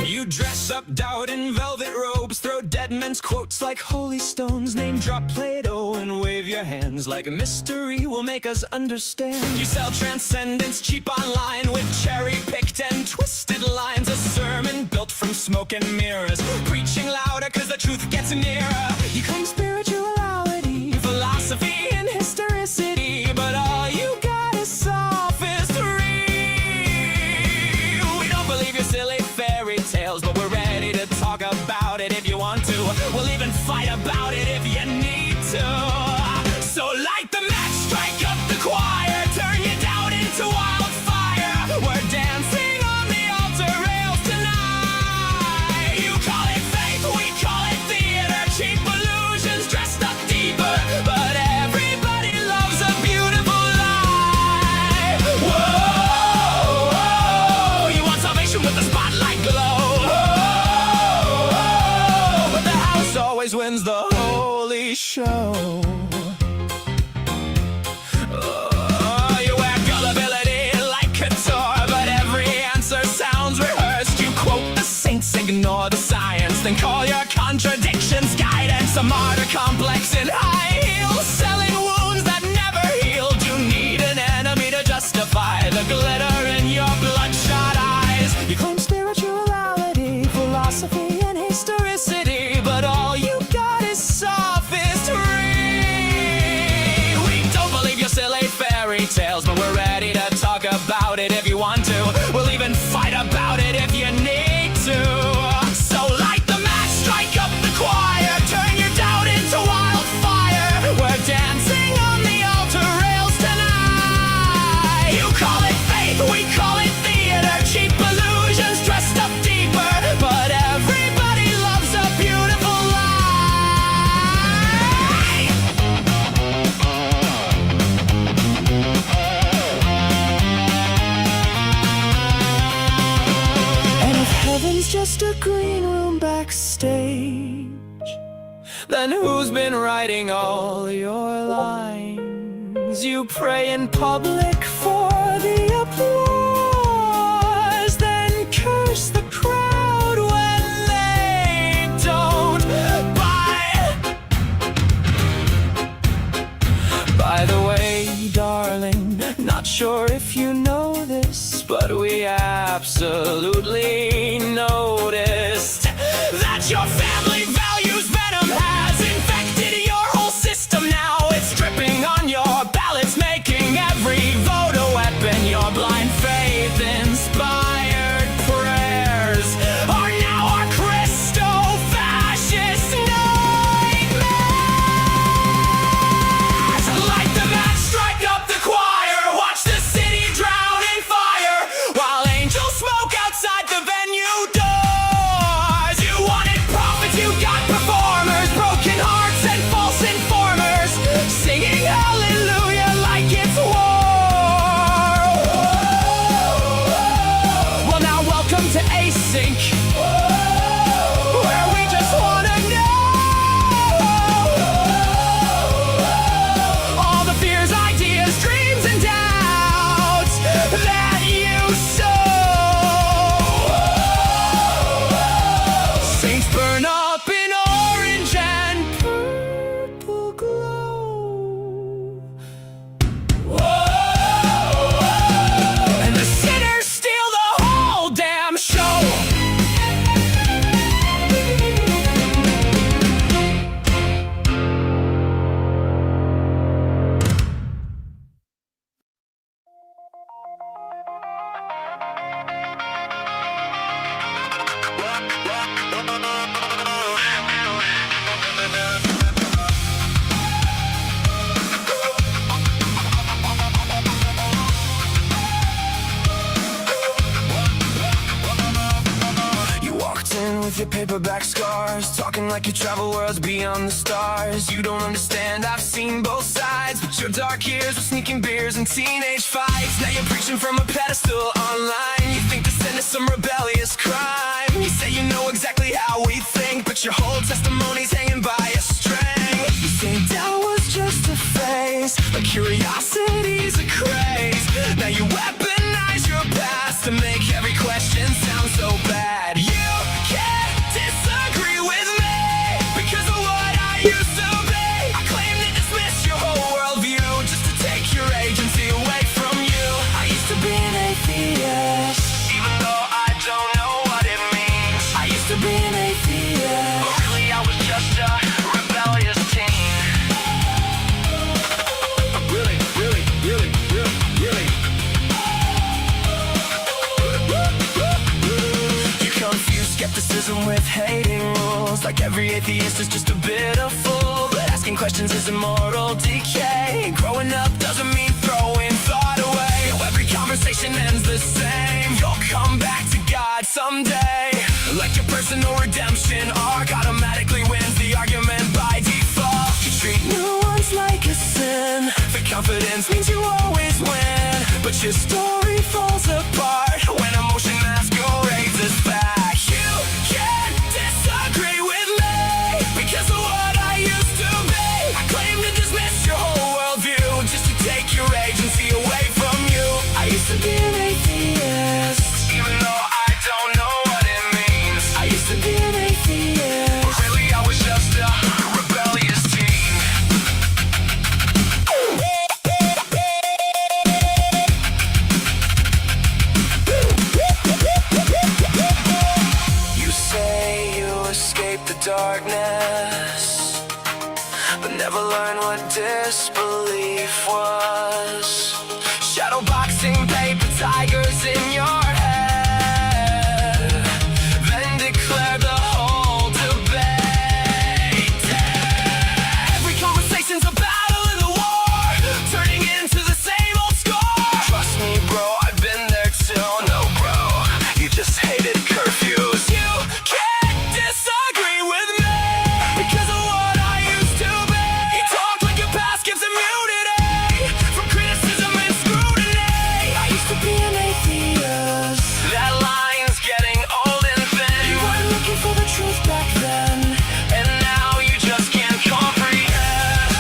You dress up doubt in velvet robes, throw dead men's quotes like holy stones, name drop Plato and wave your hands like a mystery will make us understand. You sell transcendence cheap online with cherry-picked and twisted lines, a sermon built from smoke and mirrors, preaching louder cause the truth gets nearer. You claim spirituality, philosophy and historicity, but all you got is sophistry. We don't believe your silly fairy tales, but we're ready to talk about it if you want to. We'll even fight about it if you need to. So light the match, strike up the choir, turn your doubt into wildfire. We're dancing on the altar rails tonight. You call it faith, we call it theater, cheap illusions dressed up deeper, but everybody loves a beautiful lie. Whoa, whoa, you want salvation with the spotlight glow. Whoa, but the house always wins the holy show. You wear gullibility like couture, but every answer sounds rehearsed. You quote the saints, ignore the science, then call your contradictions guidance. A martyr complex in high heels, selling wounds that never healed. You need an enemy to justify the glitter in your bloodshot eyes. You claim spirituality, philosophy and historicity, but all you got is sophistry. We don't believe your silly fairy tales, but we're ready to talk about it if you want to. We'll even fight about it if you need to. So light the match, strike up the choir, turn your doubt into wildfire. We're dancing on the altar rails tonight. You call it faith, we call it theater, cheap illusions dressed up deeper, but everybody loves a beautiful lie. And if heaven's just a green room backstage, then who's been writing all your lines? You pray in public for the applause, then curse the crowd when they don't buy. By the way, darling, not sure if you know this, but we absolutely noticed that your family values venom has infected your whole system now. It's dripping on your ballots, making every vote a weapon. Your blind faith inspired prayers are now our Christo-fascist nightmares. Light the match, strike up the choir, watch the city drown in fire, while angels smoke outside the venue doors. You wanted prophets, you got performers, broken hearts and false informers, singing hallelujah like it's war. Well, now welcome to Async, where we just wanna know all the fears, ideas, dreams, and doubts that you sow. Saints burn up in orange and purple glow. Whoa, and the sinners steal the whole damn show. You walked in with your paperback scars, talking like you travel worlds beyond the stars. You don't understand, I've seen both sides, but your dark years were sneaking beers and teenage fights. Now you're preaching from a pedestal online. You think to send us some rebellious crime. You say you know exactly how we think, but your whole testimony's hanging by a string. be an atheist, but really I was just a rebellious teen. Really, really, really, really, really. You confuse skepticism with hating rules, like every atheist is just a bit of fool. But asking questions is a moral decay. Growing up doesn't mean throwing thought away. Every conversation ends the same. You'll come back to God someday. Like your personal redemption arc automatically wins the argument by default. You treat nuance like a sin. The confidence means you always win, but your story falls apart when emotion masquerades as fact. You can't disagree with me because of what I used to be. I claim to dismiss your whole worldview just to take your agency away from you. I used to be an atheist, even though I don't know what it means. I used to be an atheist, but really I was just a rebellious teen. You say you escaped the darkness, but never learned what disbelief was. Shadow boxing paper tigers in your head, then declare the whole debate. Every conversation's a battle in the war, turning into the same old score. Trust me, bro, I've been there too. No, bro, you just hated curfews. You can't disagree with me because of what I used to be. You talk like your past gives immunity from criticism and scrutiny. I used to be an atheist. That line's getting old and thin. You weren't looking for the truth back then, and now you just can't comprehend.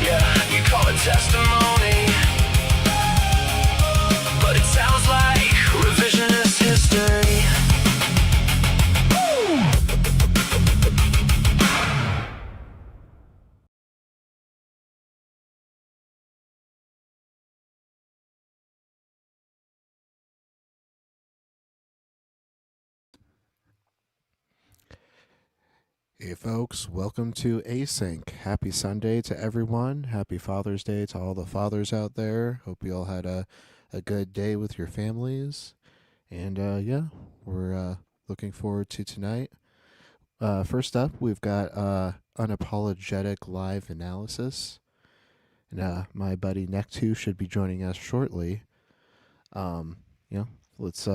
Yeah, you call it testimony, but it sounds like revisionist history. Hey folks, welcome to Async. Happy Sunday to everyone. Happy Father's Day to all the fathers out there. Hope you all had a good day with your families. And yeah, we're looking forward to tonight. First up, we've got unapologetic live analysis. And my buddy Nectu should be joining us shortly. You know, let's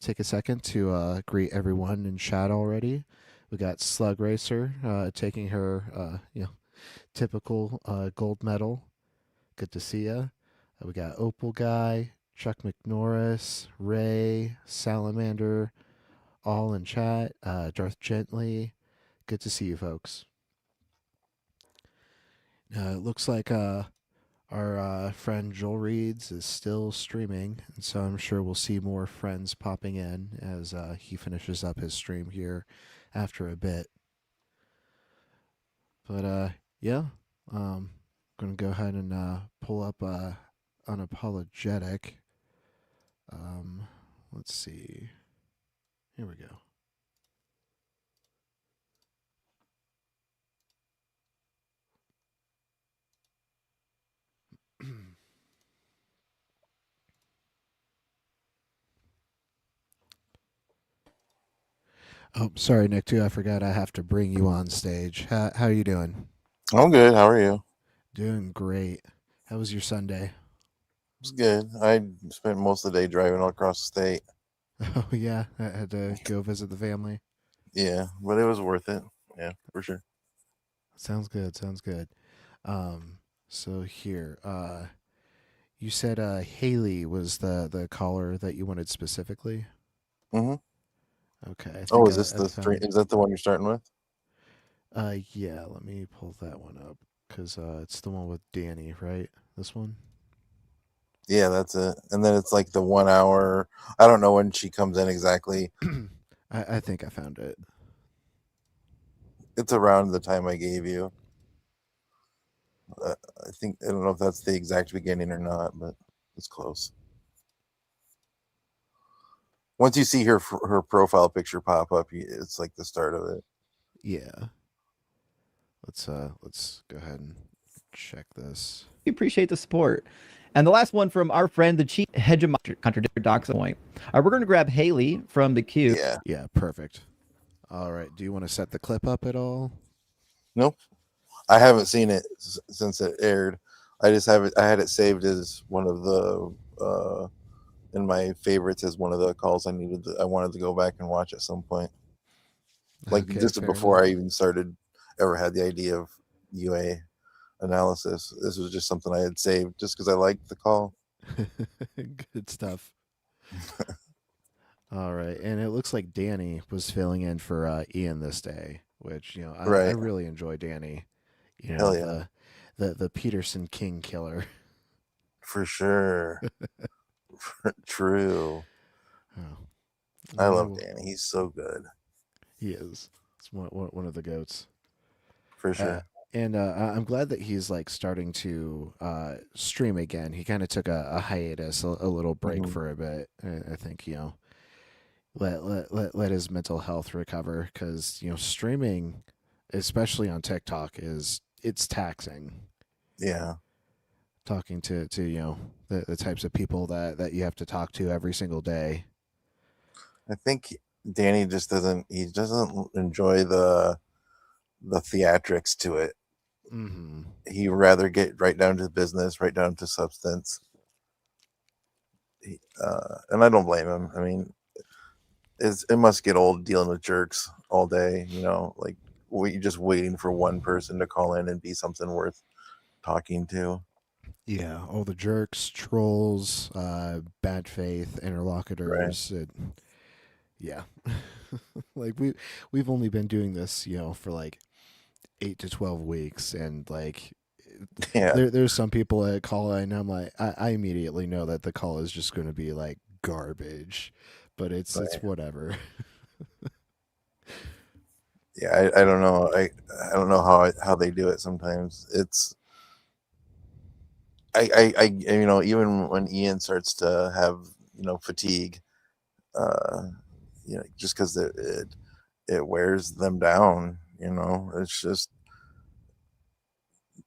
take a second to greet everyone in chat already. We got Slug Racer taking her, typical gold medal. Good to see ya. We got Opal Guy, Chuck McNorris, Ray, Salamander, all in chat. Darth Gently. Good to see you folks. It looks like our friend Joel Reeds is still streaming, and so I'm sure we'll see more friends popping in as he finishes up his stream here after a bit. But yeah, I'm gonna go ahead and pull up unapologetic. Let's see. Here we go. Oh, sorry, Nick. Too. I forgot I have to bring you on stage. How are you doing? I'm good. How are you? Doing great. How was your Sunday? It's good. I spent most of the day driving all across the state. Oh yeah, I had to go visit the family. Yeah, but it was worth it. Yeah, for sure. Sounds good. Sounds good. So here, you said Haley was the caller that you wanted specifically. hmm Okay, I Oh, think is this I the stream? found. Is that the one you're starting with? Yeah. Let me pull that one up because it's the one with Danny, right? This one. Yeah, that's it. And then it's like the 1 hour. I don't know when she comes in exactly. I think I found it. It's around the time I gave you. I think I don't know if that's the exact beginning or not, but it's close. Once you see her profile picture pop up, it's like the start of it. Yeah. Let's go ahead and check this. We appreciate the support. And the last one from our friend, the chief hegemon contradictor docs point. We're going to grab Haley from the queue. Yeah. Yeah, perfect. All right. Do you want to set the clip up at all? Nope. I haven't seen it since it aired. I just have it. I had it saved as one of the in my favorites as one of the calls I wanted to go back and watch at some point. Like Okay, just fair before enough. I even ever had the idea of UA analysis. This was just something I had saved just because I liked the call. Good stuff. All right, and it looks like Danny was filling in for Ian this day, which I Right. really enjoy Danny. Hell yeah. The Peterson King killer. For sure. True. Oh, I love well, Danny. He's so good. he is. It's one of the goats. For sure. And I'm glad that he's like starting to stream again. He kind of took a hiatus, a little break for a bit. I think let his mental health recover, because streaming, especially on TikTok, it's taxing. Yeah. Talking to the types of people that you have to talk to every single day. I think Danny just doesn't enjoy the theatrics to it. Mm-hmm. He rather get right down to business, right down to substance. And I don't blame him. I mean, it must get old dealing with jerks all day, like just waiting for one person to call in and be something worth talking to. Yeah, all the jerks, trolls, bad faith interlocutors. Right. Yeah, like we've only been doing this, for like 8 to 12 weeks, and like Yeah. there's some people that call in, and I'm like, I immediately know that the call is just going to be like garbage, but it's whatever. Yeah, I don't know. I don't know how they do it sometimes. It's I even when Ian starts to have fatigue, just because it wears them down. It's just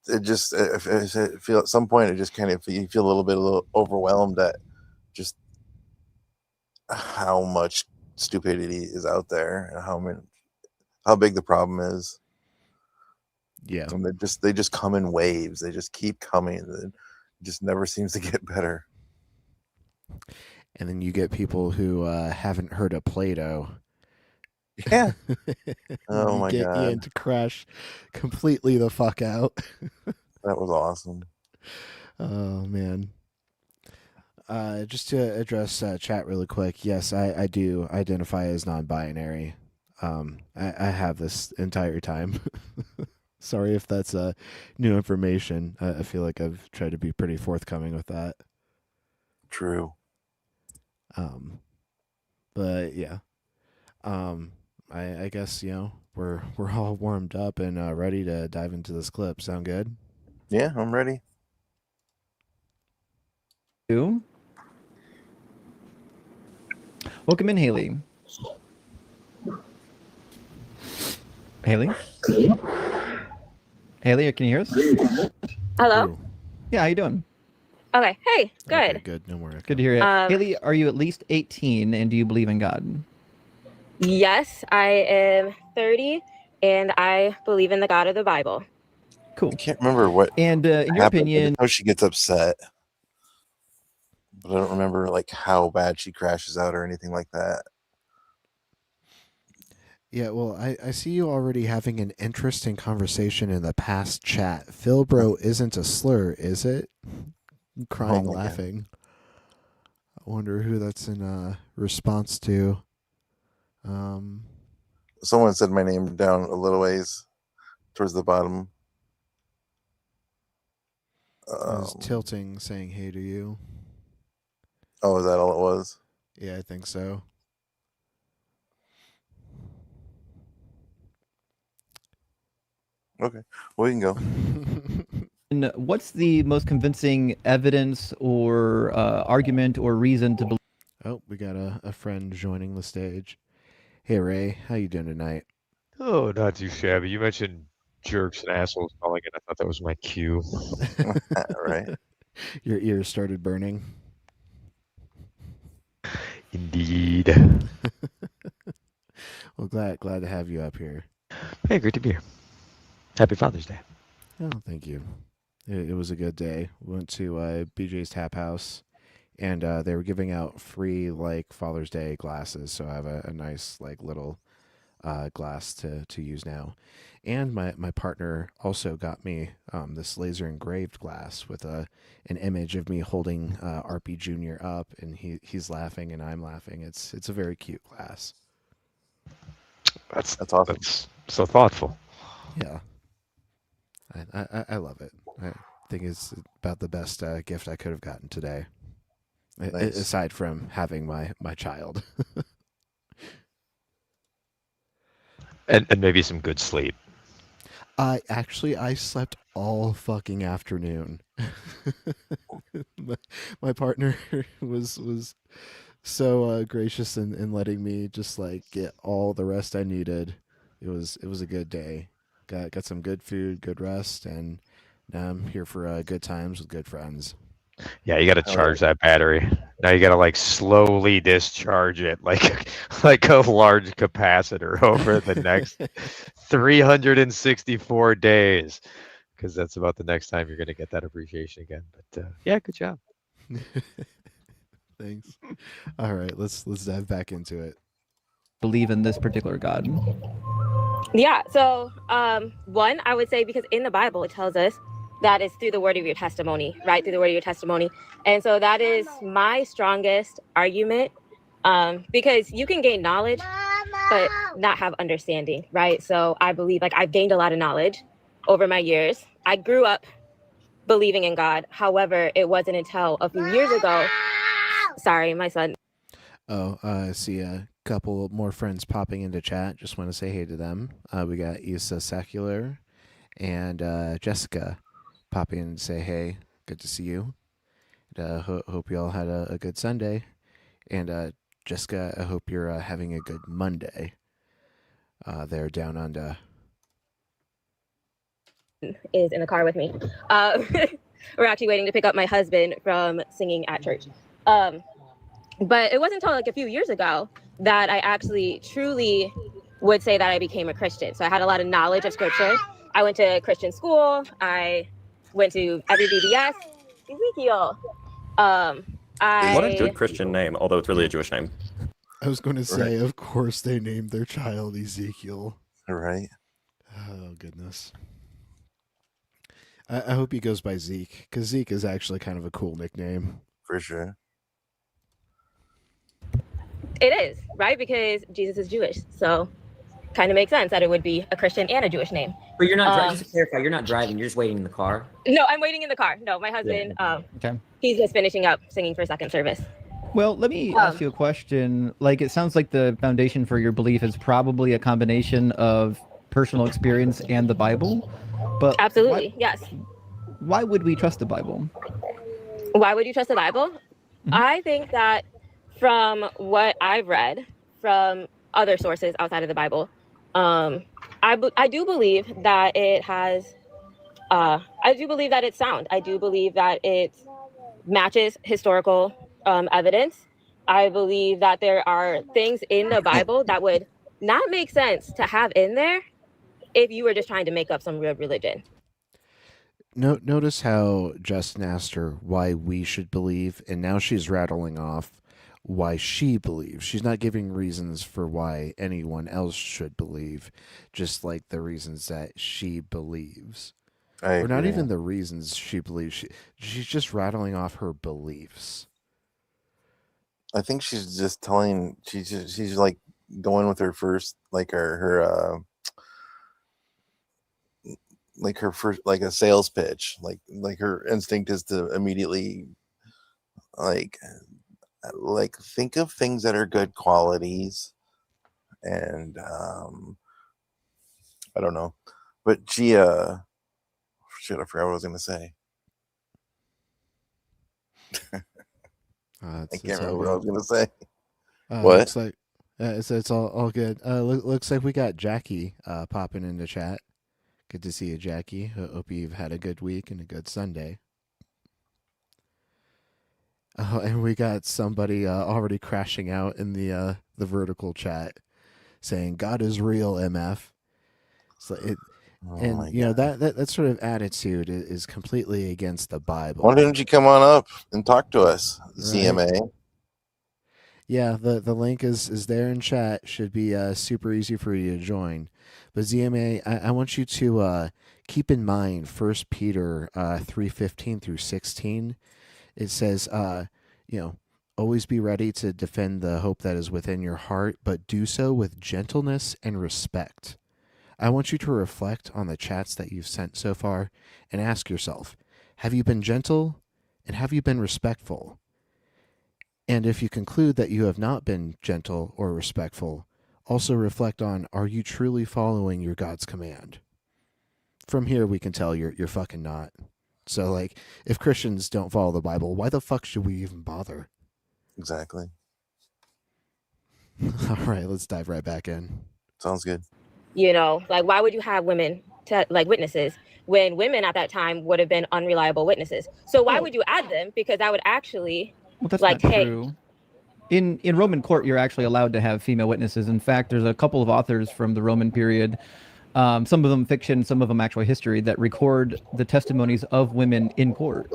it feel at some point it just kind of you feel a little overwhelmed at just how much stupidity is out there and how big the problem is. Yeah, And they just come in waves. They just keep coming. It just never seems to get better. and then you get people who haven't heard of Plato. Yeah. Oh You my get god, Ian to crash completely the fuck out. that was awesome. Oh man. Just to address chat really quick, yes, I do identify as non-binary. I have this entire time. Sorry if that's new information. I feel like I've tried to be pretty forthcoming with that. True. But yeah. I guess we're all warmed up and ready to dive into this clip. Sound good? Yeah, I'm ready. Welcome in, Haley. Haley? Haley, can you hear us? Hello? Ooh, Yeah, how you doing? Okay. Hey, good. okay, good. No more echo. Good to hear you. Haley, are you at least 18 and do you believe in God? Yes, I am 30 and I believe in the God of the Bible. Cool. I can't remember what And in your happened. I opinion, just know she gets upset, but I don't remember like how bad she crashes out or anything like that. Yeah, well, I see you already having an interesting conversation in the past chat. Philbro isn't a slur, is it? Crying, Oh my God. laughing. I wonder who that's in response to. Someone said my name down a little ways towards the bottom. I was tilting, saying hey to you. Oh, is that all it was? Yeah, I think so. Okay, well, we can go. and what's the most convincing evidence or argument or reason to believe? Oh, we we got a friend joining the stage. Hey Ray, how you doing tonight? Oh, not too shabby. You mentioned jerks and assholes calling it. I thought that was my cue. Right. Your ears started burning. Indeed. Well, glad to have you up here. Hey, great to be here. Happy Father's Day. Oh, thank you. It was a good day. We went to BJ's Tap House, and they were giving out free like Father's Day glasses. So I have a nice like little glass to use now. And my partner also got me this laser engraved glass with an image of me holding RP Junior up, and he's laughing and I'm laughing. It's a very cute glass. That's awesome. That's so thoughtful. Yeah, I love it. I think it's about the best gift I could have gotten today, Nice. aside from having my child. And maybe some good sleep. I slept all fucking afternoon. my partner was so gracious in letting me just like get all the rest I needed. It was a good day. Got some good food, good rest, and now I'm here for good times with good friends. Yeah, you got to Hell charge that battery. Now you got to like slowly discharge it like like a large capacitor over the next 364 days, because that's about the next time you're going to get that appreciation again. But yeah, good job. Thanks. All right, let's dive back into it. Believe in this particular God. Yeah. So, one, I would say because in the Bible it tells us that it's through the word of your testimony, right? Through the word of your testimony, and so that is my strongest argument. Because you can gain knowledge, but not have understanding, right? So I believe like I've gained a lot of knowledge over my years. I grew up believing in God. However, it wasn't until a few years ago. Sorry, my son. Oh, I see a couple more friends popping into chat. Just want to say hey to them. We got Isa Secular and Jessica popping in to say hey. Good to see you. Hope you all had a good Sunday. And Jessica, I hope you're having a good Monday. There down under. Is in the car with me. We're actually waiting to pick up my husband from singing at church. But it wasn't until like a few years ago that I actually truly would say that I became a Christian. So I had a lot of knowledge of scripture. I went to Christian school. I went to every Debeates. Ezekiel. What a good Christian name, although it's really a Jewish name. I was going to say, Right. of course they named their child Ezekiel. Right. Oh, goodness. I hope he goes by Zeke, because Zeke is actually kind of a cool nickname. For sure. It is, right? Because Jesus is Jewish. So kind of makes sense that it would be a Christian and a Jewish name. But you're not, just to clarify, you're not driving, you're just waiting in the car. No, I'm waiting in the car. No, my husband, Okay. he's just finishing up singing for second service. Well, let me ask you a question. Like, it sounds like the foundation for your belief is probably a combination of personal experience and the Bible. But Absolutely, yes. why would we trust the Bible? Why would you trust the Bible? Mm-hmm. I think that from what I've read from other sources outside of the Bible, I do believe that it has, I do believe that it's sound. I do believe that it matches historical evidence. I believe that there are things in the Bible that would not make sense to have in there if you were just trying to make up some real religion. Notice how Justin asked her why we should believe, and now she's rattling off why she believes. She's not giving reasons for why anyone else should believe, just like the reasons that she believes. Or not even the reasons she believes. She's just rattling off her beliefs. I think she's just telling. She's like going with her first, like her like her first, like a sales pitch. Like her instinct is to immediately like think of things that are good qualities, and I don't know, but she shit, I forgot what I was gonna say. I can't remember what I was gonna say. What? Looks like it's all good. Looks like we got Jackie popping into chat. Good to see you, Jackie. Hope you've had a good week and a good Sunday. Oh, and we got somebody already crashing out in the vertical chat, saying "God is real, MF." So and you know that sort of attitude is completely against the Bible. Why didn't you come on up and talk to us, Right. ZMA? Yeah, the link is there in chat. Should be super easy for you to join. But ZMA, I want you to keep in mind 1 Peter 3:15 through 16. It says, always be ready to defend the hope that is within your heart, but do so with gentleness and respect. I want you to reflect on the chats that you've sent so far and ask yourself, have you been gentle and have you been respectful? And if you conclude that you have not been gentle or respectful, also reflect on, are you truly following your God's command? From here, we can tell you're fucking not. So, like, if Christians don't follow the Bible, why the fuck should we even bother? Exactly. All right, let's dive right back in. Sounds good. Like, why would you have women like witnesses when women at that time would have been unreliable witnesses? So why would you add them? Because that would actually, Well, that's like, not hey, true. In Roman court, you're actually allowed to have female witnesses. In fact, there's a couple of authors from the Roman period, some of them fiction, some of them actual history, that record the testimonies of women in court.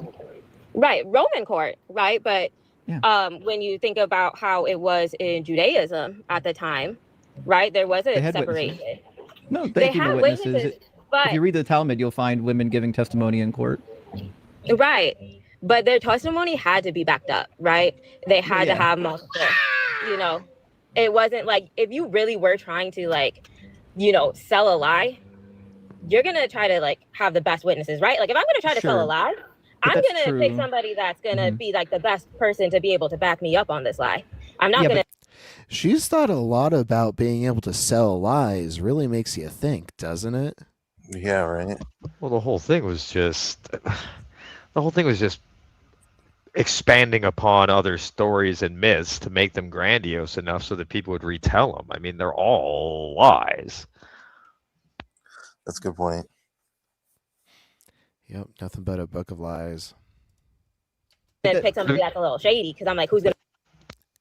right, Roman court, right? But Yeah. when you think about how it was in Judaism at the time, right, there was They a had separation. witnesses. No, They female had witnesses. witnesses, If but you read the Talmud, you'll find women giving testimony in court. right, but their testimony had to be backed up, right? They had to yeah. have multiple, it wasn't like, if you really were trying to, like, sell a lie, you're gonna try to, like, have the best witnesses, right? Like, if I'm gonna try to sell a Sure. lie, But I'm that's gonna pick true. somebody that's gonna Mhm. be like the best person to be able to back me up on this lie. I'm not Yeah, gonna She's thought a lot about being able to sell lies. Really makes you think, doesn't it? Yeah, right. Well, the whole thing was just expanding upon other stories and myths to make them grandiose enough so that people would retell them. I mean, they're all lies. That's a good point. Yep, nothing but a book of lies. pick somebody that's a little shady, because I'm like, who's gonna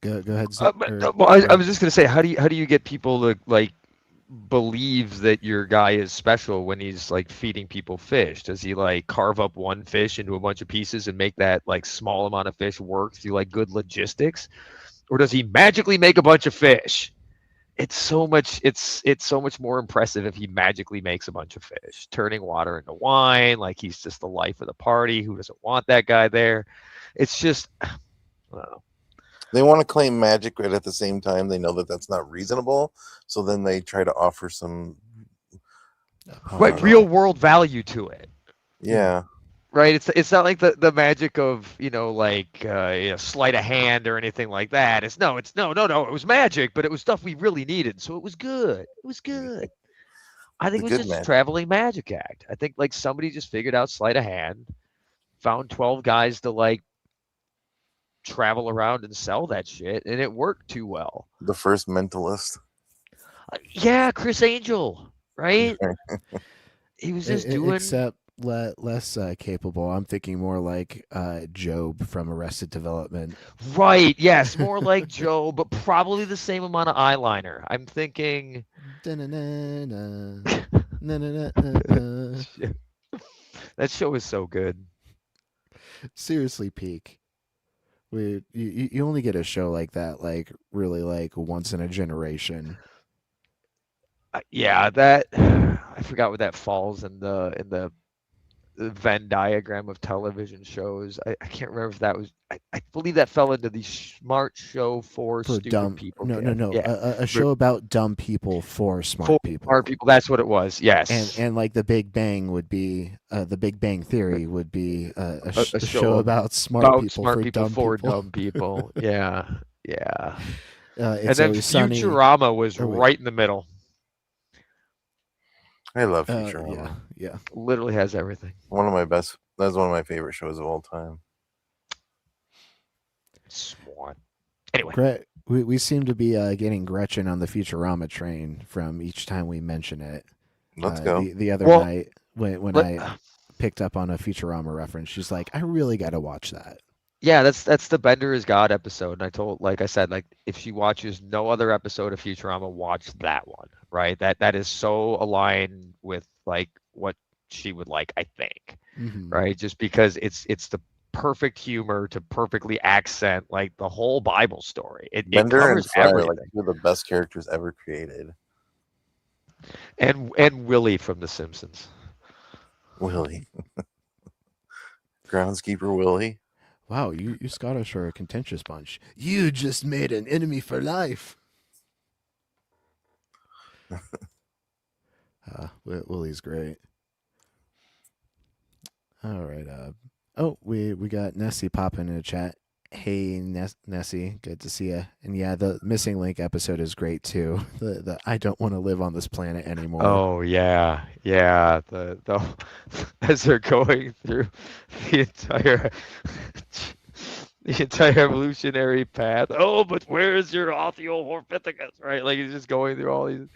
Go ahead. I was just gonna say, how do you get people to, like, believe that your guy is special when he's, like, feeding people fish? Does he, like, carve up one fish into a bunch of pieces and make that, like, small amount of fish work through, like, good logistics, or does he magically make a bunch of fish? It's so much more impressive if he magically makes a bunch of fish, turning water into wine, like he's just the life of the party. Who doesn't want that guy there? It's just, I don't know. They want to claim magic, but at the same time, they know that that's not reasonable. So then they try to offer some real world value to it. Yeah. Right. It's not like the magic of, like sleight of hand or anything like that. It's no. It was magic, but it was stuff we really needed, so it was good. It was good. I think it was just a traveling magic act. I think, like, somebody just figured out sleight of hand, found 12 guys to, like, travel around and sell that shit, and it worked too well. The first mentalist. Yeah, Chris Angel, right? He was just doing, except less capable. I'm thinking more like Job from Arrested Development. Right? Yes, more like Job, but probably the same amount of eyeliner. I'm thinking. That show is so good. Seriously, peak. You only get a show like that, like, really, like, once in a generation. Yeah, that I forgot what that falls in the Venn diagram of television shows. I can't remember if that was. I believe that fell into the smart show for stupid dumb people. No. Yeah. A show about dumb people for smart people. Smart people. That's what it was. Yes. And like the Big Bang would be the Big Bang Theory would be a show about smart people for dumb people. Yeah. Yeah. And then Futurama was right in the middle. I love Futurama. Yeah. Literally has everything. That's one of my favorite shows of all time. Swan. Anyway. We seem to be getting Gretchen on the Futurama train from each time we mention it. Let's go. The other Well, night when let- I picked up on a Futurama reference, she's like, "I really got to watch that." Yeah, that's the Bender is God episode. And I told, like I said, like if she watches no other episode of Futurama, watch that one, right? That is so aligned with like what she would like, I think, Mm-hmm. right? Just because it's the perfect humor to perfectly accent like the whole Bible story. It Bender and covers Fry are everything. like two of the best characters ever created. And Willie from The Simpsons. Willie. Groundskeeper Willie. Wow, you Scottish are a contentious bunch. You just made an enemy for life. Willie's great. All right. Oh, we got Nessie popping in the chat. Hey, Nessie, good to see you. And yeah, the Missing Link episode is great too. The I don't want to live on this planet anymore. Oh yeah. The as they're going through the entire evolutionary path. Oh, but where's your Australopithecus? Right? Like he's just going through all these.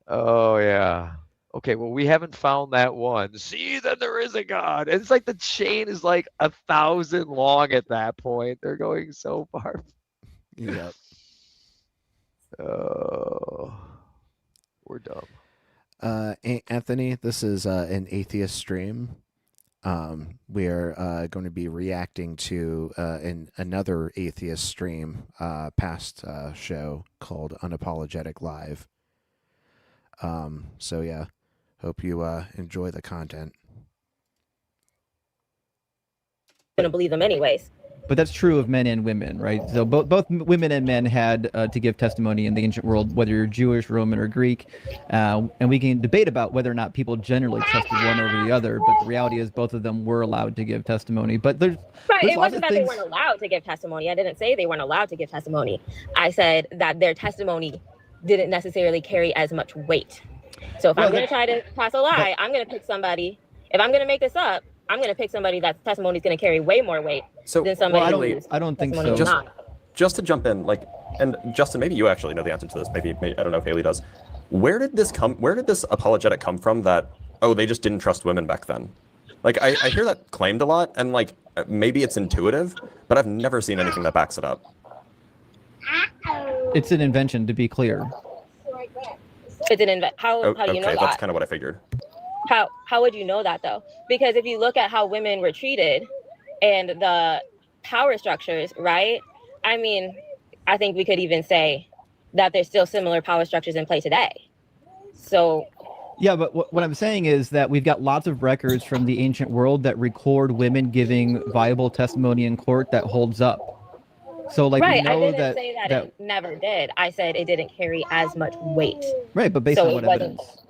Oh yeah. Okay, well we haven't found that one. See, then there is a God. And it's like the chain is like 1,000 long at that point. They're going so far. Yep. Oh, we're dumb. Anthony, this is an atheist stream. We are going to be reacting to another atheist stream past show called Unapologetic Live. So yeah, hope you enjoy the content. Gonna believe them anyways. But that's true of men and women, right? So both women and men had to give testimony in the ancient world, whether you're Jewish, Roman, or Greek. And we can debate about whether or not people generally trusted one over the other. But the reality is both of them were allowed to give testimony. But there's Right. there's It lots wasn't of that things. they weren't allowed to give testimony. I didn't say they weren't allowed to give testimony. I said that their testimony didn't necessarily carry as much weight. So if I'm going to try to pass a lie, I'm going to pick somebody. If I'm going to make this up, I'm going to pick somebody that testimony is going to carry way more weight So than somebody Haley, whose I don't think testimony so. is not. just to jump in, like, and Justin, maybe you actually know the answer to this. Maybe I don't know if Haley does. Where did this apologetic come from that, oh, they just didn't trust women back then? Like, I hear that claimed a lot, and like maybe it's intuitive, but I've never seen anything that backs it up. It's an invention, to be clear. It's an how Oh, do you know okay, that? that's kind of what I figured. How would you know that though? Because if you look at how women were treated and the power structures, right? I mean, I think we could even say that there's still similar power structures in play today. So Yeah, but what I'm saying is that we've got lots of records from the ancient world that record women giving viable testimony in court that holds up. So, like, right, we I know didn't that, say that it never did. I said it didn't carry as much weight. right, but based So on it what wasn't- evidence?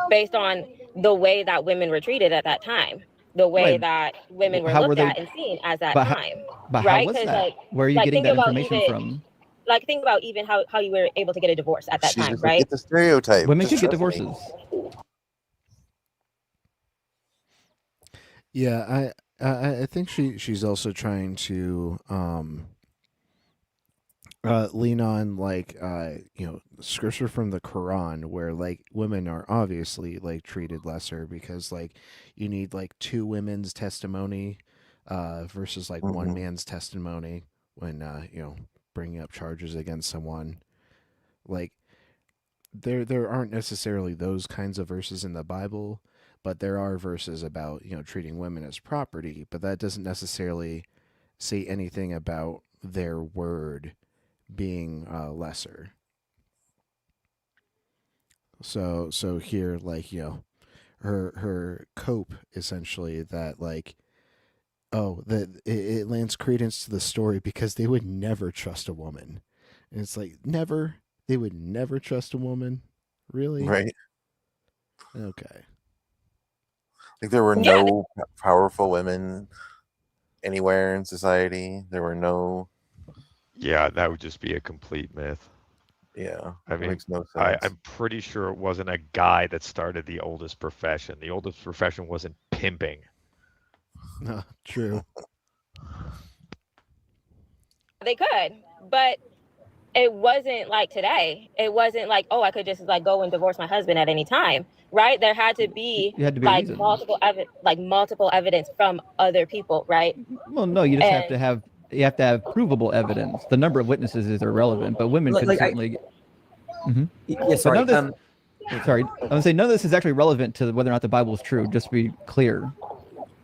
Based on the way that women were treated at that time, the way Right. that women were How were looked they- at and seen as that but how- time. But Right, how was 'cause, that? like- Where are you like, getting think that about information even- from? Like, think about even how you were able to get a divorce at that She's time, just like, right? it's a stereotype. Women Just could get trust me. divorces. Yeah, I think she's also trying to lean on like scripture from the Quran where like women are obviously like treated lesser because like you need like two women's testimony versus like one Mhm. man's testimony when bringing up charges against someone. Like there aren't necessarily those kinds of verses in the Bible, but there are verses about treating women as property, but that doesn't necessarily say anything about their word being lesser. So here, like her cope essentially that like that it lends credence to the story because they would never trust a woman, and it's like they would never trust a woman, really? Right? Okay. Like there were Yeah. no powerful women anywhere in society. There were no. Yeah, that would just be a complete myth. Yeah, I it mean, makes no sense. I'm pretty sure it wasn't a guy that started the oldest profession. The oldest profession wasn't pimping. No, true. They could, but it wasn't like today. It wasn't like, oh, I could just like go and divorce my husband at any time, right? There had to be You had to be a like reason. multiple evidence from other people, right? Well, no, you just have to And have provable evidence. The number of witnesses is irrelevant, but women could certainly. Mhm. Yeah, But sorry. none of this, sorry, I would say none of this is actually relevant to whether or not the Bible is true. Just to be clear.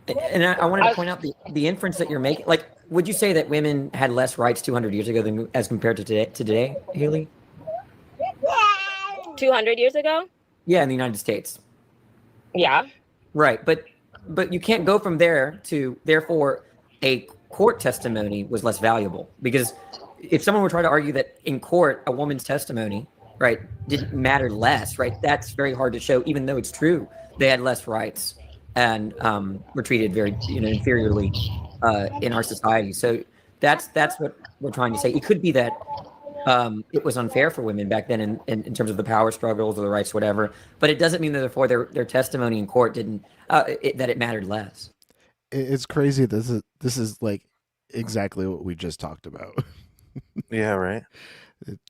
And I wanted to point out the inference that you're making. Like, would you say that women had less rights 200 years ago than as compared to today, Haley? 200 years ago, Yeah, in the United States. yeah. Right, but you can't go from there to therefore a court testimony was less valuable, because if someone were trying to argue that in court a woman's testimony, right, didn't matter less, right, that's very hard to show, even though it's true they had less rights and were treated very inferiorly in our society. So that's what we're trying to say. It could be that it was unfair for women back then in terms of the power struggles or the rights, whatever. But it doesn't mean that therefore their testimony in court didn't that it mattered less. It's crazy. This is like exactly what we just talked about. Yeah, right.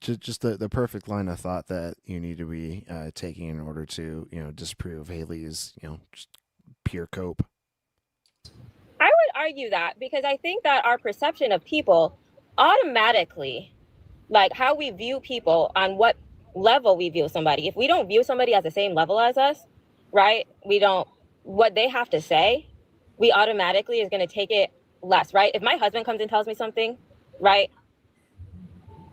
Just the perfect line of thought that you need to be taking in order to disprove Haley's just pure cope. I would argue that because I think that our perception of people automatically, like how we view people on what level we view somebody, if we don't view somebody as the same level as us, right? We don't, what they have to say, we automatically is going to take it less, right? If my husband comes and tells me something, right?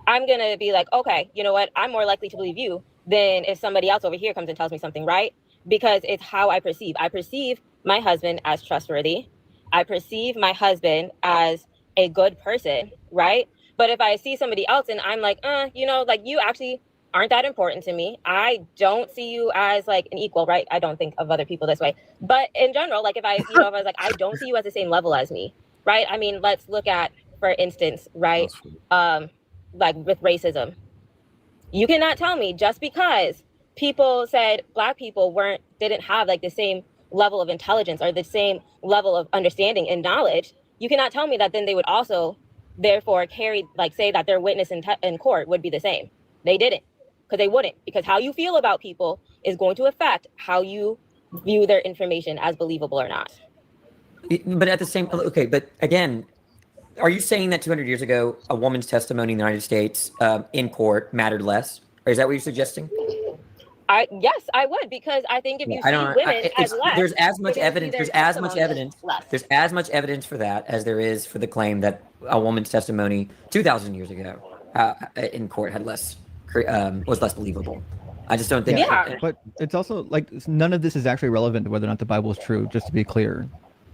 I'm going to be like, okay, you know what? I'm more likely to believe you than if somebody else over here comes and tells me something, right? Because it's how I perceive. I perceive my husband as trustworthy. I perceive my husband as a good person, right? But if I see somebody else and I'm like, like you actually aren't that important to me. I don't see you as like an equal, right? I don't think of other people this way. But in general, like if I was like, I don't see you as the same level as me, right? I mean, let's look at, for instance, right? Like with racism. You cannot tell me just because people said Black people didn't have like the same level of intelligence or the same level of understanding and knowledge. You cannot tell me that then they would also therefore say that their witness in court would be the same. They didn't, because they wouldn't, because how you feel about people is going to affect how you view their information as believable or not. But at the same, okay, but again, are you saying that 200 years ago a woman's testimony in the United States in court mattered less? Or is that what you're suggesting? Yes, I would, because I think if you see women as less, there's as much evidence. their There's as much testimony as evidence. less. There's as much evidence for that as there is for the claim that a woman's testimony 2,000 years ago in court had was less believable. I just don't think. Yeah. But it's also like none of this is actually relevant to whether or not the Bible is true. Just to be clear,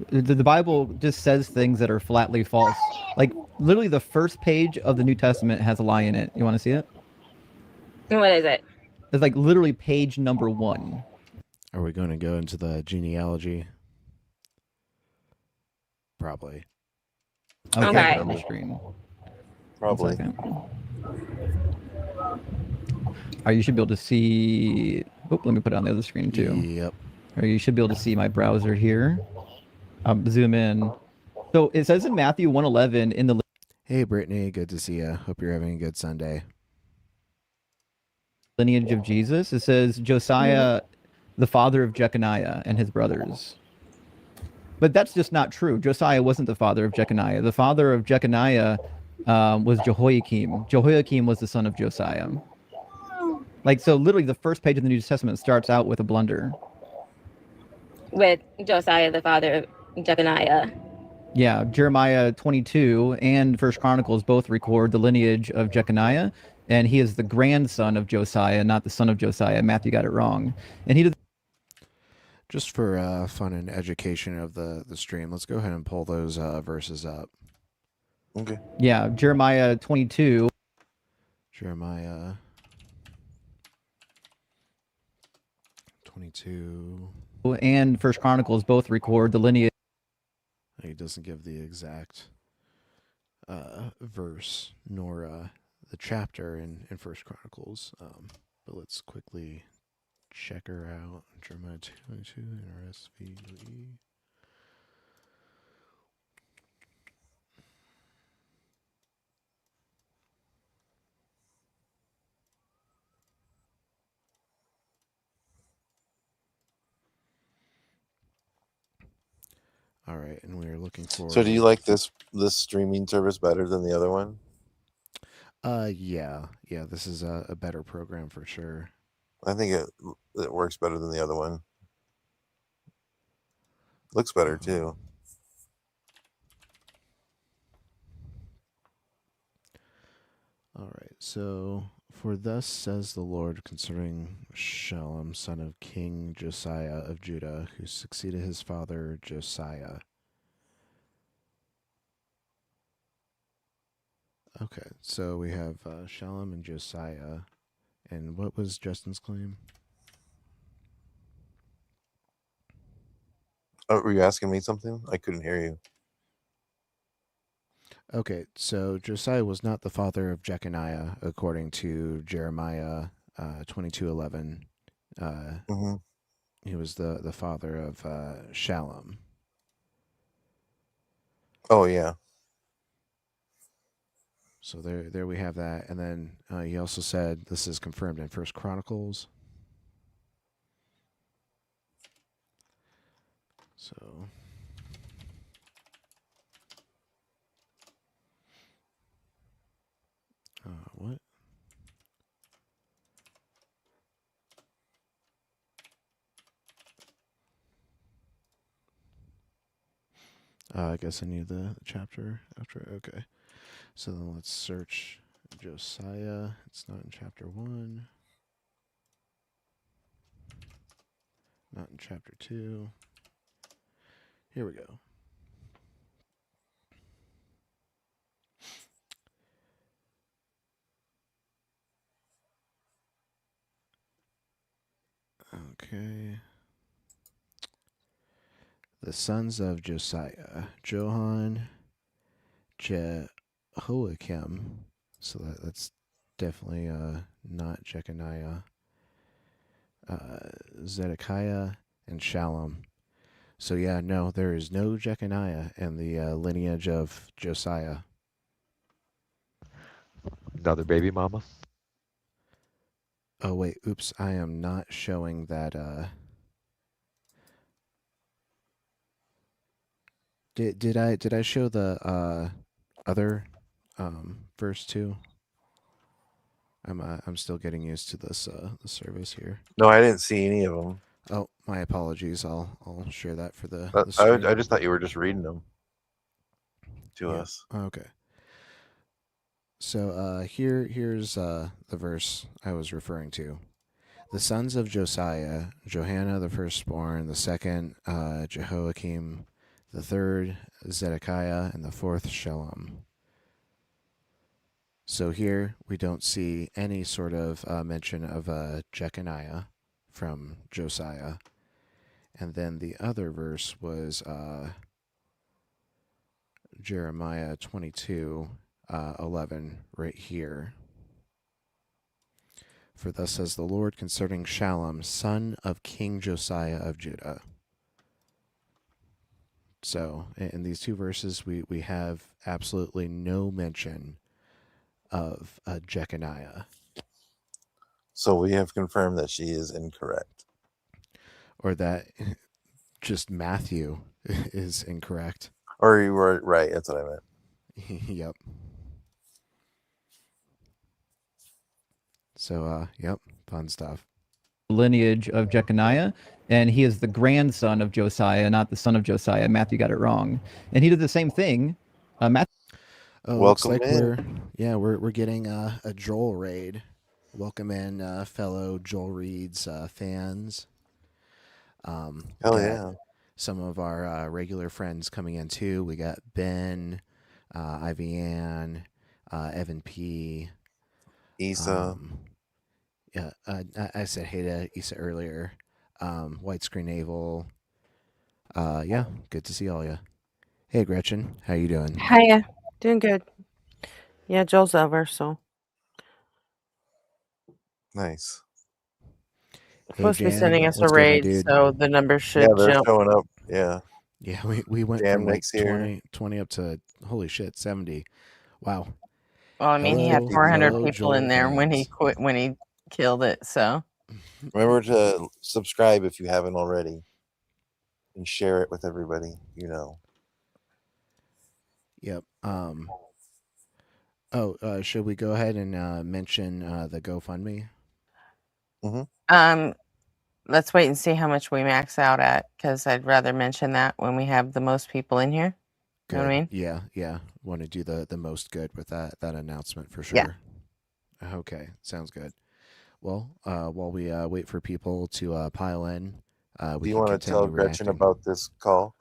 the Bible just says things that are flatly false. Like literally, the first page of the New Testament has a lie in it. You want to see it? What is it? It's like literally page number 1. Are we going to go into the genealogy? Probably. Okay. On the screen. Probably. You should be able to see. Oh, let me put it on the other screen too. Yep. Or you should be able to see my browser here. Zoom in. So it says in Matthew 1:11 in the Hey, Brittany. Good to see you. Hope you're having a good Sunday. lineage of Jesus, it says Josiah, the father of Jeconiah and his brothers. But that's just not true. Josiah wasn't the father of Jeconiah. The father of Jeconiah was Jehoiakim. Jehoiakim was the son of Josiah. Like, so literally the first page of the New Testament starts out with a blunder. With Josiah, the father of Jeconiah. Yeah, Jeremiah 22 and First Chronicles both record the lineage of Jeconiah, and he is the grandson of Josiah, not the son of Josiah. Matthew got it wrong. And he did. Just for fun and education of the stream, let's go ahead and pull those verses up. Okay. Yeah, Jeremiah 22. Jeremiah 22. And First Chronicles both record the lineage. He doesn't give the exact verse nor the chapter in First Chronicles, but let's quickly check her out. Jeremiah 22 in RSV. All right, and we are looking for. So, do you like this streaming service better than the other one? Yeah. This is a better program for sure. I think it works better than the other one. Looks better too. All right, so for thus says the Lord concerning Shalom, son of King Josiah of Judah, who succeeded his father Josiah. Okay, so we have Shalom and Josiah. And what was Justin's claim? Oh, were you asking me something? I couldn't hear you. Okay, so Josiah was not the father of Jeconiah, according to Jeremiah 22:11. Mm-hmm. He was the father of Shalom. Oh yeah. So there we have that, and then he also said this is confirmed in First Chronicles. So what? I guess I need the chapter after. Okay, so then let's search Josiah. It's not in chapter 1. Not in chapter 2. Here we go. Okay. The sons of Josiah, Johan, Jehoiakim. So that's definitely not Jeconiah. Zedekiah and Shallum. So yeah, no, there is no Jeconiah in the lineage of Josiah. Another baby mama. Oh wait, oops, I am not showing that. Did I show the other verse too? I'm still getting used to this the service here. No, I didn't see any of them. Oh, my apologies. I'll share that for the I stream. just thought you were just reading them to Yeah. us. Okay. So here's the verse I was referring to. The sons of Josiah, Johanna the firstborn, the second Jehoiakim, the third Zedekiah, and the fourth Shallum. So here we don't see any sort of mention of Jeconiah from Josiah. And then the other verse was Jeremiah 22:11 right here. For thus says the Lord concerning Shallum, son of King Josiah of Judah. So in these two verses, we have absolutely no mention of Jeconiah. So we have confirmed that she is incorrect. Or that just Matthew is incorrect. Or you were right. That's what I meant. Yep. So, yep, fun stuff. Lineage of Jeconiah, and he is the grandson of Josiah, not the son of Josiah. Matthew got it wrong, and he did the same thing. Matthew. Oh, Welcome looks like in. we're getting a Joel raid. Welcome in, fellow Joel Reads fans. Hell Got yeah. some of our regular friends coming in too. We got Ben, Ivy Ann, Evan P. Issa. Yeah, I said hey to Issa earlier. White Screen Naval. Yeah, good to see all you. Hey Gretchen, how you doing? Hiya. Doing good. Yeah, Joel's over, so. Nice. Supposed to be Jan, sending us a what's good, my raid, dude? so the numbers Yeah, should they're jump. showing up. Yeah. Yeah, we went Jan from like Nick's here. 20 up to holy shit 70. Wow. Well, I mean, he had Hello, 400 hello, people in Joel there when he fans. quit, when he killed it, so. Remember to subscribe if you haven't already. and share it with everybody. Yep. Should we go ahead and mention the GoFundMe? Let's wait and see how much we max out at, because I'd rather mention that when we have the most people in here. Good. You know what I mean? Yeah. Want to do the most good with that announcement for Yeah. sure. Okay, sounds good. Well, while we wait for people to pile in, we Do you can want to tell continue Gretchen reacting. about this call?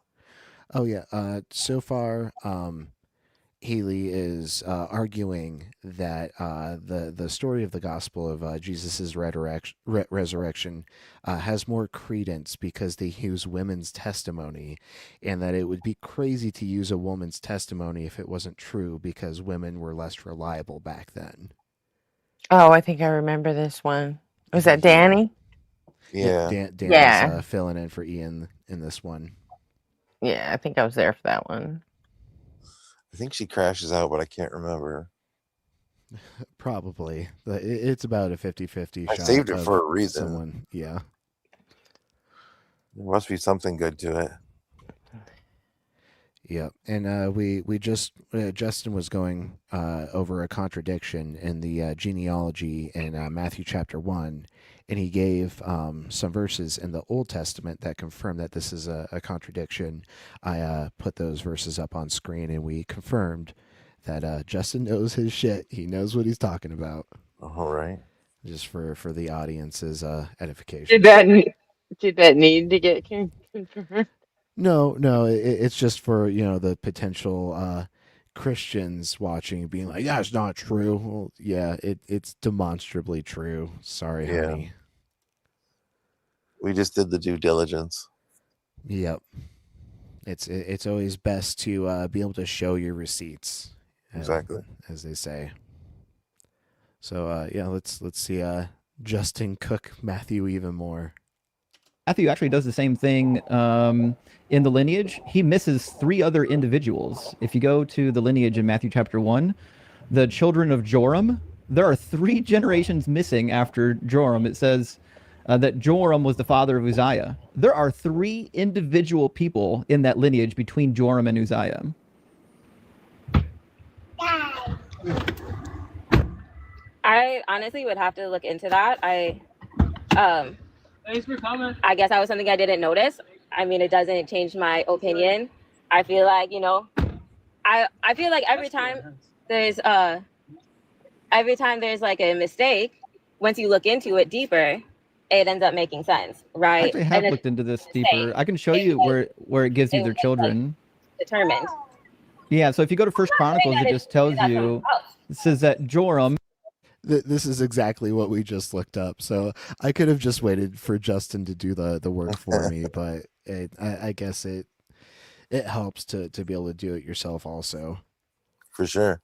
Oh yeah. So far, Haley is arguing that the story of the gospel of Jesus' resurrection has more credence because they use women's testimony, and that it would be crazy to use a woman's testimony if it wasn't true because women were less reliable back then. Oh, I think I remember this one. Was that Yeah. Danny? Yeah. Yep, Danny's Yeah. filling in for Ian in this one. Yeah, I think I was there for that one. I think she crashes out, but I can't remember. Probably. It's about a 50-50 I shot. saved it of for a reason. Someone, yeah. There must be something good to it. Yep. And we just Justin was going over a contradiction in the genealogy in Matthew chapter 1, and he gave some verses in the Old Testament that confirm that this is a contradiction. I put those verses up on screen, and we confirmed that Justin knows his shit. He knows what he's talking about. All right. Just for the audience's edification. Did that need to get confirmed? No, it's just for the potential Christians watching, being like, "That's not true." Well, yeah, it's demonstrably true. Sorry, Yeah. honey. We just did the due diligence. Yep. It's always best to be able to show your receipts. Exactly. As they say. So yeah, let's see Justin cook Matthew even more. Matthew actually does the same thing in the lineage. He misses 3 other individuals. If you go to the lineage in Matthew chapter 1, the children of Joram, there are 3 generations missing after Joram. It says that Joram was the father of Uzziah. There are 3 individual people in that lineage between Joram and Uzziah. I honestly would have to look into that. Thanks for coming. I guess that was something I didn't notice. I mean, it doesn't change my opinion. I feel like, I feel like every time there's like a mistake, once you look into it deeper, it ends up making sense, I right? actually have looked into this deeper. I can show you where it gives you their children. Determined. Yeah, so if you go to First Chronicles, it just tells you, it says that Joram. This is exactly what we just looked up. So I could have just waited for Justin to do the work for me, but I guess it helps to be able to do it yourself also. For sure.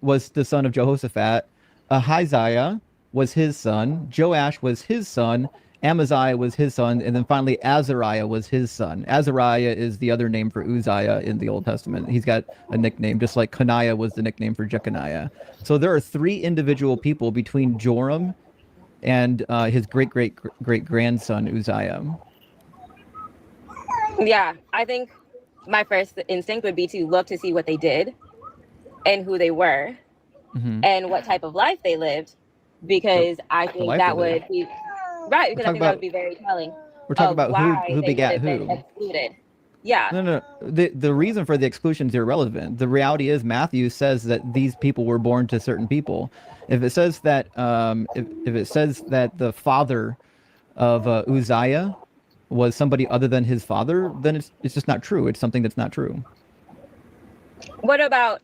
Was the son of Jehoshaphat. Ahaziah was his son. Joash was his son. Amaziah was his son. And then finally, Azariah was his son. Azariah is the other name for Uzziah in the Old Testament. He's got a nickname, just like Coniah was the nickname for Jeconiah. So there are 3 individual people between Joram and his great-great-great-grandson, Uzziah. Yeah, I think my first instinct would be to look to see what they did and who they were and what type of life they lived, because I think that would be right. Because I think that would be very telling. We're talking about who begat who. Excluded. Yeah. No. The reason for the exclusion is irrelevant. The reality is Matthew says that these people were born to certain people. If it says that if it says that the father of Uzziah was somebody other than his father, then it's just not true. It's something that's not true. What about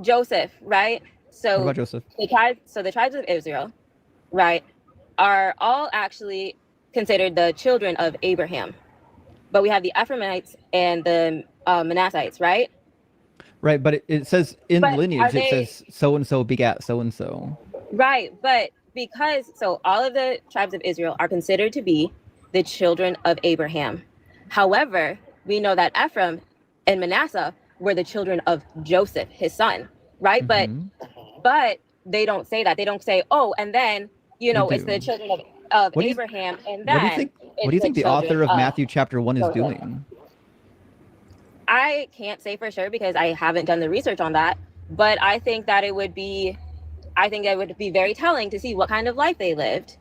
Joseph, right? So What about Joseph? the tribes of Israel, right, are all actually considered the children of Abraham. But we have the Ephraimites and the Manassites, right? Right, but it says in the But lineage, it says so-and-so begat so-and-so. Right, but so all of the tribes of Israel are considered to be the children of Abraham. However, we know that Ephraim and Manasseh were the children of Joseph, his son, right? But they don't say that. They don't say, oh, and then, They it's do. the children of of What do you Abraham, and what do you then think? What it's do you the think the children author of of Matthew chapter 1 is Joseph. doing? I can't say for sure because I haven't done the research on that, but I think that it would be very telling to see what kind of life they lived.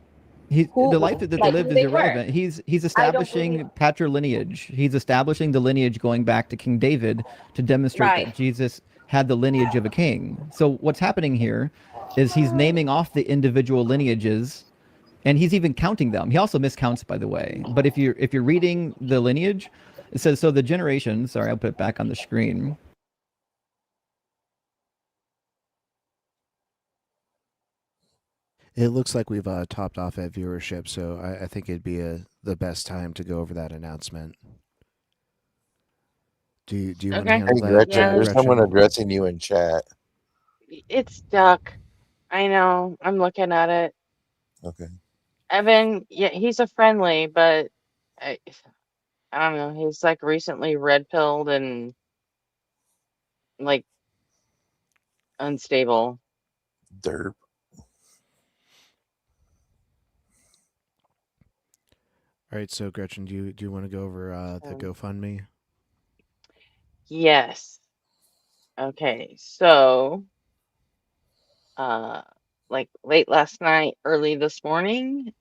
The life Who that they like lived who is they were. irrelevant. He's I don't believe establishing patrilineage. He's establishing the lineage going back to King David to demonstrate right. that Jesus had the lineage of a king. So what's happening here is he's naming off the individual lineages, and he's even counting them. He also miscounts, by the way. But if you're reading the lineage, it says so the generation. Sorry, I'll put it back on the screen. It looks like we've topped off at viewership, so I think it'd be the best time to go over that announcement. Do you want to Okay. handle Hey, that, Gretchen, Yeah, there's someone Gretchen? addressing you in chat. it's stuck. I know. I'm looking at it. Okay. Evan, yeah, he's a friendly, but I, I don't know. He's like recently red pilled and like unstable. Derp. All right, so Gretchen, do you want to go over the Um, GoFundMe? yes. Okay. So, uh, like late last night, early this morning,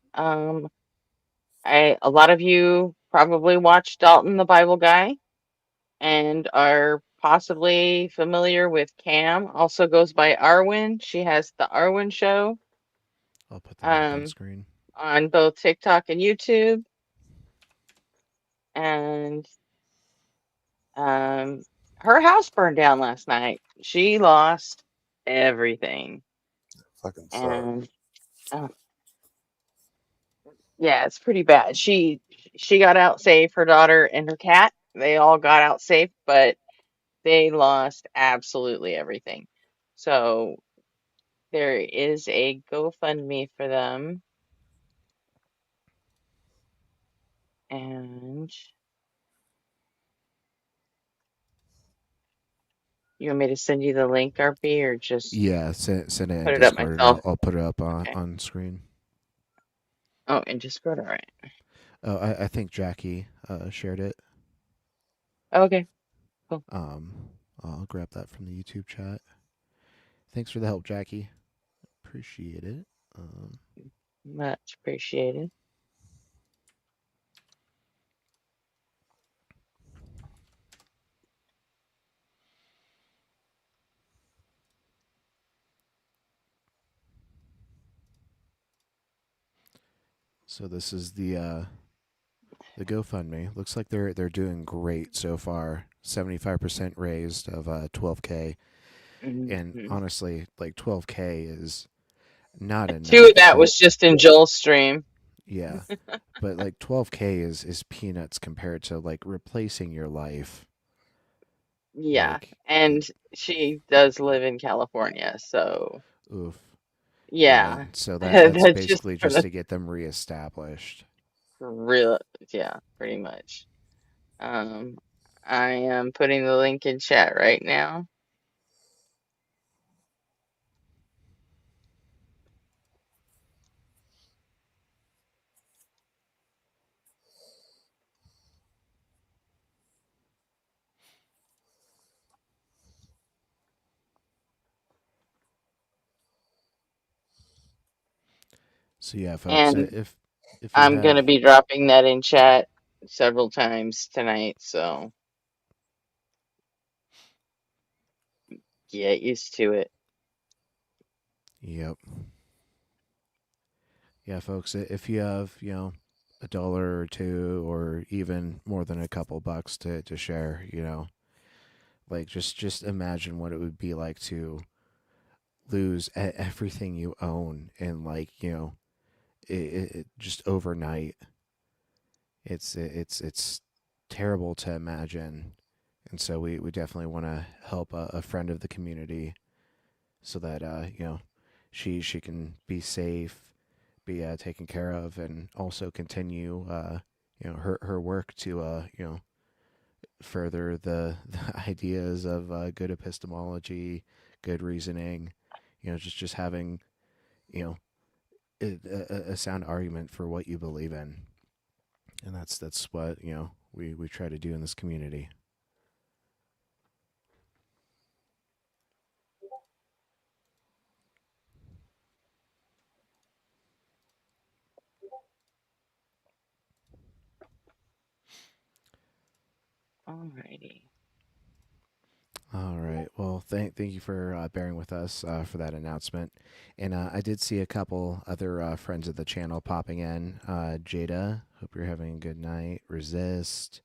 a lot of you probably watched Dalton the Bible Guy and are possibly familiar with Cam. Also goes by Arwen. She has the Arwen Show I'll put that up on um, screen. on both TikTok and YouTube. And um, her house burned down last night. She lost everything. Fucking suck. And uh, yeah, it's pretty bad. She got out safe. Her daughter and her cat, they all got out safe, but they lost absolutely everything. So there is a GoFundMe for them. And you want me to send you the link, RP, or just Yeah, send it in put it up Discord, and I'll myself? I'll put it up Okay. on screen. Oh, in Discord, all right. Oh, I think Jackie shared it. Okay, cool. I'll grab that from the YouTube chat. Thanks for the help, Jackie. Appreciate it. Much appreciated. So this is the GoFundMe. Looks like they're doing great so far. 75% raised of 12K, and Mhm. honestly, like 12K is not Two of enough that to was just in Joel's stream. yeah, but like 12K is peanuts compared to like replacing your life. Yeah, Like, and she does live in California, so oof. Yeah, yeah, so that's that's just basically for just the to get them reestablished. real, yeah, pretty much. Um, I am putting the link in chat right now. So yeah, folks, And if you I'm have gonna be dropping that in chat several times tonight, so get used to it. yep. Yeah, folks, if you have, a dollar or two or even more than a couple bucks to share, like just imagine what it would be like to lose everything you own and like, it just overnight. It's terrible to imagine. And so we definitely want to help a friend of the community so that she can be safe, be taken care of, and also continue her work to further the ideas of good epistemology, good reasoning, just having you know a sound argument for what you believe in, and that's what we try to do in this community. Alrighty. All right. Well, thank you for bearing with us for that announcement. And I did see a couple other friends of the channel popping in. Jada, hope you're having a good night. Resist,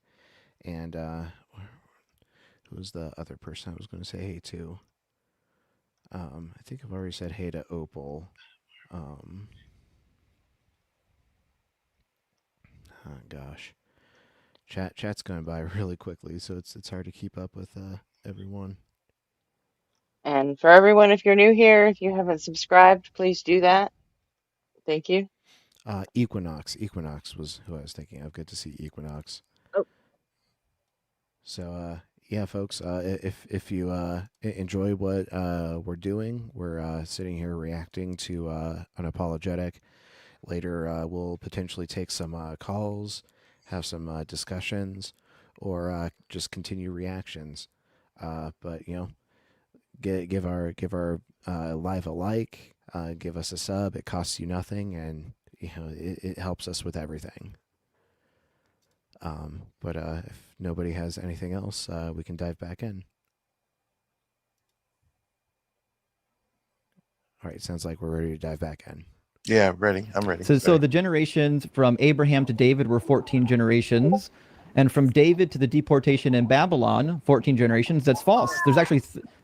and who was the other person I was going to say hey to? I think I've already said hey to Opal. Oh, gosh, chat's going by really quickly, so it's hard to keep up with everyone. And for everyone, if you're new here, if you haven't subscribed, please do that. Thank you. Equinox was who I was thinking of. Good to see Equinox. Oh. So yeah, folks, if you enjoy what we're doing, we're sitting here reacting to Unapologetic. Later, we'll potentially take some calls, have some discussions, or just continue reactions. But give our live a like, give us a sub. It costs you nothing, and it helps us with everything. But if nobody has anything else, we can dive back in. All right, sounds like we're ready to dive back in. Yeah, ready. I'm ready. So the generations from Abraham to David were 14 generations. And from David to the deportation in Babylon, 14 generations. That's false. There's actually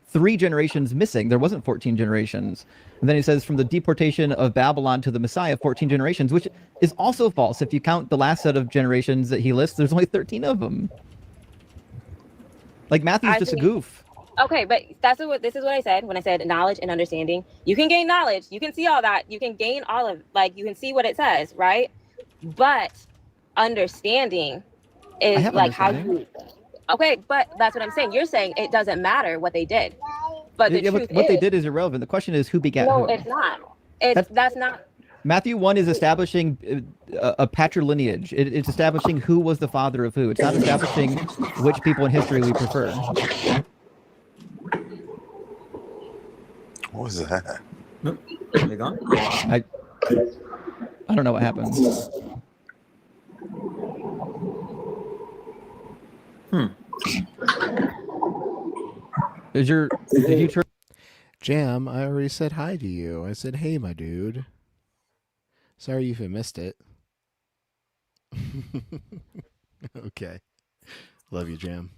3 generations missing. There wasn't 14 generations. And then he says from the deportation of Babylon to the Messiah, 14 generations, which is also false. If you count the last set of generations that he lists, there's only 13 of them. Like Matthew's just a goof. Okay, but this is what I said when I said knowledge and understanding. You can gain knowledge, you can see all that, you can gain all of, like, you can see what it says, right? But understanding is like how you. Okay, but that's what I'm saying. You're saying it doesn't matter what they did, but the truth what is, they did is irrelevant. The question is who begat no, who. it's not. That's not. Matthew 1 is establishing a patrilineage. It's establishing who was the father of who. It's not establishing which people in history we prefer. What was that? Nope. Are they gone? I don't know what happened. Did you turn? Jam, I already said hi to you. I said, hey, my dude. Sorry if you missed it. Okay. Love you, Jam.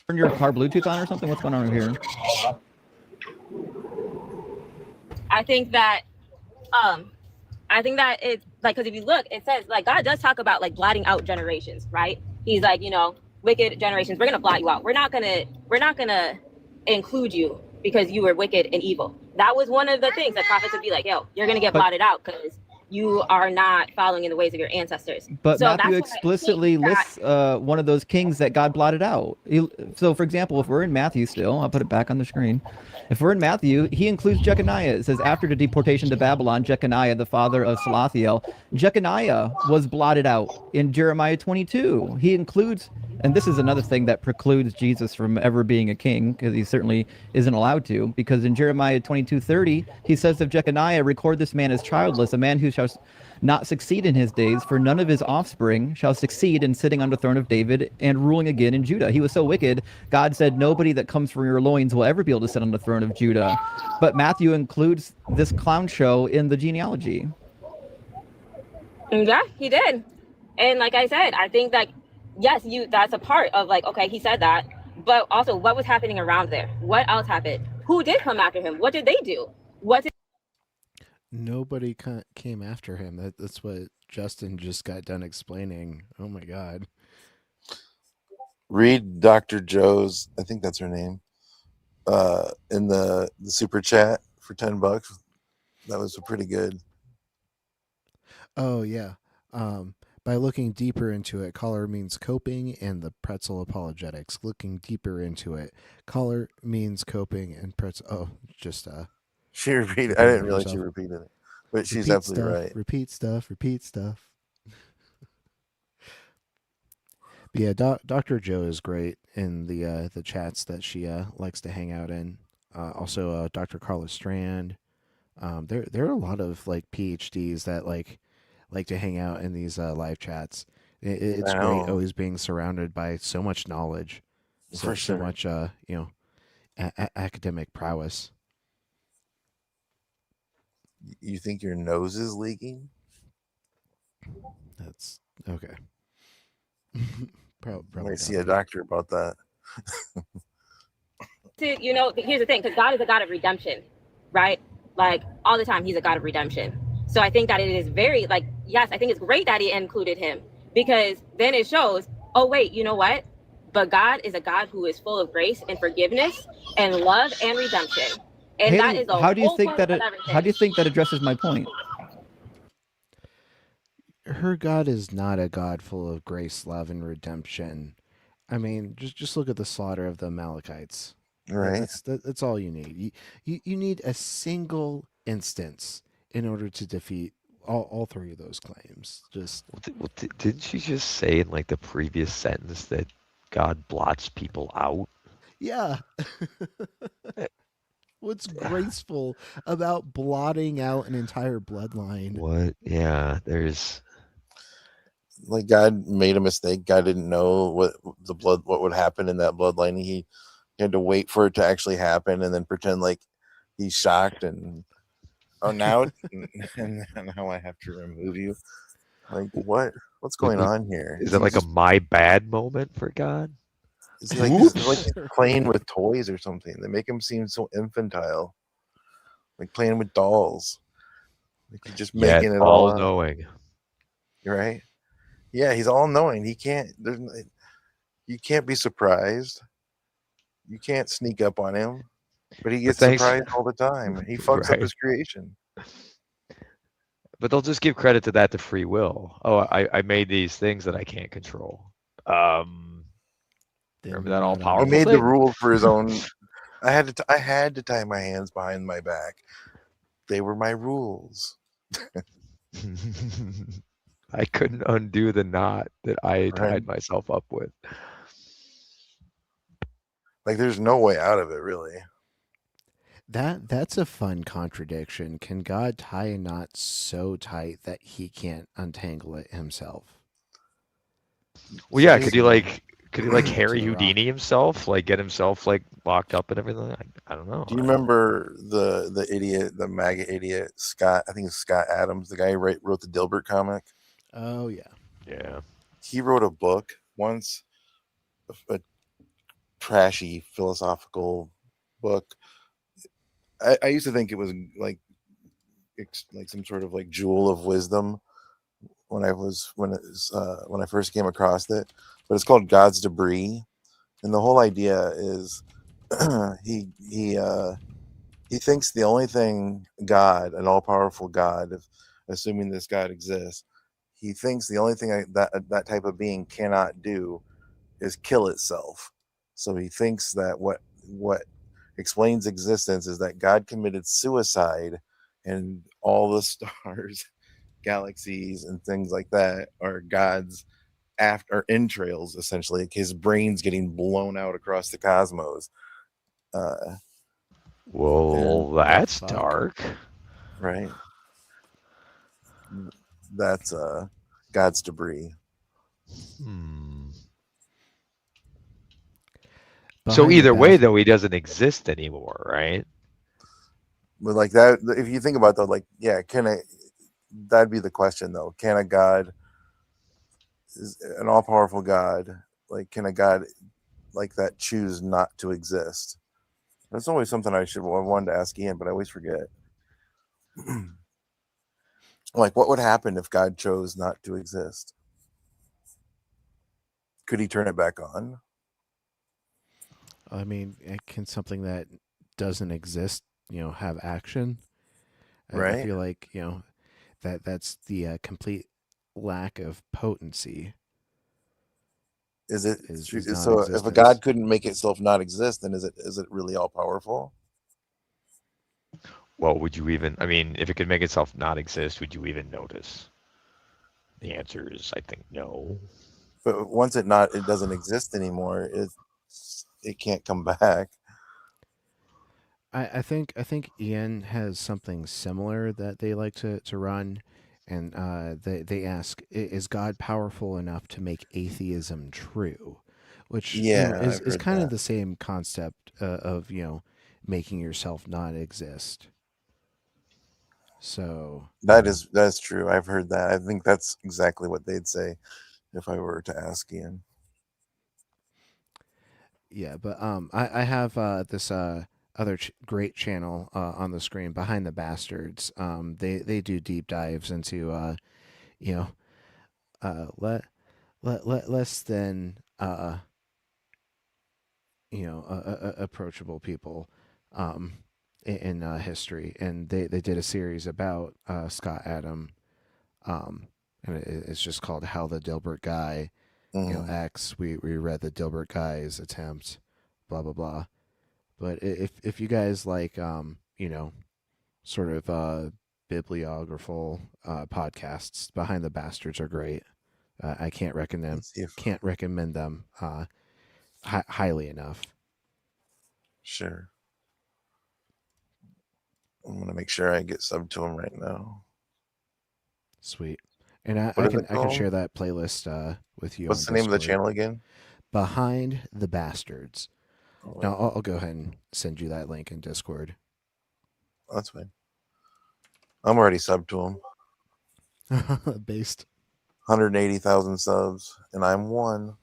Turn your car Bluetooth on or something? What's going on over here? I think that it's like, because if you look, it says like God does talk about like blotting out generations, right? He's like, wicked generations, we're gonna blot you out. We're not gonna include you because you were wicked and evil. That was one of the things that prophets would be like, yo, you're gonna get blotted out because you are not following in the ways of your ancestors. But so Matthew explicitly lists one of those kings that God blotted out. So, for example, if we're in Matthew still, I'll put it back on the screen. If we're in Matthew, he includes Jeconiah. It says, after the deportation to Babylon, Jeconiah, the father of Salathiel, Jeconiah was blotted out in Jeremiah 22. He includes, and this is another thing that precludes Jesus from ever being a king, because he certainly isn't allowed to, because in Jeremiah 22:30, he says of Jeconiah, record this man as childless, a man who shall not succeed in his days, for none of his offspring shall succeed in sitting on the throne of David and ruling again in Judah. He was so wicked, God said, nobody that comes from your loins will ever be able to sit on the throne of Judah. But Matthew includes this clown show in the genealogy. Yeah, he did. And like I said, I think that, yes, that's a part of like, okay, he said that, but also what was happening around there? What else happened? Who did come after him? What did they do? Nobody came after him. That's what Justin just got done explaining. Oh my God. Read Dr. Joe's, I think that's her name, in the super chat for $10. That was pretty good. Oh yeah. By looking deeper into it, color means coping and the pretzel apologetics. Looking deeper into it, color means coping and pretzel. Oh, just She repeated. I didn't realize she repeated it. But she's Repeat absolutely stuff, right. repeat stuff, repeat stuff. But yeah, Dr. Joe is great in the chats that she likes to hang out in. Also, Dr. Carla Strand. There are a lot of like PhDs that like to hang out in these live chats. It's I great know, always being surrounded by so much knowledge, for so sure. much academic prowess. You think your nose is leaking? That's okay. Probably Might see not. a doctor about that. Here's the thing, because God is a God of redemption, right? Like all the time, He's a God of redemption. So I think that it is very like, yes, I think it's great that He included him, because then it shows, oh wait, you know what? But God is a God who is full of grace and forgiveness and love and redemption, and that Haley, is the how do you whole think point that of how do everything. you think that addresses my point? Her God is not a God full of grace, love, and redemption. I mean, just look at the slaughter of the Amalekites. Right? That's all you need. You need a single instance in order to defeat all three of those claims. Just Didn't she just say in like the previous sentence that God blots people out? yeah. Eh, What's graceful about blotting out an entire bloodline? What? Yeah, there's. Like God made a mistake. God didn't know what would happen in that bloodline. He had to wait for it to actually happen and then pretend like he's shocked and oh now and now I have to remove you. Like what's going Like, on here? is it like a my bad moment for God? Is he like Whoops. he's playing with toys or something? They make him seem so infantile, like playing with dolls. Like he's just Yet making it all all up. knowing. Right? Yeah, he's all knowing. He can't. You can't be surprised. You can't sneak up on him. But he But gets thanks. surprised all the time. He fucks up Right. his creation. But they'll just give credit to that to free will. Oh, I made these things that I can't control. Um, Then remember you're that all not He powerful made the thing? rules for his own. I had to tie my hands behind my back. They were my rules. I couldn't undo the knot that I Right? tied myself up with. Like there's no way out of it, really. That's a fun contradiction. Can God tie a knot so tight that he can't untangle it himself? Well, yeah, Says could he like to Harry the Houdini rock. himself, like get himself like locked up and everything? I don't know. Do you remember the idiot, the MAGA idiot, Scott? I think it's Scott Adams, the guy who wrote the Dilbert comic. Oh yeah. Yeah. He wrote a book once, a trashy philosophical book. I used to think it was like some sort of like jewel of wisdom when I first came across it, but it's called God's Debris, and the whole idea is he thinks the only thing God, an all powerful God, if assuming this God exists, he thinks the only thing that type of being cannot do is kill itself. So he thinks that what explains existence is that God committed suicide, and all the stars, galaxies, and things like that are God's after entrails, essentially. Like his brain's getting blown out across the cosmos. Uh, and Well, The that's fuck? dark. right, that's God's debris. Hmm. So Behind the either way, bath. though, he doesn't exist anymore, right? But like that, if you think about that, like yeah, can I? That'd be the question though. Can a God, is an all-powerful God, like can a God like that choose not to exist? That's always something I wanted to ask Ian, but I always forget. Like, what would happen if God chose not to exist? Could he turn it back on? I mean, can something that doesn't exist, have action? I Right? feel like that's the complete lack of potency Is it is so? If a God non-existence. couldn't make itself not exist, then is it really all powerful? well, would you even? I mean, if it could make itself not exist, would you even notice? The answer is, I think, no. But once it doesn't exist anymore, it can't come back. I think Ian has something similar that they like to run, and they ask, is God powerful enough to make atheism true? Which Yeah, is I've heard kind of that. the same concept of making yourself not exist. So That's true. I've heard that. I think that's exactly what they'd say if I were to ask Ian. yeah, but I have this other great channel on the screen, Behind the Bastards. They do deep dives into you know less than approachable people um in history, and they did a series about Scott Adam, and it's just called How the Dilbert Guy, Hmm. X. We read the Dilbert Guy's attempt, blah blah blah. But if you guys like sort of bibliographical podcasts, Behind the Bastards are great. I Let's see if can't recommend them highly enough. sure. I'm gonna make sure I get sub to him right now. Sweet. And What is it I can called? share that playlist with you on What's the name of the Discord. channel again? Behind the Bastards. Oh, wait. Now I'll go ahead and send you that link in Discord. That's fine. I'm already sub to him. Based. 180,000 subs, and I'm one.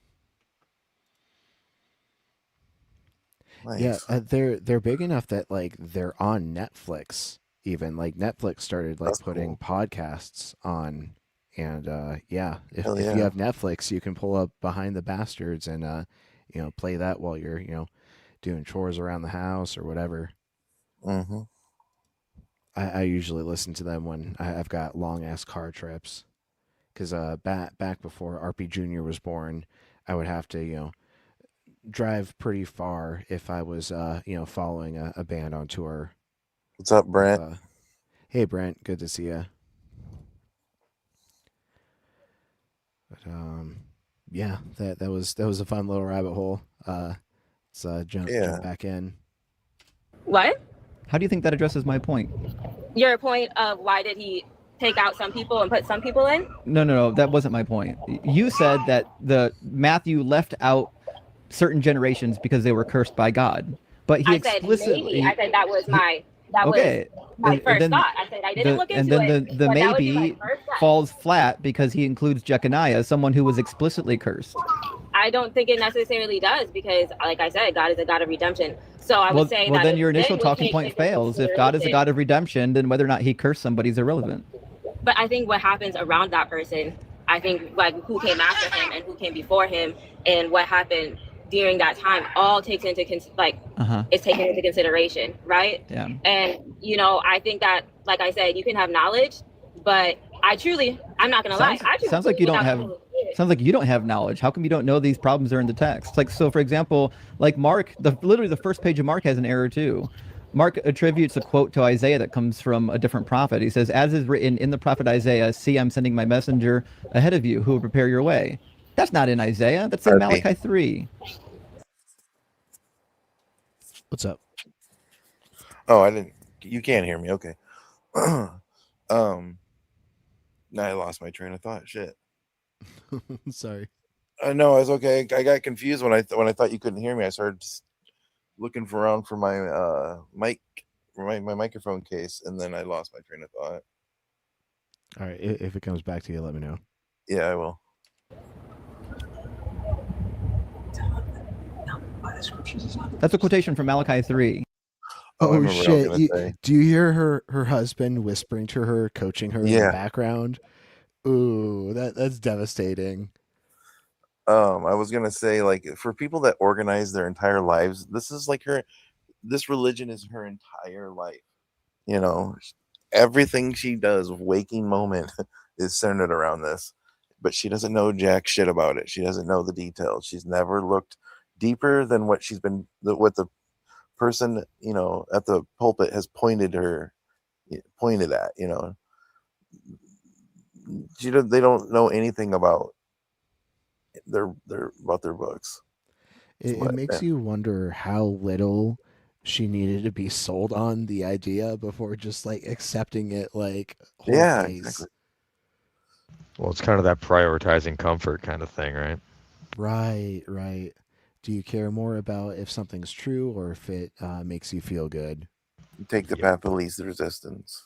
Yeah, Nice. they're big enough that like they're on Netflix. Even like Netflix started like That's putting cool. podcasts on, and yeah, Hell if you yeah. have Netflix, you can pull up Behind the Bastards and play that while you're doing chores around the house or whatever. Hmm. I usually listen to them when I've got long ass car trips, because back before RP Junior was born, I would have to drive pretty far if I was following a band on tour. What's up, With Brent? hey Brent, good to see you. But yeah, that was a fun little rabbit hole. Let's jump Yeah. back in. What? How do you think that addresses my point? Your point of why did he take out some people and put some people in? No, that wasn't my point. You said that the Matthew left out certain generations because they were cursed by God, but he I said maybe. I explicitly said that was he, my okay, and first then thought. I said I didn't look into then it, the but that would be my maybe first guess. falls flat because he includes Jeconiah, someone who was explicitly cursed. I don't think it necessarily does because, like I said, God is a God of redemption. So I would say Well, that then it your initial then would talking take point into fails. If God is a consideration. God of redemption, then whether or not he cursed somebody is irrelevant. But I think what happens around that person, I think like who came after him and who came before him, and what happened during that time, all takes into it's taken into consideration, right? Yeah. And I think that, like I said, you can have knowledge, but I'm not gonna lie, I Sounds truly like you would don't not be have. able to do it. Sounds like you don't have knowledge. How come you don't know these problems are in the text? Like, so for example, like Mark, literally the first page of Mark has an error too. Mark attributes a quote to Isaiah that comes from a different prophet. He says, "As is written in the prophet Isaiah, see, I'm sending my messenger ahead of you, who will prepare your way." That's not in Isaiah. That's in RP. Malachi 3. What's up? Oh, I didn't. You can't hear me. Okay. Now I lost my train of thought. Shit. Sorry. No, it's okay. I got confused when I thought you couldn't hear me. I started looking around for my mic, my microphone case, and then I lost my train of thought. All right, if it comes back to you, let me know. Yeah, I will. That's a quotation from Malachi 3. I Oh remember what I was shit! gonna say. Do you hear her husband whispering to her, coaching her in the Yeah. background? Ooh, that's devastating. I was gonna say, like, for people that organize their entire lives, this is like this religion is her entire life. You know, everything she does, waking moment, is centered around this. But she doesn't know jack shit about it. She doesn't know the details. She's never looked deeper than what she's been, what the person at the pulpit has pointed her pointed at. You know, they don't know anything about their books. It makes you wonder how little she needed to be sold on the idea before just like accepting it like whole Yeah, face. exactly. Well, it's kind of that prioritizing comfort kind of thing, right? Right, right. Do you care more about if something's true or if it makes you feel good? Take the path of least resistance.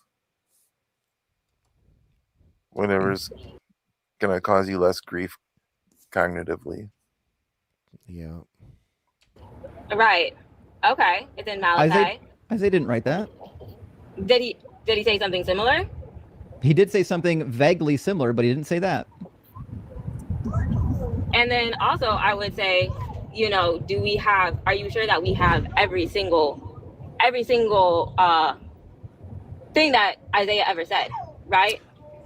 Whatever's gonna cause you less grief cognitively. Yeah. Right. Okay. It's in Malachi. Isaiah didn't write that. Did he say something similar? He did say something vaguely similar, but he didn't say that. And then also, I would say, you know, are you sure that we have every single thing that Isaiah ever said, right?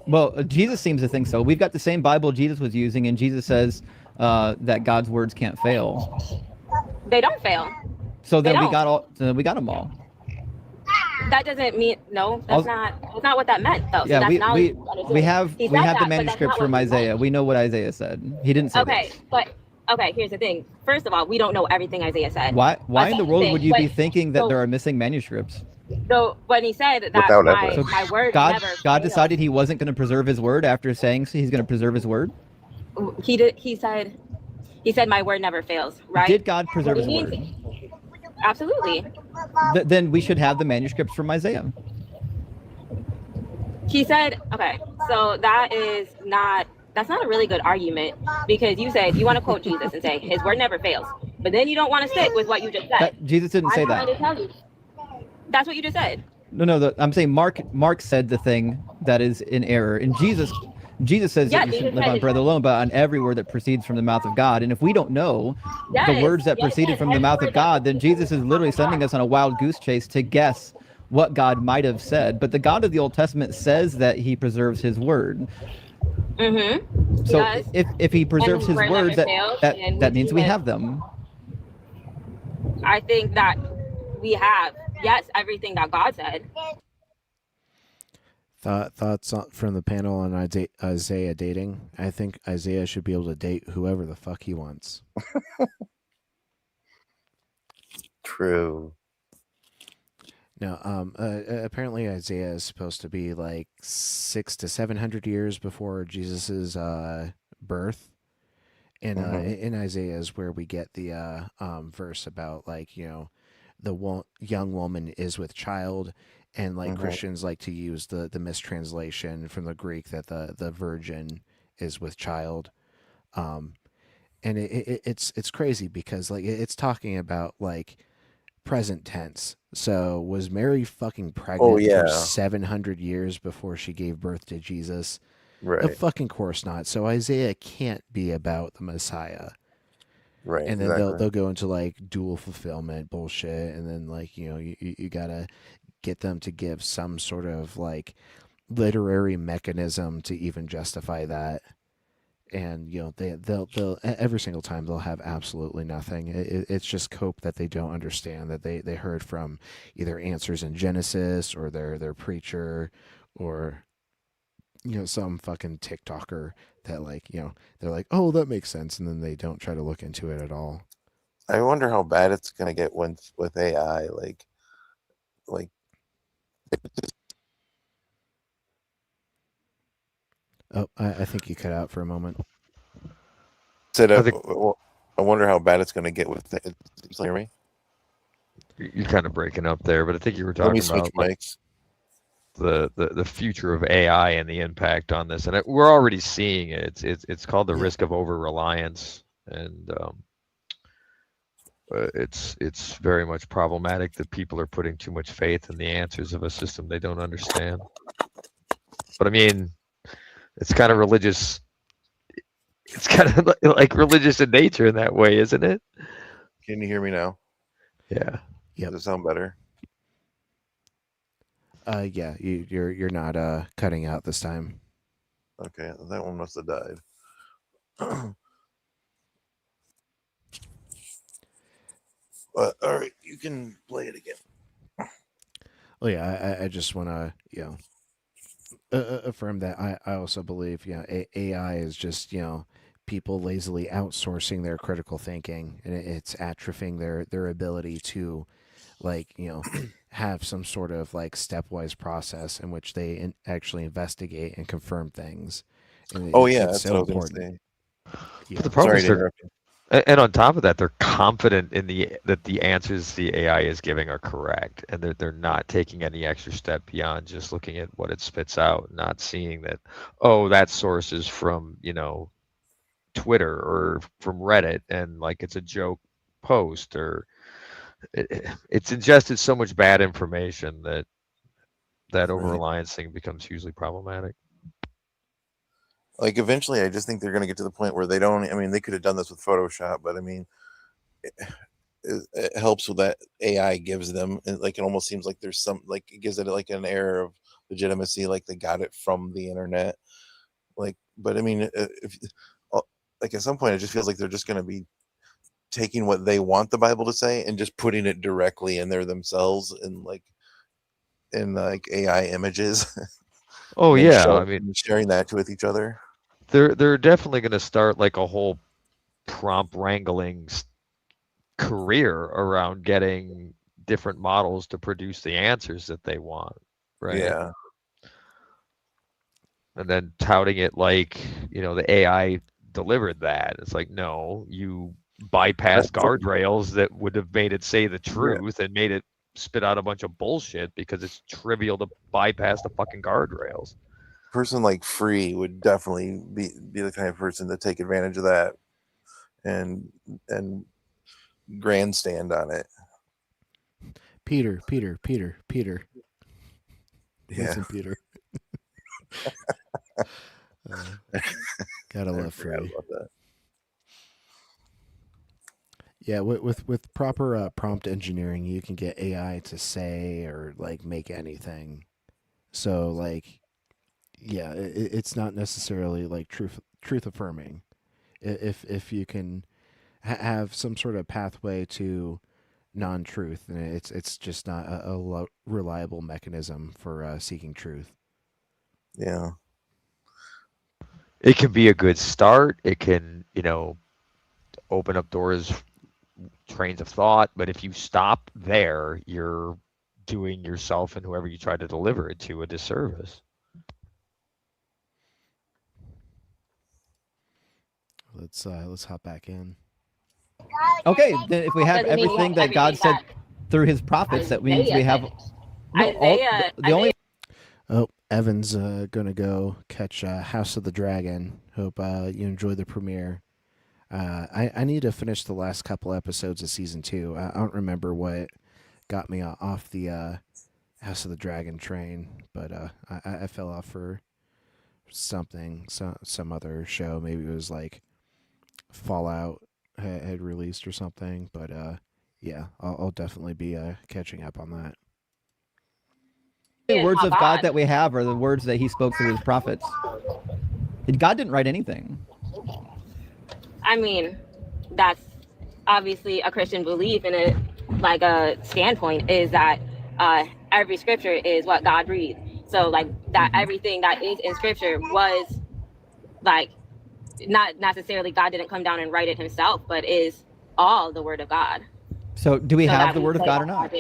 Well, Jesus seems to think so. We've got the same Bible Jesus was using, and Jesus says that God's words can't fail. They don't fail. So They then don't. we got them all. That doesn't mean that's not what that meant though. Yeah, So that's not we have the manuscripts from Isaiah. We know what Isaiah said. He didn't say okay, this. but okay, here's the thing. First of all, we don't know everything Isaiah said. Why in the world would you be thinking that there are missing manuscripts? So when he said that my word God never decided he wasn't going to preserve his word after saying he's going to preserve his word? He said my word never fails, right? Did God preserve his word? Absolutely. Then we should have the manuscripts from Isaiah. He said, okay, so that's not a really good argument, because you said you want to quote Jesus and say his word never fails, but then you don't want to stick with what you just said. Jesus didn't say that. I'm trying to tell you. That's what you just said. No, I'm saying Mark said the thing that is in error, and Jesus says that you shouldn't live on bread alone, but on every word that proceeds from the mouth of God. And if we don't know the words that proceeded from the mouth of God, then Jesus is literally sending us on a wild goose chase to guess what God might have said. But the God of the Old Testament says that he preserves his word. Mm-hmm. So if he preserves his words, that means we have them. I think that we have, yes, everything that God said. Thoughts from the panel on Isaiah dating? I think Isaiah should be able to date whoever the fuck he wants. True. Now, apparently Isaiah is supposed to be like 600 to 700 years before Jesus's birth, and in Isaiah is where we get the verse about like, you know, the young woman is with child, and like Christians like to use the mistranslation from the Greek that the virgin is with child, and it's crazy because like it's talking about like present tense. So was Mary fucking pregnant for 700 years before she gave birth to Jesus? Right. Of fucking course not. So Isaiah can't be about the Messiah. Right. And then they'll go into like dual fulfillment bullshit, and then like, you know, you gotta get them to give some sort of like literary mechanism to even justify that. And you know they'll every single time they'll have absolutely nothing. It's just cope that they don't understand, that they heard from either answers in Genesis or their preacher, or you know, some fucking TikToker that like, you know, they're like, oh, that makes sense, and then they don't try to look into it at all. I wonder how bad it's gonna get with AI. Like. Oh, I think you cut out for a moment. I wonder how bad it's going to get with it. You hear me? You're kind of breaking up there, but I think you were talking about mics. The future of AI and the impact on this, and we're already seeing it. It's called the risk of over reliance, and it's very much problematic that people are putting too much faith in the answers of a system they don't understand. But I mean, it's kind of religious. It's kind of like religious in nature in that way, isn't it? Can you hear me now? Yeah. Yep. Does it sound better? Yeah, you're not cutting out this time. Okay, that one must have died. But all right, you can play it again. Well, yeah, I just want to, affirm that I also believe, AI is just, people lazily outsourcing their critical thinking, and it's atrophying their ability to, like, have some sort of like stepwise process in which they actually investigate and confirm things. And Oh yeah, it's that's what so I was gonna important. say. But the Yeah. problem Sorry is to they're interrupt you. and on top of that, they're confident in that the answers the AI is giving are correct, and they're not taking any extra step beyond just looking at what it spits out, not seeing that, oh, that source is from, Twitter or from Reddit, and like it's a joke post, or it's ingested so much bad information that over Right. reliance thing becomes hugely problematic. Like eventually, I just think they're gonna get to the point where they don't. I mean, they could have done this with Photoshop, but I mean, it helps with that AI gives them. Like it almost seems like there's some like it gives it like an air of legitimacy, like they got it from the internet. Like, but I mean, if like at some point, it just feels like they're just gonna be taking what they want the Bible to say and just putting it directly in there themselves in like AI images Oh and then yeah, I mean, sharing that with each other. they're definitely going to start like a whole prompt wrangling career around getting different models to produce the answers that they want, right? Yeah, And then touting it like, the AI delivered that. It's like, no, you bypassed guardrails that would have made it say the yeah. truth and made it spit out a bunch of bullshit because it's trivial to bypass the fucking guardrails. Person like Free would definitely be the kind of person to take advantage of that and grandstand on it. Peter, Peter, Peter, Peter. Yeah, Listen, Peter. Gotta I love forgot Free. about that. Yeah, with proper prompt engineering, you can get AI to say or like make anything. So like, yeah, it's not necessarily like truth affirming. If you can have some sort of pathway to non-truth, then it's just not a reliable mechanism for seeking truth. Yeah, It can be a good start. It can, open up doors, trains of thought, but if you stop there, you're doing yourself and whoever you try to deliver it to a disservice. Let's hop back in. Okay, then if we have Doesn't mean we everything have that God everything said through His prophets, that means we Isaiah have said. no all Isaiah, the only. Oh, Evan's gonna go catch House of the Dragon. Hope you enjoy the premiere. I need to finish the last couple episodes of season 2. I don't remember what got me off the House of the Dragon train, but I fell off for something, some other show. Maybe it was like Fallout had released or something. But yeah, I'll definitely be catching up on that. The words not of God God. that we have are the words that He spoke through His prophets. God didn't write anything. I mean, that's obviously a Christian belief, and a standpoint is that every scripture is what God breathed. So like that, everything that is in scripture was like not necessarily God didn't come down and write it Himself, but is all the word of God. So, do we So have that the we word of say God or that not?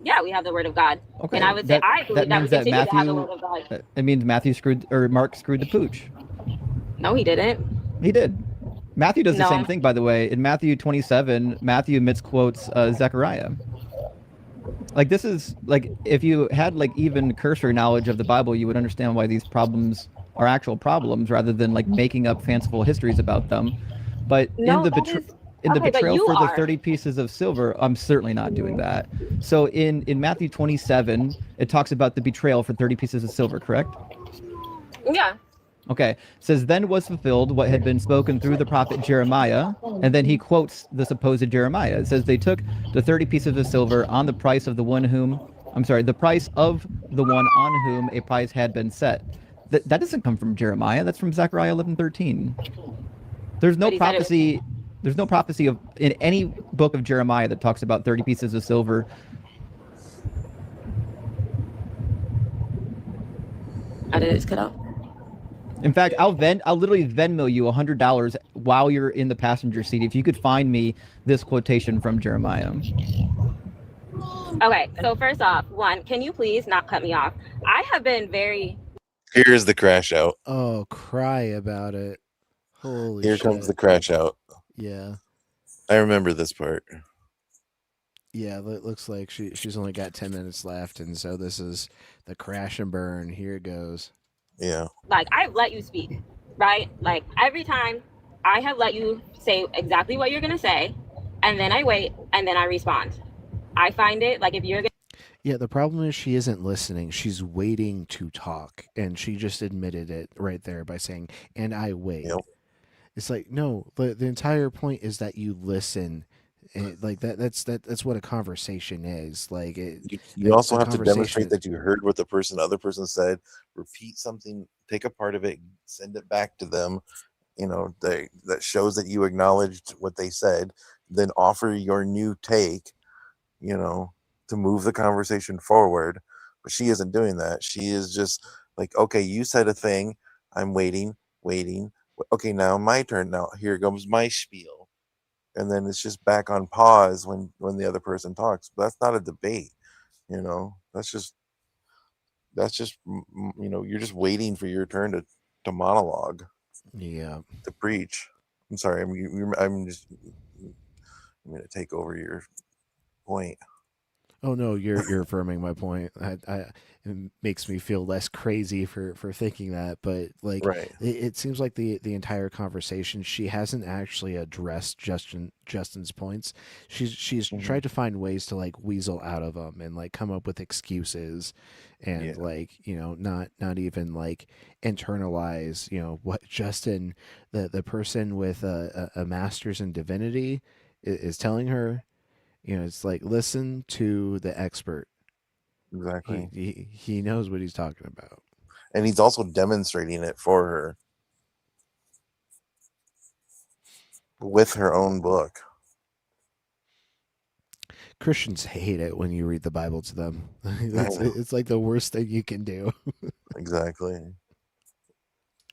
Yeah, we have the word of God. Okay, And I would say I believe that we means that continue to have the Matthew. word of God. It means Matthew screwed or Mark screwed the pooch. No, he didn't. He did. Matthew does the No. same thing, by the way. In Matthew 27, Matthew misquotes Zechariah. Like, this is like, if you had like even cursory knowledge of the Bible, you would understand why these problems are actual problems rather than like making up fanciful histories about them. But No, that is in the okay, but betrayal you for the are. 30 pieces of silver, I'm certainly not doing that. So in Matthew 27, it talks about the betrayal for 30 pieces of silver, correct? Yeah. Okay. It says, then was fulfilled what had been spoken through the prophet Jeremiah. And then he quotes the supposed Jeremiah. It says, they took the 30 pieces of silver on the price of the one the price of the one on whom a price had been set. That doesn't come from Jeremiah. That's from Zechariah 11:13. There's no But he said it was- prophecy. There's no prophecy in any book of Jeremiah that talks about 30 pieces of silver. I did just cut out. In fact, I'll literally Venmo you $100 while you're in the passenger seat if you could find me this quotation from Jeremiah. Okay, so first off, one, can you please not cut me off? I have been very. Here's the crash out. Oh, cry about it. Holy Here shit. comes the crash out. Yeah. I remember this part. Yeah, it looks like she's only got 10 minutes left, and so this is the crash and burn. Here it goes. Yeah. Like, I've let you speak, right? Like, every time I have let you say exactly what you're going to say, and then I wait, and then I respond. I find it, like, if you're going to. Yeah, the problem is she isn't listening. She's waiting to talk, and she just admitted it right there by saying, and I wait. Yep. It's like, no, the entire point is that you listen. And like that's what a conversation is. Like you also have to conversation demonstrate that you heard what the other person said, repeat something, take a part of it, send it back to them, that shows that you acknowledged what they said, then offer your new take, to move the conversation forward. But she isn't doing that. She is just like, okay, you said a thing, I'm waiting. Okay, now my turn. Now here comes my spiel. And then it's just back on pause when the other person talks. But that's not a debate, That's just you're just waiting for your turn to monologue. Yeah. To preach. I'm sorry. I'm going to take over your point. Oh no, you're affirming my point. It makes me feel less crazy for thinking that, but like Right. it seems like the entire conversation she hasn't actually addressed Justin's points. She's tried to find ways to like weasel out of them and like come up with excuses and like not even like internalize what Justin the person with a master's in divinity is telling her. It's like, listen to the expert. Exactly. He knows what he's talking about. And he's also demonstrating it for her with her own book. Christians hate it when you read the Bible to them. It's like the worst thing you can do. Exactly.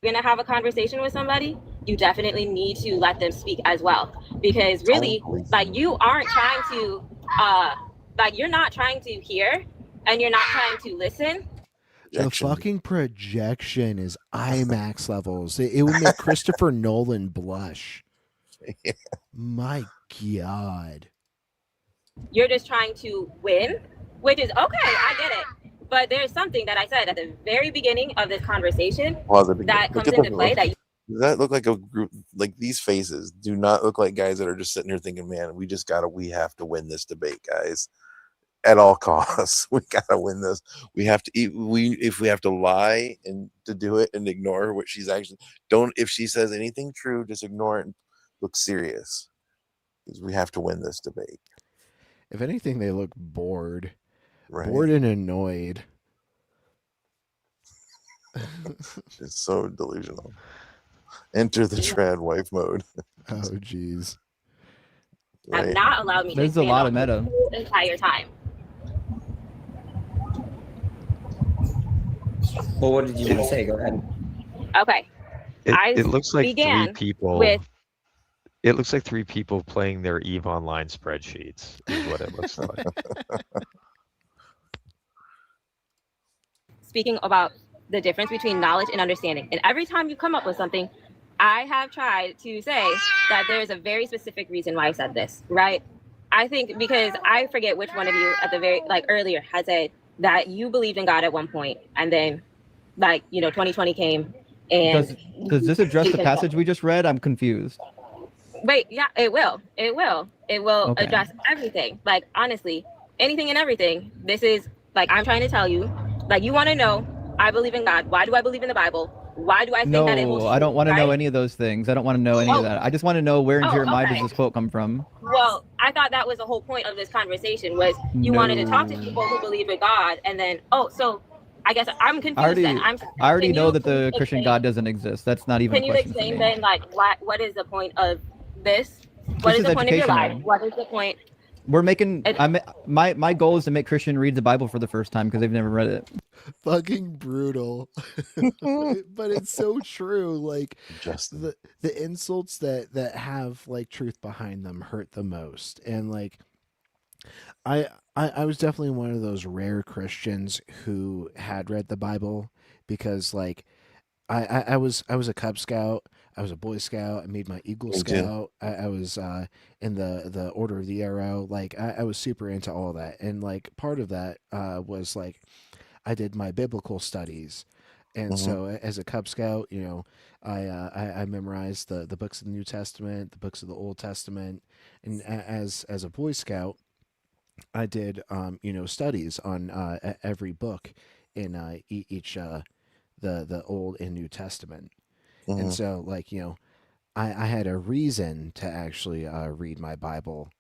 You're going to have a conversation with somebody, you definitely need to let them speak as well. Because really, like, you aren't trying to, you're not trying to hear and you're not trying to listen. The fucking projection is IMAX levels. It would make Christopher Nolan blush. Yeah. My God. You're just trying to win, which is okay, I get it. But there's something that I said at the very beginning of this conversation that comes into play. Does that look like a group? Like, these faces do not look like guys that are just sitting here thinking, man, we have to win this debate, guys, at all costs. We gotta win this. We have to eat. If we have to lie and to do it and ignore what she's actually if she says anything true, just ignore it and look serious, because we have to win this debate. If anything, they look bored. Right. Bored and annoyed. It's so delusional. Enter the trad wife mode. Oh, jeez. Have not allowed me There's to a lot of stand on meta. the entire time. Well, what did you want to say? Go ahead. Okay. It looks like began three people. with- It looks like three people playing their EVE Online spreadsheets. Is what it looks like. Speaking about the difference between knowledge and understanding. And every time you come up with something, I have tried to say that there's a very specific reason why I said this, right? I think because I forget which one of you at the very, earlier had said that you believed in God at one point, and then 2020 came and does this address the passage we just read? I'm confused. Wait, yeah, it will. Okay. Address everything. Like, honestly, anything and everything. This is I'm trying to tell you, you want to know, I believe in God. Why do I believe in the Bible? Why do I think that it will? No, I don't want to know any of those things. I don't want to know any of that. I just want to know where in Jeremiah okay. does this quote come from. Well, I thought that was the whole point of this conversation, was you wanted to talk to people who believe in God, and then so I guess I'm confused. I already know that the Christian God doesn't exist. That's not even. Can you explain then, what is the point of this? What is the point of your life? What is the point? We're making. My goal is to make Christian read the Bible for the first time because they've never read it. fucking brutal. But it's so true. Like Justin. the insults that have like truth behind them hurt the most. And like I was definitely one of those rare Christians who had read the Bible because like I was a Cub Scout. I was a Boy Scout. I made my Eagle Me too. Scout. I was in the Order of the Arrow. Like I was super into all that, and like part of that was like I did my biblical studies, and Hmm. so as a Cub Scout, you know, I memorized the books of the New Testament, the books of the Old Testament, and as a Boy Scout, I did you know studies on every book in each the Old and New Testament. And Hmm. so, like, you know, I had a reason to actually read my Bible.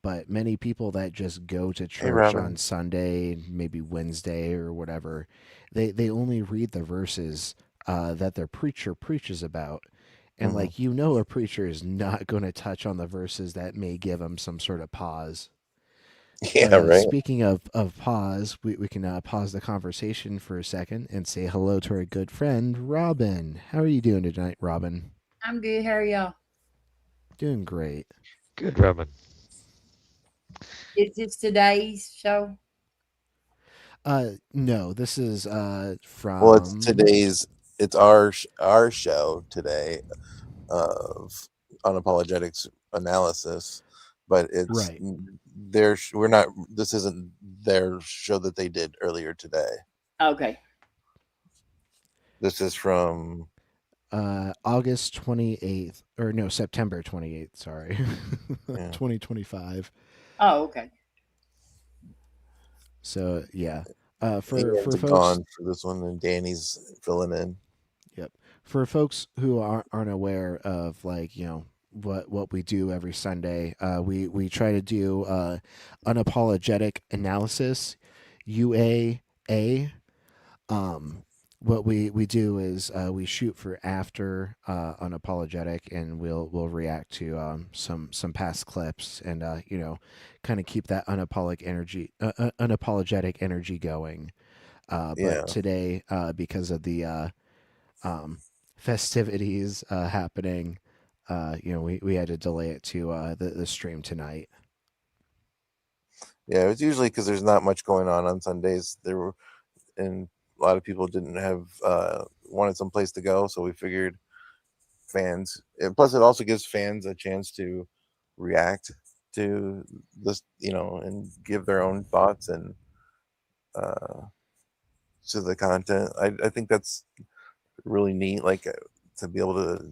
But many people that just go to Hey, church on Robin. Sunday, maybe Wednesday or whatever, they only read the verses that their preacher preaches about. And, Hmm. like, you know, a preacher is not going to touch on the verses that may give them some sort of pause. But Yeah, right. speaking of pause, we can pause the conversation for a second and say hello to our good friend, Robin. How are you doing tonight, Robin? I'm good. How are y'all? Doing great. Good, Robin. Is this today's show? No, this is Well, it's from today's. It's our show today of unapologetics analysis, but it's right. their. We're not. This isn't their show that they did earlier today. Okay. This is from. August 28th, or no, September 28th, sorry. Yeah, 2025. Oh, okay. So, yeah. For Ian's folks gone for this one, and Danny's filling in. Yep. For folks who aren't aware of like you know what we do every Sunday, we try to do unapologetic analysis, UAA. Um, what we do is we shoot for after unapologetic, and we'll react to some past clips, and you know, kind of keep that unapologetic energy going. But Yeah, today, because of the um, festivities happening, you know, we had to delay it to the stream tonight. yeah. It's usually because there's not much going on Sundays. There were, and a lot of people didn't have wanted some place to go, so we figured fans. And plus, it also gives fans a chance to react to this, you know, and give their own thoughts and uh, to the content. I think that's really neat. Like to be able to,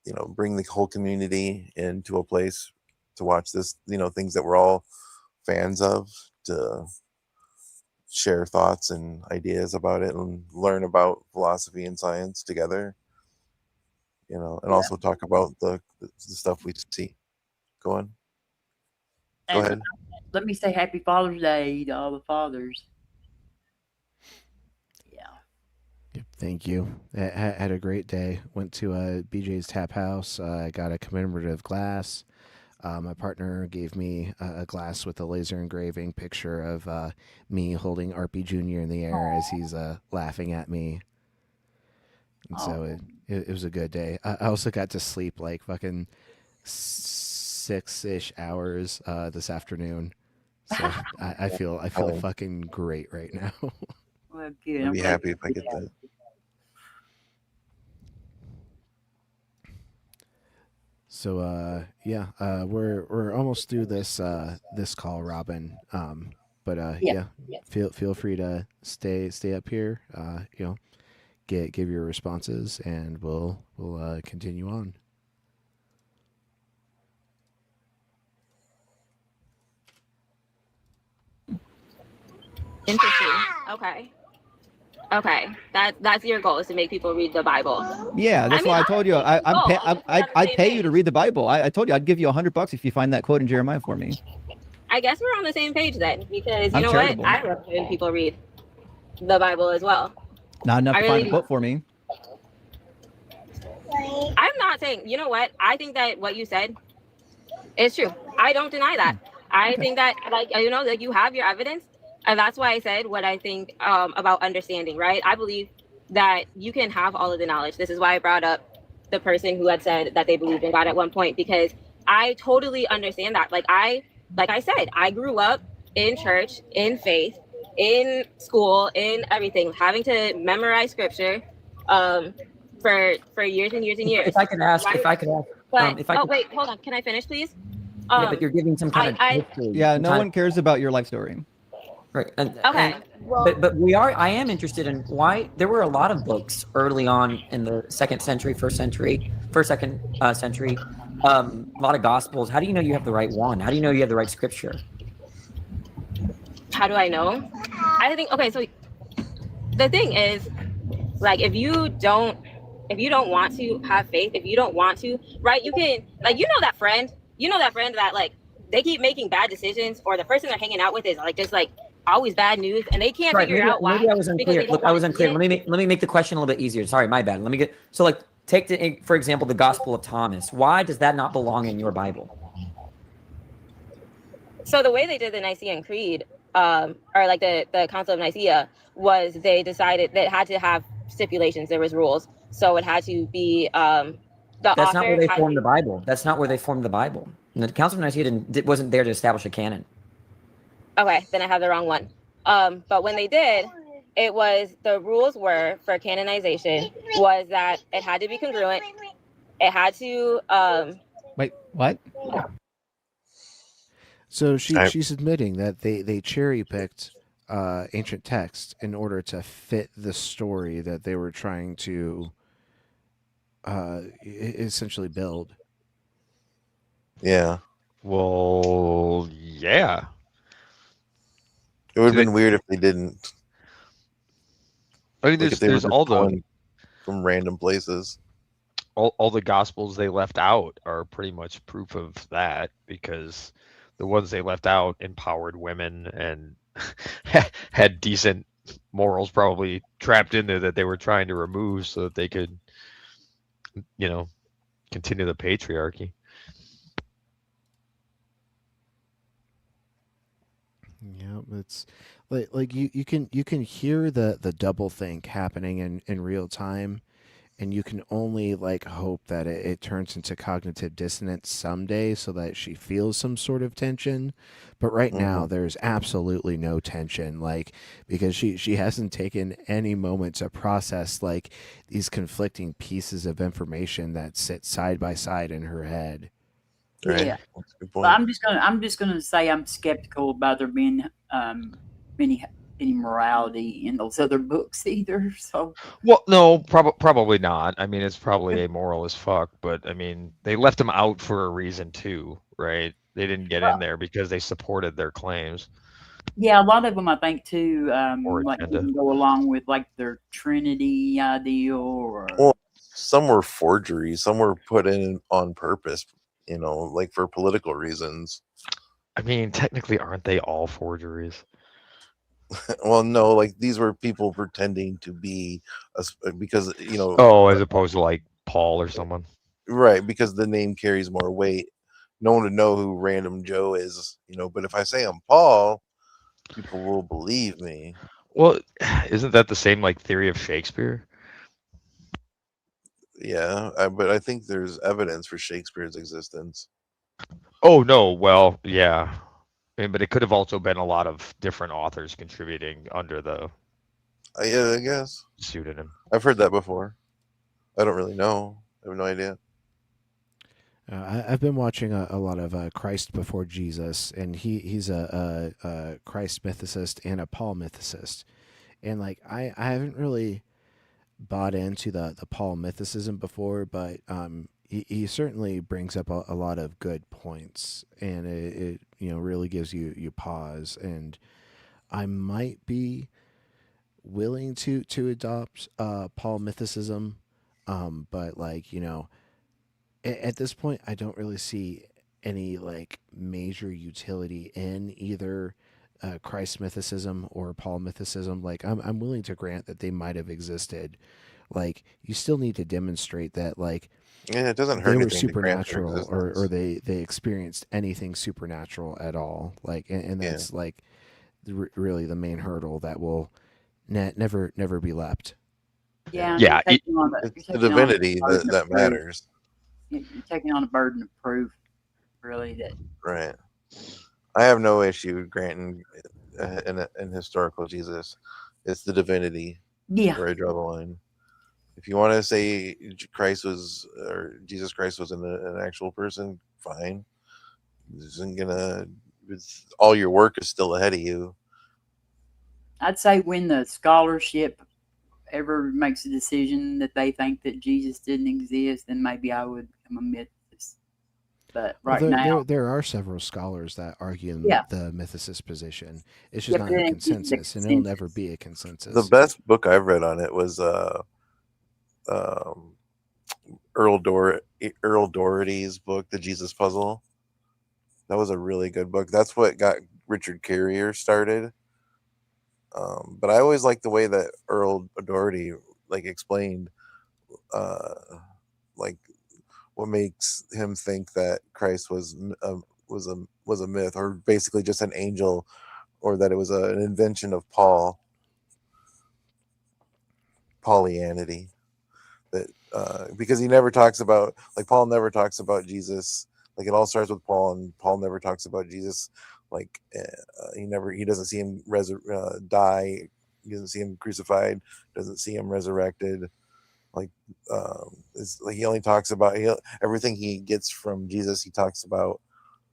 you know, bring the whole community into a place to watch this, you know, things that we're all fans of, to share thoughts and ideas about it and learn about philosophy and science together, you know, and Yeah. also talk about the stuff we see. Go on. Go And ahead. let me say Happy Father's Day to all the fathers. Yeah. Yep, thank you. Had a great day. Went to BJ's Tap House. Got a commemorative glass. My partner gave me a glass with a laser engraving picture of me holding RP Jr. in the air as he's laughing at me. And Oh, so it was a good day. I also got to sleep like fucking 6-ish hours this afternoon. So I feel I'll, fucking great right now. well, good. I'll I'm be glad happy if I you get did that. So yeah, we're almost through this call, Robin. But Yeah. yeah, feel free to stay up here. You know, give your responses, and we'll continue on. Interesting. Okay. Okay. That's your goal, is to make people read the Bible. Yeah, that's why I told you Honestly, cool. I guess we're on the I'd same pay you to page. read the Bible. I told you I'd give you $100 if you find that quote in Jeremiah for me. I guess we're on the same page then, because you I'm know what? charitable. I recommend people read the Bible as well. Not enough I to find really a do. quote for me. I'm not saying, you know what? I think that what you said is true. I don't deny that. I Okay. think that, like, you know, like, you have your evidence. And that's why I said what I think about understanding, right? I believe that you can have all of the knowledge. This is why I brought up the person who had said that they believed in God at one point, because I totally understand that. Like I said, I grew up in church, in faith, in school, in everything, having to memorize scripture for years and years and years. If I could ask, Why- if I could ask, But if I could, wait, hold on. Can I finish, please? yeah, but you're giving some kind of history. Yeah, some no kind one cares about your life story. Right. Okay. Well, But I am interested in why there were a lot of books early on in the second, second century, a lot of gospels. How do you know you have the right one? How do you know you have the right scripture? how do I know? I think, okay, so the thing is, like, if you don't want to have faith, if you don't want to, right, you can, like, that friend, that, like, they keep making bad decisions, or the person they're hanging out with is, like, just, like, always bad news, and they can't Right. figure out why. Maybe I was unclear. Look, I was unclear. Let me make the question a little bit easier. Sorry, my bad. Let me get, so, like, take for example, the Gospel of Thomas. Why does that not belong in your Bible? So the way they did the Nicene Creed, or like the Council of Nicaea, was they decided that it had to have stipulations. There was rules, so it had to be the That's author. not where they formed the Bible. That's not where they formed the Bible. And the Council of Nicaea wasn't there to establish a canon. Okay, then I have the wrong one. But when they did, it was, the rules were for canonization was that it had to be congruent. It had to Wait, what? So she's admitting that they cherry picked ancient texts in order to fit the story that they were trying to essentially build. Yeah. Well, yeah. It would have been weird if they didn't. I mean, Like if they were there's just all the going from random places. all the gospels they left out are pretty much proof of that, because the ones they left out empowered women and had decent morals probably trapped in there that they were trying to remove so that they could, continue the patriarchy. Yeah, it's like you can hear the double think happening in real time, and you can only like hope that it turns into cognitive dissonance someday so that she feels some sort of tension. But right now there's absolutely no tension, like, because she hasn't taken any moment to process like these conflicting pieces of information that sit side by side in her head. Right. Yeah. That's a good Well, point. I'm just gonna say I'm skeptical about there being any morality in those other books either. So Well, no, probably not. I mean, it's probably amoral as fuck, but I mean, they left them out for a reason too, right? They didn't get in there because they supported their claims yeah, a lot of them I think too, or like agenda. didn't go along with like their Trinity ideal or Well, some were forgeries. Some were put in on purpose. Like for political reasons. I mean, technically, aren't they all forgeries? Well, no, like these were people pretending to be because Oh, as opposed to like Paul or someone. right, because the name carries more weight. No one would know who Random Joe is, but if I say I'm Paul, people will believe me. Well, isn't that the same like theory of Shakespeare? Yeah, but I think there's evidence for Shakespeare's existence. Oh no, well, yeah. I mean, but it could have also been a lot of different authors contributing under the Yeah, I guess pseudonym. I've heard that before. I don't really know. I have no idea. I've been watching a lot of Christ Before Jesus, and he's a Christ mythicist and a Paul mythicist, and like I haven't really bought into the Paul mythicism before, but he certainly brings up a lot of good points, and it really gives you pause, and I might be willing to adopt Paul mythicism, but like at this point I don't really see any like major utility in either Christ mythicism or Paul mythicism. Like I'm willing to grant that they might have existed. Like you still need to demonstrate that like Yeah, it doesn't hurt they were anything to grant their supernatural or existence. they experienced anything supernatural at all. Like and Yeah. that's like really the main hurdle that will never be leapt. Yeah, and Yeah, you're taking on It's you're the taking on a divinity burden of that proof. matters, You're taking on a burden of proof, really. That right? I have no issue granting an historical Jesus. It's the divinity yeah, where I draw the line. If you want to say Christ was or Jesus Christ was an actual person, fine. This isn't gonna. All your work is still ahead of you. I'd say when the scholarship ever makes a decision that they think that Jesus didn't exist, then maybe I would become a mythicist. But Well, right now, there are several scholars that argue yeah, the mythicist position. It's just yeah, but not a then it's the consensus, and it'll never consensus. be a The consensus. best book I've read on it was um, Earl Doherty's book, The Jesus Puzzle. That was a really good book. That's what got Richard Carrier started. But I always liked the way that Earl Doherty like explained uh, like what makes him think that Christ was a myth or basically just an angel or that it was an invention of Paulianity. That because he never talks about like Paul never talks about Jesus. Like it all starts with Paul, and Paul never talks about Jesus. Like he doesn't see him die. He doesn't see him crucified. Doesn't see him resurrected. Like it's like he only talks about everything he gets from Jesus. He talks about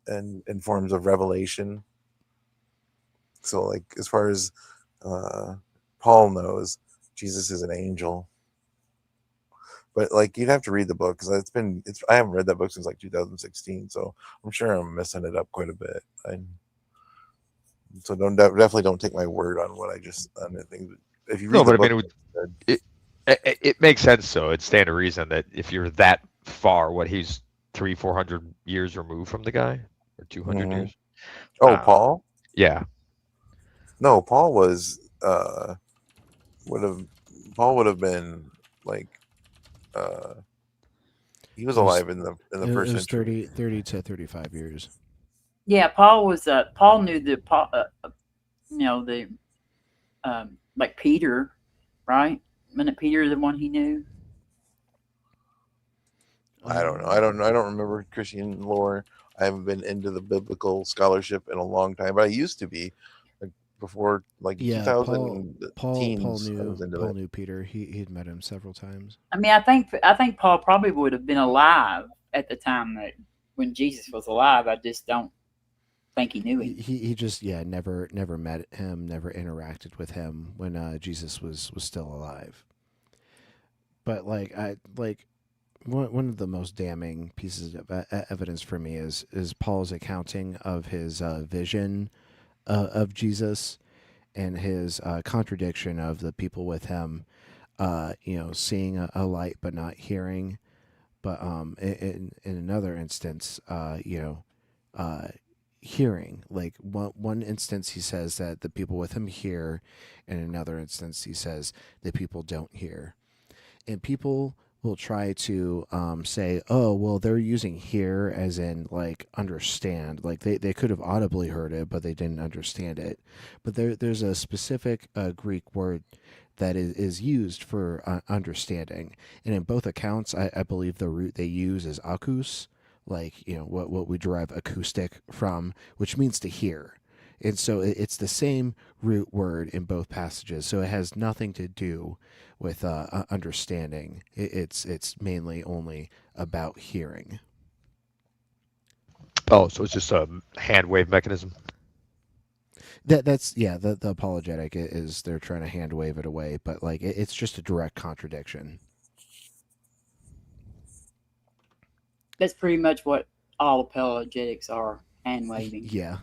in forms of revelation. So like as far as uh, Paul knows, Jesus is an angel. But like you'd have to read the book because I haven't read that book since like 2016, so I'm sure I'm messing it up quite a bit. So definitely don't take my word on what I just on the thing. If you no, read the but I book, mean, it makes sense. So it stand to reason that if you're that far, what he's 300-400 years removed from the guy, or 200 Mhm. years. Oh, Um, Paul? yeah, No, Paul was would have Paul would have been like uh he was It was alive in the first it was century. 30 to 35 years. Yeah, Paul was. Paul knew that Paul. The like Peter, right? Wasn't it Peter the one he knew? I don't know. I don't remember Christian lore. I haven't been into the biblical scholarship in a long time, but I used to be. Like before like Yeah, 2000 Paul teens I was into Paul it. knew Peter. He'd met him several times. I mean, I think Paul probably would have been alive at the time that when Jesus was alive. I just don't think he knew him. He just never met him, never interacted with him when Jesus was still alive. But one of the most damning pieces of evidence for me is Paul's accounting of his vision of Jesus and his contradiction of the people with him, seeing a light but not hearing. But in another instance, uh, hearing. Like one instance, he says that the people with him hear, and in another instance, he says the people don't hear. And people will try to say, oh, well, they're using hear as in like understand. Like they could have audibly heard it, but they didn't understand it. But there's a specific Greek word that is used for understanding. And in both accounts, I believe the root they use is akus, like, what we derive acoustic from, which means to hear. And so it's the same root word in both passages. So it has nothing to do with understanding. It's mainly only about hearing. oh, so it's just a hand wave mechanism. That's yeah. The apologetic is they're trying to hand wave it away, but like it's just a direct contradiction. That's pretty much what all apologetics are: hand waving. Yeah,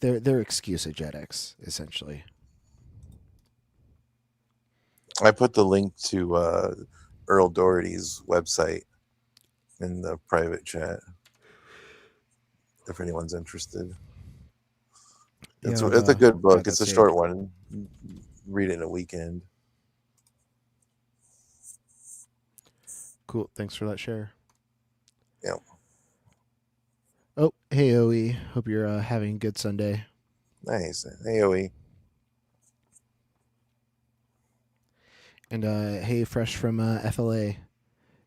they're excusegetics essentially. I put the link to Earl Doherty's website in the private chat if anyone's interested. Yeah, It's a good got book. that It's a saved. short one. Read it in a weekend. Cool. Thanks for that share. Yeah. Oh, hey OE. Hope you're having a good Sunday. Nice. Hey, Oe. And hey, fresh from FLA.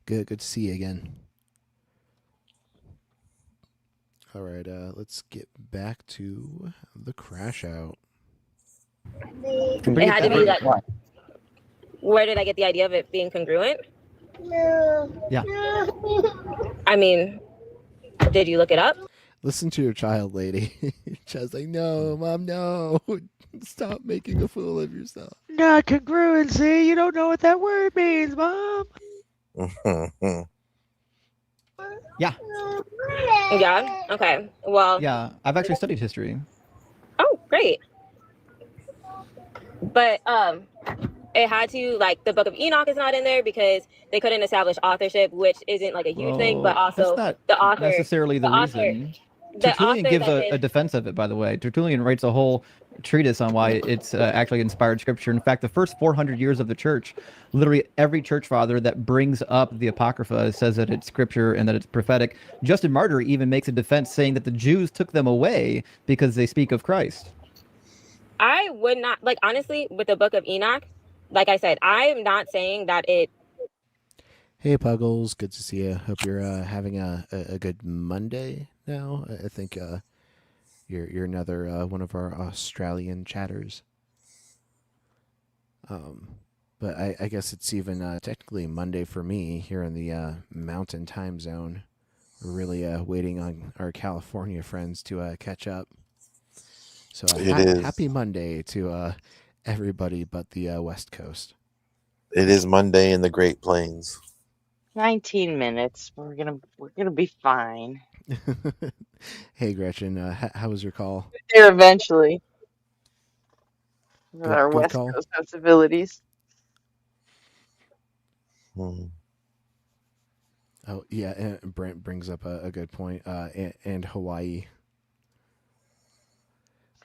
Good to see you again. All right, let's get back to the crash out. It had to be like, where did I get the idea of it being congruent? Yeah. I mean, did you look it up? Listen to your child, lady. Your child's like, no, Mom, no. Stop making a fool of yourself. Not congruency. You don't know what that word means, Mom. Yeah. Yeah. Okay. Well. Yeah. I've actually studied history. Oh, great. But it had to, like, the Book of Enoch is not in there because they couldn't establish authorship, which isn't like a huge thing. But also, that's the not author necessarily the author, reason. the Tertullian author gives that a defense of it, by the way. Tertullian writes a whole treatise on why it's actually inspired scripture. In fact, the first 400 years of the church, literally every church father that brings up the Apocrypha says that it's scripture and that it's prophetic. Justin Martyr even makes a defense saying that the Jews took them away because they speak of Christ. I would not, like, honestly, with the Book of Enoch, like I said, I am not saying that it. Hey, Puggles. Good to see you. Hope you're having a good Monday now. I think you're another one of our Australian chatters. But I guess it's even technically Monday for me here in the Mountain Time Zone. We're really waiting on our California friends to catch up. So It is. happy Monday to everybody but the West Coast. It is Monday in the Great Plains. 19 minutes. We're gonna be fine. Hey, Gretchen, how was your call? There eventually. With our Good West call. Coast sensibilities. Hmm. Oh, yeah, and Brent brings up a good point. And Hawaii.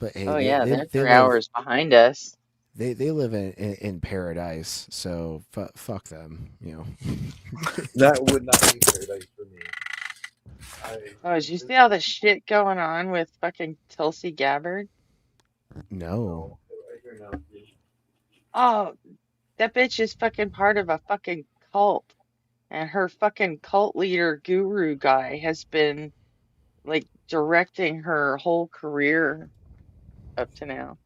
But hey, Oh they, yeah, they, they're they 3 live hours behind us. they live in paradise, so fuck them, you know. That would not be paradise for me. Oh, did you see all the shit going on with fucking Tulsi Gabbard? No. Oh, that bitch is fucking part of a fucking cult. And her fucking cult leader guru guy has been like directing her whole career up to now.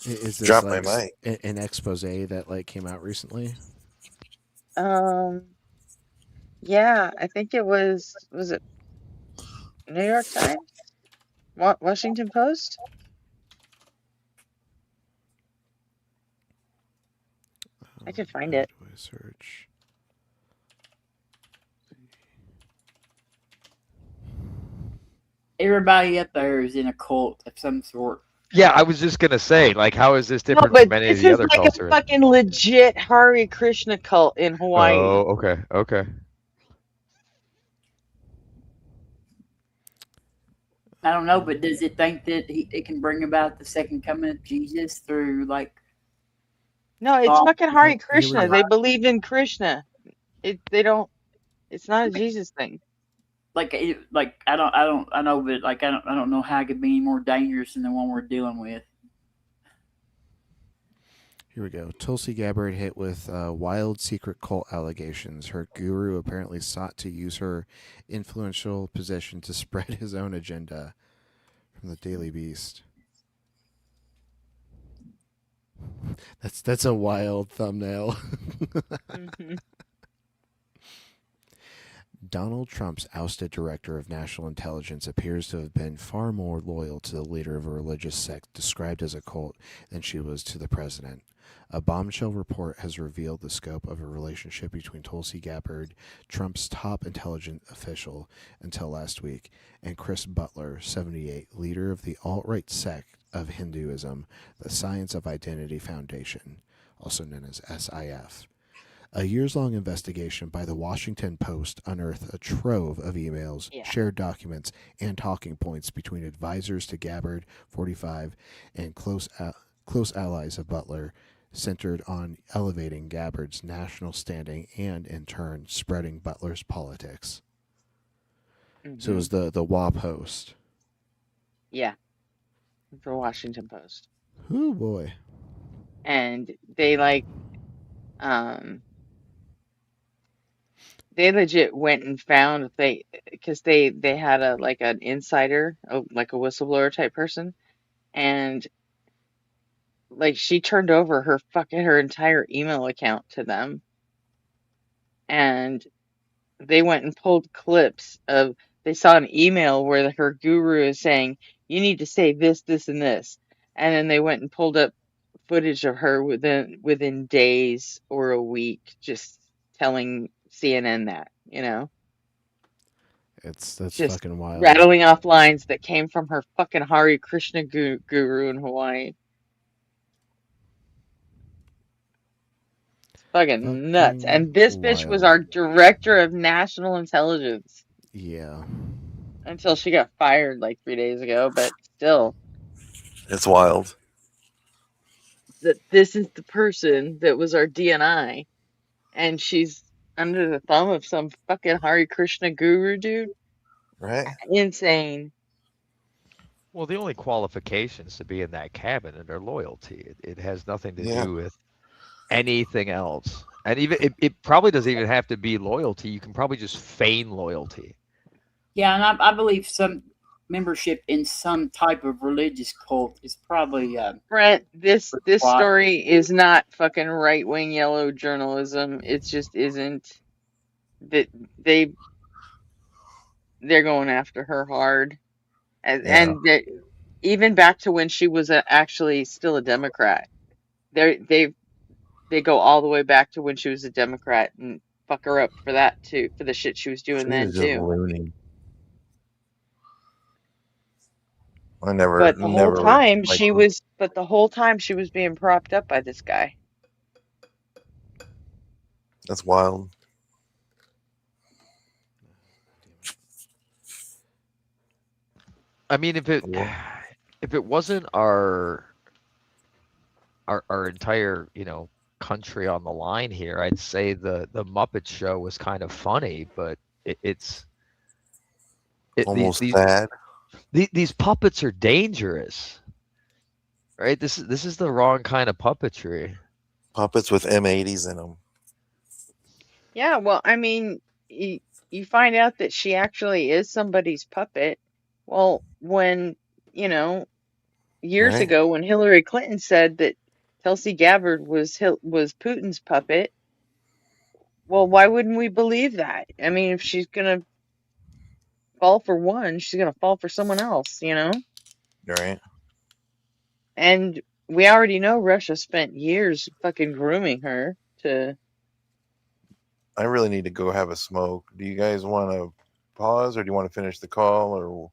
Is this Drop my like mic. an expose that like came out recently? Yeah, I think it was it New York Times? Washington Post? I can find How it. do I search? Everybody up there is in a cult of some sort. Yeah, I was just gonna say, like, how is this No, different but from any of this the is other like cults? a fucking legit Hare Krishna cult in Hawaii. Oh, okay. I don't know, but does it think that it can bring about the second coming of Jesus through like? No, it's Oh, fucking oh, Hare here we Krishna. go. They believe in Krishna. They don't. It's not a Jesus thing. like I know, but like I don't know how it could be any more dangerous than the one we're dealing with. Here we go. Tulsi Gabbard hit with wild secret cult allegations. Her guru apparently sought to use her influential position to spread his own agenda. From the Daily Beast. That's a wild thumbnail. Mhm. Donald Trump's ousted director of national intelligence appears to have been far more loyal to the leader of a religious sect described as a cult than she was to the president. A bombshell report has revealed the scope of a relationship between Tulsi Gabbard, Trump's top intelligence official until last week, and Chris Butler, 78, leader of the alt-right sect of Hinduism, the Science of Identity Foundation, also known as SIF. A years-long investigation by the Washington Post unearthed a trove of emails, shared documents, and talking points between advisors to Gabbard, 45, and close allies of Butler, centered on elevating Gabbard's national standing and, in turn, spreading Butler's politics. So it was the WA Post. Yeah, the Washington Post. Oh boy. And they they legit went and found because they had a like an insider, like a whistleblower type person, and like she turned over her entire email account to them, and they went and pulled clips of they saw an email where her guru is saying you need to say this, this, and this, and then they went and pulled up footage of her within days or a week, just telling CNN that, That's just fucking wild. rattling off lines that came from her fucking Hare Krishna guru in Hawaii. It's fucking nuts. Fucking And this bitch was our wild. director of national intelligence Yeah. until she got fired like 3 days ago, but still, It's wild. that this is the person that was our DNI, and she's under the thumb of some fucking Hare Krishna guru dude. Right? Insane. Well, the only qualifications to be in that cabinet are loyalty. It has nothing to Yeah. do with anything else. And even it probably doesn't even have to be loyalty. You can probably just feign loyalty. Yeah, and I believe some membership in some type of religious cult is probably Brent, this Why? story is not fucking right wing yellow journalism. It just isn't. That they're going after her hard, Yeah. and even back to when she was actually still a Democrat. They go all the way back to when she was a Democrat and fuck her up for that too, for the shit she was doing She then was just too. loony. I But the whole never time like. she was being propped up by this guy. That's wild. I mean, Yeah. if it wasn't our entire, country on the line here, I'd say the Muppet Show was kind of funny, but it's Almost sad. these puppets are dangerous, right? This is the wrong kind of puppetry. Puppets with M80s in them. Yeah, well, I mean, you find out that she actually is somebody's puppet. Well, when, years Right? ago when Hillary Clinton said that Tulsi Gabbard was Putin's puppet, well, why wouldn't we believe that? I mean, if she's gonna fall for one, she's gonna fall for someone else, Right? And we already know Russia spent years fucking grooming her to. I really need to go have a smoke. Do you guys want to pause, or do you want to finish the call, or?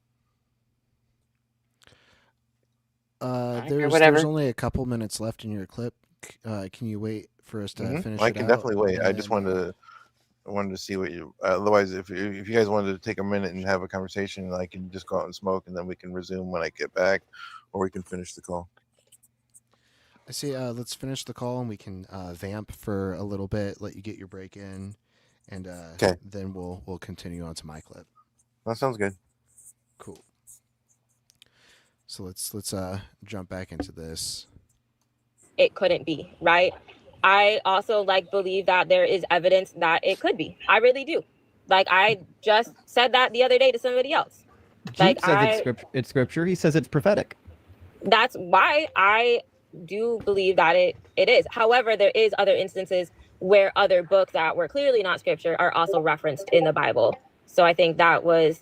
Okay, There's whatever. only a couple minutes left in your clip. Can you wait for us to finish I it can out? definitely wait. and I just then- wanted to see what you. Otherwise, if you guys wanted to take a minute and have a conversation, I can just go out and smoke, and then we can resume when I get back, or we can finish the call. I see. Let's finish the call and we can vamp for a little bit. Let you get your break in, and Okay. then we'll continue on to my clip. That sounds good. Cool. So let's jump back into this. It couldn't be, right? I also believe that there is evidence that it could be. I really do. I just said that the other day to somebody else. Jude says it's scripture. He says it's prophetic. That's why I do believe that it is. However, there is other instances where other books that were clearly not scripture are also referenced in the Bible. So I think that was,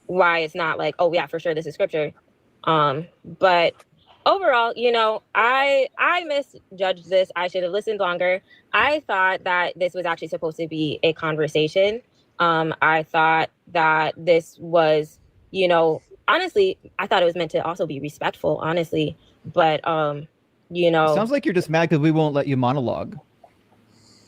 why it's not oh yeah, for sure this is scripture. But overall, I misjudged this. I should have listened longer. I thought that this was actually supposed to be a conversation. I thought that this was, honestly, I thought it was meant to also be respectful, honestly. But It sounds like you're just mad because we won't let you monologue.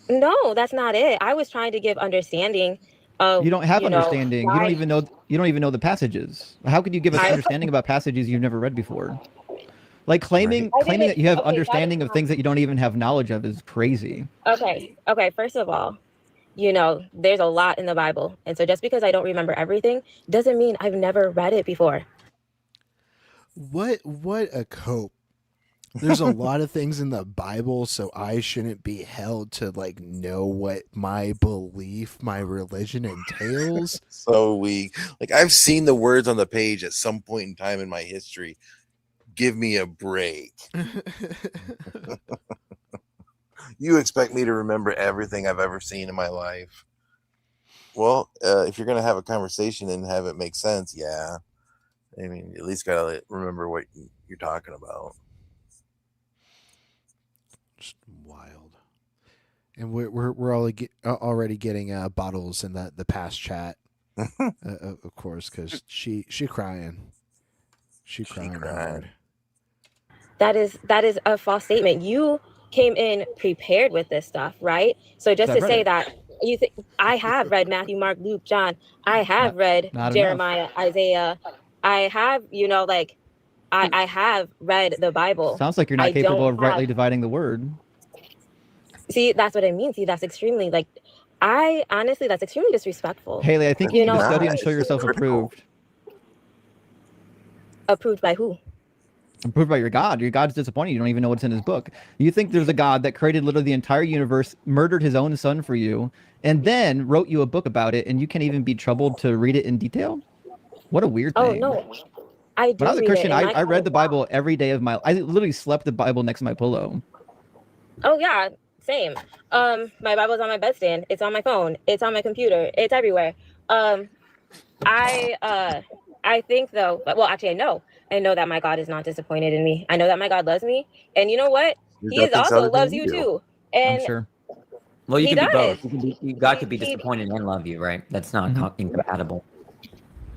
No, that's not it. I was trying to give understanding of You don't have understanding. You why- don't even know the passages. How could you give us understanding about passages you've never read before? Claiming that you have understanding of things that you don't even have knowledge of is crazy. Okay. First of all, there's a lot in the Bible. And so just because I don't remember everything doesn't mean I've never read it before. What a cope There's a lot of things in the Bible, so I shouldn't be held to like know what my belief, my religion entails. So weak. Like I've seen the words on the page at some point in time in my history. Give me a break. You expect me to remember everything I've ever seen in my life? Well, if you're gonna have a conversation and have it make sense, yeah. I mean, at least gotta remember what you're talking about. Just wild. And we're already getting bottles in the past chat, of course, because she crying, she crying hard. That is a false statement. You came in prepared with this stuff, right? So just to say that I have read Matthew, Mark, Luke, John. I have read not Jeremiah, Isaiah. I have, like, I have read the Bible. Sounds like you're not capable of rightly dividing the word. See, that's what I mean. See, that's extremely that's extremely disrespectful. Haley, I think you need to study and show yourself approved. Approved by who? Approved by your God. Your God's disappointed. You don't even know what's in his book. You think there's a God that created literally the entire universe, murdered his own son for you, and then wrote you a book about it, and you can't even be troubled to read it in detail? What a weird thing. Oh, no. I do. When I was a Christian, I read the Bible every day of my life. I literally slept the Bible next to my pillow. Oh, yeah. Same. My Bible's on my bedstand. It's on my phone. It's on my computer. It's everywhere. I think though, well, actually, I know that my God is not disappointed in me. I know that my God loves me, and you know what? He also loves you too. And I'm sure. Well, you can be both. God could be disappointed and love you, right? That's not incompatible.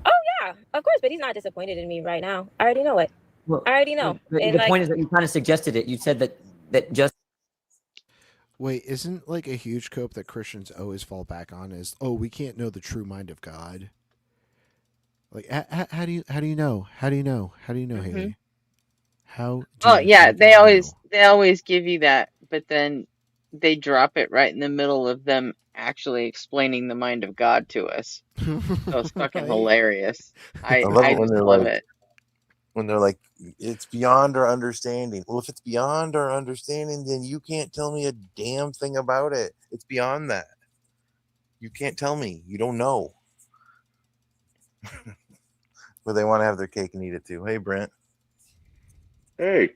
Oh yeah, of course, but he's not disappointed in me right now. I already know it. Well, I already know. The point is that you kind of suggested it. You said that just. Wait, isn't like a huge cope that Christians always fall back on is, oh, we can't know the true mind of God. Like, how do you know? How do you know, Haley? How? They always give you that, but then they drop it right in the middle of them actually explaining the mind of God to us. So it's fucking hilarious. I love it. When they're like, it's beyond our understanding. Well, if it's beyond our understanding, then you can't tell me a damn thing about it. It's beyond that. You can't tell me. You don't know. But they want to have their cake and eat it too. Hey, Brent. Hey.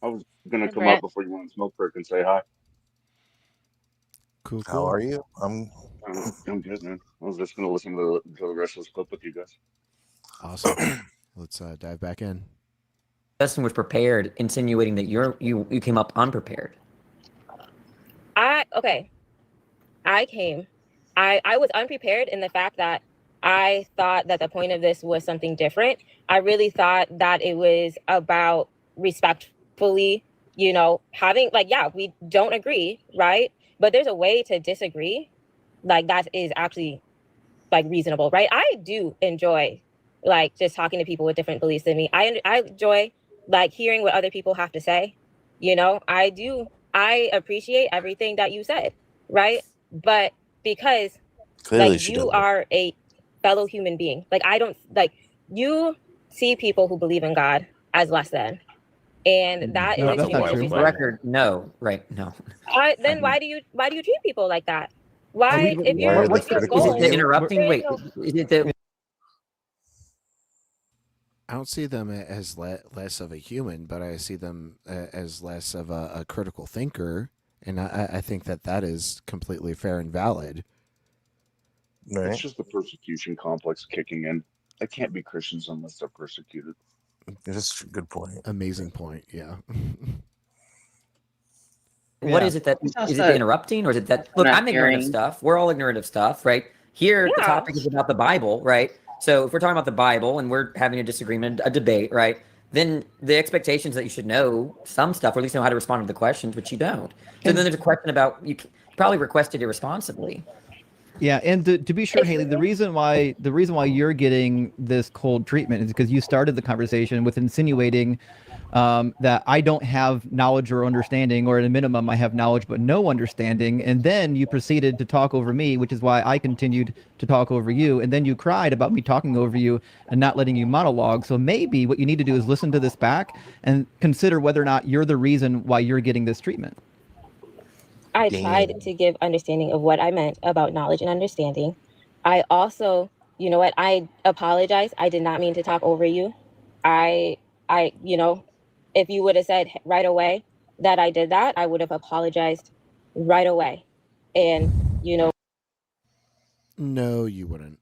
I was going to come up before you went on smoke break and say hi. Cool. How are you? I'm good, man. I was just going to listen to the rest of this clip with you guys. Awesome. Let's dive back in. Justin was prepared, insinuating that you came up unprepared. I was unprepared in the fact that I thought that the point of this was something different. I really thought that it was about respectfully, having we don't agree, right? But there's a way to disagree. Like that is actually reasonable, right? I do enjoy just talking to people with different beliefs than me. I enjoy hearing what other people have to say. I appreciate everything that you said, right? But because you are a fellow human being, I don't you see people who believe in God as less than, and that is extremely For the record, no, right? No. Then why do you treat people like that? Why? What's your goal? Is it the interrupting? Wait, is it the? I don't see them as less of a human, but I see them as less of a critical thinker, and I think that is completely fair and valid. Right. It's just the persecution complex kicking in. They can't be Christians unless they're persecuted. That's a good point. Amazing point. Yeah. What is it that is it the interrupting, or is it that? Look, I'm ignorant of stuff. We're all ignorant of stuff, right? Here, the topic is about the Bible, right? So if we're talking about the Bible and we're having a disagreement, a debate, right? Then the expectations that you should know some stuff, or at least know how to respond to the questions, which you don't. So then there's a question about you probably requested irresponsibly. Yeah, and to be sure, Haley, the reason why you're getting this cold treatment is because you started the conversation with insinuating that I don't have knowledge or understanding, or at a minimum, I have knowledge but no understanding. And then you proceeded to talk over me, which is why I continued to talk over you. And then you cried about me talking over you and not letting you monologue. So maybe what you need to do is listen to this back and consider whether or not you're the reason why you're getting this treatment. I Damn. tried to give understanding of what I meant about knowledge and understanding. I also, you know what, I apologize. I did not mean to talk over you. I, you know, if you would have said right away that I did that, I would have apologized right away. And, you know, No, you wouldn't.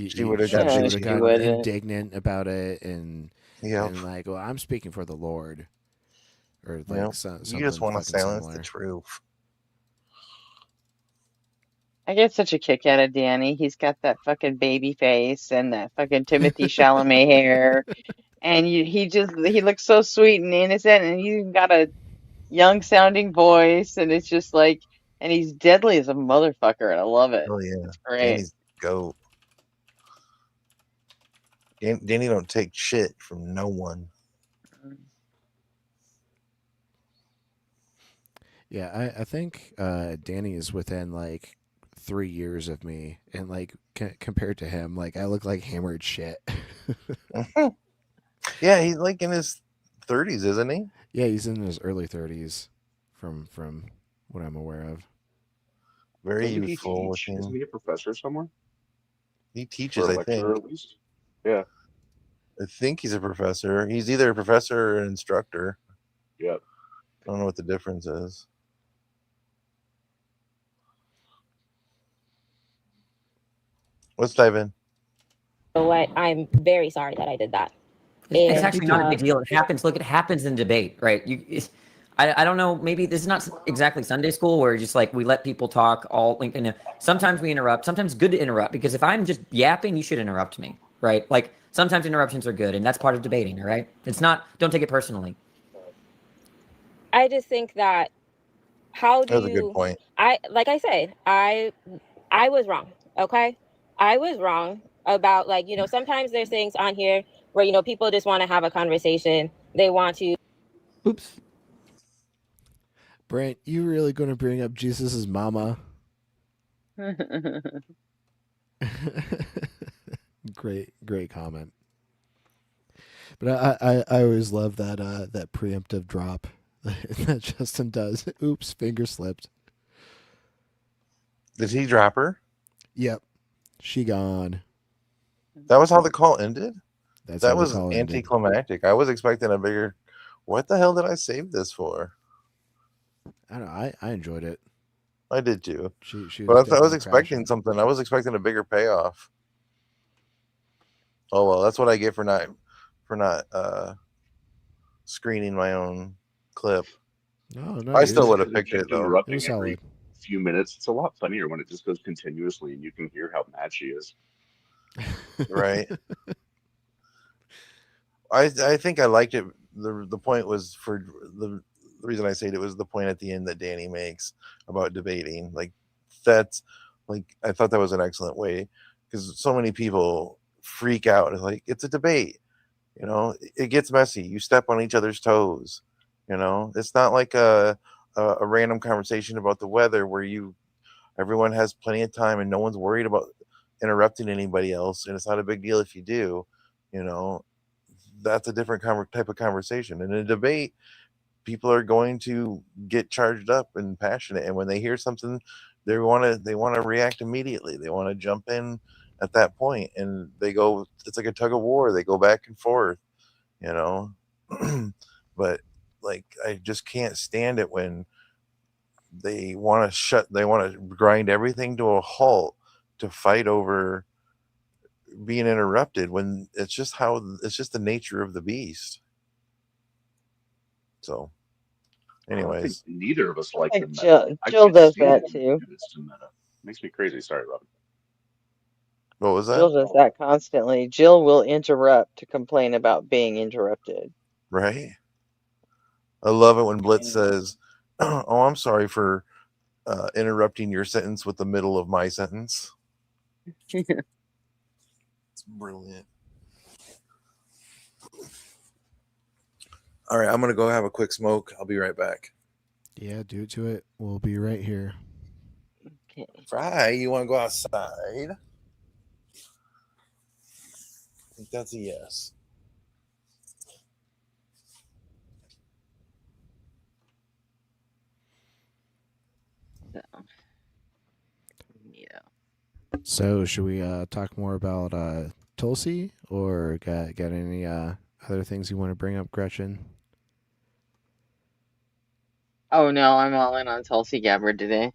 She would have got she Yeah, would have she bitchy. gotten wouldn't. indignant about it and Yep. like, well, I'm speaking for the Lord, or like Yep. something You just want to fucking silence the similar. truth. I get such a kick out of Danny. He's got that fucking baby face and that fucking Timothy Chalamet hair, and he looks so sweet and innocent, and he's got a young sounding voice, and it's just like, and he's deadly as a motherfucker, and I love it. Oh yeah, It's great. Danny's goat. Danny don't take shit from no one. Yeah, I think Danny is within like 3 years of me, and like compared to him, like I look like hammered shit. Yeah, he's like in his 30s, isn't he? Yeah, he's in his early 30s, from what I'm aware of. Very Doesn't he youthful teach? Isn't looking. he a professor somewhere? He Or teaches, a I lecturer think. at least? Yeah, I think he's a professor. He's either a professor or an instructor. yeah. I don't know what the difference is. Let's dive in. what, I'm very sorry that I did that. It's And actually not a big deal. It happens. Look, it happens in debate, right? I don't know. Maybe this is not exactly Sunday school where just like we let people talk all. Sometimes we interrupt. Sometimes good to interrupt because if I'm just yapping, you should interrupt me, right? Like sometimes interruptions are good, and that's part of debating. All right. It's not. Don't take it personally. I just think that how do That was a good you, point. like I said, I was wrong. Okay. I was wrong about, like, sometimes there's things on here where, people just want to have a conversation. They want to. Oops. Brent, you really going to bring up Jesus's mama? Great comment. But I always love that preemptive drop that Justin does. Oops, finger slipped. Did he drop her? Yep, she gone. That was how the call ended? That's That how the was call ended. anticlimactic. I was expecting a bigger. What the hell did I save this for? I don't know. I enjoyed it. I did too. She was But I was definitely expecting crashing. something. I was expecting a bigger payoff. Oh well, that's what I get for not screening my own clip. No, I it still was, would have Instead of picked it just though. it interrupting was every solid. few minutes, it's a lot funnier when it just goes continuously and you can hear how mad she is. Right. I think I liked it. The point was for the reason I said it was the point at the end that Danny makes about debating. Like that's like I thought that was an excellent way because so many people freak out. It's like it's a debate. It gets messy. You step on each other's toes. It's not like a random conversation about the weather where everyone has plenty of time and no one's worried about interrupting anybody else, and it's not a big deal if you do. You know, that's a different type of conversation. In a debate, people are going to get charged up and passionate, and when they hear something, they want to react immediately. They want to jump in at that point, and they go. It's like a tug of war. They go back and forth. You know, but like I just can't stand it when they want to grind everything to a halt to fight over being interrupted when it's just the nature of the beast. So I think anyways, neither of us like the Like meta. I Jill can't does stand that it when too. it pivots to meta. Makes me crazy. Sorry, Robin. what was that? Jill does that constantly. Jill will interrupt to complain about being interrupted. Right? I love it when Blitz And says, "Oh, I'm sorry for interrupting your sentence with the middle of my sentence." It's brilliant. All right, I'm gonna go have a quick smoke. I'll be right back. Yeah, due to it, we'll be right here. Okay. Fry, you want to go outside? I think that's a yes. So, yeah. So, should we talk more about Tulsi, or got any other things you want to bring up, Gretchen? Oh no, I'm all in on Tulsi Gabbard today.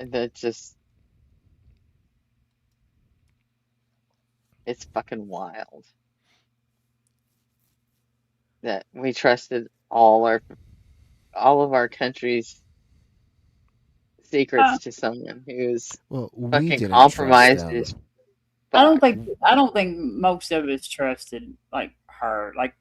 That's just, it's fucking wild that we trusted all of our country's Uh, secrets to someone who's Well, we fucking didn't trust compromised them. as fuck. I don't think most of us trusted like her. Like,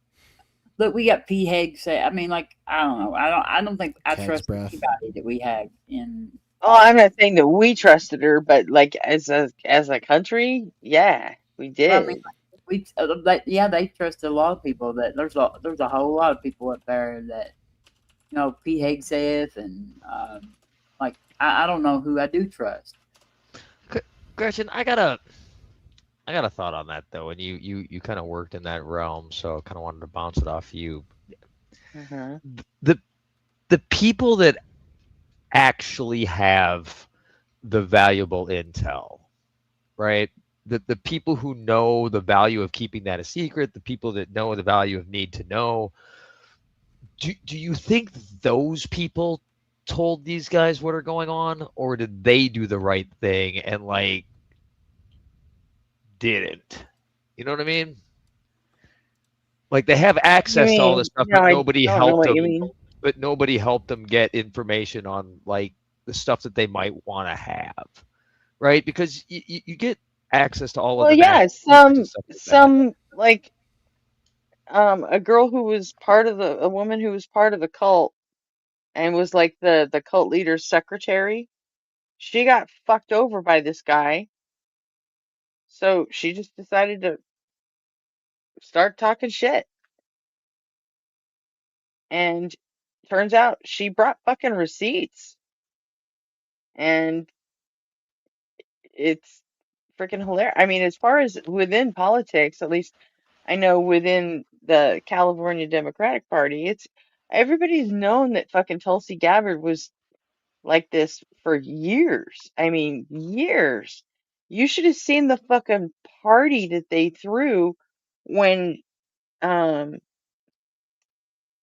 look, we got P. Heg say. I mean, like, I don't know. I don't think I Keg's trust breath. anybody that we have in Oh, I'm office. not saying that we trusted her, but like as a country, yeah, we But I mean, did. we yeah, they trusted a lot of people. That there's a whole lot of people up there that P. Heg says, and like I don't know who I do trust. Gretchen, I got a thought on that though, and you kind of worked in that realm, so I kind of wanted to bounce it off you. Uh-huh. The the people that actually have the valuable intel, right? The people who know the value of keeping that a secret, the people that know the value of need to know. Do you think those people told these guys what are going on, or did they do the right thing and like didn't? You know what I mean? Like they have You access to all this mean, stuff, no, but I nobody don't know helped what you them. mean. But nobody helped them get information on like the stuff that they might want to have, right? Because you get access to all of Well, the yeah, national secrets and stuff like that. some like a girl who was part of a woman who was part of the cult and was like the cult leader's secretary. She got fucked over by this guy, so she just decided to start talking shit. And turns out she brought fucking receipts, and it's freaking hilarious. I mean, as far as within politics, at least I know within the California Democratic Party, it's everybody's known that fucking Tulsi Gabbard was like this for years. I mean, years. You should have seen the fucking party that they threw when um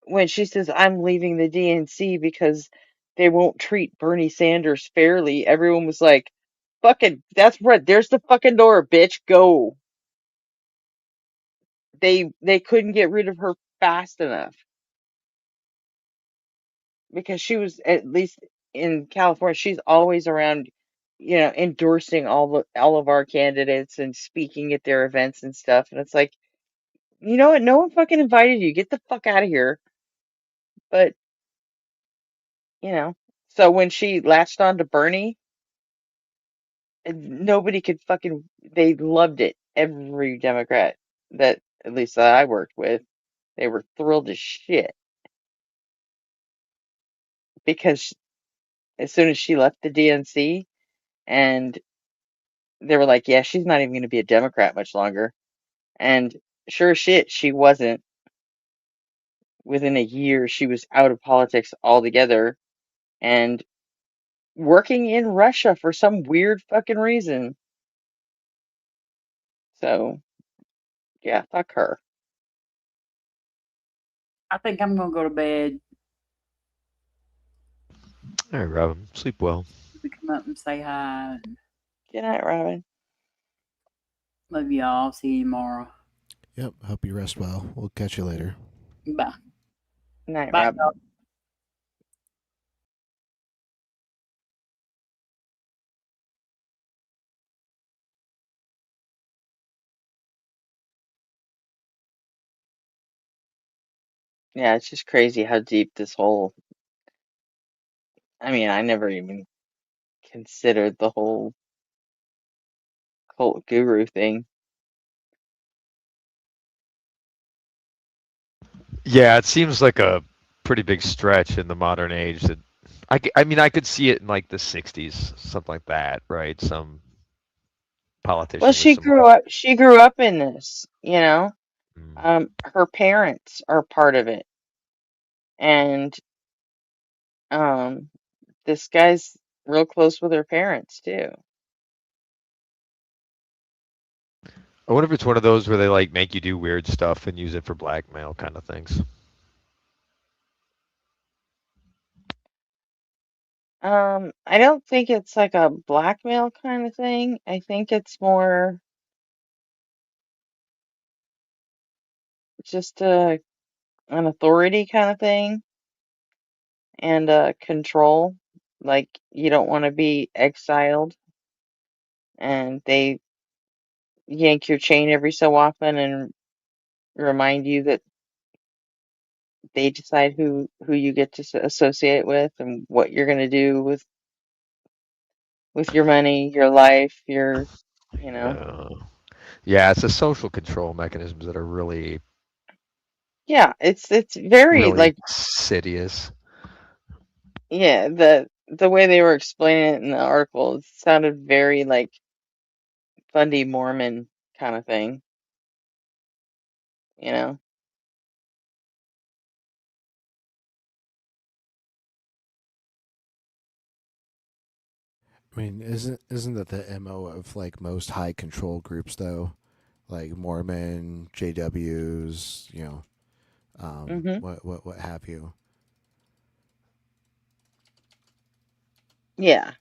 when she says I'm leaving the DNC because they won't treat Bernie Sanders fairly. Everyone was like, fucking, that's right, there's the fucking door, bitch, go. They couldn't get rid of her fast enough because she was, at least in California, she's always around, endorsing all of our candidates and speaking at their events and stuff. And it's like, you know what? No one fucking invited you. Get the fuck out of here. But, you know, so when she latched on to Bernie, and nobody could fucking, they loved it. Every Democrat that, at least that I worked with, they were thrilled as shit because as soon as she left the DNC, and they were like, yeah, she's not even going to be a Democrat much longer. And sure as shit, she wasn't. Within a year, she was out of politics altogether and working in Russia for some weird fucking reason. So, yeah, fuck her. I think I'm gonna go to bed. All right, Robin, sleep well. To come up and say hi. And Good night, Robin. love y'all. I'll see you tomorrow. Yep. Hope you rest well. We'll catch you later. Bye. Good night, Bye, Robin. y'all. Yeah, it's just crazy how deep this whole. I mean, I never even considered the whole cult guru thing. Yeah, it seems like a pretty big stretch in the modern age. That I mean, I could see it in like the '60s, something like that, right? Some Well, politician with she some. grew up. She grew up in this. You know, Mm. her parents are part of it, and um, this guy's real close with her parents too. I wonder if it's one of those where they like make you do weird stuff and use it for blackmail kind of things. I don't think it's like a blackmail kind of thing. I think it's more just an authority kind of thing and control. Like you don't want to be exiled, and they yank your chain every so often and remind you that they decide who you get to associate with and what you're going to do with your money, your life, your, you know. Yeah, yeah, it's the social control mechanisms that are really, Yeah, it's very really like, insidious. yeah, the way they were explaining it in the article, it sounded very like Fundy Mormon kind of thing, you know. I mean, isn't that the MO of like most high control groups though? Like Mormon, JWs, Hmm. what have you. Yeah.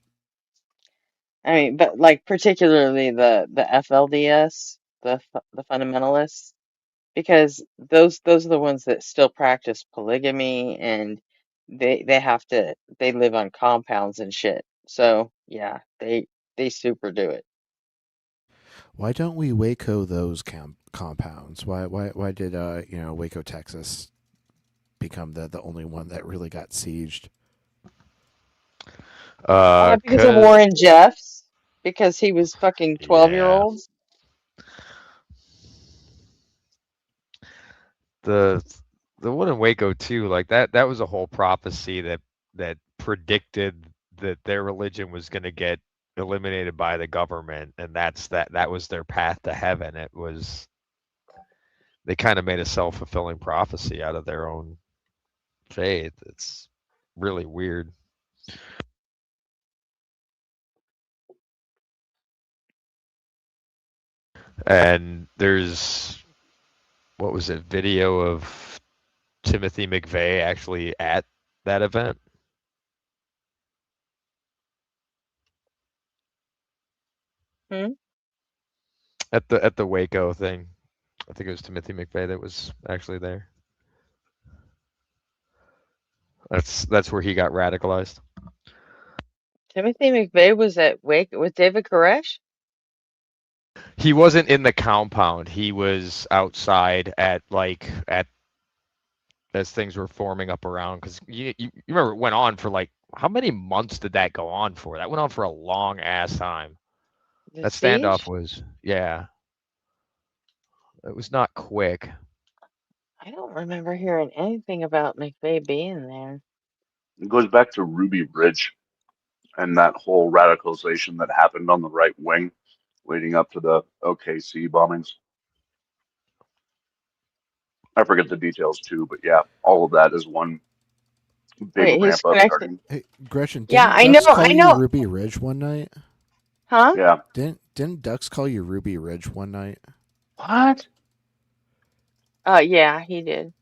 I mean, but like particularly the FLDS, the fundamentalists, because those are the ones that still practice polygamy, and they live on compounds and shit. So yeah, they super do it. Why don't we Waco those compounds? Why did Waco, Texas become the only one that really got sieged? Because of Cause Warren Jeffs, because he was fucking 12-year yeah, olds. the the one in Waco too, like that was a whole prophecy that predicted that their religion was going to get eliminated by the government, and that was their path to heaven. It was they kind of made a self-fulfilling prophecy out of their own faith. It's really weird. And there's what was it, video of Timothy McVeigh actually at that event Hmm? at the Waco thing. I think it was Timothy McVeigh that was actually there. That's where he got radicalized. Timothy McVeigh was at Wake with David Koresh. He wasn't in the compound. He was outside at as things were forming up around because you remember it went on for like how many months did that go on for? That went on for a long ass time. The That standoff siege? was yeah, it was not quick. I don't remember hearing anything about McVeigh being there. It goes back to Ruby Ridge and that whole radicalization that happened on the right wing leading up to the OKC bombings. I forget the details too, but yeah, all of that is one big Wait, he's ramp up connected. starting. Hey, Gretchen, Yeah, didn't I know, Ducks I call you know. Ruby Ridge one night? Huh? Yeah. Didn't Ducks call you Ruby Ridge one night? What? Yeah, he did.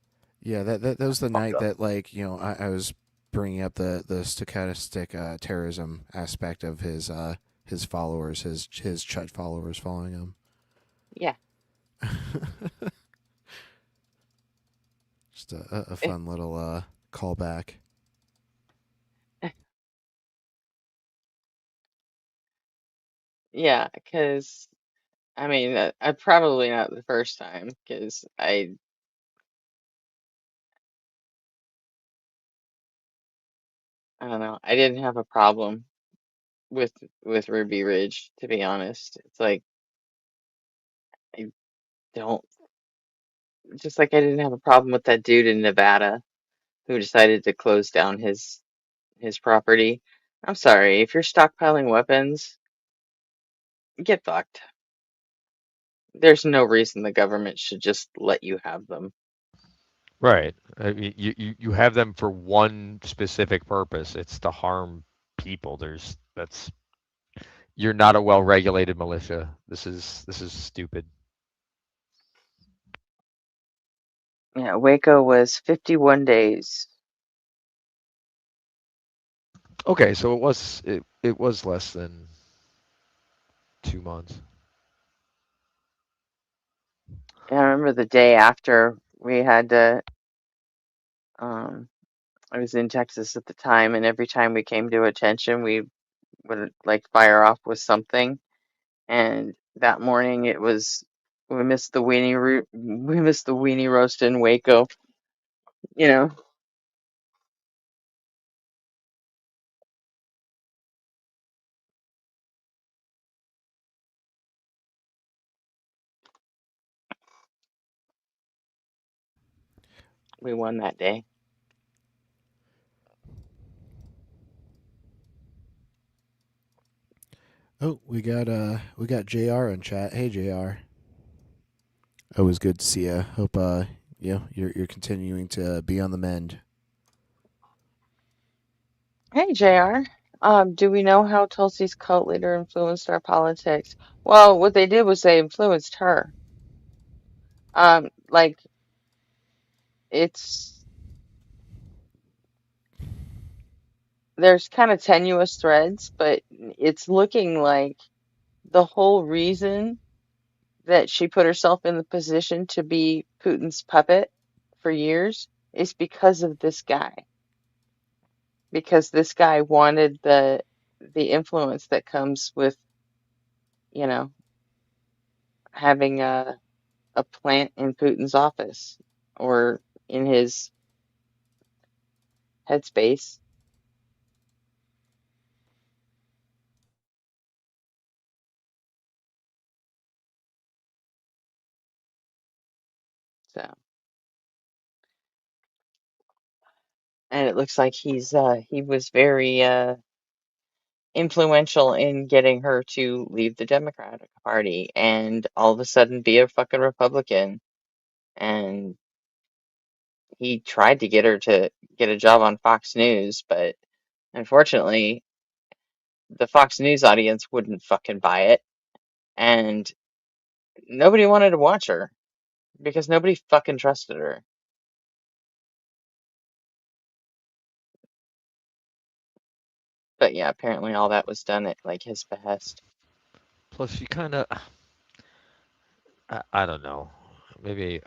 Yeah, that was the Fucked night up. that I was bringing up the stochastic terrorism aspect of his followers, his Chut followers following him. Yeah. Just a fun little callback. Yeah, because I mean, I probably not the first time, because I don't know, I didn't have a problem with Ruby Ridge, to be honest. It's like I don't Just like I didn't have a problem with that dude in Nevada who decided to close down his property. I'm sorry, if you're stockpiling weapons, get fucked. There's no reason the government should just let you have them. Right. I mean, you have them for one specific purpose. It's to harm people. You're not a well-regulated militia. This is stupid. Yeah, Waco was 51 days. Okay, so it was less than 2 months. And I remember the day after we had to, I was in Texas at the time, and every time we came to attention, we would like fire off with something. And that morning it was, we missed the we missed the weenie roast in Waco, you know. We won that day. Oh, we got JR in chat. Hey JR. Always good to see you. Hope you're continuing to be on the mend. Hey, JR. Do we know how Tulsi's cult leader influenced our politics? Well, what they did was they influenced her. Like it's there's kind of tenuous threads, but it's looking like the whole reason that she put herself in the position to be Putin's puppet for years is because of this guy. Because this guy wanted the influence that comes with, you know, having a plant in Putin's office or in his headspace. So, and it looks like he was very influential in getting her to leave the Democratic Party and all of a sudden be a fucking Republican. And he tried to get her to get a job on Fox News, but unfortunately, the Fox News audience wouldn't fucking buy it, and nobody wanted to watch her because nobody fucking trusted her. But yeah, apparently all that was done at like his behest. Plus, you kind of, I don't know. Maybe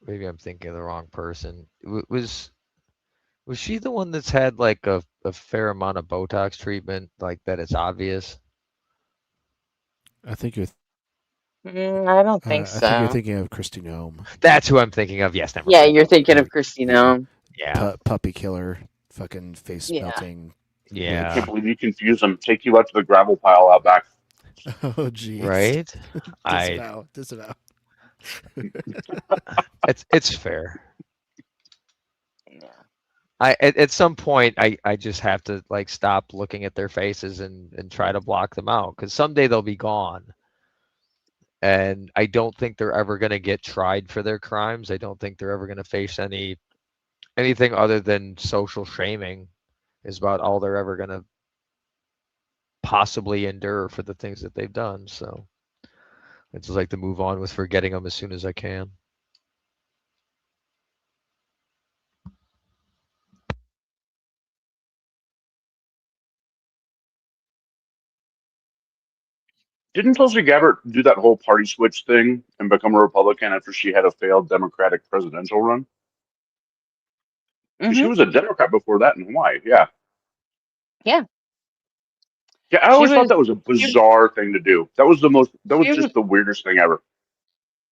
I'm thinking of the wrong person. Was she the one that's had like a fair amount of Botox treatment, like that it's obvious? I think you're I don't think I think you're so. thinking of Christy Nome. That's who I'm thinking of. Yes, never Yeah, mind. you're thinking Yeah, of Christine yeah. Ohm. Yeah. Puppy killer, fucking face Yeah. melting. Yeah. Can't believe you confuse them. Take you out to the gravel pile out back. Oh jeez. Right? Disavow. It's fair. Yeah. At some point I just have to like stop looking at their faces and try to block them out because someday they'll be gone. And I don't think they're ever going to get tried for their crimes. I don't think they're ever going to face anything other than social shaming is about all they're ever going to possibly endure for the things that they've done. So I just like to move on with forgetting them as soon as I can. Didn't Tulsi Gabbard do that whole party switch thing and become a Republican after she had a failed Democratic presidential run? She Mm-hmm. was a Democrat before that in Hawaii. Yeah. Yeah. Yeah, I She always thought was that was a she, bizarre thing to do. That was she was just the weirdest thing ever.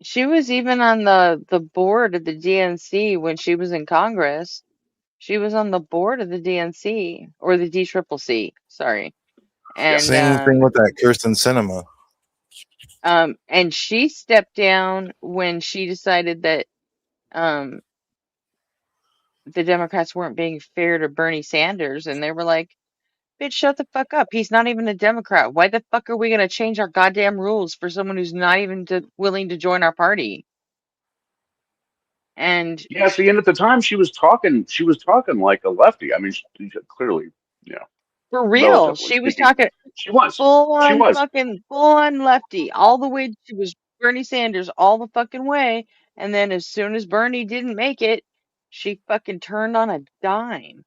she was even on the board of the DNC when she was in Congress. She was on the board of the DNC or the DCCC, sorry. Yeah. And Same thing with that Kirsten Cinema. and she stepped down when she decided that um, the Democrats weren't being fair to Bernie Sanders, and they were like, "Bitch, shut the fuck up. He's not even a Democrat. Why the fuck are we gonna change our goddamn rules for someone who's not even willing to join our party?" And Yeah, see, and at the time she was talking like a lefty. I mean, she clearly, you know, for real, relatively she was speaking, talking she was. full She on was. fucking full on lefty all the way. She was Bernie Sanders all the fucking way, and then as soon as Bernie didn't make it, she fucking turned on a dime.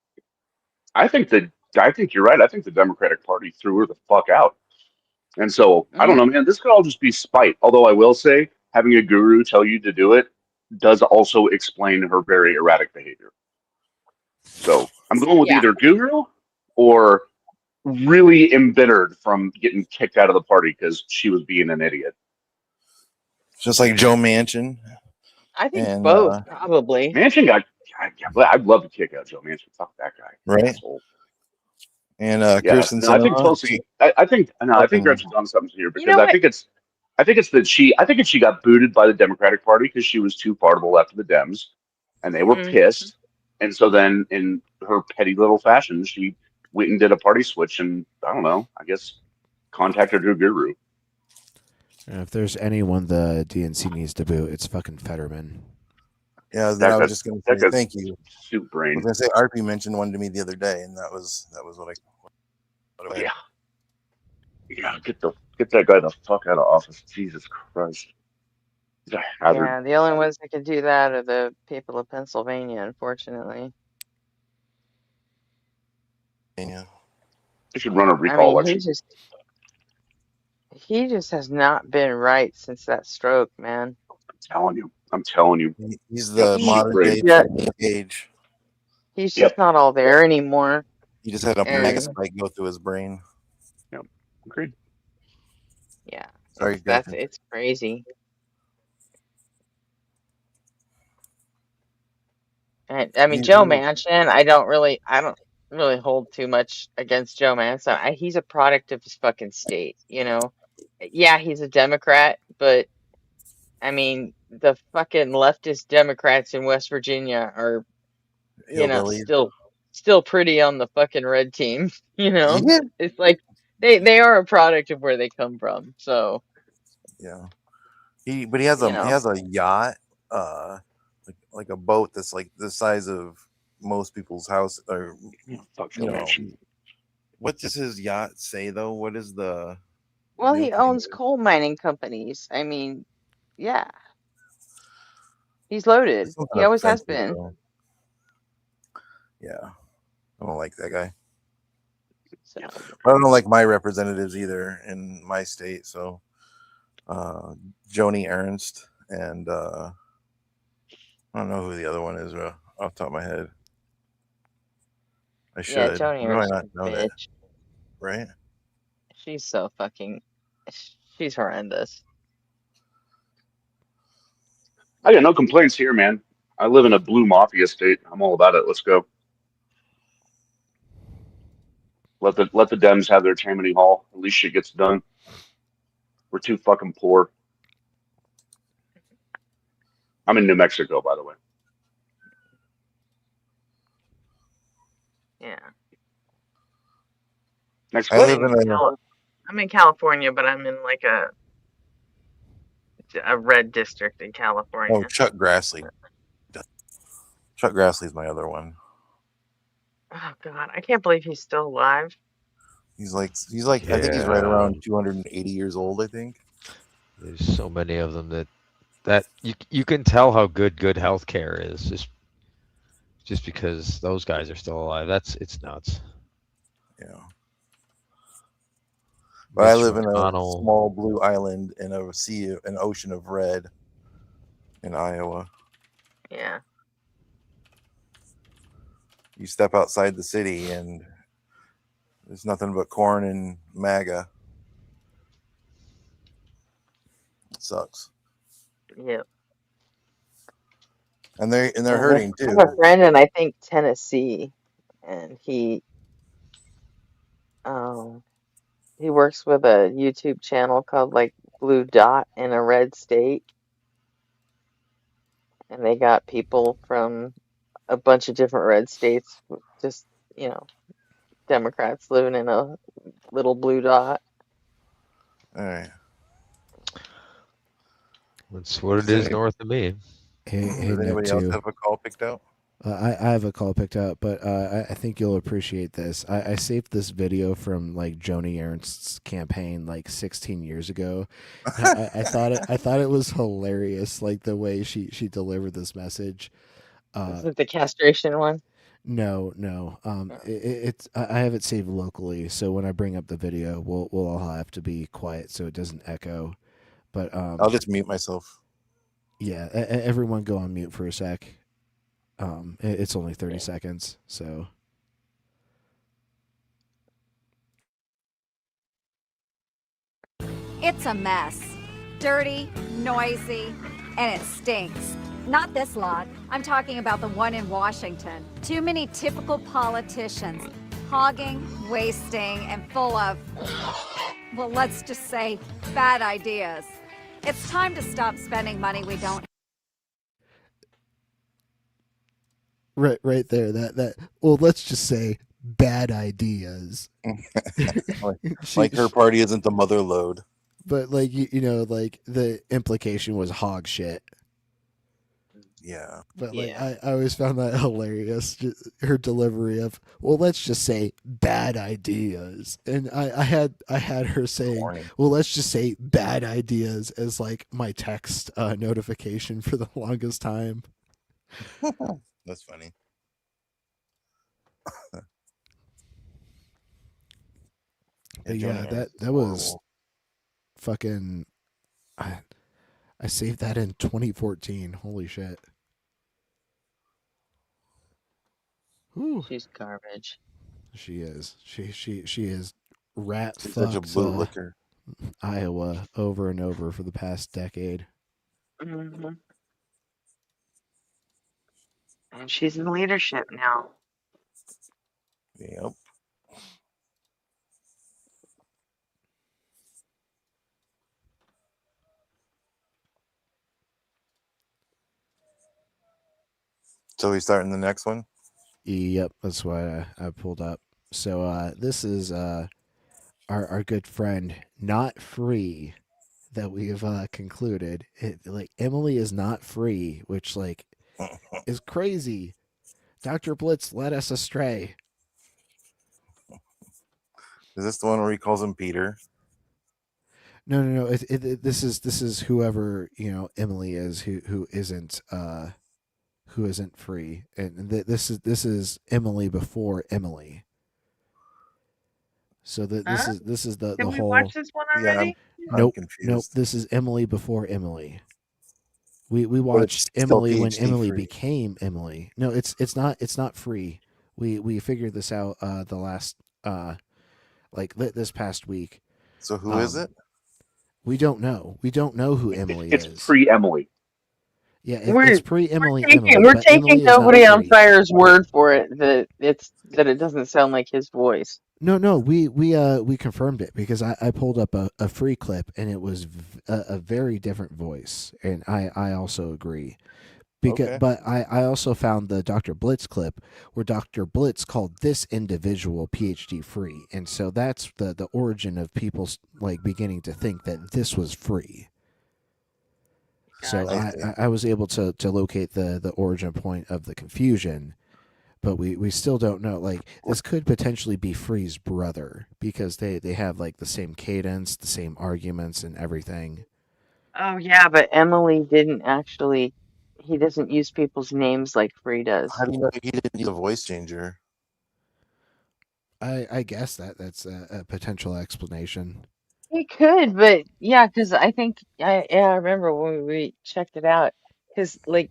I think you're right. I think the Democratic Party threw her the fuck out. And so I don't Hmm. know, man. This could all just be spite. Although I will say, having a guru tell you to do it does also explain her very erratic behavior. So I'm going with Yeah. either guru or really embittered from getting kicked out of the party because she was being an idiot. Just like Joe Manchin I think and both, probably. Manchin got. I'd love to kick out Joe Manchin. Fuck that guy, right, asshole. and Yeah, Kirsten no, I think Sinema. Tulsi. I think no, I think Fucking Gretchen's on something here You because know what? I think it's that she got booted by the Democratic Party because she was too far to the left of the Dems, and they were Mm. pissed. And so then, in her petty little fashion, she went and did a party switch, and I don't know. I guess contacted her guru. And if there's anyone the DNC needs to boot, it's fucking Fetterman. yeah. Then That I was guy's just gonna that say guy's thank you. soup I brain. was gonna say RP mentioned one to me the other day, and that was what I Yeah, yeah. Get that guy the fuck out of office. Jesus Christ, he's a hazard. Yeah, the only ones that could do that are the people of Pennsylvania, unfortunately. yeah. They should run a I recall mean, election. he just has not been right since that stroke, man. I'm telling you. He's Got the the soup modern brain. day Nick Cage. He's just Yep. not all there anymore. He just had a mega And spike go through his brain. Yep. Agreed. yeah, Sorry, Gretchen. it's crazy. And I mean, Joe Manchin, I don't really hold too much against Joe Manchin. He's a product of his fucking state, you know. Yeah, he's a Democrat, but I mean, the fucking leftist Democrats in West Virginia are, Hillbilly. still pretty on the fucking red team, you know. Yeah. It's like they are a product of where they come from. So, Yeah. He has you know. a yacht, like a boat that's like the size of most people's house, or Fuck you Joe know. Manchin. What does his yacht say though? What is the Well, he okay? owns coal mining companies. I mean, yeah, he's loaded. Something He always has offensive been. though. Yeah, I don't like that guy. So, I don't like my representatives either in my state. So, Joni Ernst and I don't know who the other one is off the top of my head. I yeah, should. Joni How do I Ernst is not a know that? bitch. Right? She's so fucking. She's horrendous. I got no complaints here, man. I live in a blue mafia state. I'm all about it. Let's go. Let the Dems have their Tammany Hall. At least shit gets done. We're too fucking poor. I'm in New Mexico, by the way. Yeah. Next I clip. live in a I'm in California, but I'm in like a red district in California. Chuck Grassley. Chuck Grassley's my other one. Oh God, I can't believe he's still alive. He's like I think he's right around 280 years old. I think. There's so many of them that you can tell how good health care is just because those guys are still alive. It's nuts. Yeah. But I Mitch live in a McConnell. small blue island in an ocean of red in Iowa. Yeah. You step outside the city and there's nothing but corn and MAGA. It sucks. Yep. And they're Yeah, hurting I too. have a friend in I think Tennessee, and he works with a YouTube channel called like Blue Dot in a Red State, and they got people from a bunch of different red states, just, you know, Democrats living in a little blue dot. All right. That's what it Does, is any, north of me. Hey, does Nick, anybody else too. have a call picked out? I have a call picked up, but I think you'll appreciate this. I saved this video from like Joni Ernst's campaign like 16 years ago. I thought it was hilarious, like the way she delivered this message. Is it the castration one? No. No. It's I have it saved locally, so when I bring up the video, we'll all have to be quiet so it doesn't echo. But I'll just mute myself. yeah, everyone go on mute for a sec. It's only 30 Okay. seconds, so. It's a mess. Dirty, noisy, and it stinks. Not this lot. I'm talking about the one in Washington. Too many typical politicians, hogging, wasting, and full of, well, let's just say, bad ideas. It's time to stop spending money we don't. Right there. That. Well, let's just say bad ideas. Like her party isn't the mother load. But like you know, like the implication was hog shit. Yeah. But like Yeah. I always found that hilarious. Her delivery of, well, let's just say bad ideas, and I had her saying, Corny. well, let's just say bad ideas as like my text notification for the longest time. That's funny. But Joni yeah, Ernst that is was horrible. fucking. I saved that in 2014. Holy shit. Whew. She's garbage. She is. She is rat She's such a fucks bootlicker. Iowa over and over for the past decade. Hmm. And she's in leadership now. Yep. So we starting the next one? Yep, that's why I pulled up. So this is our good friend Not Free that we have concluded. Like Emily is not free, which like is crazy. Dr. Blitz led us astray. Is this the one where he calls him Peter? No. This is whoever Emily is who isn't free, and this is Emily before Emily. So this is the Did we whole. watch this one Yeah, already? I'm Nope. confused. This is Emily before Emily. We But watched it's still Emily when PhD Emily free. became Emily. No, it's not free. We figured this out the last this past week. So who is it? We don't know. We don't know who Emily It's is. pre-Emily. Yeah, We're it's pre Emily taking Emily, we're but taking Emily is not nobody on free. fire's word for it that it doesn't sound like his voice. No, we confirmed it because I pulled up a free clip and it was a very different voice, and I also agree. Because, Okay. but I also found the Dr. Blitz clip where Dr. Blitz called this individual PhD free, and so that's the origin of people like beginning to think that this was free. So I see. I was able to locate the origin point of the confusion, but we still don't know. Like this could potentially be Free's brother because they have like the same cadence, the same arguments, and everything. Oh yeah, but Emily didn't actually. He doesn't use people's names like Free does. How do you know he didn't use a voice changer? I guess that's a potential explanation. He could, but yeah, because I think I remember when we checked it out. Because like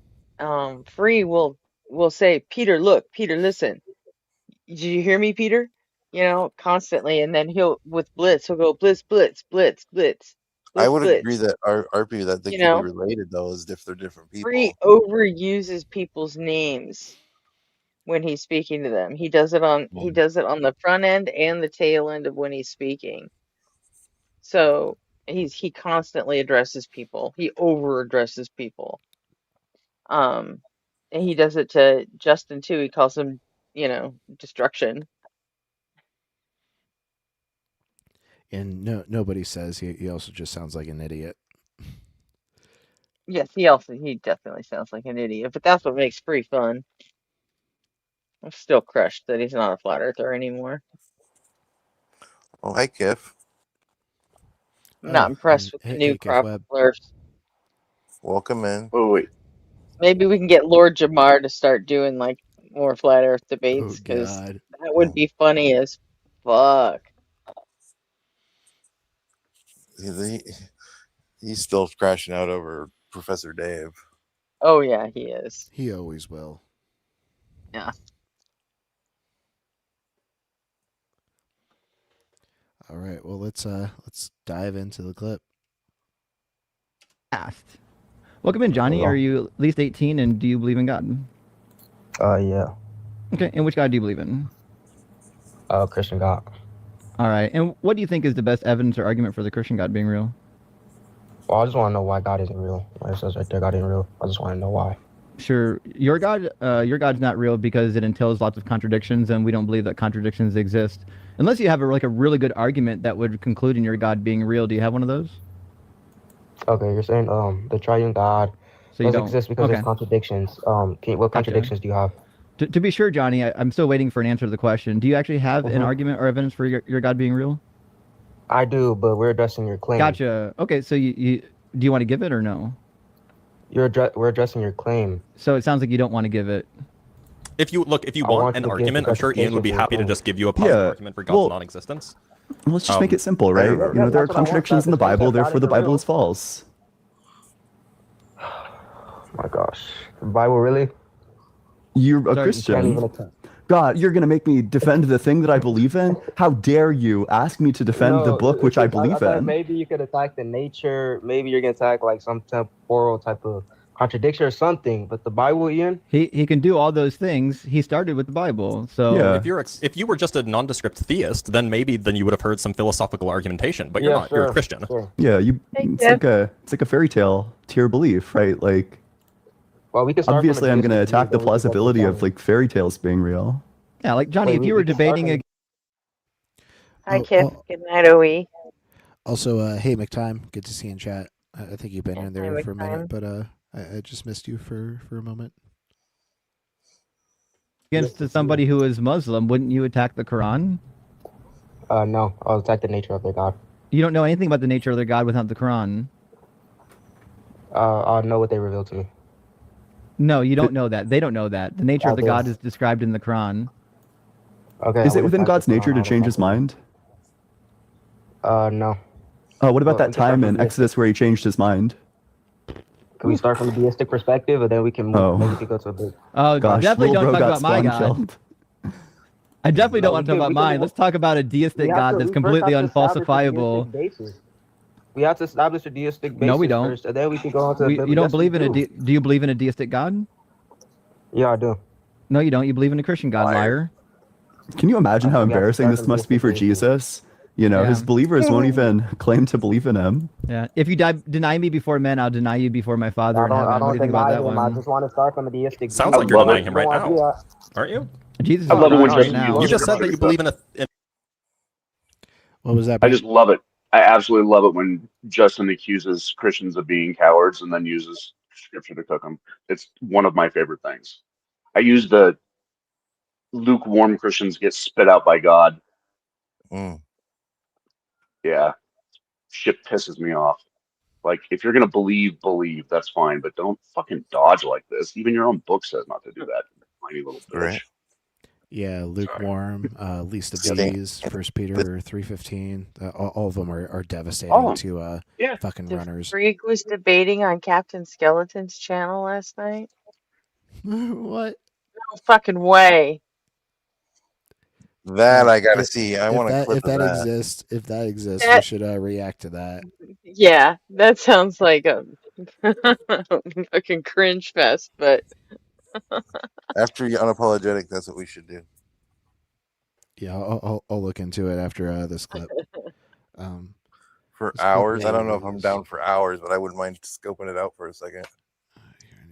Free will say, Peter, look, Peter, listen. Did you hear me, Peter? You know, constantly, and then he'll go blitz, blitz, blitz, blitz, I blitz, would agree blitz. that RP that they You could be know, related though, as if they're different Free people. overuses people's names when he's speaking to them. He Mm. does it on the front end and the tail end of when he's speaking. So he constantly addresses people. He over addresses people. And he does it to Justin too. He calls him, destruction. And nobody says he also just sounds like an idiot. Yes, he definitely sounds like an idiot, but that's what makes free fun. I'm still crushed that he's not a flat earther anymore. Oh, hi, Kiff. I'm not impressed and with the hey, new Kiff crop Webb. of blurfs. Welcome in. Oh wait. Maybe we can get Lord Jamar to start doing like more flat earth Oh debates, because God. that would be funny as fuck. He's still crashing out over Professor Dave. Oh yeah, he is. He always will. Yeah. All right. Well, let's dive into the clip. Asked. Welcome in, Johnny. Hello. Are you at least 18 and do you believe in God? Yeah. Okay, and which God do you believe in? Christian God. All right, and what do you think is the best evidence or argument for the Christian God being real? Well, I just want to know why God isn't real. Like it says right there, God isn't real. I just want to know why. Sure, your God's not real because it entails lots of contradictions, and we don't believe that contradictions exist. Unless you have a really good argument that would conclude in your God being real. Do you have one of those? Okay, you're saying the triune God So you does don't. exist because Okay. there's contradictions. What contradictions do you have? To be sure, Johnny, I'm still waiting for an answer to the question. Do you actually have an argument or evidence for your God being real? I do, but we're addressing your claim. Gotcha. Okay, so you do you want to give it or no? We're addressing your claim. So it sounds like you don't want to give it. If you want an argument, I'm sure Ian would be happy to just give you a positive argument for God's non-existence. Let's just make it simple, right? You know, there are contradictions in the Bible, therefore the Bible is false. Oh my gosh. The Bible, really? You're a Christian. God, you're going to make me defend the thing that I believe in? How dare you ask me to defend the book which I believe in? Maybe you could attack the nature. Maybe you're going to attack like some temporal type of contradiction or something. But the Bible, Ian? He can do all those things. He started with the Bible. So yeah. If you were just a nondescript theist, then you would have heard some philosophical argumentation. But you're not. You're a Christian. Sure. Yeah, it's like a fairy tale to your belief, right? Like, well, we can start obviously I'm going to attack the plausibility of like fairy tales being real. Yeah, like Johnny, if you were debating Hi, Kip. Good night, OE. Also, hey, McTime. Good to see you in chat. I think you've been in there Hi, for a minute, McTime. but I just missed you for a moment. against somebody who is Muslim, wouldn't you attack the Quran? No, I'll attack the nature of their God. You don't know anything about the nature of their God without the Quran. I'll know what they revealed to me. No, you don't know that. They don't know that. The nature of the God is described in the Quran. Okay. Is it within God's nature to change his mind? No. What about that time in Exodus where he changed his mind? Can we start from a deistic perspective, and then we can maybe we could go to a bit? Oh, gosh, definitely don't bro talk about my God. killed. I definitely don't want to talk about mine. Let's talk about a deistic God that's completely unfalsifiable. We have to establish a deistic basis No, we don't. first, and then we can go on to. You don't believe in do you believe in a deistic God? Yeah, I do. No, you don't. You believe in a Christian God, liar. Can you imagine how embarrassing this must be for Jesus? You know, his believers won't even claim to believe in him. Yeah. If you deny me before men, I'll deny you before my Father in heaven. What do you think about that one? I just want to start from a deistic. Sounds like you're denying him right now, aren't you? Jesus. I love it when right now. You just said that you believe in a. What was that? I just love it. I absolutely love it when Justin accuses Christians of being cowards and then uses scripture to cook them. It's one of my favorite things. I use the lukewarm Christians get spit out by God. Yeah. Shit pisses me off. Like, if you're going to believe, that's fine, but don't fucking dodge like this. Even your own book says not to do that. Tiny little bitch. Right. Yeah, lukewarm, least of these, 1 Peter 3:15. All of them are devastating to fucking runners. Freak was debating on Captain Skeleton's channel last night. What? No fucking way. That I gotta see. I want to clip if that that. exists. If that exists, we should react to that. Yeah, that sounds like a fucking cringe fest, but After you're unapologetic, that's what we should do. Yeah, I'll look into it after this clip. For hours, I don't know if I'm down for hours, but I wouldn't mind scoping it out for a second. I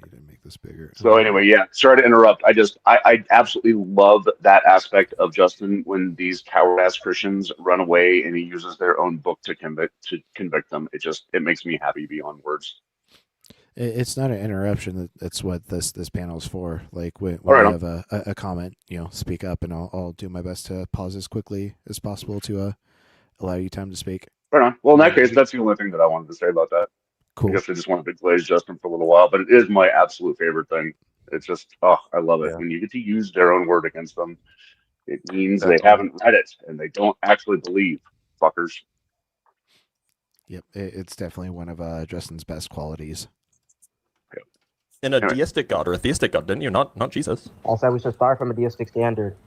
need to make this bigger. So anyway, yeah, sorry to interrupt. I absolutely love that aspect of Justin when these coward-ass Christians run away and he uses their own book to convict them. It makes me happy beyond words. It's not an interruption. That's what this panel is for. Like when All right, you have a comment, speak up, and I'll do my best to pause as quickly as possible to allow you time to speak. Right on. Well, in that case, that's the only thing that I wanted to say about that. Cool. I guess I just wanted to glaze Justin for a little while, but it is my absolute favorite thing. It's just, I love it. Yeah. When you get to use their own word against them, it means That's they haven't read it and they don't actually believe, fuckers. Yep, it's definitely one of Justin's best qualities. In a deistic god or a theistic god, didn't you? Not Jesus. I said we should start from a deistic standard.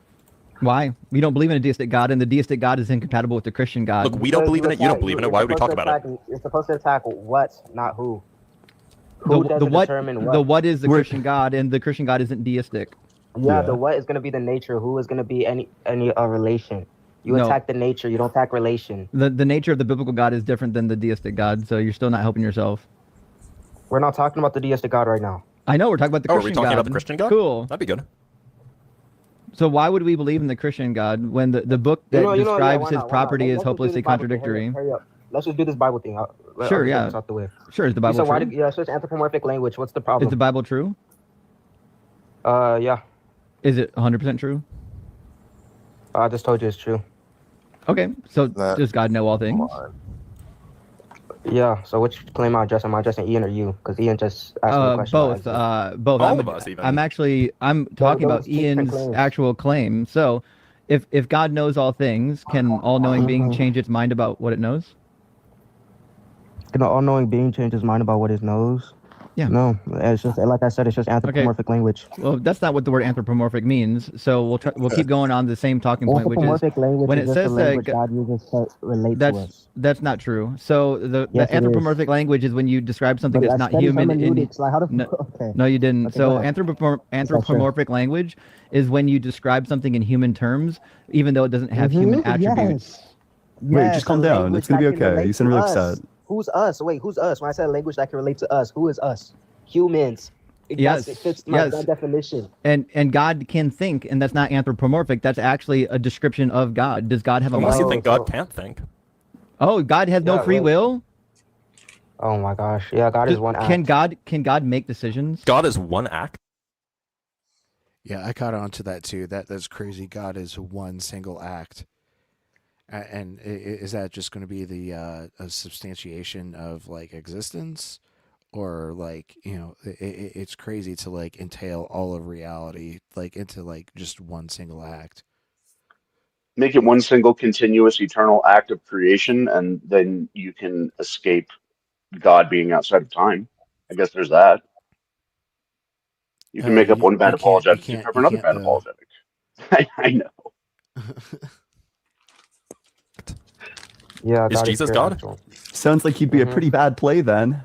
Why? We don't believe in a deistic God, and the deistic God is incompatible with the Christian God. Look, we don't believe in it. You don't believe in it. Why would we talk about it? You're supposed to attack what, not who. The doesn't what? determine what? The what is the Christian God, and the Christian God isn't deistic. Yeah, the what is going to be the nature. Who is going to be any relation. You No. attack the nature. You don't attack relation. The nature of the biblical God is different than the deistic God, so you're still not helping yourself. We're not talking about the deistic God right now. I know we're talking about the Oh, are Christian we talking God. about the Christian God? Cool. That'd be good. So why would we believe in the Christian God when the book that describes why his not? property is Let's just do hopelessly this Bible thing. contradictory? Hurry up. Let's just do this Bible thing. I'll Sure, just get yeah. this out the way. Sure, is the Bible So why true? it's just anthropomorphic language. What's the problem? Is the Bible true? Yeah. Is it 100% true? I just told you it's true. Okay, so does God know all things? Yeah. So which claim am I addressing Ian or you? Because Ian just asked me a question. Both. Both. All of us, even. I'm talking those about two different Ian's claims. actual claim. So, if God knows all things, can all-knowing being change its mind about what it knows? Can an all-knowing being change his mind about what it knows? Yeah. No, it's just like I said. It's just anthropomorphic language. Well, that's not what the word anthropomorphic means. So we'll keep going on the same talking point, which is Anthropomorphic language when is it just the says language that God uses to relate to us. that's not true. So the Yes, it is. anthropomorphic language is when you describe something But that's I not studied human. hermeneutics, like how to- no, okay. no, you didn't. Okay, So go ahead. anthropomorphic language is when you describe something in human terms, even though it doesn't have human attributes. Wait, just calm down. It's gonna be okay. You sound really upset. Who's us? Wait, who's us? When I said language that can relate to us, who is us? Humans. Yes, It fits my yes. definition. And God can think, and that's not anthropomorphic. That's actually a description of God. Does God have a Unless mind? you think God can't think. Oh, God has no free will? Oh my gosh. Yeah, God is one act. Can God make decisions? God is one act. Yeah, I caught on to that too. That's crazy. God is one single act. And is that just going to be the a substantiation of like existence? Or like, it's crazy to like entail all of reality like into like just one single act. Make it one single continuous eternal act of creation, and then you can escape God being outside of time. I guess there's that. You can make up one bad apologetic to cover another bad apologetic. I know. Yeah, Is Jesus God? Sounds like he'd be a pretty bad play then.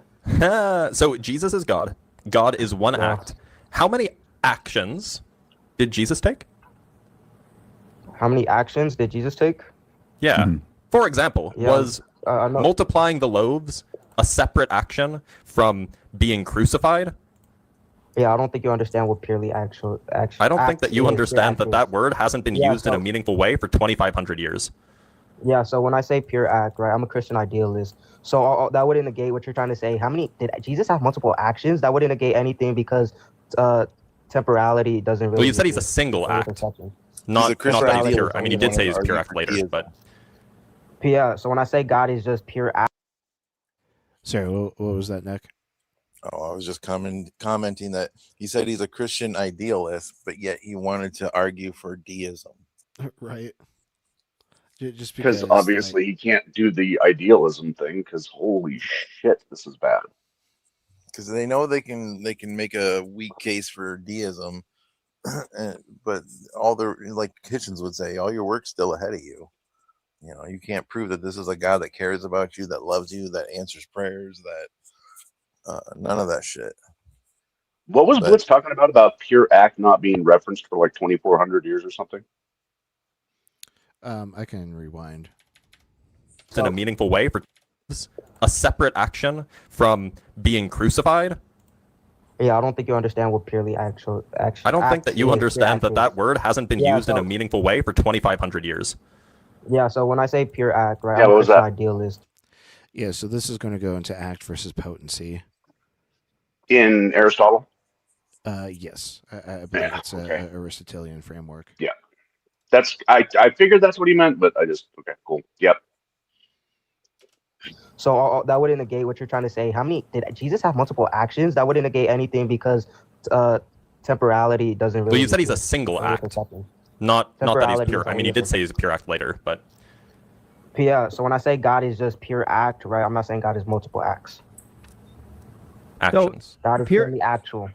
So Jesus is God. God is one act. How many actions did Jesus take? How many actions did Jesus take? Yeah. For example, Yeah, was multiplying the loaves a separate action from being crucified? Yeah, I don't think you understand what purely actual action. I don't think that you understand that that word hasn't been Yeah, used in a meaningful way for 2,500 years. Yeah, so when I say pure act, right, I'm a Christian idealist. So that wouldn't negate what you're trying to say. How many did Jesus have multiple actions? That wouldn't negate anything because temporality doesn't really. Well, you said he's a single act, not that he's pure. I mean, you did say he's pure act later, but yeah. So when I say God is just pure act. Sorry, what was that, Nick? Oh, I was just commenting that he said he's a Christian idealist, but yet he wanted to argue for deism. Right. Just because obviously he can't do the idealism thing because holy shit, this is bad. Because they know they can make a weak case for deism, but all their, like Hitchens would say, all your work's still ahead of you. You know, you can't prove that this is a God that cares about you, that loves you, that answers prayers, that none of that shit. What was Blitz talking about pure act not being referenced for like 2,400 years or something? I can rewind. it's in a meaningful way for a separate action from being crucified. Yeah, I don't think you understand what purely actual action. I don't think Act that you is, pure understand act that is. that word hasn't been Yeah, used in a so meaningful way for 2,500 years. yeah, so when I say pure act, right, Yeah, I'm a what was Christian that? idealist. Yeah, so this is going to go into act versus potency. In Aristotle? Yes, I believe Yeah, it's okay. a Aristotelian framework. Yeah. I figured that's what he meant, but I just, okay, cool. Yep. So that wouldn't negate what you're trying to say. How many did Jesus have multiple actions? That wouldn't negate anything because temporality doesn't Well, really you said he's a exist. single In your act, perception. not that he's Temporality pure. is I mean, only he a did say he's a pure act later, but yeah. So when I say God is just pure act, right, I'm not saying God is multiple acts. actions. God is Pure. purely actual.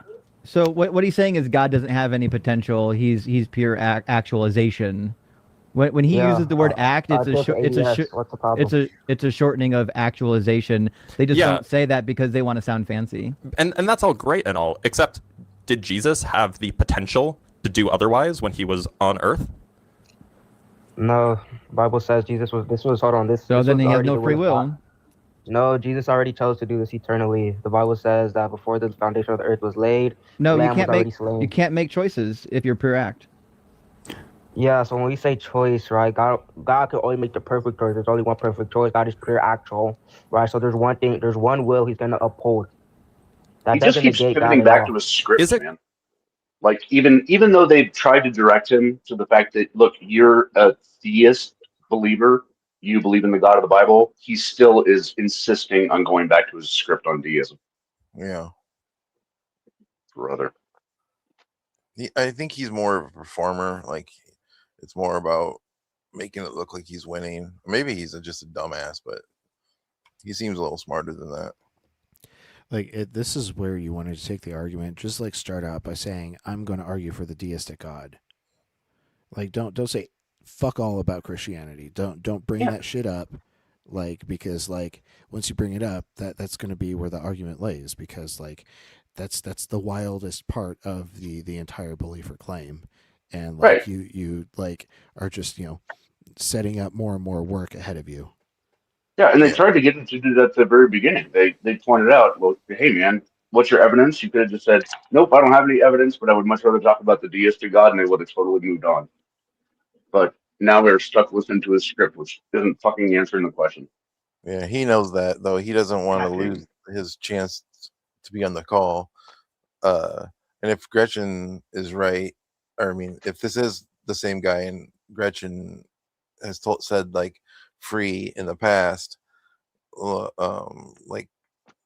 So what he's saying is God doesn't have any potential. He's pure actualization. When he Yeah, uses the word act, I took AES. What's the problem? it's a shortening of actualization. They just Yeah. don't say that because they want to sound fancy. And that's all great and all, except did Jesus have the potential to do otherwise when he was on earth? No, Bible says Jesus was. This was hold on. So This then was he has already no the free will of God. will. No, Jesus already chose to do this eternally. The Bible says that before the foundation of the earth was laid, No, the you Lamb was can't already make slain. make choices if you're pure act. Yeah, so when we say choice, right, God can only make the perfect choice. There's only one perfect choice. God is pure actual, right? So there's one thing, there's one will he's gonna uphold. That He just doesn't keeps negate God pivoting at back to all. his script, Is it? man. Like even though they've tried to direct him to the fact that, look, you're a theist believer, you believe in the God of the Bible, he still is insisting on going back to his script on deism. Yeah. Brother. I think he's more of a performer. Like, it's more about making it look like he's winning. Maybe he's just a dumbass, but he seems a little smarter than that. Like this is where you wanted to take the argument. Just like start out by saying, "I'm going to argue for the deistic God." Like don't say fuck all about Christianity. Don't bring that shit up. Like because like once you bring it up, that's going to be where the argument lays. Because like that's the wildest part of the entire belief or claim, and like Right. you like are just setting up more and more work ahead of you. Yeah, and they tried to get him to do that at the very beginning. They pointed out, well, hey man, what's your evidence? You could have just said, nope, I don't have any evidence, but I would much rather talk about the deistic God, and they would have totally moved on. But now we're stuck listening to his script, which isn't fucking answering the question. Yeah, he knows that though. He doesn't want to lose his chance to be on the call. And if Gretchen is right, or I mean, if this is the same guy and Gretchen has said like free in the past, like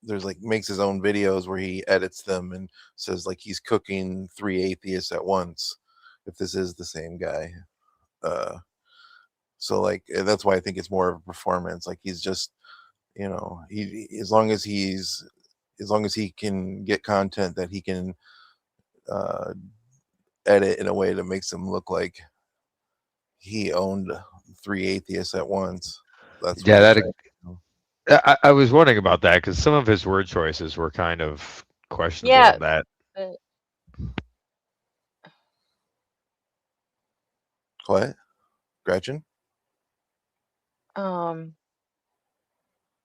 there's like makes his own videos where he edits them and says like he's cooking 3 atheists at once. If this is the same guy, so like that's why I think it's more of a performance. Like he's just he as long as he can get content that he can edit in a way that makes him look like he owned 3 atheists at once. That's what Yeah, he's I was wondering about that because some of his word choices were kind of questionable Yeah. in that. What? Gretchen?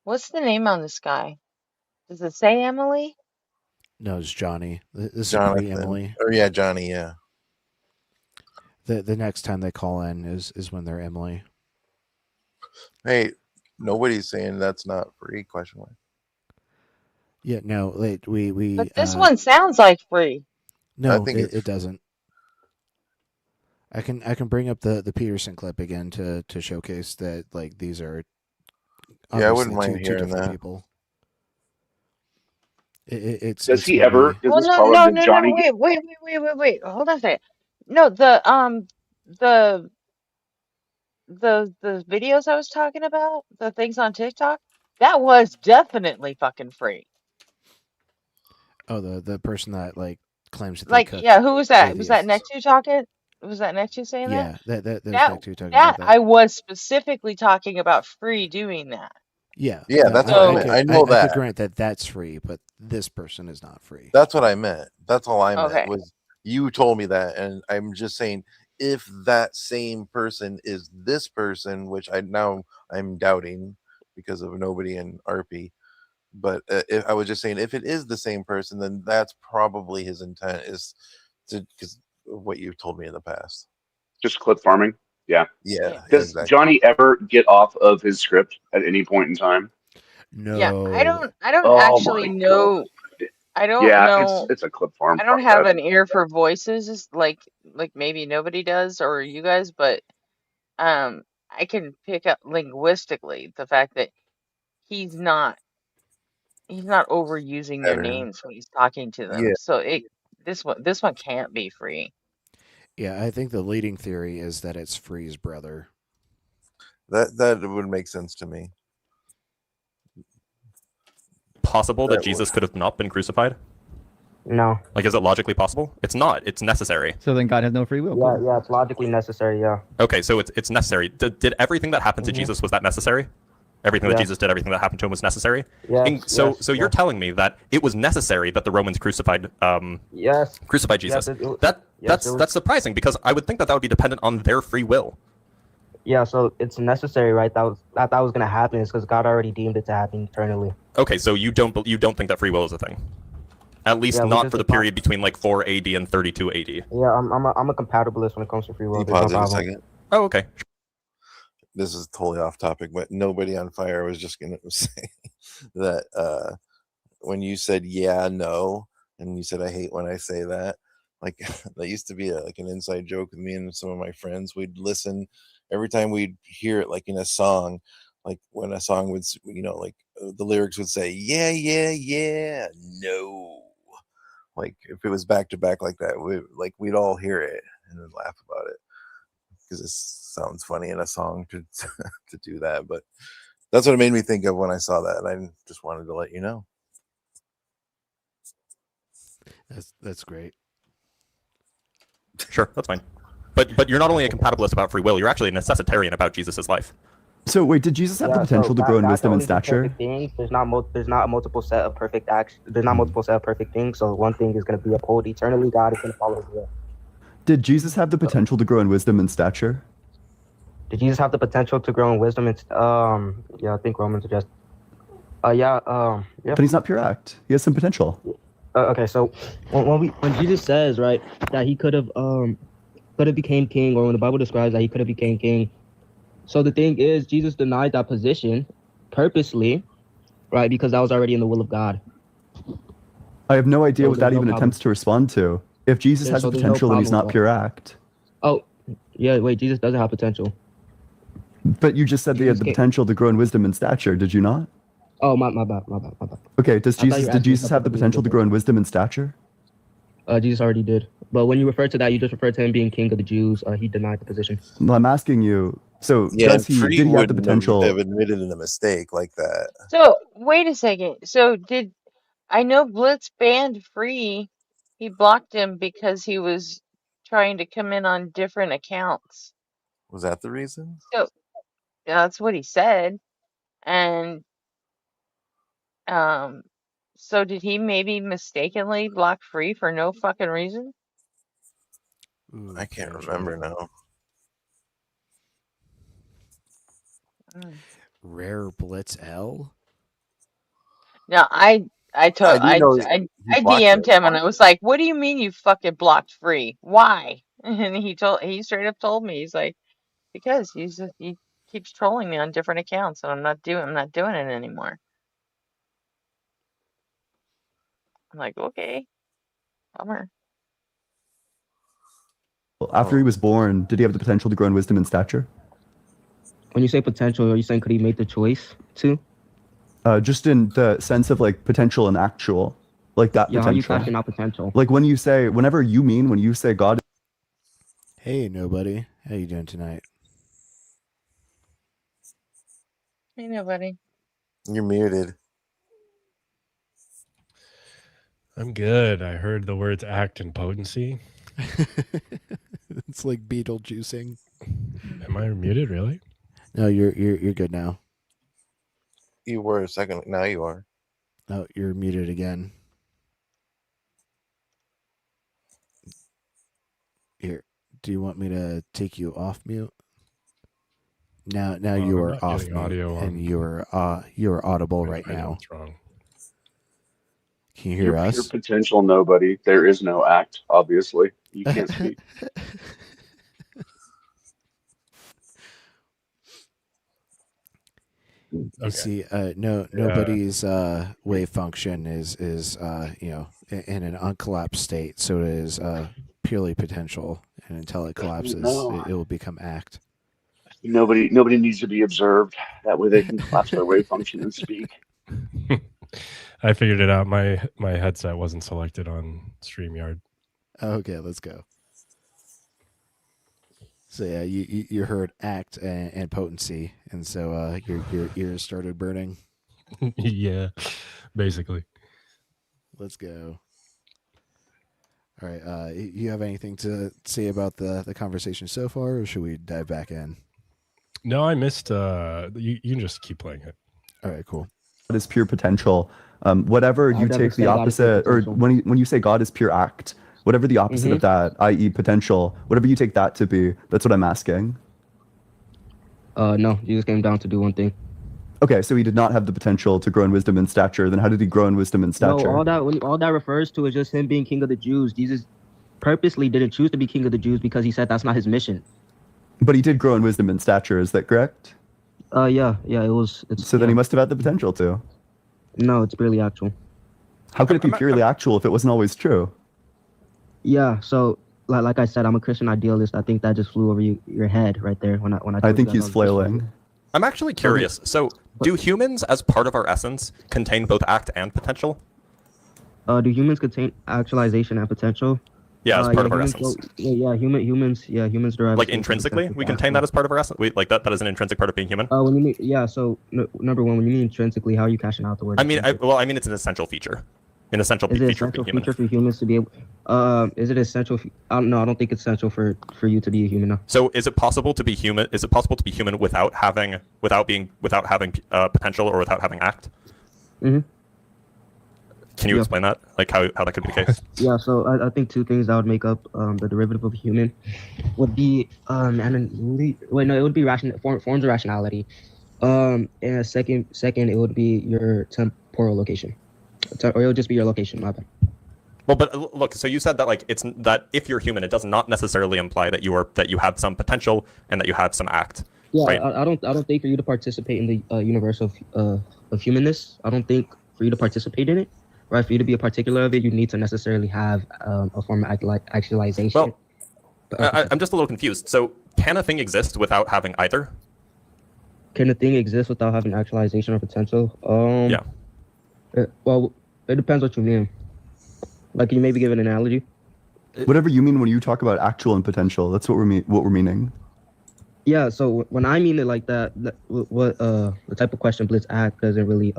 What's the name on this guy? Does it say Emily? No, it's Johnny. This is Jonathan. pre-Emily. Or yeah, Johnny. Yeah. The next time they call in is when they're Emily. Hey, nobody's saying that's not free. Question mark. Yeah, no, we. But this one sounds like free. No, I think it doesn't. I can bring up the Peterson clip again to showcase that like these are I wouldn't obviously mind two hearing different that. people. Does he ever? Does Well, this no, caller, no, did no, no. Johnny get? Wait. Hold on a second. No, the the videos I was talking about, the things on TikTok, that was definitely fucking free. Oh, the person that like claims that they Like, cook yeah, who was that? Was that atheists. next to talking? Was that next to saying that? Yeah, that was That next to talking that about that. I was specifically talking about free doing that. Yeah, Yeah, no, that's what I meant. I know I could that. grant that that's free, but this person is not free. That's what I meant. That's all I meant Okay. was you told me that, and I'm just saying if that same person is this person, which I'm doubting because of nobody in RP, But if I was just saying, if it is the same person, then that's probably his intent, is to, because of what you've told me in the past. Just clip farming. Yeah. Yeah, Does exactly. Johnny ever get off of his script at any point in time? No. Yeah, I don't Oh actually my know. God. I don't Yeah, know. it's a clip farm. I don't Fuck have that. an ear for voices like maybe nobody does or you guys, but I can pick up linguistically the fact that he's not overusing their Better. names when he's talking to them. Yeah. So this one can't be free. Yeah, I think the leading theory is that it's Free's brother. That would make sense to me. Possible that Jesus could have not been crucified? No. Like, is it logically possible? It's not. It's necessary. So then God has no free will. Yeah, yeah, it's logically necessary. Yeah. Okay, so it's necessary. Did everything that happened to Jesus, was that necessary? Everything that Yes. Jesus did, everything that happened to him was necessary? Yes, So yes, you're yes. telling me that it was necessary that the Romans crucified Yes. crucified Jesus. Yes, That's surprising, because I would think that would be dependent on their free will. Yeah, so it's necessary, right? That was gonna happen is because God already deemed it to happen eternally. Okay, so you don't think that free will is a thing? At least Yeah, we not just for the define- period between like 4 AD and 32 AD. Yeah, I'm a compatibilist when it comes to free will. You There's no pause it a problem. second. Oh, okay. This is totally off topic, but nobody on fire was just gonna say that when you said yeah, no, and you said I hate when I say that, like that used to be like an inside joke with me and some of my friends. We'd listen every time we'd hear it, like in a song, like when a song would, like the lyrics would say yeah, yeah, yeah, no. Like if it was back to back like that, we'd all hear it and then laugh about it because it sounds funny in a song to to do that. But that's what it made me think of when I saw that, and I just wanted to let you know. That's great. Sure, that's fine. But you're not only a compatibilist about free will, you're actually a necessitarian about Jesus' life. So wait, did Jesus have the potential to grow in wisdom and stature? Things. There's not a multiple set of perfect acts. There's not multiple set of perfect things. So one thing is going to be upheld eternally. God is going to follow his will. Did Jesus have the potential to grow in wisdom and stature? Did Jesus have the potential to grow in wisdom? And yeah, I think Romans suggest. Yeah. But he's not pure act. He has some potential. Okay, so when Jesus says, right, that he could have became king, or when the Bible describes that he could have became king, so the thing is, Jesus denied that position purposely, right, because that was already in the will of God. I have no idea what that even attempts to respond to. If Jesus has the potential and he's not pure act. Oh, yeah, wait, Jesus doesn't have potential. But you just said that he had the potential to grow in wisdom and stature, did you not? Oh, my bad. Okay, did Jesus have the potential to grow in wisdom and stature? Jesus already did. But when you refer to that, you just referred to him being king of the Jews. He denied the position. Well, I'm asking you, so Yeah, did he have the potential? Have admitted in a mistake like that. So wait a second. So I know Blitz banned Free? He blocked him because he was trying to come in on different accounts. Was that the reason? So that's what he said. And so did he maybe mistakenly block Free for no fucking reason? I can't remember now. Rare Blitz L. No, I DM'd him and I was like, "What do you mean you fucking blocked Free? Why?" And he straight up told me, he's like, "Because he keeps trolling me on different accounts and I'm not doing it anymore." I'm like, "Okay, bummer." After he was born, did he have the potential to grow in wisdom and stature? When you say potential, are you saying could he make the choice to? Just in the sense of like potential and actual, like that Yeah, how you potential. flashing out potential? Like when you say God. Hey, nobody. How you doing tonight? Hey, nobody. You're muted. I'm good. I heard the words act and potency. It's like Beetlejuicing. Am I muted, really? No, you're good now. You were a second. Now you are. Oh, you're muted again. Here, do you want me to take you off mute? Now you I'm are not off getting mute, audio and on. you are audible I right know now. what's wrong. Can you You're hear pure us? potential nobody. There is no act, obviously. You can't speak. You see, nobody's wave function is in an uncollapsed state, so it is purely potential, and until it collapses, No. it will become act. Nobody needs to be observed. That way they can collapse their wave function and speak. I figured it out. My headset wasn't selected on StreamYard. Okay, let's go. So yeah, you heard act and potency, and so your ears started burning. Yeah, basically. Let's go. All right. You have anything to say about the conversation so far, or should we dive back in? No, I missed. You can just keep playing it. All right, cool. God is pure potential. Whatever you never take the said God is pure opposite, or potential. when you say God is pure act, whatever the opposite of that, i.e., potential, whatever you take that to be, that's what I'm asking. No, Jesus came down to do one thing. Okay, so he did not have the potential to grow in wisdom and stature. Then how did he grow in wisdom and stature? No, all that refers to is just him being king of the Jews. Jesus purposely didn't choose to be king of the Jews because he said that's not his mission. But he did grow in wisdom and stature. Is that correct? Yeah, it was. So then he must have had the potential to. No, it's purely actual. How could it be purely actual if it wasn't always true? Yeah, so like I said, I'm a Christian idealist. I think that just flew over your head right there when I. I think he's flailing. I'm actually curious. So, do humans, as part of our essence, contain both act and potential? Do humans contain actualization and potential? Yeah, as part of our essence. Humans derive. Like intrinsically, we contain that as part of our essence. Like that is an intrinsic part of being human. When you mean So number one, when you mean intrinsically, how are you cashing out the word? I mean, it's an essential feature. An essential Is it feature essential of being human. feature for humans to be able? Is it essential? I don't think it's essential for you to be a human. No. So, is it possible to be human? Is it possible to be human without having potential or without having act? Mm-hmm. Can you explain that? Like how that could be the case? Yeah. So I think two things that would make up the derivative of human would be it would be forms of rationality. And second it would be your temporal location, or it would just be your location. My bad. Well, but look, so you said that it's that if you're human, it does not necessarily imply that you have some potential and that you have some act. Yeah, right? I don't think for you to participate in the universe of humanness, I don't think for you to participate in it, right? For you to be a particular of it, you need to necessarily have a form of actualization. Well, I'm just a little confused. So, can a thing exist without having either? Can a thing exist without having actualization or potential? Yeah. It depends what you mean. Like, can you maybe give an analogy? Whatever you mean when you talk about actual and potential, that's what we're meaning. Yeah. So when I mean it like that, what the type of question Blitz act doesn't really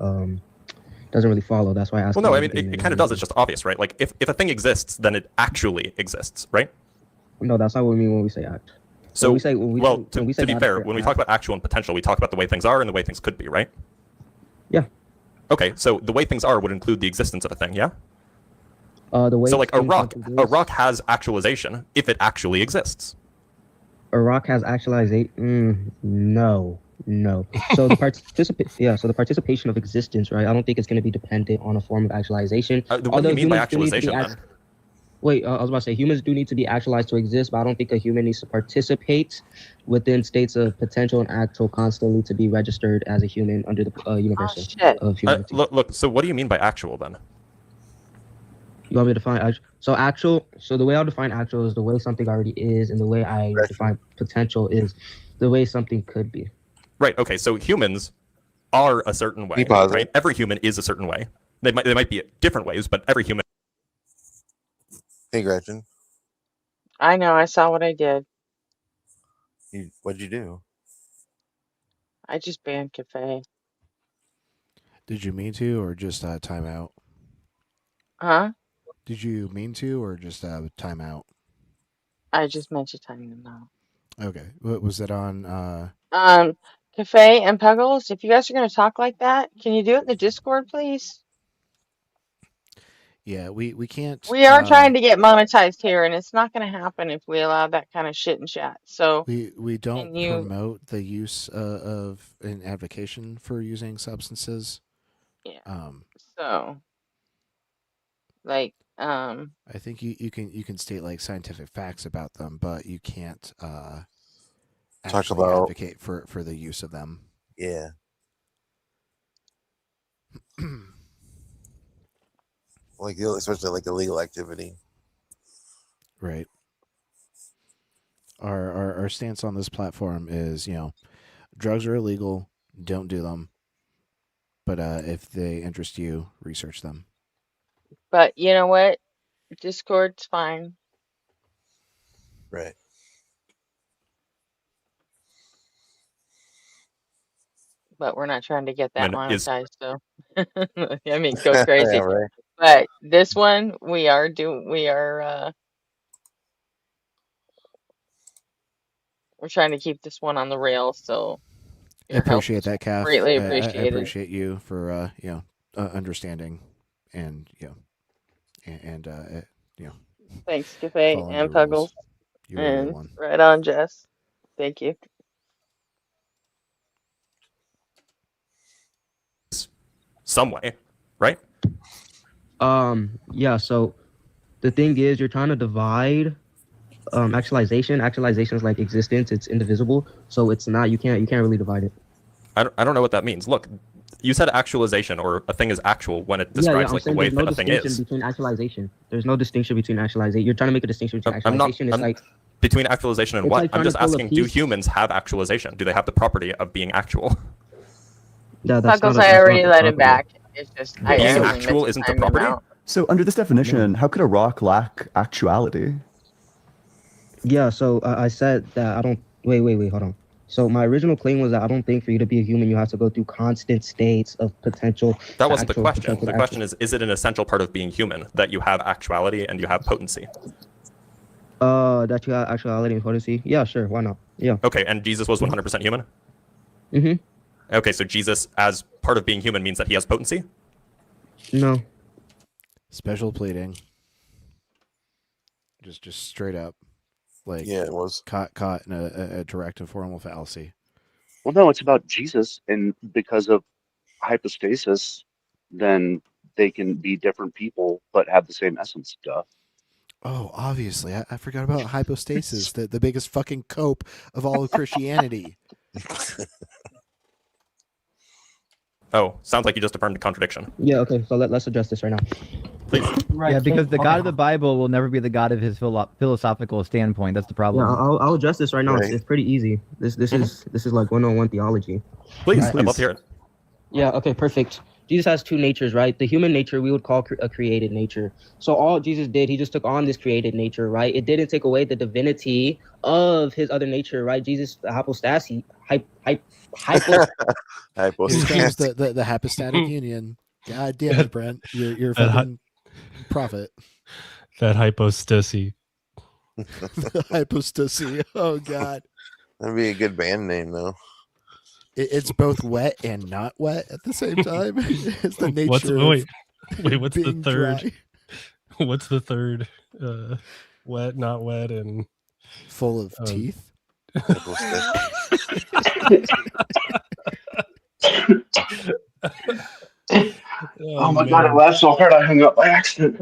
follow. That's why I asked. Well, no, I mean it kind of does. It's just obvious, right? Like if a thing exists, then it actually exists, right? No, that's not what we mean when we say act. So when we say to be fair, when we talk about actual and potential, we talk about the way things are and the way things could be, right? Yeah. Okay, so the way things are would include the existence of a thing, yeah? The way so like a rock has actualization if it actually exists. A rock has actualization? No. So the participation of existence, right? I don't think it's going to be dependent on a form of actualization. What do you mean by actualization then? Wait, I was about to say humans do need to be actualized to exist, but I don't think a human needs to participate within states of potential and actual constantly to be registered as a human under the universe of humanity. Look, so what do you mean by actual then? You want me to define actual? So the way I'll define actual is the way something already is, and the way I define potential is the way something could be. Right. Okay. So humans are a certain way. Right. Every human is a certain way. They might be different ways, but every human. Hey, Gretchen. I know. I saw what I did. What'd you do? I just banned Cafe. Did you mean to, or just time out? Huh? Did you mean to, or just time out? I just meant to time them out. Okay. What was it on? Cafe and Puggles, if you guys are going to talk like that, can you do it in the Discord, please? Yeah, we can't. We are trying to get monetized here, and it's not going to happen if we allow that kind of shit in chat. So we don't promote the use of an advocacy for using substances. Yeah. So. We don't promote the use of an advocation for using substances. Yeah. So. So. Like, I think you can state like scientific facts about them, but you can't Talk actually about advocate for the use of them. yeah. Like especially like illegal activity. Right. Our stance on this platform is, drugs are illegal, don't do them. But if they interest you, research them. but you know what? Discord's fine, Right. but we're not trying to get I that mean, is monetized. So, I mean, go Yeah, crazy. right. But this one, we are we're trying to keep this one on the rails. So I your help appreciate is that, Calf. greatly I appreciated. appreciate you for understanding and and Thanks, Cafe following and your rules. Puggles, You're a real and one. right on, Jess. Thank you. some way, right? Yeah. So the thing is, you're trying to divide actualization. Actualization is like existence. It's indivisible. So it's not. You can't really divide it. I don't know what that means. Look, you said actualization, or a thing is actual when it describes I'm like the saying way there's no a thing distinction is. between actualization. There's no distinction between actualization. You're trying to make a distinction between I'm not. actualization. It's like Between actualization and it's what? like I'm trying to just pull a asking, do piece. humans have actualization? Do they have the property of being actual? Yeah, that's not Puggles, a, I that's not already a let him property. back. It's just I Being accidentally meant actual to isn't the time him property? out. So under this definition, how could a rock lack actuality? Yeah, so I said that I don't. Wait, hold on. So my original claim was that I don't think for you to be a human, you have to go through constant states of potential. That wasn't the actual, question. potential The to question is it an essential part of being human that you have actuality and you have potency? That you have actuality and potency. Yeah, sure. Why not? Yeah. Okay, and Jesus was 100% human? Mm-hmm. Okay, so Jesus, as part of being human, means that he has potency? No. Special pleading. Just straight up. Like, Yeah, it was caught in a direct and formal fallacy. Well, no, it's about Jesus, and because of hypostasis, then they can be different people but have the same essence. Duh. Oh, obviously. I forgot about hypostasis, the biggest fucking cope of all of Christianity. Oh, sounds like you just affirmed a contradiction. Yeah. Okay. So let's address this right now. Please. Right. Yeah, because the God of the Bible will never be the God of his philosophical standpoint. That's the problem. Yeah, I'll address this right now. Right. It's pretty easy. This is like 101 theology. Please, I'd love to hear it. Yeah, okay, perfect. Jesus has two natures, right? The human nature we would call a created nature. So all Jesus did, he just took on this created nature, right? It didn't take away the divinity of his other nature, right? Jesus, the hypostasis, Hypostasis. the hypostatic union. God damn it, Brent. You're a fucking prophet. That hypostasis. The hypostasis. Oh, God. That'd be a good band name, though. It's both wet and not wet at the same time. It's the nature What's of the third? dry. What's the third? Wet, not wet, and full of teeth. Oh my God, I laughed so hard I hung up by accident.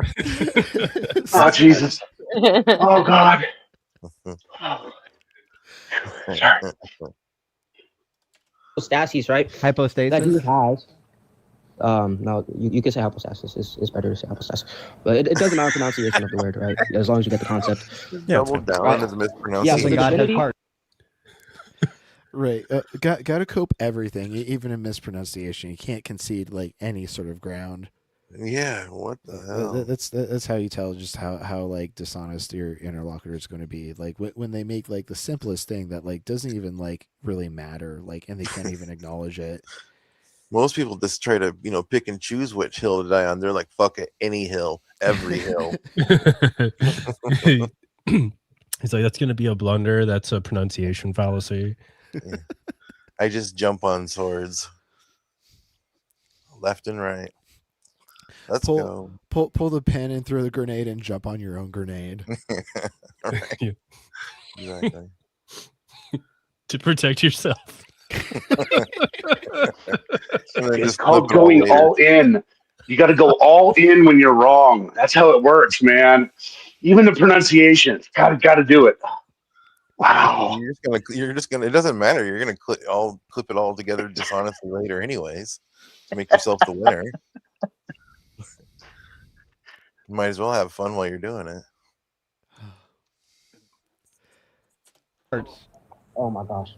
Oh, Jesus. Oh, God. Sorry. Hypostasis, right? Hypostasis? That he has. No, you can say hypostasis. It's better to say hypostasis. But it doesn't matter pronunciation of the word, right? As long as you get the concept. Double down is mispronounced. Yeah, so the divinity. Right. Got to cope everything, even in mispronunciation. You can't concede like any sort of ground. Yeah, what the hell? That's how you tell just how like dishonest your interlocutor is going to be. Like when they make like the simplest thing that like doesn't even like really matter, like, and they can't even acknowledge it. Most people just try to pick and choose which hill to die on. They're like, fuck it, any hill, every hill. He's like, that's going to be a blunder. That's a pronunciation fallacy. Yeah. I just jump on swords, left and right. Let's go. Pull the pin and throw the grenade and jump on your own grenade. Right. Yeah. Exactly. To protect yourself. It's called going all in. You got to go all in when you're wrong. That's how it works, man. Even the pronunciation, got to do it. Wow. You're just gonna. It doesn't matter. You're gonna clip it all together dishonestly later, anyways, to make yourself the winner. You might as well have fun while you're doing it. Oh my gosh.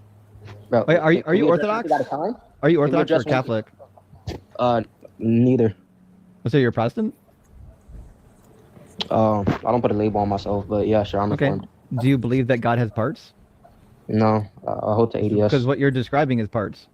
Bro, Wait, are you can we address Orthodox? one thing at a time? Are you Can we Orthodox or address one thing- Catholic? Neither. So you're Protestant? I don't put a label on myself, but yeah, sure, I'm Okay. Reformed. Do you believe that God has parts? No, I hold to ADS. Because what you're describing is parts.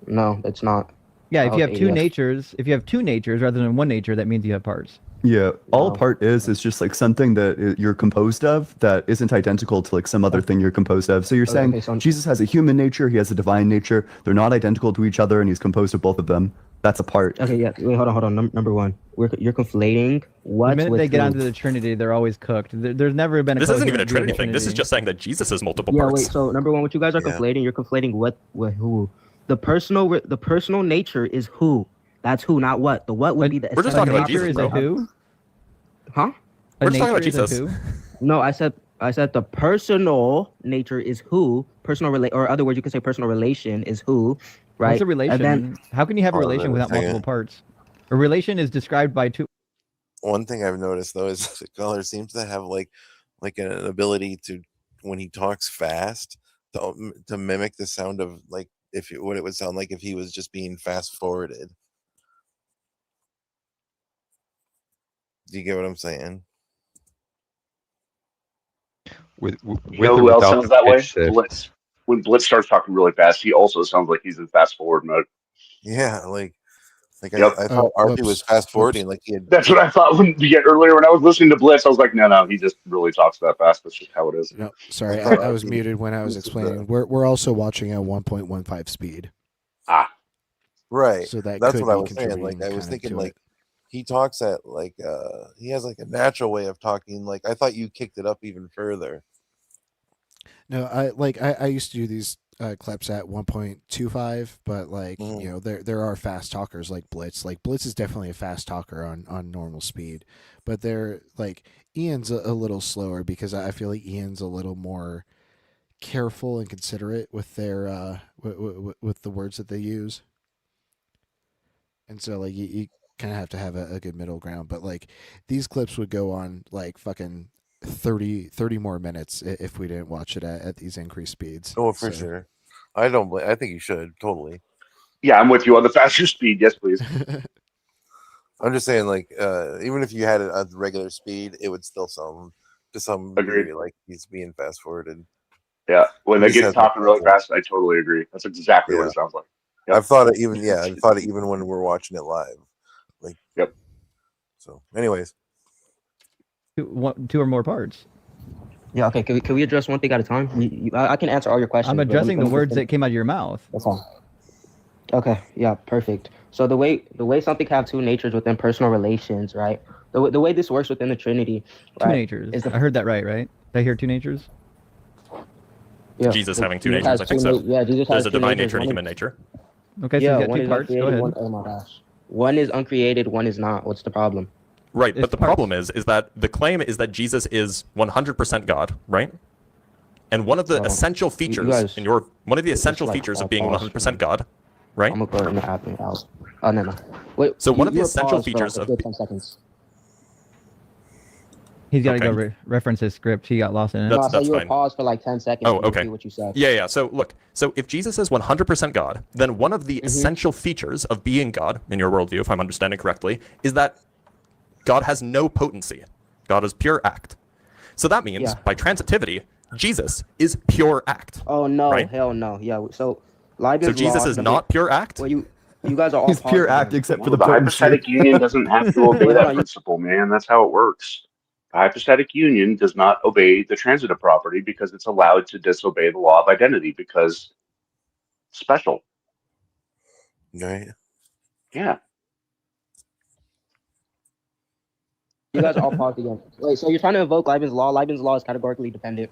No, it's not. Yeah, I if you hold have to two ADS. natures, if you have two natures rather than one nature, that means you have parts. Yeah, all a part is just like something that you're composed of that isn't identical to like some other thing you're composed of. So you're saying okay, so- Jesus has a human nature, he has a divine nature. They're not identical to each other, and he's composed of both of them. That's a part. Okay, yeah. Wait, hold on. Number one, you're conflating what The minute with they get who. onto the Trinity, they're always cooked. There's never been a This isn't even a coherent view of Trinity the thing. This is just saying that Jesus is multiple Yeah, parts. wait. So number one, what you guys are conflating, you're conflating what with who. The personal nature is who. That's who, not what. The what would be the. We're just talking about nature Jesus, is bro. a who? Huh? We're just talking about nature is a Jesus. who? No, I said the personal nature is who. Or other words, you could say personal relation is who, right? What's a relation? And then How can you have a Hold on relation a without second. multiple parts? A relation is described by two. One thing I've noticed though is the color seems to have like an ability to, when he talks fast, to mimic the sound of like what it would sound like if he was just being fast forwarded. Do you get what I'm saying? With You with know or who else without sounds the that way? pitch shift. Blitz. When Blitz starts talking really fast, he also sounds like he's in fast forward mode. Yeah, like Yep. I thought RP was fast forwarding, like he had. That's what I thought earlier when I was listening to Blitz. I was like, no, he just really talks that fast. That's just how it is. No, sorry, thought I was RP muted when I was was the- explaining. We're also watching at 1.15 speed. Right. So that That's could what I be was saying. Like I was contributing thinking, to like it. he talks at like he has like a natural way of talking. Like I thought you kicked it up even further. No, I used to do these clips at 1.25, but like you know there are fast talkers like Blitz. Like Blitz is definitely a fast talker on normal speed, but they're like Ian's a little slower because I feel like Ian's a little more careful and considerate with their with the words that they use. And so like you kind of have to have a good middle ground, but like these clips would go on like fucking 30 more minutes if we didn't watch it at these increased speeds. Oh, for sure. I don't. I think you should totally. Yeah, I'm with you on the faster speed. Yes, please. I'm just saying, like, even if you had it at regular speed, it would still sound to some Agreed. degree like he's being fast forwarded. Yeah, when He they just get has talking that really level. fast, I totally agree. That's exactly what Yeah. it sounds like. Yep. I've thought it even. Yeah, I've thought it even when we're watching it live. Like. Yep. So, anyways. Two or more parts. Yeah, okay. Can we address one thing at a time? I can answer all your questions. I'm but addressing let the me words just that came out of your mouth. That's all. Okay. Yeah. Perfect. So the way something can have two natures within personal relations, right? The way this works within the Trinity, Two right, natures. is I heard that right? Did I hear two natures? Yeah. Jesus having two Jesus natures, has I think two so. yeah, Jesus There's has a two divine natures. nature and a One human is- nature. Okay, so yeah, you got one two is parts. Go uncreated. ahead. Oh my gosh. One is uncreated. One is not. What's the problem? Right, It's but the parts. problem is that the claim is that Jesus is 100% God, right? And one of the So, essential you features guys- one of the it's essential like features of all being false, 100% God, right? I'm gonna go in the app and out. Oh no. Wait. So one of the you were essential paused for, like, features a of good 10 seconds. He's got to go Okay. reference his script. He got lost in it. No, I said That's you were fine. paused for like 10 seconds. Oh, to okay. repeat what you said. Yeah. So look, so if Jesus is 100% God, then one of the Mm-hmm. essential features of being God, in your worldview, if I'm understanding correctly, is that God has no potency. God is pure act. So that means, Yeah. by transitivity, Jesus is pure act. Oh no, Right? hell no. Yeah. So So Leibniz Jesus law is doesn't- not pure act? Well, you guys are all He's pure paused act again. except for Well, the the potency. hypostatic union doesn't have to obey Wait, hold that on, you- principle, man. That's how it works. The hypostatic union does not obey the transitive property because it's allowed to disobey the law of identity because special. Right. Yeah. You guys are all paused again. Wait, so you're trying to invoke Leibniz law? Leibniz law is categorically dependent.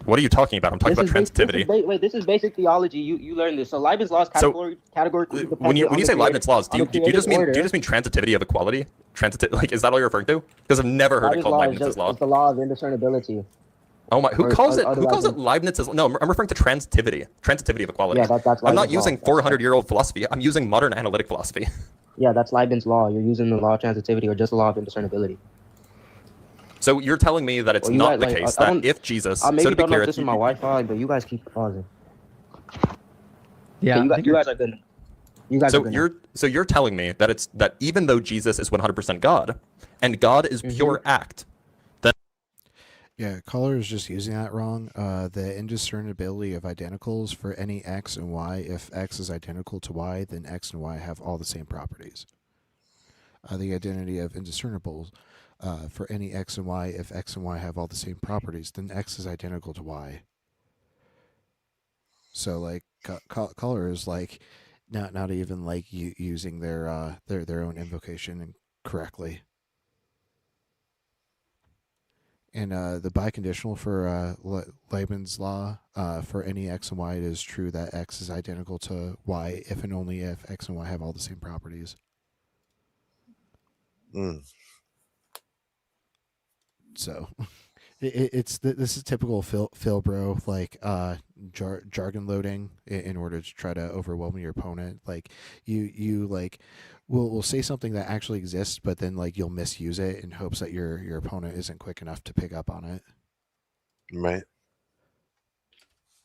What are you talking about? I'm talking about transitivity. This is basic theology. You learn this. So Leibniz laws categorically when you say Leibniz laws, do you just mean transitivity of equality? Like, is that all you're referring to? Because I've never heard it called Leibniz's law. It's the law of indiscernibility. Oh my! Who calls it Leibniz's? No, I'm referring to transitivity of equality. Yeah, that's I'm not Leibniz using 400-year-old philosophy. I'm using modern analytic philosophy. Yeah, that's Leibniz law. You're using the law of transitivity or just the law of indiscernibility. So you're telling me that it's not the case that if Jesus, I maybe so to be don't know clear, if this is my Wi-Fi, but you guys keep pausing. Yeah, okay, you guys are good. You guys are good. So you're telling me that even though Jesus is 100% God, and God is pure act, then yeah, caller is just using that wrong. The indiscernibility of identicals for any x and y. If x is identical to y, then x and y have all the same properties. The identity of indiscernibles. For any x and y, if x and y have all the same properties, then x is identical to y. So like color is like not even like using their own invocation correctly. And the biconditional for Leibniz law, for any x and y, it is true that x is identical to y if and only if x and y have all the same properties. So this is typical Phil bro, like jargon loading in order to try to overwhelm your opponent. Like you like will say something that actually exists, but then like you'll misuse it in hopes that your opponent isn't quick enough to pick up on it. Right.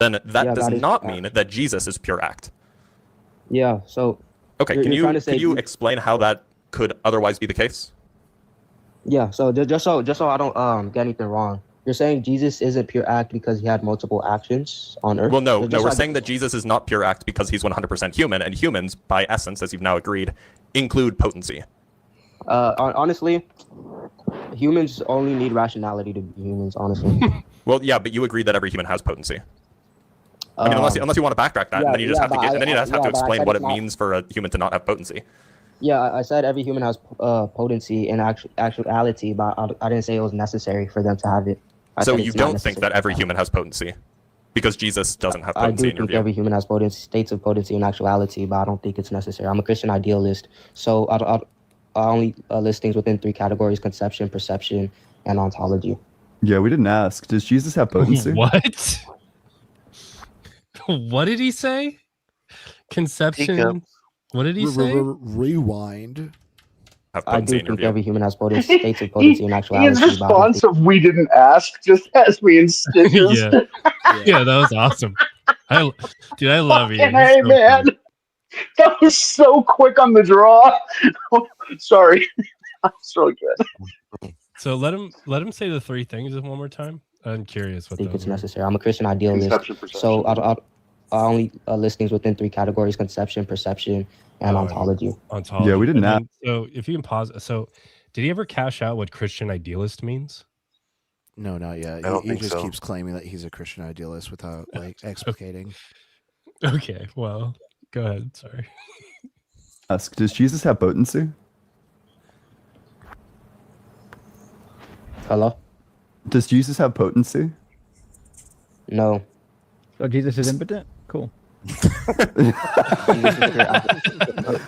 Then that does not mean that Jesus is pure act. Yeah. So. Okay. Can you explain how that could otherwise be the case? Yeah, so just so I don't get anything wrong, you're saying Jesus isn't pure act because he had multiple actions on Earth? Well, no, we're saying that Jesus is not pure act because he's 100% human, and humans, by essence, as you've now agreed, include potency. Honestly, humans only need rationality to be humans. Honestly. Well, yeah, but you agree that every human has potency. I mean, unless you want to backtrack that, and then you just have to explain what it means for a human to not have potency. Yeah, I said every human has potency in actuality, but I didn't say it was necessary for them to have it. So you don't think that every human has potency? Because Jesus doesn't have potency in your view? I do think every human has potency, states of potency in actuality, but I don't think it's necessary. I'm a Christian idealist, so I only list things within 3 categories: conception, perception, and ontology. Yeah, we didn't ask. Does Jesus have potency? What? What did he say? Conception. What did he say? Rewind. I do think every human has potency, states of potency in actuality. His response of "we didn't ask" just has me in stitches. Yeah, that was awesome. I love you. Hey, so man, that was so quick on the draw. Sorry, that's really good. So let him say the 3 things one more time. I'm curious what. I think it's necessary. I'm a Christian idealist, so I only list things within 3 categories: conception, perception, and ontology. Ontology. Yeah, we didn't ask. So if you can pause. So did he ever cash out what Christian idealist means? No, not yet. He just keeps claiming that he's a Christian idealist without like explicating. Okay, well, go ahead. Sorry. Ask, does Jesus have potency? Hello? Does Jesus have potency? No. So Jesus is impotent? Cool.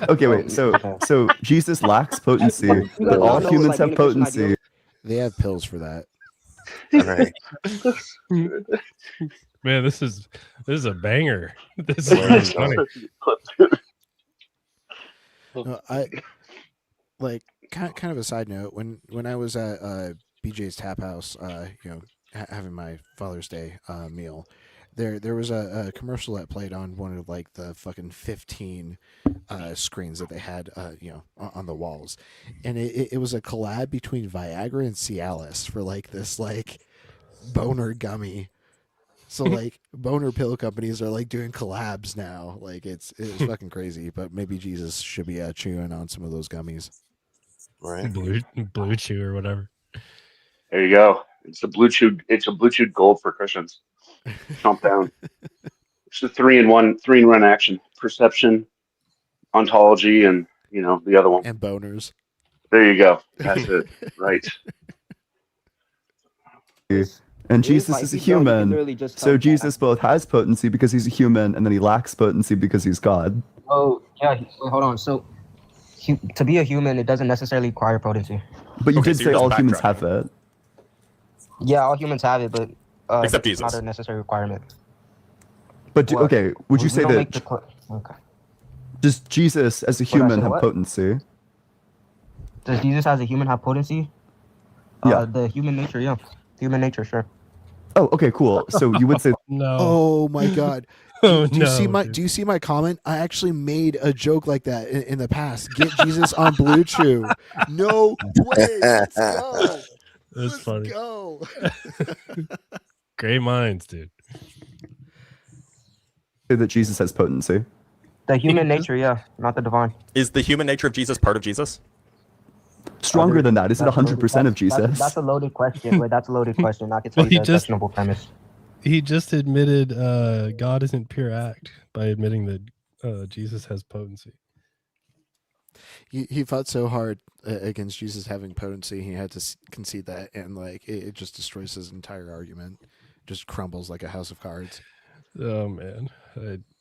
Okay, wait. So Jesus lacks potency, but all humans have potency. They have pills for that. Right. Man, this is a banger. This is really funny. No, I like kind of a side note. When I was at BJ's Tap House, having my Father's Day meal, there was a commercial that played on one of like the fucking 15 screens that they had on the walls, and it was a collab between Viagra and Cialis for like this like boner gummy. So like boner pill companies are like doing collabs now. Like it's fucking crazy. But maybe Jesus should be chewing on some of those gummies. Right. Blue Chew or whatever. There you go. It's a Bluetooth gold for Christians. Chomp down. It's a 3-in-1 action: perception, ontology, and the other one. And boners. There you go. That's it. Right. And It is Jesus fine. is a Bro, you can human. literally just tell So me that. Jesus both has potency because he's a human, and then he lacks potency because he's God. Oh, yeah. Wait, hold on. So, to be a human, it doesn't necessarily require potency. But you Okay, did so you're say just all humans backtracking. have it. Yeah, all humans have it, but Except it's not Jesus. a necessary requirement. But What? okay, would you We say don't make that okay. does Jesus as a What did I human say? have What? potency? Does Jesus as a human have potency? Yeah. The human nature, yeah. Human nature, sure. Oh, okay, cool. So you would say No. Oh my God. Oh, Do you see no, my dude. Do you see my comment? I actually made a joke like that in the past. Get Jesus on Blue Chew. No way. Let's go. That's Let's funny. go. Great minds, dude. that Jesus has potency. The human nature, yeah, not the divine. Is the human nature of Jesus part of Jesus? Stronger than that. Is it 100% of Jesus? That's a loaded question. Wait, that's a loaded question. I can tell Well, you the questionable premise. He just admitted God isn't pure act by admitting that Jesus has potency. He fought so hard against Jesus having potency, he had to concede that, and like it just destroys his entire argument. Just crumbles like a house of cards. Oh man,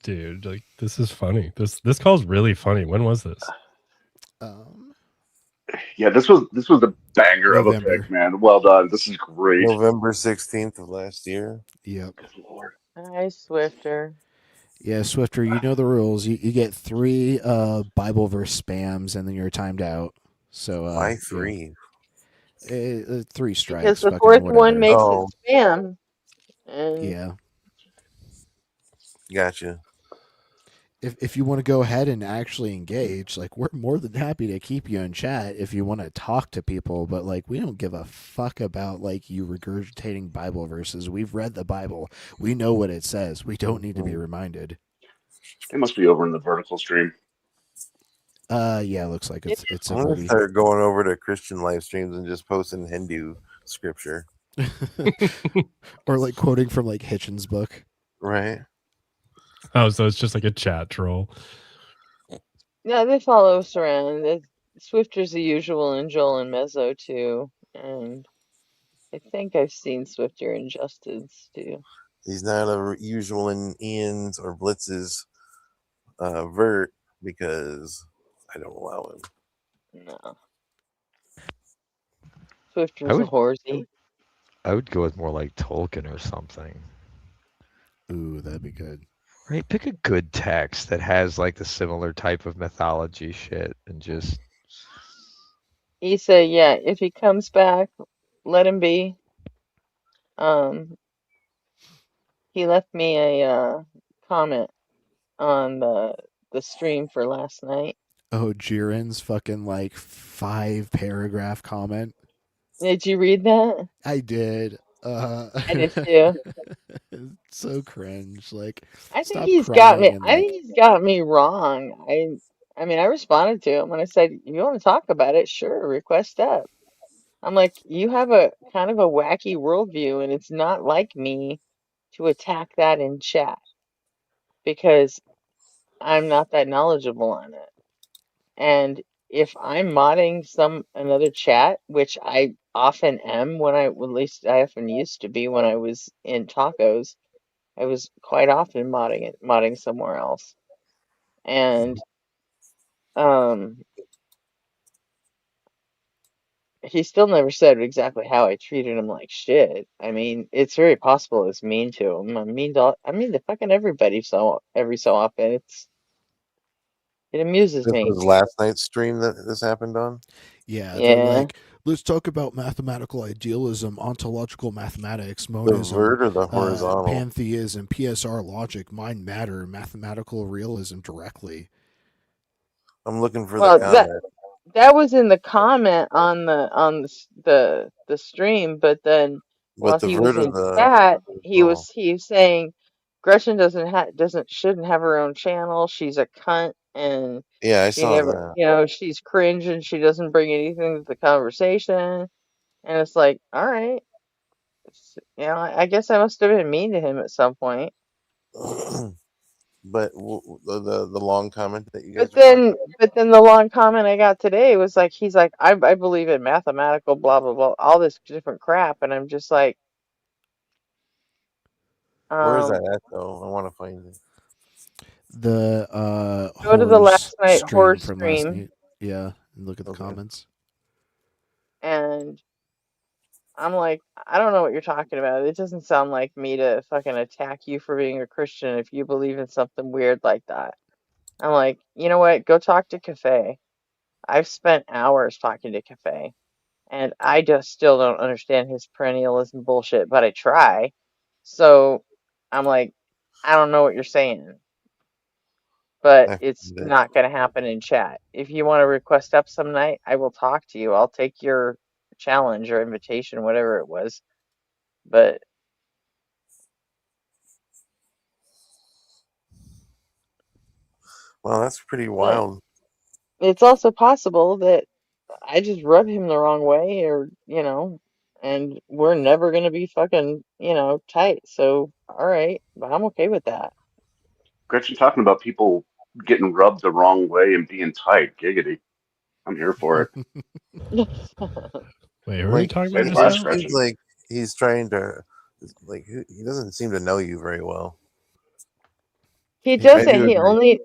dude, like this is funny. This call's really funny. When was this? Yeah, this was a banger of a November. pick, man. Well done. This is great. November 16th of last year. Yep. Good Lord. Hi, Swifter. Yeah, Swifter, you know the rules. You get 3 Bible verse spams, and then you're timed out. So Why 3? 3 strikes. Because the fucking fourth one whatever. makes Oh. it spam. And Yeah. Gotcha. If you want to go ahead and actually engage, like we're more than happy to keep you in chat if you want to talk to people, but like we don't give a fuck about like you regurgitating Bible verses. We've read the Bible. We know what it says. We don't need to be reminded. It must be over in the vertical stream. Yeah, looks like it's a I'm gonna verti. start going over to Christian live streams and just posting Hindu scripture. Or like quoting from like Hitchens' book. Right. Oh, so it's just like a chat troll. yeah, they follow us around. Swifter's the usual, and Joel and Mezzo too. And I think I've seen Swifter and Justin's too. He's not a usual in Ian's or Blitz's vert because I don't allow him. No. Swifter's a horsey. I would go with more like Tolkien or something. Ooh, that'd be good. Right, pick a good text that has like the similar type of mythology shit and just. He said, yeah, if he comes back, let him be. He left me a comment on the stream for last night. Oh, Jiren's fucking like 5-paragraph comment. Did you read that? I did. I did too. So cringe. Like, I think stop he's crying got me. and, I think he's got me wrong. I mean, I responded to him when I said, "If you want to talk about it, sure, request up." I'm like, you have a kind of a wacky worldview, and it's not like me to attack that in chat because I'm not that knowledgeable on it. And if I'm modding another chat, which I often am at least I often used to be when I was in tacos, I was quite often modding somewhere else. And he still never said exactly how I treated him like shit. I mean, it's very possible it's mean to him. I mean to fucking everybody every so often. It amuses This me. was last night's stream that this happened on. Yeah, they're Yeah. like, let's talk about mathematical idealism, ontological mathematics, The monism, vert or the horizontal? pantheism, PSR logic, mind matter, mathematical realism directly. I'm looking for Well, the comment. that was in the comment on the stream, but then while But the he was vert or in the chat, he oh. was saying Gretchen shouldn't have her own channel. She's a cunt, and Yeah, I she saw never, that. you know, she's cringe and she doesn't bring anything to the conversation. And it's like, all right, you know, I guess I must have been mean to him at some point. But the long comment that you guys But then the long comment I got today was like, he's like, I believe in mathematical blah blah blah, all this different crap, and I'm just like, Where is that at though? I want to find it. The Go to the horrors last night horror stream from last stream, night. Yeah, and look at the Okay. comments. and I'm like, I don't know what you're talking about. It doesn't sound like me to fucking attack you for being a Christian if you believe in something weird like that. I'm like, you know what? Go talk to Cafe. I've spent hours talking to Cafe, and I just still don't understand his perennialism bullshit, but I try. So I'm like, I don't know what you're saying, but I it's found it. not going to happen in chat. If you want to request up some night, I will talk to you. I'll take your challenge or invitation, whatever it was. But Well, that's pretty but wild. it's also possible that I just rub him the wrong way, or and we're never gonna be fucking tight. So all right, but I'm okay with that. Gretchen talking about people getting rubbed the wrong way and being tight. Giggity. I'm here for it. Wait, who are you Like, talking Say about it just less, now? seems Gretchen. like he's trying to, like, he doesn't seem to know you very well. He I doesn't. do agree.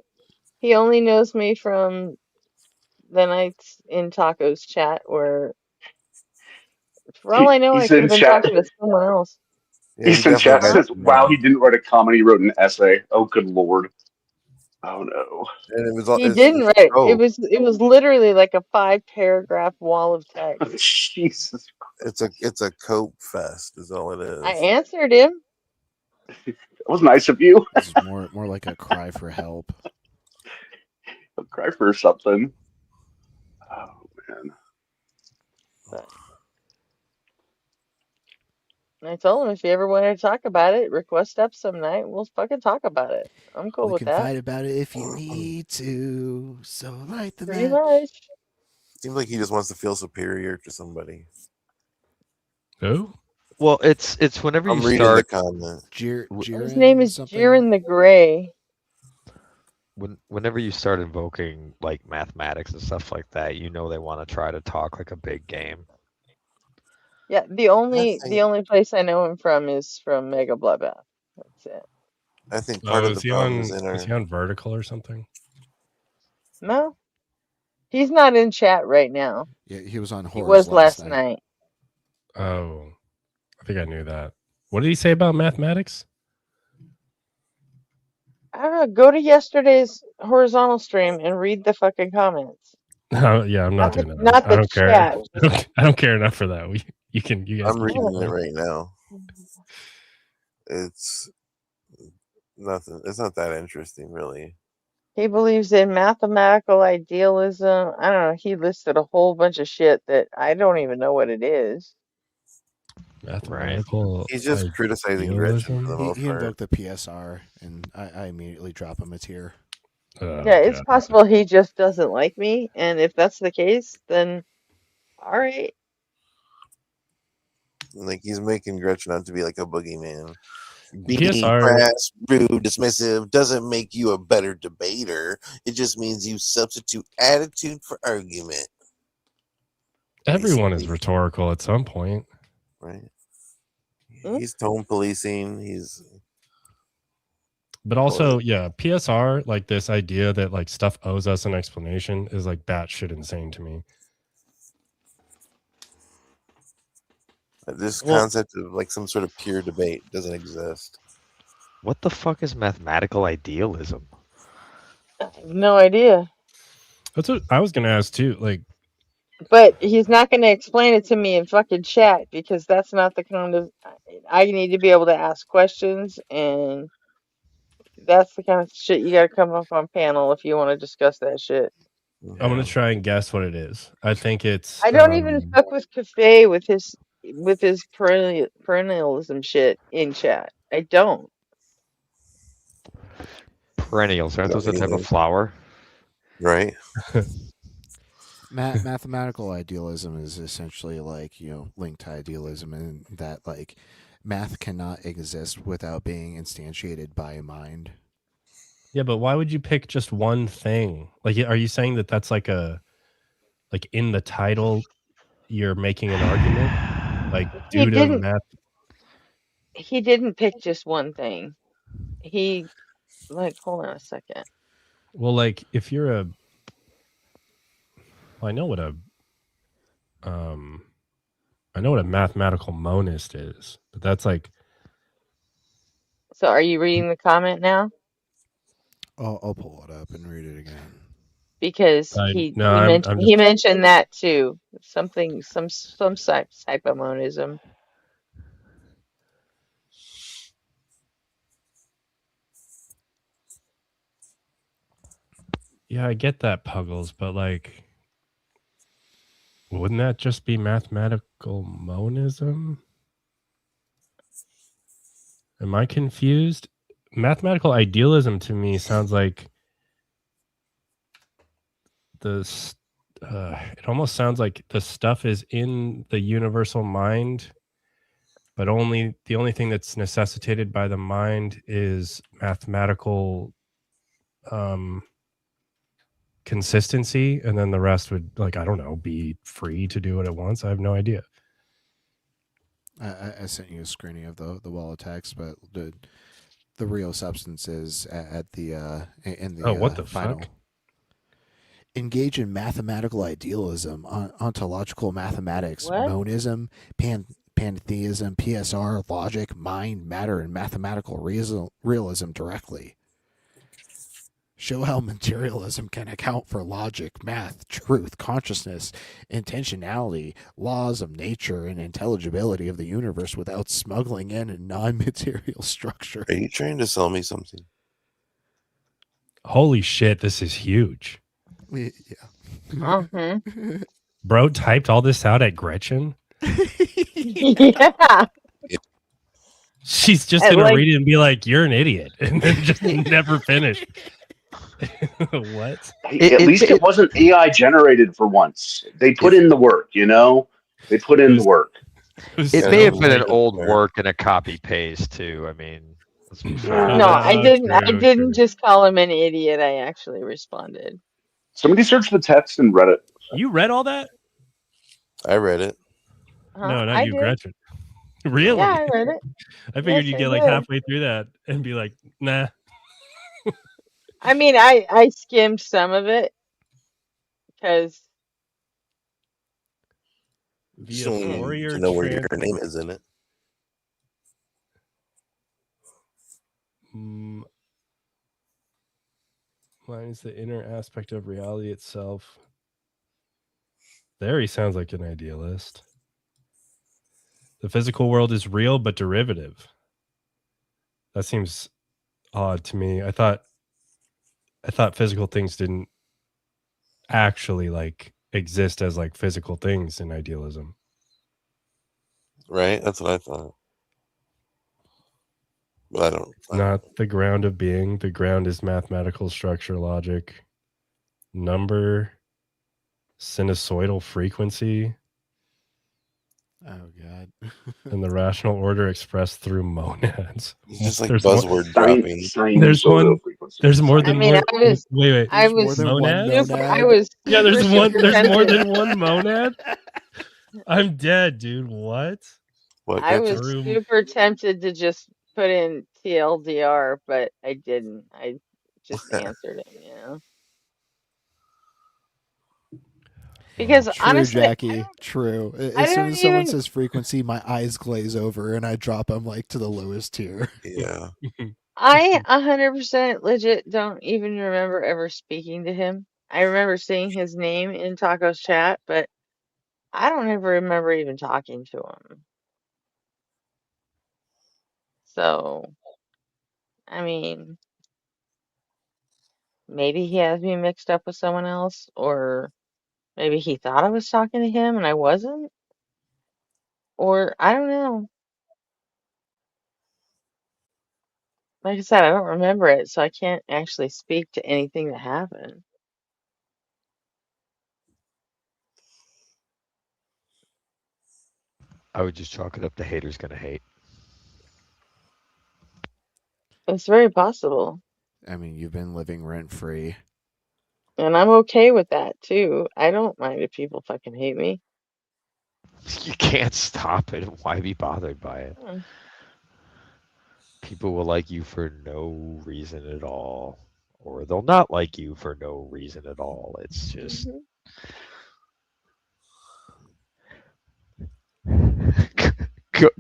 He only knows me from the nights in Tacos chat where, for all I know, I He's could have in been chat. talking to someone else. Yeah, he He's in definitely chat. Huh? Says, doesn't know "Wow, he you. didn't write a comment. He wrote an essay. Oh, good lord. Oh no. And it was all He didn't it's write. oh, It was literally like a 5 paragraph wall of text. Jesus. it's a cope fest, is all it I is. answered him. That was nice of you. This is more like a cry for help. I'll cry for something. Oh man. But I told him if you ever wanted to talk about it, request up some night. We'll fucking talk about it. I'm cool We with can that. fight about it if you need to. So light the Pretty match. much. Seems like he just wants to feel superior to somebody. Who? Well, it's whenever you I'm reading the start comment. His name Jiren is something. Jiren the Gray. whenever you start invoking like mathematics and stuff like that, you know they want to try to talk like a big game. Yeah, the only place I know him from is from Mega Bloodbath. That's it. I think part of the problem is in Is he our. on Vertical or something? No, he's not in chat right now. Yeah, he was on He horrors was last last night. night. Oh, I think I knew that. What did he say about mathematics? I don't know. Go to yesterday's horizontal stream and read the fucking comments. Oh, yeah, I'm not Not the, doing that. not I the don't care. chat. I don't care enough for that. You guys I'm can keep reading it going. right now. It's nothing. It's not that interesting, really. He believes in mathematical idealism. I don't know. He listed a whole bunch of shit that I don't even know what it is. Mathematical. He's just criticizing Gretchen for the idealism? most He part. invoked the PSR, and I immediately drop him a tear. Oh, Yeah, it's God. possible he just doesn't like me, and if that's the case, then all right. Like, he's making Gretchen out to be like a boogeyman. Being PSR. crass, rude, dismissive doesn't make you a better debater. It just means you substitute attitude for argument. Everyone is Basically, rhetorical at some point. right? He's tone policing. But also, yeah, PSR, like this idea that like stuff owes us an explanation is like batshit insane to me. This concept of like some sort of pure debate doesn't exist. What the fuck is mathematical idealism? I have no idea. That's what I was gonna ask too. Like, But he's not going to explain it to me in fucking chat because that's not the kind of. I need to be able to ask questions, and that's the kind of shit you got to come up on panel if you want to discuss that shit. I'm gonna try and guess what it is. I think it's. I don't even fuck with Cafe with his perennialism shit in chat. I don't. Perennials, aren't those a type of flower? Right. Mathematical idealism is essentially like, linked to idealism, and that like math cannot exist without being instantiated by a mind. Yeah, but why would you pick just one thing? Like, are you saying that that's like in the title, you're making an argument? Like, He due to didn't. math. he didn't pick just one thing. He hold on a second. Well, like if you're a, well, I know what a mathematical monist is, but that's like. So are you reading the comment now? I'll pull it up and read it again. Because I'm he mentioned that too. Something some type of monism. Yeah, I get that, Puggles, but like, wouldn't that just be mathematical monism? Am I confused? Mathematical idealism to me sounds like it almost sounds like the stuff is in the universal mind, but the only thing that's necessitated by the mind is mathematical consistency, and then the rest would, like, I don't know, be free to do what it wants. I have no idea. I sent you a screening of the wall of text, but the real substance is at the in the what the final. fuck? Engage in mathematical idealism, ontological mathematics, What? monism, pantheism, PSR, logic, mind, matter, and mathematical realism directly. Show how materialism can account for logic, math, truth, consciousness, intentionality, laws of nature, and intelligibility of the universe without smuggling in a non-material structure. Are you trying to sell me something? Holy shit, this is huge. Yeah. Bro typed all this out at Gretchen. Yeah. She's just And, gonna read it and be like, "You're an idiot," and then just never finish. What? At least it wasn't AI generated for once. They put in the work, you know? They put in the work. It may have been an old work and a copy paste too. I mean, let's be fair. No, I didn't. I didn't just call him an idiot. I actually responded. Somebody searched the text and read it. You read all that? I read it. No, not I you, did. Gretchen. Really? Yeah, I read it. I figured Yes, you'd I get like did. halfway through that and be like, "Nah." I mean, I skimmed some of it because Just to know where your name is in it. Mine is the inner aspect of reality itself. There, he sounds like an idealist. The physical world is real but derivative. That seems odd to me. I thought physical things didn't actually like exist as like physical things in idealism. Right? That's what I thought. But I don't. It's not the ground of being. The ground is mathematical structure, logic, number, sinusoidal frequency. Oh God! And the rational order expressed through monads. It's just like buzzword dropping. There's one. There's more than one. Wait. I was monads. I was. Yeah, there's super one. There's more tempted. than one monad. I'm dead, dude. What? I was super tempted to just put in TLDR, but I didn't. I just answered it, you know. Because True, honestly, Jackie. True. I As soon don't as someone even- says frequency, my eyes glaze over and I drop them like to the lowest tier. Yeah. I 100% legit don't even remember ever speaking to him. I remember seeing his name in Taco's chat, but I don't ever remember even talking to him. So, I mean, maybe he has me mixed up with someone else, or maybe he thought I was talking to him and I wasn't, or I don't know. Like I said, I don't remember it, so I can't actually speak to anything that happened. I would just chalk it up to haters gonna hate. It's very possible. I mean, you've been living rent free. And I'm okay with that too. I don't mind if people fucking hate me. You can't stop it. Why be bothered by it? People will like you for no reason at all, or they'll not like you for no reason at all. It's just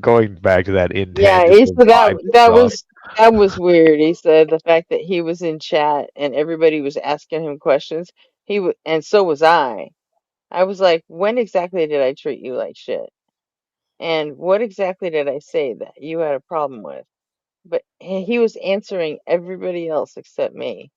going back to that Yeah, he intangible said vibe stuff. that was weird. He said the fact that he was in chat and everybody was asking him questions. And so was I. I was like, when exactly did I treat you like shit? And what exactly did I say that you had a problem with? But he was answering everybody else except me.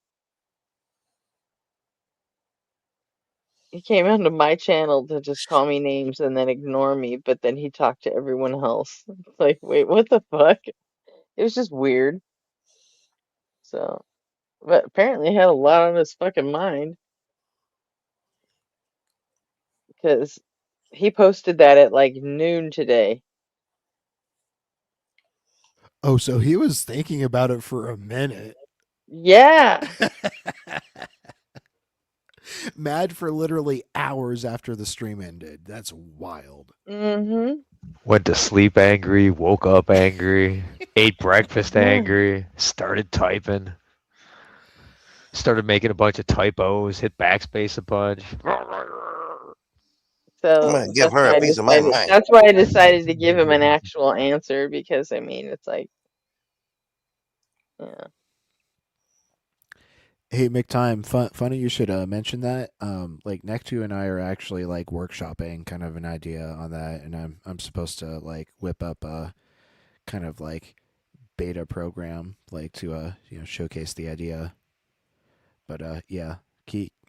He came onto my channel to just call me names and then ignore me, but then he talked to everyone else. It's like, wait, what the fuck? It was just weird. So, but apparently he had a lot on his fucking mind because he posted that at like noon today. Oh, so he was thinking about it for a minute. Yeah. Mad for literally hours after the stream ended. That's wild. Mm-hmm. Went to sleep angry, woke up angry, ate breakfast Yeah. angry, started typing, started making a bunch of typos, hit backspace a bunch. I'm So gonna give her a piece of my mind. that's why I decided to give him an actual answer because I mean it's like, yeah. Hey, McTime, funny you should mention that. Like Nectu and I are actually like workshopping kind of an idea on that, and I'm supposed to like whip up a kind of like beta program like to showcase the idea. But yeah,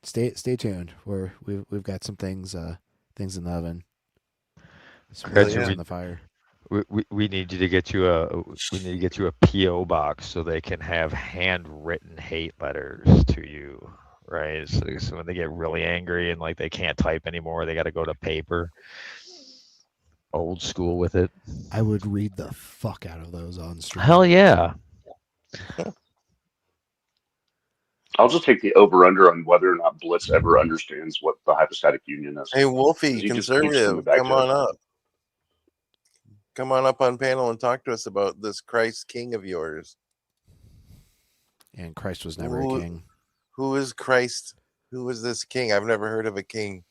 stay tuned. We've got some things in the oven, some Hell irons yeah. in the fire. We need you to get you a PO box so they can have handwritten hate letters to you, right? So when they get really angry and like they can't type anymore, they got to go to paper. Old school with it. I would read the fuck out of those on stream. Hell yeah. I'll just take the over under on whether or not Blitz ever understands what the hypostatic union is. Hey, Wolfie, 'Cause he just keeps coming conservative, back come to on it. up. Come on up on panel and talk to us about this Christ King of yours. And Christ was never a king. Who is Christ? Who is this king? I've never heard of a king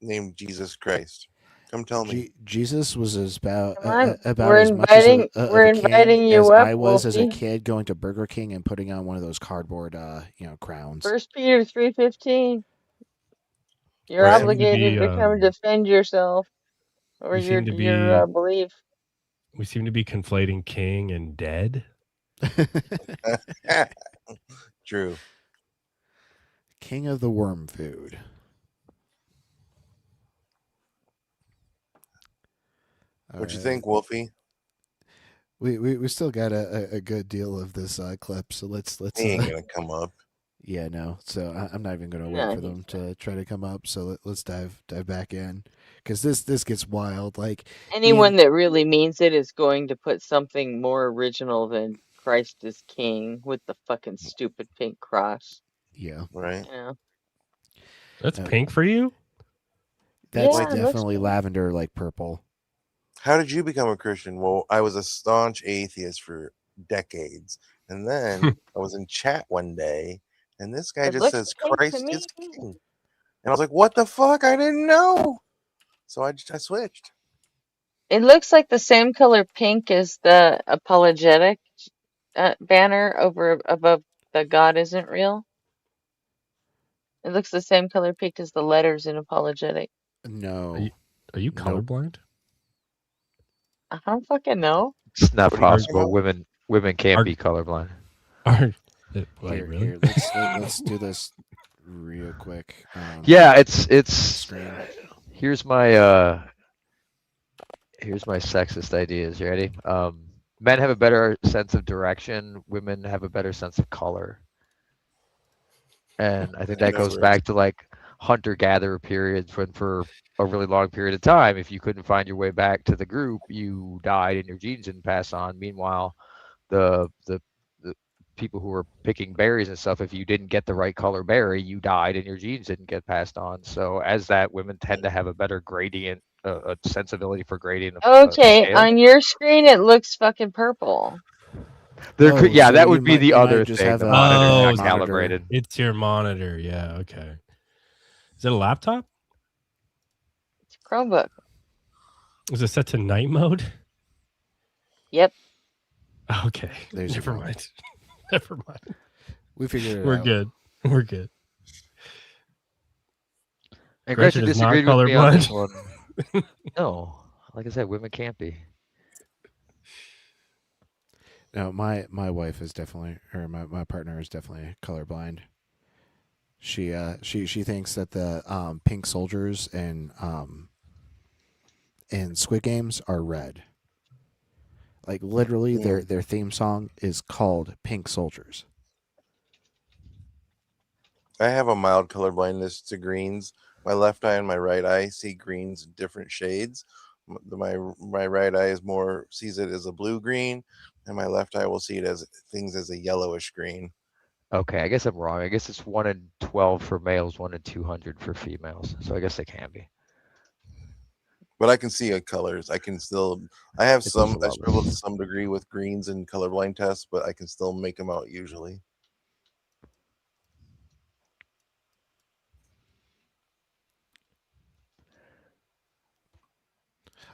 named Jesus Christ. Come tell me. Jesus was about Come on. about We're as much as inviting we're a inviting king you as up, I was as a Wolfie. kid going to Burger King and putting on one of those cardboard crowns. 1 Peter 3:15. You're We seem to obligated be to come defend yourself or we your seem to be belief. we seem to be conflating king and dead. True. King of the worm food. What you think, Wolfie? We still got a good deal of this clip, so let's. He ain't gonna come up. Yeah, no. So I'm not even gonna wait for them to try to come up. So let's dive back in because this gets wild. Like Anyone that really means it is going to put something more original than Christ is King with the fucking stupid pink cross. Yeah. Right. Yeah. That's pink for you? That's Yeah, it looks definitely pink. lavender, like purple. How did you become a Christian? Well, I was a staunch atheist for decades. And then I was in chat one day, and this guy It just looks says pink to Christ me. is king. And I was like, what the fuck? I didn't know. So I switched. It looks like the same color pink as the apologetic banner over above the God isn't real. It looks the same color pink as the letters in apologetic. No. Are you colorblind? I don't fucking know. It's not What are you talking possible. about? Women can't be colorblind. Here, let's do this real quick. Yeah, it's screen. here's my sexist ideas. You ready? Men have a better sense of direction. Women have a better sense of color. And I think that goes back to like hunter-gatherer periods when for a really long period of time, if you couldn't find your way back to the group, you died and your genes didn't pass on. Meanwhile, the people who were picking berries and stuff, if you didn't get the right color berry, you died and your genes didn't get passed on. So as that, women tend to have a better gradient, a sensibility for gradient of Okay, scale. on your screen it looks fucking purple. Yeah, so that you would be might- the you might other just thing. have The a- monitor's Oh, not so calibrated. It's your monitor. Yeah. Okay. Is it a laptop? It's a Chromebook. Is it set to night mode? Yep. Okay. There's your Never moment. mind. Never mind. We figured it We're out. good. We're good. And Gretchen Gretchen is not disagreed with me on this one. colorblind. No, like I said, women can't be. No, my wife is definitely, or my partner is definitely colorblind. She thinks that the pink soldiers in Squid Games are red. Like literally, their theme song is called Pink Soldiers. I have a mild color blindness to greens. My left eye and my right eye see greens in different shades. My right eye sees it as a blue green, and my left eye will see it as a yellowish green. Okay, I guess I'm wrong. I guess it's 1 in 12 for males, 1 in 200 for females. So I guess they can be. But I can see colors. I have It's some. just I struggle to levels. some degree with greens and colorblind tests, but I can still make them out usually.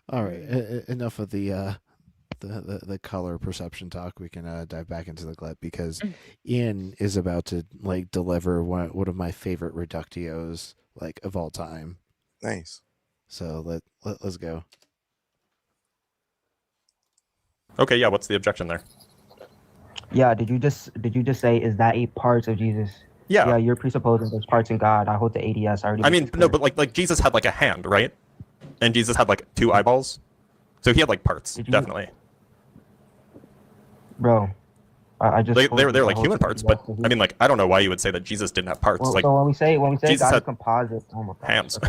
All right, enough of the color perception talk. We can dive back into the glut because Ian is about to deliver one of my favorite reductios of all time. Nice. So let's go. Okay, yeah. What's the objection there? Yeah, did you just say is that a part of Jesus? Yeah. Yeah, you're presupposing there's parts in God. I hold the ADS. I already. I mean, no, but like Jesus had like a hand, right? And Jesus had like 2 eyeballs, so he had like parts, definitely. Bro, I just they're like human parts, but I mean, like I don't know why you would say that Jesus didn't have parts. Well, like so when we say Jesus God had is composite, oh my gosh. hands,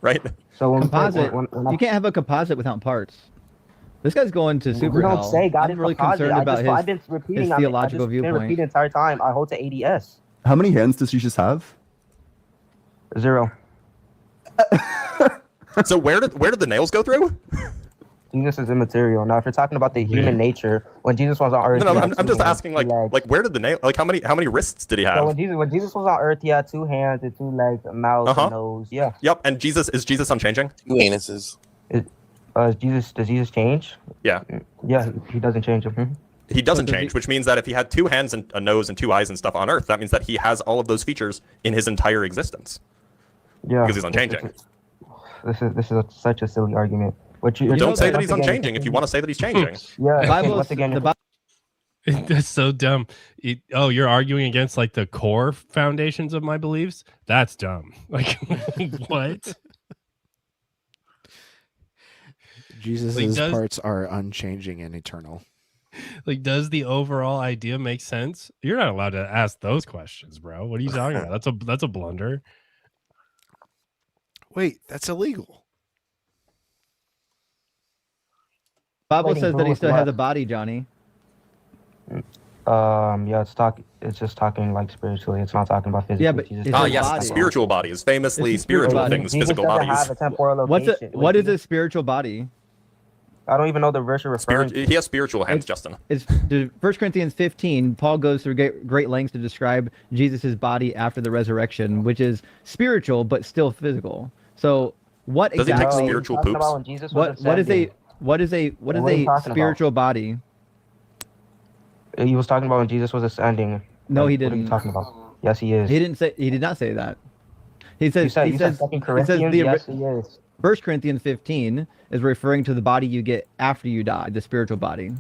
right? So when Composite. when You can't have a composite without parts. This guy's going to super we don't hell. say God I'm is really composite. concerned about I've been repeating. his I've theological just been viewpoint. repeating the entire time. I hold the ADS. How many hands does Jesus have? 0. So where did the nails go through? Jesus is immaterial. Now, if you're talking about the human nature, when Jesus was on Earth, No, he had I'm 2 just hands, asking 2 legs. like where did the nail? Like how many wrists did he have? So when Jesus was on Earth, he had 2 hands and 2 legs, a mouth, a nose. Yeah. Yep. And is Jesus unchanging? 2 anuses. Does Jesus change? Yeah. Yeah, he doesn't change. Mm-hmm. He doesn't change, which means that if he had 2 hands and a nose and 2 eyes and stuff on Earth, that means that he has all of those features in his entire existence. Yeah. Because he's unchanging. This is such a silly argument. Don't say that he's unchanging if you want to say that he's changing. Yeah. Bible, once again, That's so dumb. You're arguing against the core foundations of my beliefs? That's dumb. Like, what? Jesus' parts are unchanging and eternal. Does the overall idea make sense? You're not allowed to ask those questions, bro. What are you talking about? That's a blunder. Wait, that's illegal. Bible says that he still has a body, Johnny. Yeah, it's just talking spiritually. It's not talking about physically. Yeah, but Jesus it's doesn't Yes, have the a spiritual bodies, famously spiritual body. things, Jesus physical doesn't bodies. have a temporal location. What is a spiritual body? I don't even know the verse you're referring to. He has spiritual hands, Justin. It's 1 Corinthians 15. Paul goes through great lengths to describe Jesus' body after the resurrection, which is spiritual but still physical. So what Does he take exactly? spiritual Talking poops? about when Jesus was What is ascending. a spiritual body? He was talking about when Jesus was ascending. No, he What are didn't. you talking about? Yes, he is. He did not say that. He says You said 2 Corinthians? Yes, he is. 1 Corinthians 15 is referring to the body you get after you die, the spiritual body.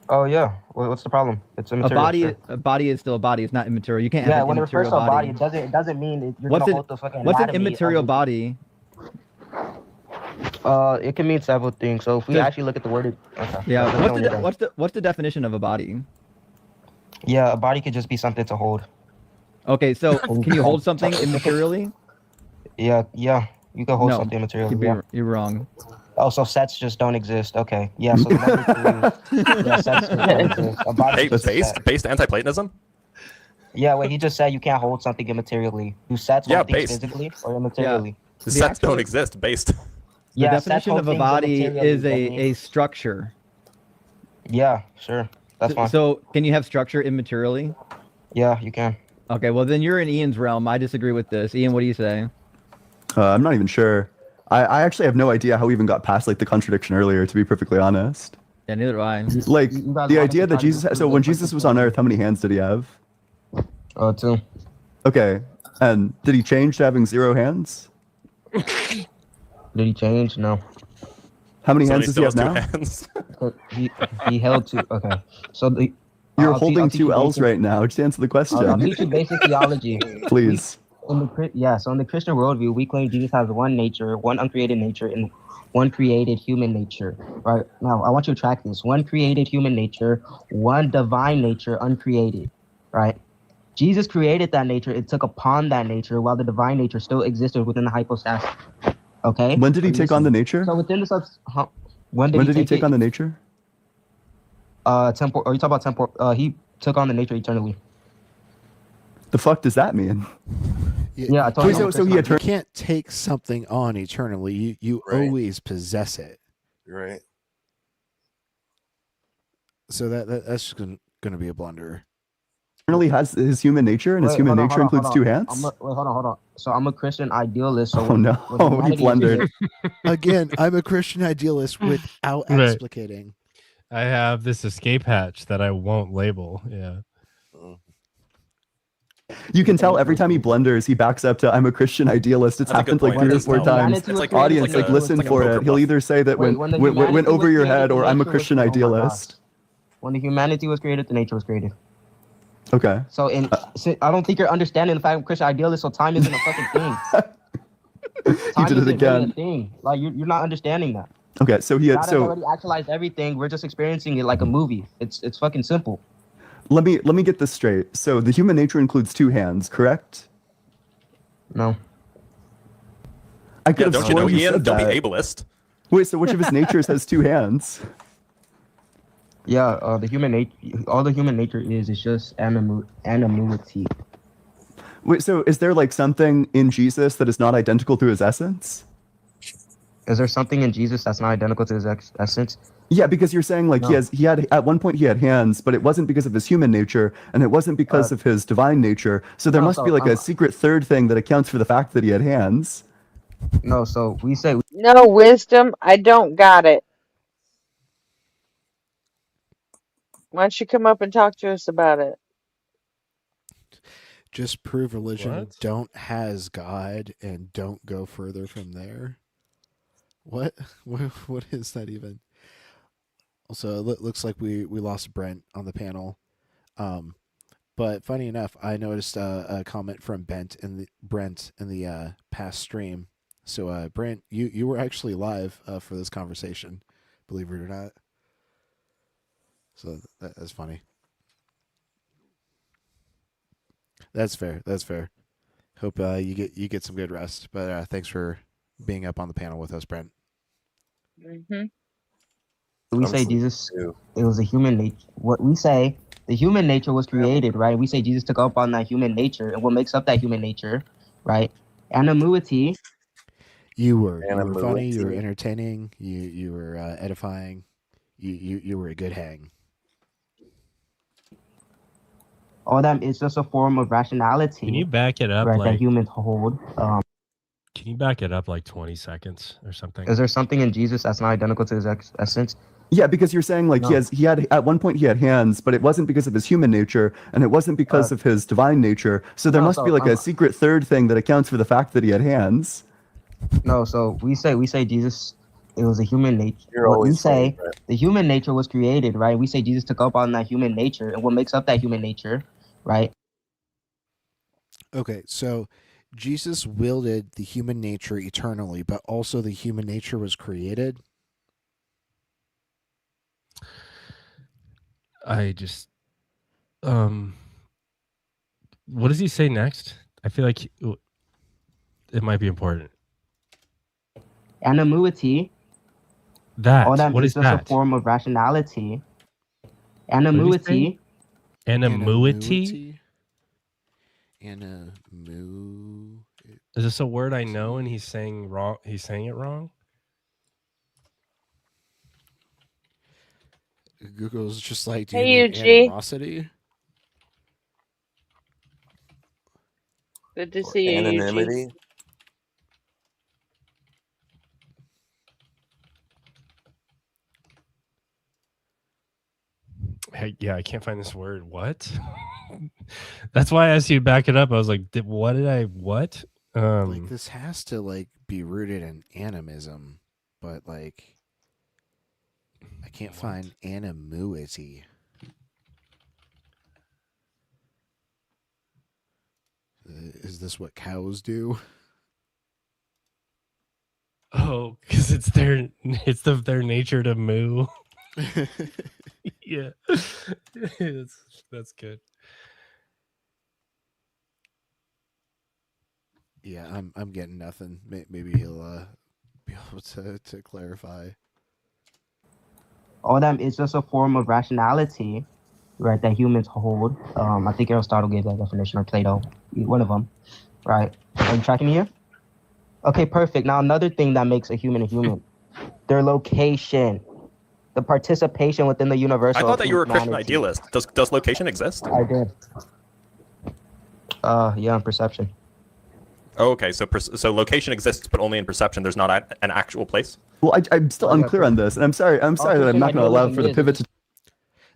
Oh yeah. What's the problem? It's immaterial. A body is still a body. It's not immaterial. You can't Yeah, have an when it refers immaterial to a body, body. it doesn't mean you're What's gonna an hold the fucking what's an anatomy of immaterial the- body? It can mean several things. So if we actually look at the word, okay. Yeah. What's the definition of a body? Yeah, a body could just be something to hold. Okay, so can you hold something immaterially? Yeah, you can hold No, something materially. You're wrong. Oh, so sets just don't exist. Okay. Yeah, so the number 3. Yeah, sets just don't exist. A body Hey, is just a set. based anti-Platonism? Yeah, wait, he just said you can't hold something immaterially. Do sets Yeah, hold things based. physically or immaterially? The The sets don't actual- exist. Based. The Yeah, sets definition hold of a things body immaterially, is Benny. a structure. Yeah, sure. That's fine. So can you have structure immaterially? Yeah, you can. Okay, well then you're in Ian's realm. I disagree with this. Ian, what do you say? I'm not even sure. I actually have no idea how we even got past like the contradiction earlier, to be perfectly honest. Yeah, neither do I. Like You guys the wanted idea to that try to Jesus. disprove So the when Jesus was on earth, how many hands did he have? 2. Okay, and did he change to having 0 hands? Did he change? No. How many So hands he does he still have has 2 now? hands. He held 2. Okay. So the You're I'll holding teach you 2 L's basic- right now. Just answer the question. I'll teach you basic theology. Please. So in the Christian worldview, we claim Jesus has one nature, one uncreated nature, and one created human nature. Right now, I want you to track this: one created human nature, one divine nature, uncreated. Right? Jesus created that nature; it took upon that nature, while the divine nature still existed within the hypostasis. Okay. When did he take on the nature? So within the When did he take on the nature? Temporal. Are you talking about temporal? He took on the nature eternally. The fuck does that mean? Yeah, I told you. So he You can't take something on eternally. You Right. always possess it. Right. So that's just going to be a blunder. Eternally has his human nature, and his Wait, human hold on, nature hold on, includes hold 2 on. hands. Hold on. So I'm a Christian idealist. So Oh no, when he humanity is blundered. created- Again, I'm a Christian idealist without Right. explicating. I have this escape hatch that I won't label. Yeah. You can tell every time he blunders, he backs up to "I'm a Christian idealist." It's That's a good happened like point. 3 or 4 When times. humanity was created, Audience, the like nature was listen like a for poker it. He'll bluff. either say that Wait, when the went humanity over was your created, head, the or "I'm a nature was- Christian oh my idealist." gosh. When the humanity was created, the nature was created. Okay. So I don't think you're understanding the fact I'm a Christian idealist. So time isn't a fucking thing. He Time did it isn't really a again. thing. Like you're not understanding that. Okay, so he had God has already actualized everything. We're just experiencing it like a movie. It's fucking simple. let me get this straight. So the human nature includes 2 hands, correct? No. I could Yeah, have don't you know, sworn he Ian? said Don't that. be ableist. Wait, so which of his natures has 2 hands? Yeah, the human nature. All the human nature is just anonymity. Wait, so is there like something in Jesus that is not identical to his essence? Is there something in Jesus that's not identical to his essence? Yeah, because you're saying like No. he had at one point he had hands, but it wasn't because of his human nature, and it wasn't because of his divine nature. So there no, must so be like a I'm- secret third thing that accounts for the fact that he had hands. No, so we say No, wisdom, I don't got it. Why don't you come up and talk to us about it? Just prove religion What? don't has God and don't go further from there. What? What is that even? Also, it looks like we lost Brent on the panel. But funny enough, I noticed a comment from Brent in the past stream. So Brent, you were actually live for this conversation, believe it or not. So that's funny. That's fair. That's fair. Hope you get some good rest. But thanks for being up on the panel with us, Brent. Mm-hmm. we I'm say sleepy Jesus. too. It was a human nature. What we say, the human nature was created, right? We say Jesus took up on that human nature, and what makes up that human nature, right? Anonymity. You were funny. You were Anonymity. entertaining. You were edifying. You were a good hang. All that is just a form of rationality. Can you back it up right, like? that humans hold? Can you back it up like 20 seconds or something? Is there something in Jesus that's not identical to his essence? Yeah, because you're saying like No. he had at one point he had hands, but it wasn't because of his human nature, and it wasn't because of his divine nature. So there no, must so be like a I'm- secret third thing that accounts for the fact that he had hands. No, so we say Jesus. It was a human nature. You're What we always funny, say, Brett. the human nature was created, right? We say Jesus took up on that human nature, and what makes up that human nature, right? Okay, so Jesus wielded the human nature eternally, but also the human nature was created. I just what does he say next? I feel like it might be important. Anonymity, That. All that What is is just a that? form of rationality. What did he say? Anonymity? Anonymity? Is this a word I know and he's saying wrong? He's saying it wrong? Google's just like, do you Hey, mean UG. animosity? Good to see you, Eugene. Anonymity. Hey, yeah, I can't find this word. What? That's why I asked you to back it up. I was like, what? Like, this has to like be rooted in animism, but like I can't find animuity. Is this what cows do? Oh, because it's their nature to moo. Yeah, that's good. Yeah, I'm getting nothing. Maybe he'll be able to clarify. All that is just a form of rationality, right, that humans hold. I think Aristotle gave that definition, or Plato, one of them, right? Are you tracking me here? Okay, perfect. Now, another thing that makes a human, their location, the participation within the universal. I thought that you were a Christian humanity. idealist. Does location exist? I did. Yeah, perception. Oh, okay, so location exists, but only in perception. There's not an actual place. Well, I'm still unclear on this, and I'm sorry that I'm not going to allow for the pivot to.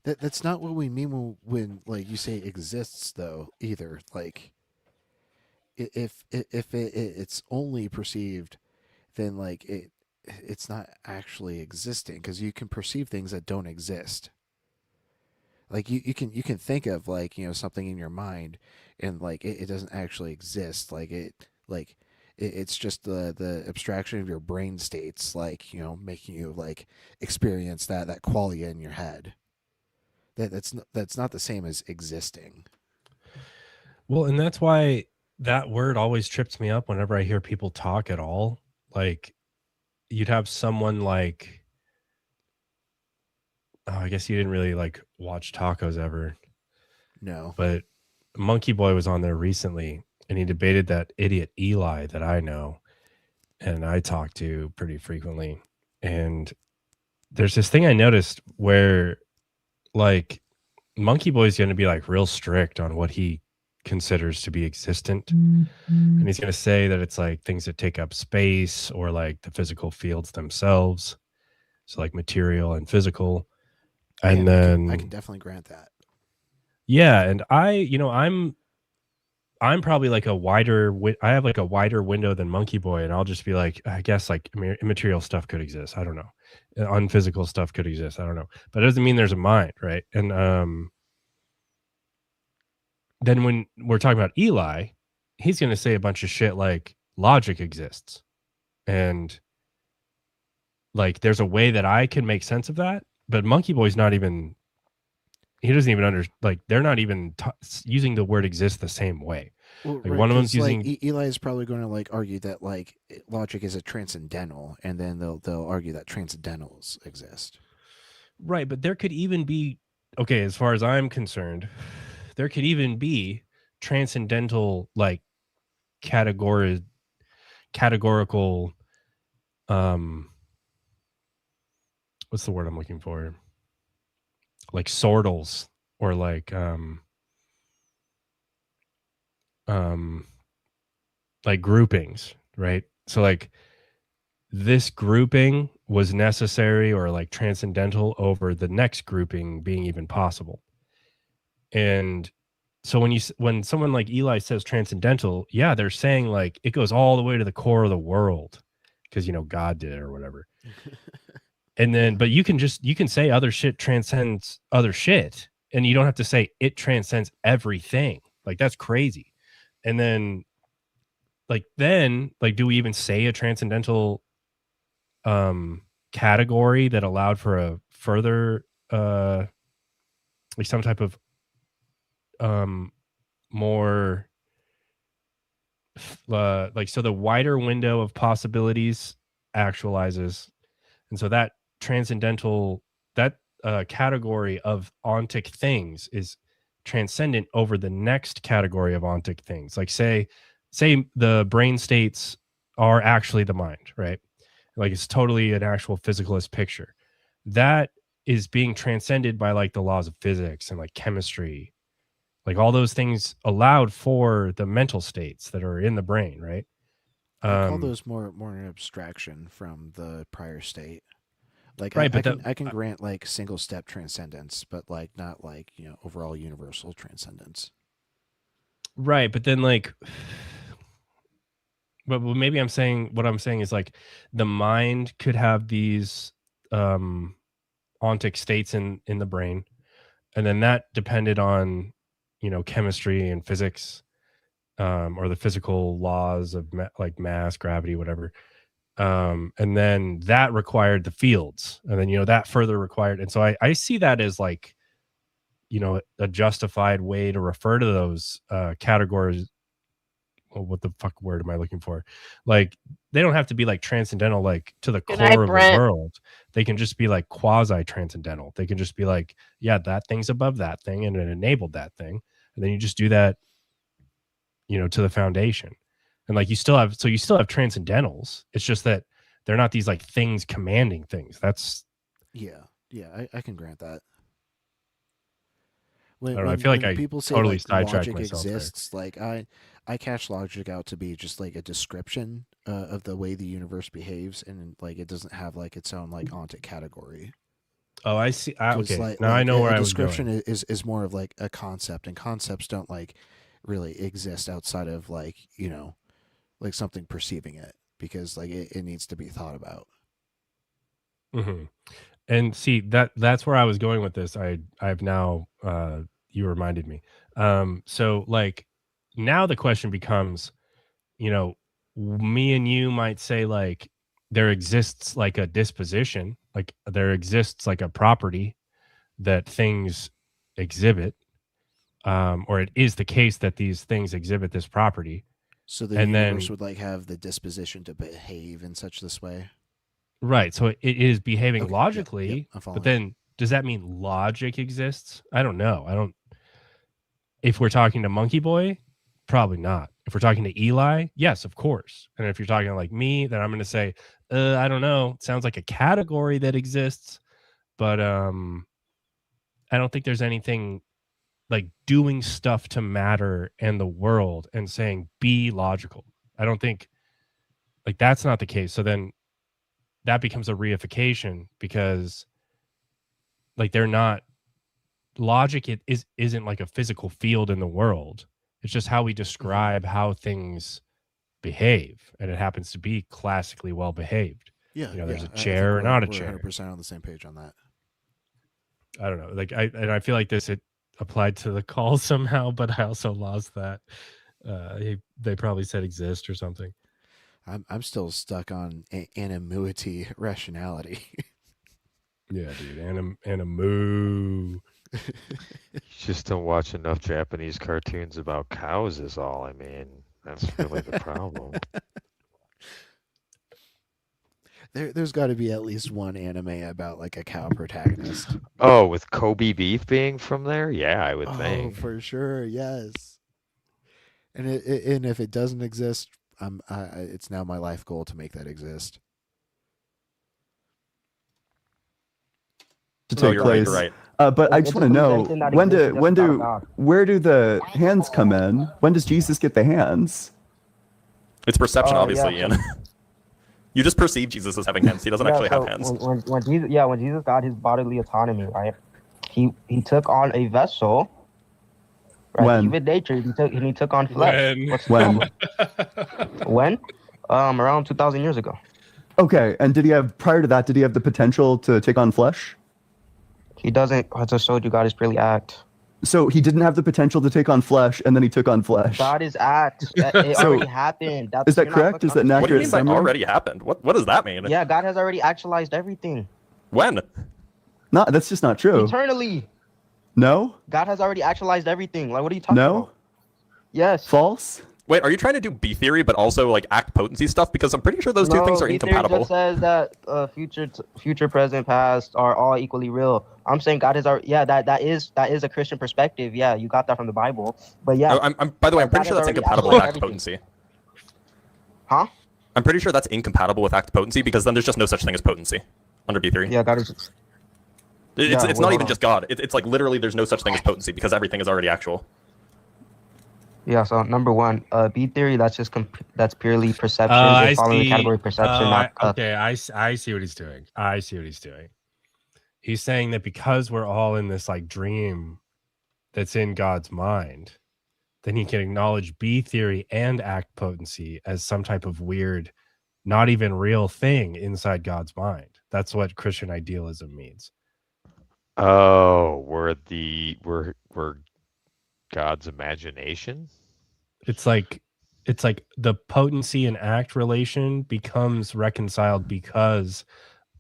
That's not what we mean when like you say exists though either. Like if it's only perceived, then like it's not actually existing, because you can perceive things that don't exist. Like you can think of like, you know, something in your mind, and like it doesn't actually exist. It's just the abstraction of your brain states, like, you know, making you like experience that qualia in your head. That's not the same as existing. Well, and that's why that word always trips me up whenever I hear people talk at all. Like, you'd have someone like, oh, I guess you didn't really like watch Tacos ever. No. But Monkey Boy was on there recently, and he debated that idiot Eli that I know and I talk to pretty frequently. And there's this thing I noticed where like Monkey Boy's going to be like real strict on what he considers to be existent. And he's going to say that it's like things that take up space, or like the physical fields themselves. So like material and physical. And then I can definitely grant that. Yeah, and I'm probably like I have like a wider window than Monkey Boy, and I'll just be like, I guess like immaterial stuff could exist. I don't know. Unphysical stuff could exist. I don't know. But it doesn't mean there's a mind, right? And then when we're talking about Eli, he's going to say a bunch of shit like logic exists. And like there's a way that I can make sense of that, but Monkey Boy's not even, he doesn't even they're not even using the word exist the same way. Well, like right, one of them's using like Eli is probably going to like argue that like logic is a transcendental, and then they'll argue that transcendentals exist. Right, but there could even be, okay, as far as I'm concerned, there could even be transcendental like categorical what's the word I'm looking for? Like sortals, or like groupings, right? So like this grouping was necessary or like transcendental over the next grouping being even possible. And so when someone like Eli says transcendental, yeah, they're saying like it goes all the way to the core of the world because, you know, God did it or whatever. And then, but you can say other shit transcends other shit, and you don't have to say it transcends everything. Like that's crazy. And then do we even say a transcendental category that allowed for a further like some type of more like, so the wider window of possibilities actualizes, and so that transcendental, that category of ontic things is transcendent over the next category of ontic things. Like say the brain states are actually the mind, right? Like it's totally an actual physicalist picture. That is being transcended by like the laws of physics and like chemistry. Like all those things allowed for the mental states that are in the brain, right? I call those more an abstraction from the prior state. Like right, I can grant like single step transcendence, but like not like, you know, overall universal transcendence. Right, but then like, but maybe I'm saying what I'm saying is like the mind could have these ontic states in the brain, and then that depended on, you know, chemistry and physics, or the physical laws of like mass, gravity, whatever. And then that required the fields, and then, you know, that further required, and so I see that as like, you know, a justified way to refer to those categories. Well, what the fuck word am I looking for? Like, they don't have to be like transcendental, like to the Good core night, of the Brent. world. They can just be like quasi transcendental. They can just be like, yeah, that thing's above that thing and it enabled that thing. And then you just do that, you know, to the foundation. And like you still have transcendentals. It's just that they're not these like things commanding things. That's Yeah, I can grant that. I don't know. I feel like I people say totally like sidetracked logic myself there. exists, like I catch logic out to be just like a description of the way the universe behaves, and like it doesn't have like its own like ontic category. Oh, I see. 'Cause, Okay, like, now I know a where I was description going. is more of like a concept, and concepts don't like really exist outside of like, you know, like something perceiving it, because like it needs to be thought about. Mm-hmm. And see, that's where I was going with this. I've now you reminded me. So like now the question becomes, you know, me and you might say like there exists like a disposition, like there exists like a property that things exhibit, or it is the case that these things exhibit this property. So the And universe then would like have the disposition to behave in such this way. right, so it is behaving Okay, logically, yep, I'm but following. then does that mean logic exists? I don't know. I don't. If we're talking to Monkey Boy, probably not. If we're talking to Eli, yes, of course. And if you're talking to like me, then I'm going to say, I don't know. It sounds like a category that exists, but I don't think there's anything like doing stuff to matter and the world and saying be logical. I don't think like that's not the case. So then that becomes a reification, because like they're not logic. Isn't like a physical field in the world. It's just how we describe how things behave, and it happens to be classically well behaved. Yeah, You know, there's a I think chair or not a we're chair. 100% on the same page on that. I don't know. Like I feel like this it applied to the call somehow, but I also lost that. They probably said exist or something. I'm still stuck on animuity rationality. Yeah, dude. Animu. You just don't watch enough Japanese cartoons about cows is all. I mean, that's really the problem. There's got to be at least one anime about like a cow protagonist. Oh, with Kobe beef being from there? Yeah, I would think. For sure, yes. And and if it doesn't exist, it's now my life goal to make that exist. To take you're place. right. But I just want to know where do the hands come in? When does Jesus get the hands? It's perception, obviously, Ian. You just perceive Jesus as having hands. He doesn't actually have hands. When Jesus got his bodily autonomy, right? He took on a vessel. Right? When? Even nature, he took on flesh. When? Around 2,000 years ago. Okay, and prior to that, did he have the potential to take on flesh? He doesn't. I just showed you God is purely act. So he didn't have the potential to take on flesh, and then he took on flesh. God is act. It already happened. Is that correct? Is that an What do you accurate mean by summary? already happened? What does that mean? Yeah, God has already actualized everything. When? No, that's just not true. Eternally. No? God has already actualized everything. Like, what are you talking about? No? Yes. False? Wait, are you trying to do B theory, but also like act potency stuff? Because I'm pretty sure those two things are B theory incompatible. just says that future, present, past are all equally real. I'm saying God is our that is a Christian perspective. Yeah, you got that from the Bible. But yeah, By the way, I'm pretty sure that's incompatible with act potency. Huh? I'm pretty sure that's incompatible with act potency because then there's just no such thing as potency under B theory. Yeah, God is. It's not even just God. It's like literally there's no such thing as potency because everything is already actual. Yeah, so number one, B theory, that's just that's purely perception. It's following the category of perception. I see what he's doing. I see what he's doing. He's saying that because we're all in this like dream that's in God's mind, then he can acknowledge B theory and act potency as some type of weird, not even real thing inside God's mind. That's what Christian idealism means. Oh, we're God's imagination. It's like the potency and act relation becomes reconciled because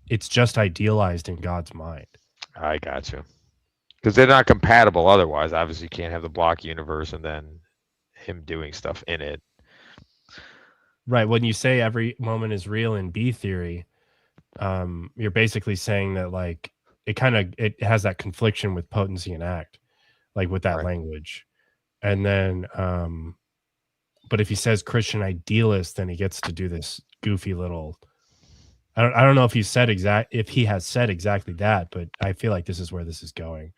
it's just idealized in God's mind. I got you. Because they're not compatible otherwise. Obviously, you can't have the block universe and then him doing stuff in it. Right. When you say every moment is real in B theory, you're basically saying that like it has that confliction with potency and act, like with that language. And then but if he says Christian idealist, then he gets to do this goofy little I don't know if he has said exactly that, but I feel like this is where this is going.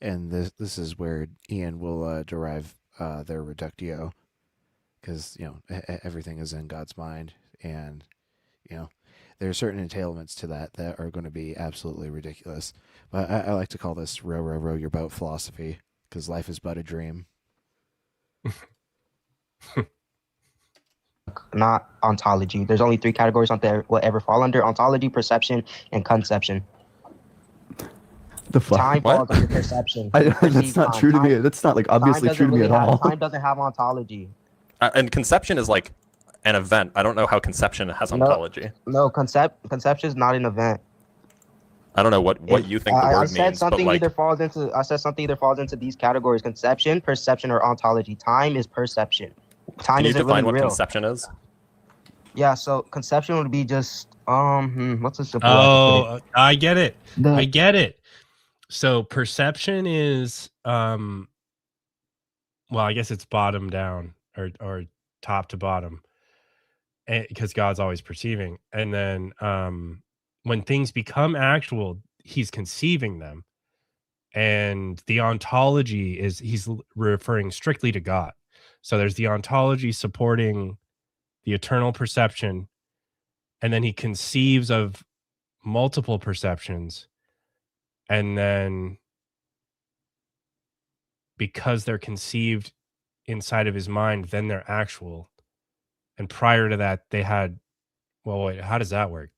And this is where Ian will derive their reductio, because everything is in God's mind, and there are certain entailments to that are going to be absolutely ridiculous. But I like to call this row, row, row your boat philosophy, because life is but a dream. Not ontology. There's only 3 categories on there will ever fall under: ontology, perception, and conception. The fuck? Time falls under perception. That's not true to me. That's not like obviously true to me at all. Time doesn't have ontology. And conception is like an event. I don't know how conception has ontology. No, conception is not an event. I don't know what you think the word means. I said something but like, either falls into these categories: conception, perception, or ontology. Time is perception. Time can you isn't define really what real. conception is? Yeah, so conception would be just what's a simple? I get it. I get it. So perception is well, I guess it's bottom down or top to bottom, because God's always perceiving. And then when things become actual, he's conceiving them, and the ontology is he's referring strictly to God. So there's the ontology supporting the eternal perception, and then he conceives of multiple perceptions, and then because they're conceived inside of his mind, then they're actual. And prior to that, they had, well, wait, how does that work?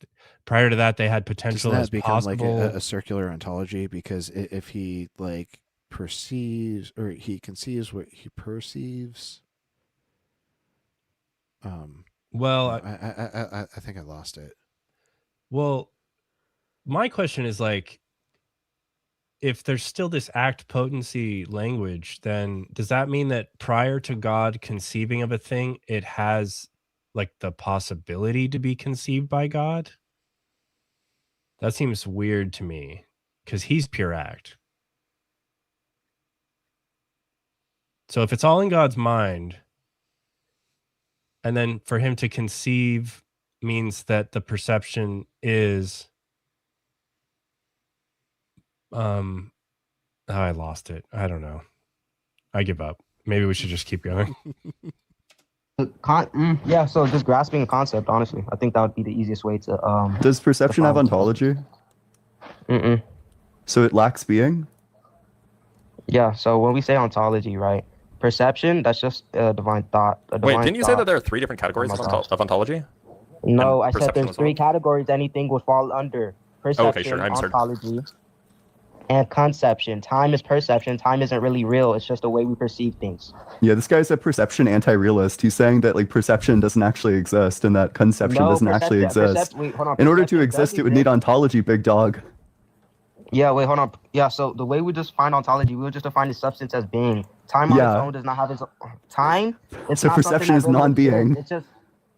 Prior to that, they had potential as possible. Like a circular ontology? Because if he like perceives, or he conceives what he perceives. Well, I think I lost it. Well, my question is like, if there's still this act potency language, then does that mean that prior to God conceiving of a thing, it has like the possibility to be conceived by God? That seems weird to me, because he's pure act. So if it's all in God's mind, and then for him to conceive means that the perception is I lost it. I don't know. I give up. Maybe we should just keep going. Yeah, so just grasping a concept, honestly. I think that would be the easiest way to Does perception have ontology? Mm-mm. So it lacks being? Yeah, so when we say ontology, right? Perception, that's just a divine thought. Wait, didn't you say that there are 3 different categories of ontology? No, And I said there's as 3 well? categories anything would fall under. Perception, okay, sure. I misheard. ontology, and conception. Time is perception. Time isn't really real. It's just the way we perceive things. Yeah, this guy's a perception anti-realist. He's saying that like perception doesn't actually exist and that conception doesn't actually exist. Wait, hold on. In order to Perception exist, does it would need ontology, big dog. Yeah, wait, hold on. Yeah, so the way we just define ontology, we would just define the substance as being. Time on its own does not have its time. It's So not something perception that is really non-being. exists. It's just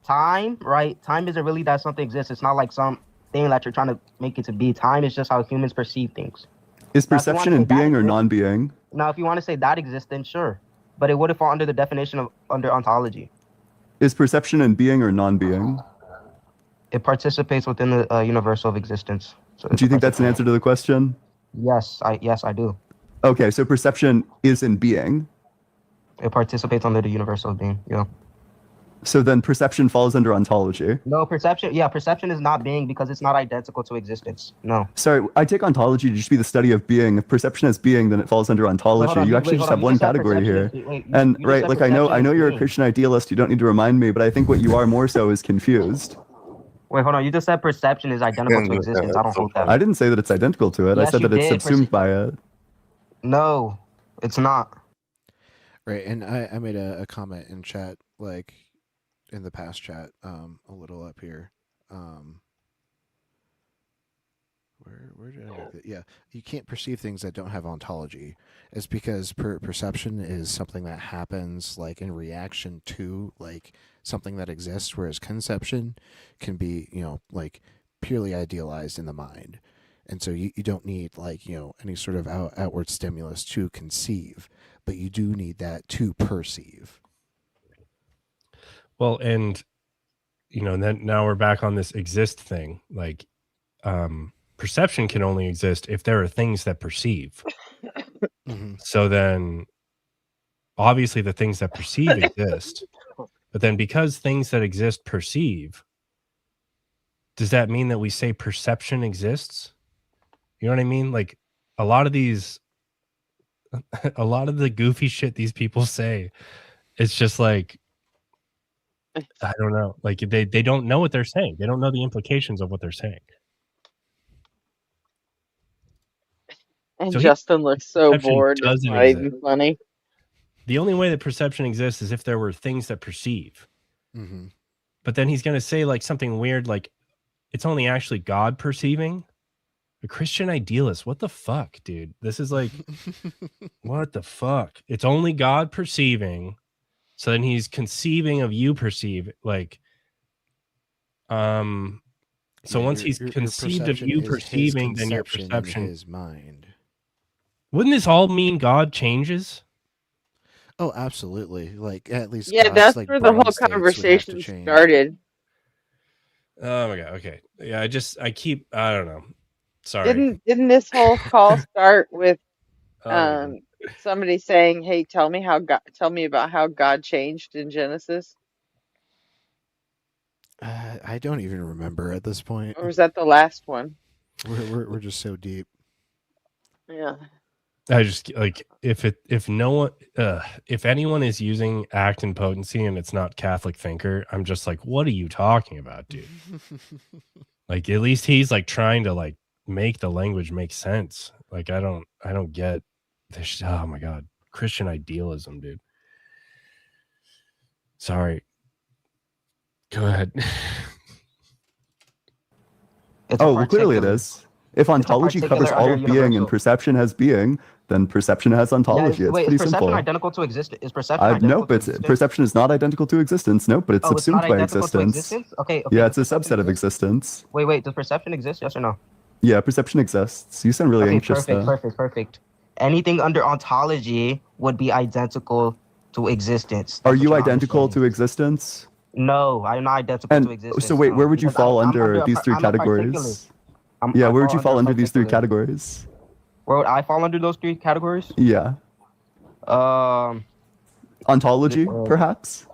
time, right? Time isn't really that something exists. It's not like some thing that you're trying to make it to be. Time is just how humans perceive things. Is Now, if you wanna perception say in that being or exists- non-being? Now, if you want to say that exists, then sure. But it wouldn't fall under the definition of under ontology. Is perception in being or non-being? It participates within the universal of existence. So Do you think that's an answer to the question? Yes, I do. Okay, so perception is in being. It participates under the universal of being. Yeah. So then perception falls under ontology. No, perception. Yeah, perception is not being because it's not identical to existence. No. Sorry, I take ontology to just be the study of being. If perception is being, then it falls under ontology. on, you actually wait, just hold have on. You one just said category here. perception is- wait, you And just right, said like I know perception is you're a being. Christian idealist. You don't need to remind me, but I think what you are more so is confused. Wait, hold on. You just said perception is identical to existence. I don't hold that. I didn't say that it's identical to it. I Yes, said you that it's did. subsumed by it. No, it's not. Right, and I made a comment in chat, like in the past chat, a little up here. Where did I make it? Yeah, you can't perceive things that don't have ontology. It's because perception is something that happens like in reaction to like something that exists, whereas conception can be, like purely idealized in the mind. And so you don't need like, any sort of outward stimulus to conceive, but you do need that to perceive. Well, and then now we're back on this exist thing. Like, perception can only exist if there are things that perceive. Mm-hmm. So then, obviously, the things that perceive exist. But then, because things that exist perceive, does that mean that we say perception exists? You know what I mean? Like, a lot of the goofy shit these people say, it's just like, I don't know. Like they don't know what they're saying. They don't know the implications of what they're saying. And So Justin looks so perception bored. It's doesn't not even exist. funny. The only way that perception exists is if there were things that perceive. Mm-hmm. But then he's going to say like something weird, like it's only actually God perceiving. A Christian idealist. What the fuck, dude? This is like, what the fuck? It's only God perceiving. So then he's conceiving of you perceive, like, so once he's conceived of you perceiving, then your perception in his mind. Wouldn't this all mean God changes? Oh, absolutely. Like at least Yeah, God's, that's like, where the whole brain states would have to conversation change. started. Oh my god. Okay. Yeah. I don't know. Sorry. Didn't this whole call start with Oh, somebody saying, "Hey, tell me about how God changed in Genesis"? I don't even remember at this point. Or was that the last one? We're just so deep. Yeah. I just like if anyone is using act and potency and it's not Catholic thinker, I'm just like, what are you talking about, dude? Like at least he's like trying to like make the language make sense. Like I don't get this. Oh my god, Christian idealism, dude. Sorry. Go ahead. Well, clearly it is. If ontology covers all of being and perception has being, then perception has ontology. It's pretty is perception simple. identical to existence? Is perception identical Nope, to it's existence? perception is not identical to existence. Nope, but it's Oh, it's subsumed not by identical to existence. existence? Okay, Yeah, it's a subset of existence. Wait, does perception exist? Yes or no? Yeah, perception exists. You sound really anxious though. Perfect. Anything under ontology would be identical to existence. Are you identical to existence? No, I'm not identical to existence. So wait, where would you Because fall I'm under these three I'm a categories? particular. Yeah, I where would you fall fall under under these three particular. categories? Where would I fall under those three categories? Yeah. Ontology, perhaps?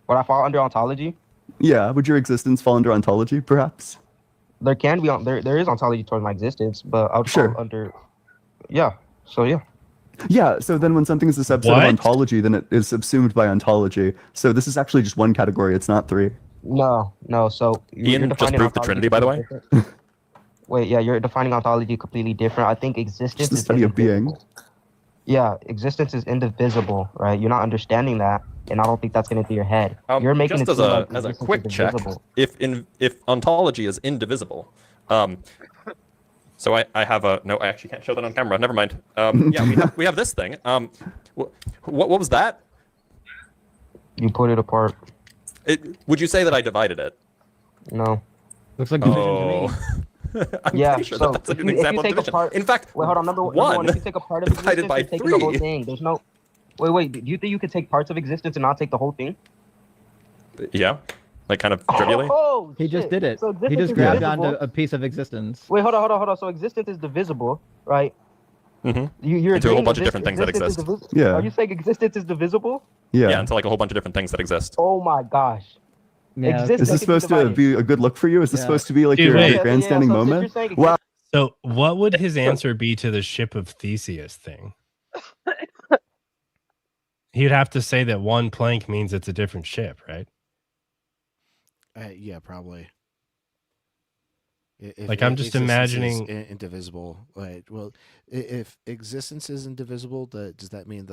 Would I fall under ontology? Yeah, would your existence fall under ontology, perhaps? There can be there is ontology towards my existence, but I would fall under. Yeah. So yeah. Yeah, so then when something is a subset of ontology, then it is subsumed by ontology. So this is actually just one category, it's not three. No. So Ian just proved the Trinity, by the way. Wait, yeah, you're defining ontology completely different. I think existence Just the is study of being. Yeah, existence is indivisible, right? You're not understanding that, and I don't think that's getting through your head. You're making Just it seem like as a existence quick is check, invisible. if ontology is indivisible, So I have a no. I actually can't show that on camera. Never mind. Yeah, we have this thing. What was that? You put it apart. Would you say that I divided it? No. Looks like division to me. I'm Yeah, pretty sure so that's if an you example of take division. apart, In fact, wait, hold on. Number one, if you take a part of divided existence, by you're taking the whole 3. thing. There's no. Wait. Do you think you could take parts of existence and not take the whole thing? Yeah, like kind of trivially. Oh, He just shit. did it. So He existence just is grabbed divisible. onto a piece of existence. Wait, hold on. So existence is divisible, right? Mm-hmm. You're Into a whole agreeing bunch of exist- different things that existence exist. is Yeah. Are you saying existence is divisible? Yeah, into like a whole bunch of different things that exist. Oh my gosh. Yeah, Is this supposed to be a good look for you? Is this supposed to be like Dude, your wait. grandstanding moment? Wow. So, what would his answer be to the ship of Theseus thing? He'd have to say that one plank means it's a different ship, right? Yeah, probably. Like, I'm just existence is imagining- indivisible. Like, well, if existence is indivisible, does that mean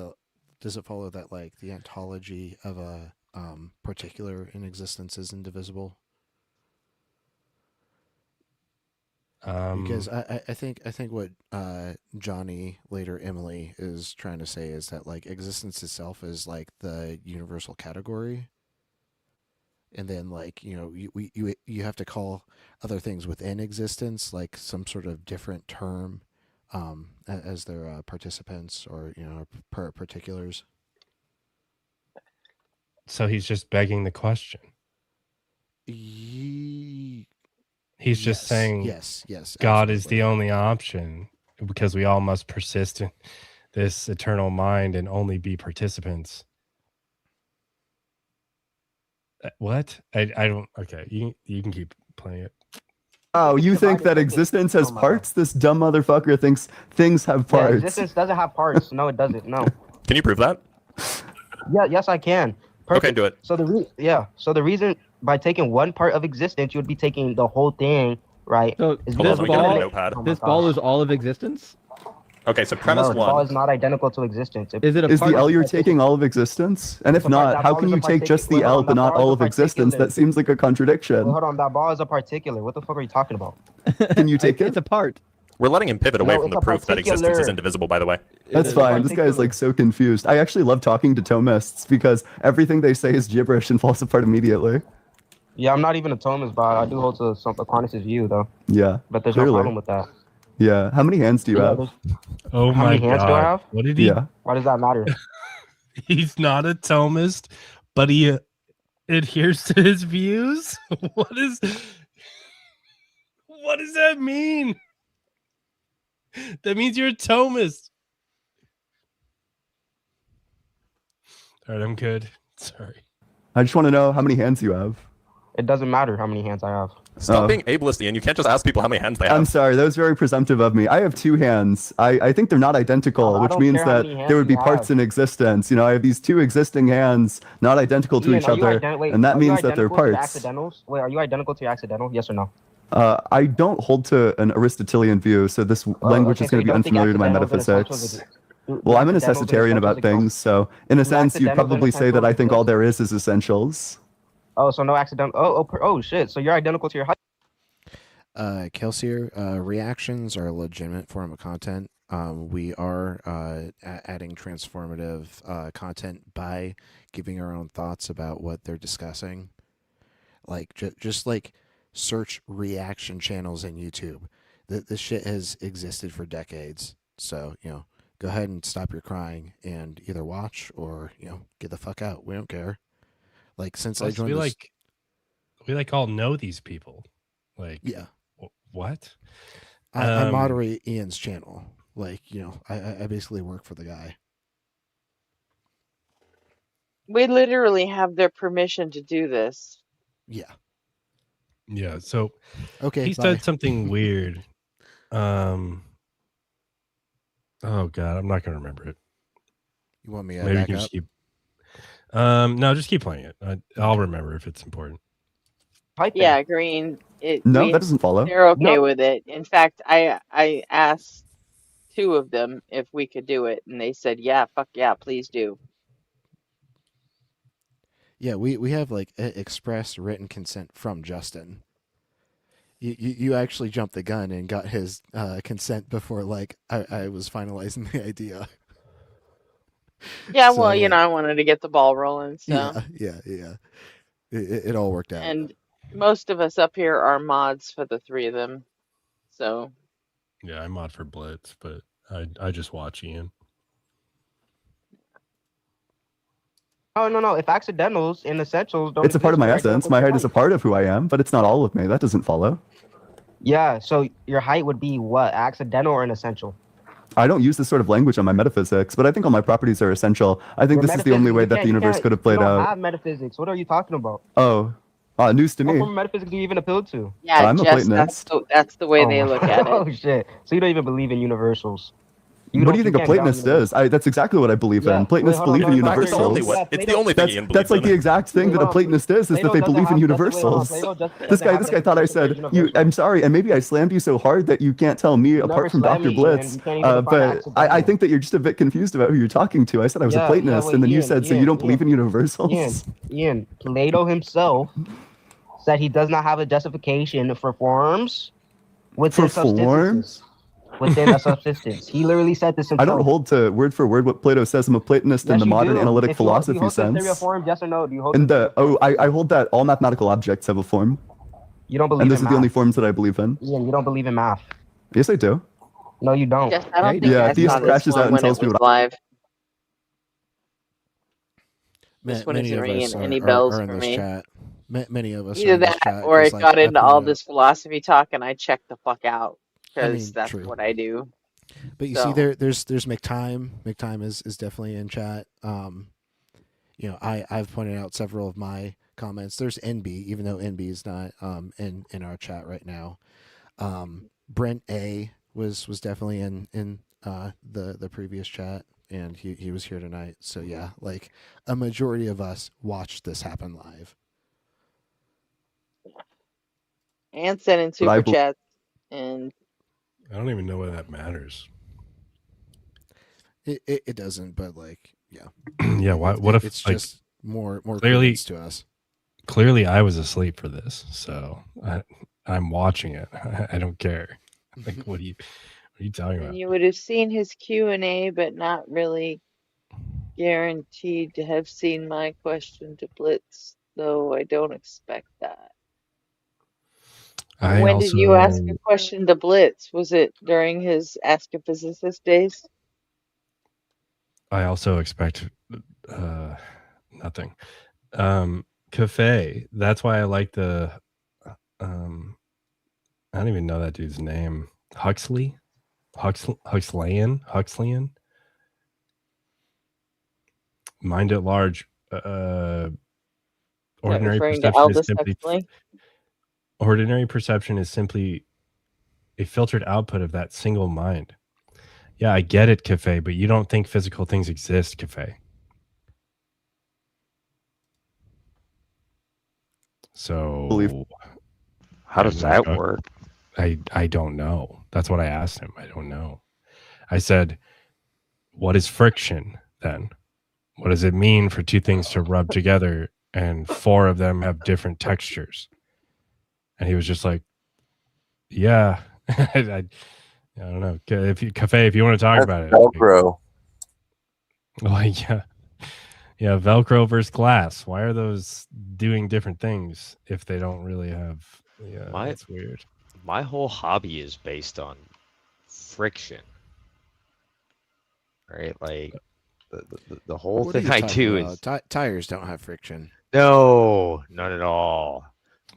does it follow that like the ontology of a particular in existence is indivisible? Because I think what Johnny, later Emily, is trying to say is that like existence itself is like the universal category, and then like you have to call other things within existence like some sort of different term as their participants or particulars. So he's just begging the question. He's just saying, yes, God is the only option because we all must persist in this eternal mind and only be participants. What? I don't. Okay, you can keep playing it. Oh, you think that existence has parts? This dumb motherfucker thinks things have Yeah, parts. existence doesn't have parts. No, it doesn't. No. Can you prove that? Yeah, yes, I can. Okay, do it. So the reason by taking one part of existence, you would be taking the whole thing, right? So is this because ball, this ball is all of existence. Okay, so premise no, the ball is not identical to existence. Is it a Is the part L of you're taking all of existence? And if It's a part- not, that how ball can is a you take just the particular- L hold but on, that not ball is all a of existence? particular. That seems like a contradiction. Wait, hold on, that ball is a particular. What the fuck are you talking about? Can you take it? It's a part. We're letting him pivot away No, from it's the a proof that existence is particular. indivisible, by the way. That's fine. This guy's like so confused. I actually love talking to Thomists because everything they say is gibberish and falls apart immediately. Yeah, I'm not even a Thomist, but I do hold to some Aquinas' view, though. Yeah. But there's clearly. no problem with that. Yeah. How many hands do you have? Oh How my many hands god! do I have? What did he? Yeah. Why does that matter? He's not a Thomist, but he adheres to his views. What does that mean? That means you're a Thomist. All right, I'm good. Sorry. I just want to know how many hands you have. It doesn't matter how many hands I have. Stop Oh. being ableist, Ian. You can't just ask people how many hands they have. I'm sorry, that was very presumptive of me. I have 2 hands. I think they're not identical, I which don't means care how that many hands there would be you parts have. in existence. I have these 2 existing hands, not identical to Ian, each are you other, wait, and that are you means that they're identical to your parts. accidentals? Wait, are you identical to your accidental? Yes or no? I don't hold to an Aristotelian view, so this language okay, is so going you to be don't think unfamiliar to my accidentals and metaphysics. essentials Well, I'm a accidentals and necessitarian about essentials things, so in a sense, you'd accidentals and probably say that I essentials think all there is essentials. Oh, so no accidental. Oh, shit. So you're identical to your height. Kelsier, reactions are a legitimate form of content. We are adding transformative content by giving our own thoughts about what they're discussing. Like just like search reaction channels in YouTube. This shit has existed for decades. So go ahead and stop your crying and either watch or get the fuck out. We don't care. Like since I Plus, joined this, we all know these people. Like, yeah. What? I moderate Ian's channel. Like, I basically work for the guy. We literally have their permission to do this. Yeah. Yeah. So Okay. he bye. said something weird. Oh god, I'm not gonna remember it. You want me to Maybe you back can up? just keep. No, just keep playing it. I'll remember if it's important. Yeah, Green. No, that doesn't follow. They're okay No. with it. In fact, I asked 2 of them if we could do it, and they said, "Yeah, fuck yeah, please do." Yeah, we have like express written consent from Justin. You actually jumped the gun and got his consent before like I was finalizing the idea. Yeah, So, well, I wanted to get the ball rolling, so. yeah. It all worked out. And most of us up here are mods for the three of them. So, Yeah, I mod for Blitz, but I just watch Ian. Oh no! If accidentals and essentials don't It's a part of my exist, essence. My height is a part of who I am, but it's not all of me. That doesn't follow. Yeah, so your height would be what? Accidental or an essential? I don't use this sort of language on my metaphysics, but I think all my properties are essential. I think Your this is the only metaphysics, way you that the can't- you universe can't- could have You played don't out. have metaphysics. What are you talking about? Oh, news to What me. form of metaphysics do you even appeal to? yeah, I'm a Jess, Platonist. that's the way Oh they my- look at it. Oh shit! So you don't even believe in universals? What do you think a can't ground Platonist is? That's exactly what I believe Yeah, in. Platonists wait, hold on, believe in no, it's It's the only universals. what? It's the only thing Ian believes That's like in. the exact thing that a Plato- Platonist is that Plato they doesn't believe in have- doesn't- wait, hold on, universals. Plato just This doesn't guy have thought I definition for said, universal. I'm sorry, and maybe I slammed you so hard that you can't tell me You apart never from slammed Dr. me, Blitz. and you can't even define But I accidental. think that you're just a bit confused about who you're talking to. I said I was a Yeah, Platonist, wait, and then you Ian, said, so you Ian, don't believe in universals? Ian, Plato himself said he does not have a justification for forms within For forms? subsistences. Within a subsistence. He literally said this himself. I don't hold to word for word what Plato says. I'm a Platonist in Yes, the you modern do. analytic If you hold- do philosophy you hold to the theory sense. of forms, yes or no? Do you hold And to the theory of forms? I hold that all mathematical objects have a form. You don't believe And those in are the only math. forms that I believe in. Ian, you don't believe in math. Yes, I do. No, you don't. Jess, I don't think Yeah, I Theist saw this crashes out one and when tells it me was what live. This one Many isn't of ringing us any bells are in for this me. chat. Many of us are Either in this that chat or 'cause, it got I into point all out. this philosophy talk and I checked the fuck out I because mean, that's true. what I do. But you So, see, there's McTime. McTime is definitely in chat. I've pointed out several of my comments. There's NB, even though NB is not in our chat right now. Brent A was definitely in the previous chat, and he was here tonight. So yeah, like a majority of us watched this happen live. and sending But I super bel- chats and I don't even know why that matters. It doesn't, but like yeah. Yeah, why? What if it's like, just more clearly credence to us? Clearly, I was asleep for this, so I'm watching it. I don't care. Like, what are you talking and about? you would have seen his Q&A, but not really guaranteed to have seen my question to Blitz, though I don't expect that. I When did you ask a also question to Blitz? Was it during his Ask a Physicist days? expect nothing. Cafe. That's why I like the. I don't even know that dude's name. Huxleyan. Mind at large. Ordinary referring to perception is Aldous simply. Huxley? Ordinary perception is simply a filtered output of that single mind. Yeah, I get it, Cafe, but you don't think physical things exist, Cafe. So How does that work? I don't know. That's what I asked him. I don't know. I said, what is friction then? What does it mean for two things to rub together and four of them have different textures? And he was just like, yeah. I don't know. If you want to talk That's about it. Velcro. Like, yeah, Velcro versus glass. Why are those doing different things if they don't really have? Yeah, that's weird. My whole hobby is based on friction, right? Like the whole What are thing you I talking do about? is Tires don't have friction. no, not at all.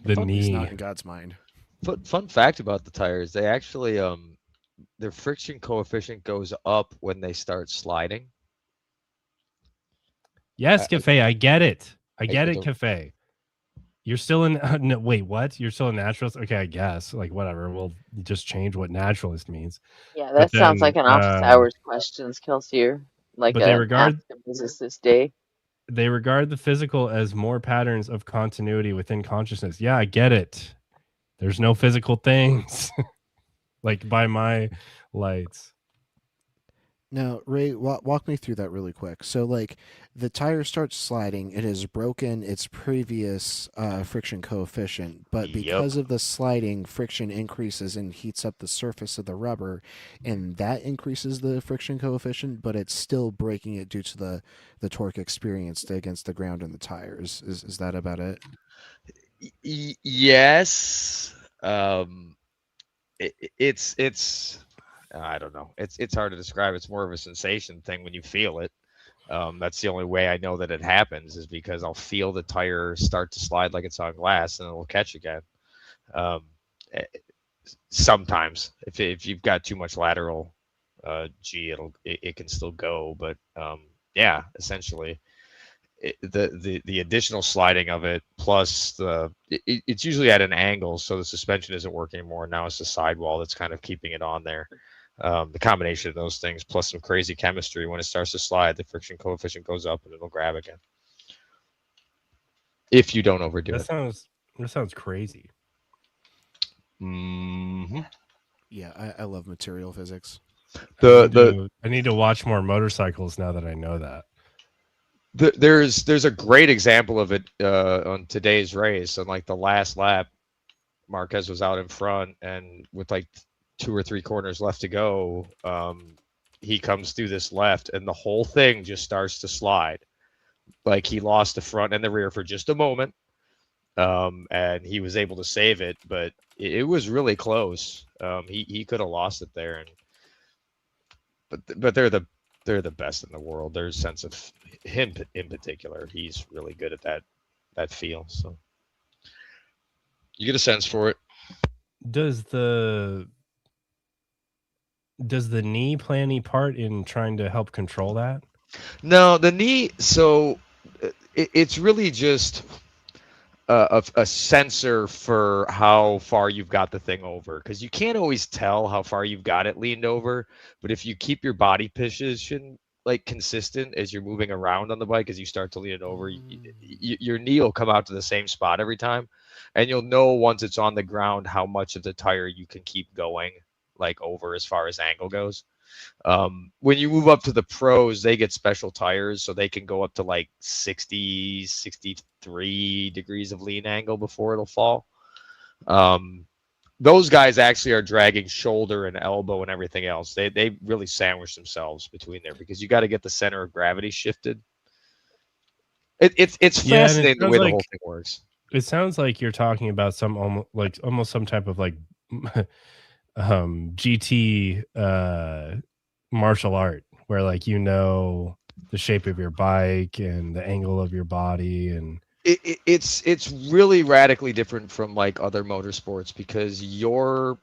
The At least knee. not in God's mind. Fun fact about the tires: they actually their friction coefficient goes up when they start sliding. Yes, Cafe. I get it. I get it, don't- Cafe. You're still in. No, wait, what? You're still a naturalist? Okay, I guess. Like, whatever. We'll just change what naturalist means. Yeah, But that sounds then, like an office hours questions, Kelsier. Like but they a regard Ask a Physicist day. they regard the physical as more patterns of continuity within consciousness. Yeah, I get it. There's no physical things, like by my lights. Now, Ray, walk me through that really quick. So, like, the tire starts sliding, it has broken its previous friction coefficient, but Yep. because of the sliding, friction increases and heats up the surface of the rubber, and that increases the friction coefficient, but it's still breaking it due to the torque experienced against the ground and the tires. Is that about it? Yes. It's I don't know. It's hard to describe. It's more of a sensation thing when you feel it. That's the only way I know that it happens is because I'll feel the tire start to slide like it's on glass and it'll catch again. Um, eh, Sometimes if you've got too much lateral G, it can still go. But yeah, essentially the additional sliding of it plus it's usually at an angle, so the suspension isn't working anymore. Now it's the sidewall that's kind of keeping it on there. The combination of those things plus some crazy chemistry, when it starts to slide, the friction coefficient goes up and it'll grab again if you don't overdo That it. sounds crazy. Hmm. Yeah, I love material physics. I need to watch more motorcycles now that I know that. There's a great example of it on today's race. On like the last lap, Marquez was out in front, and with like 2 or 3 corners left to go, he comes through this left, and the whole thing just starts to slide. Like he lost the front and the rear for just a moment, and he was able to save it, but it was really close. He could have lost it there, and but they're the best in the world. Their sense of him in particular, he's really good at that feel. So you get a sense for it. Does the knee play any part in trying to help control that? No, the knee. So it's really just a sensor for how far you've got the thing over, because you can't always tell how far you've got it leaned over. But if you keep your body position like consistent as you're moving around on the bike, as you start to lean it over, your knee will come out to the same spot every time, and you'll know once it's on the ground how much of the tire you can keep going like over as far as angle goes. When you move up to the pros, they get special tires, so they can go up to like 60, 63 degrees of lean angle before it'll fall. Um, those guys actually are dragging shoulder and elbow and everything else. They really sandwich themselves between there because you got to get the center of gravity shifted. It's Yeah, and it fascinating the sounds way the like whole thing works. it sounds like you're talking about some almost some type of like GT martial art where like the shape of your bike and the angle of your body and It's really radically different from like other motorsports because your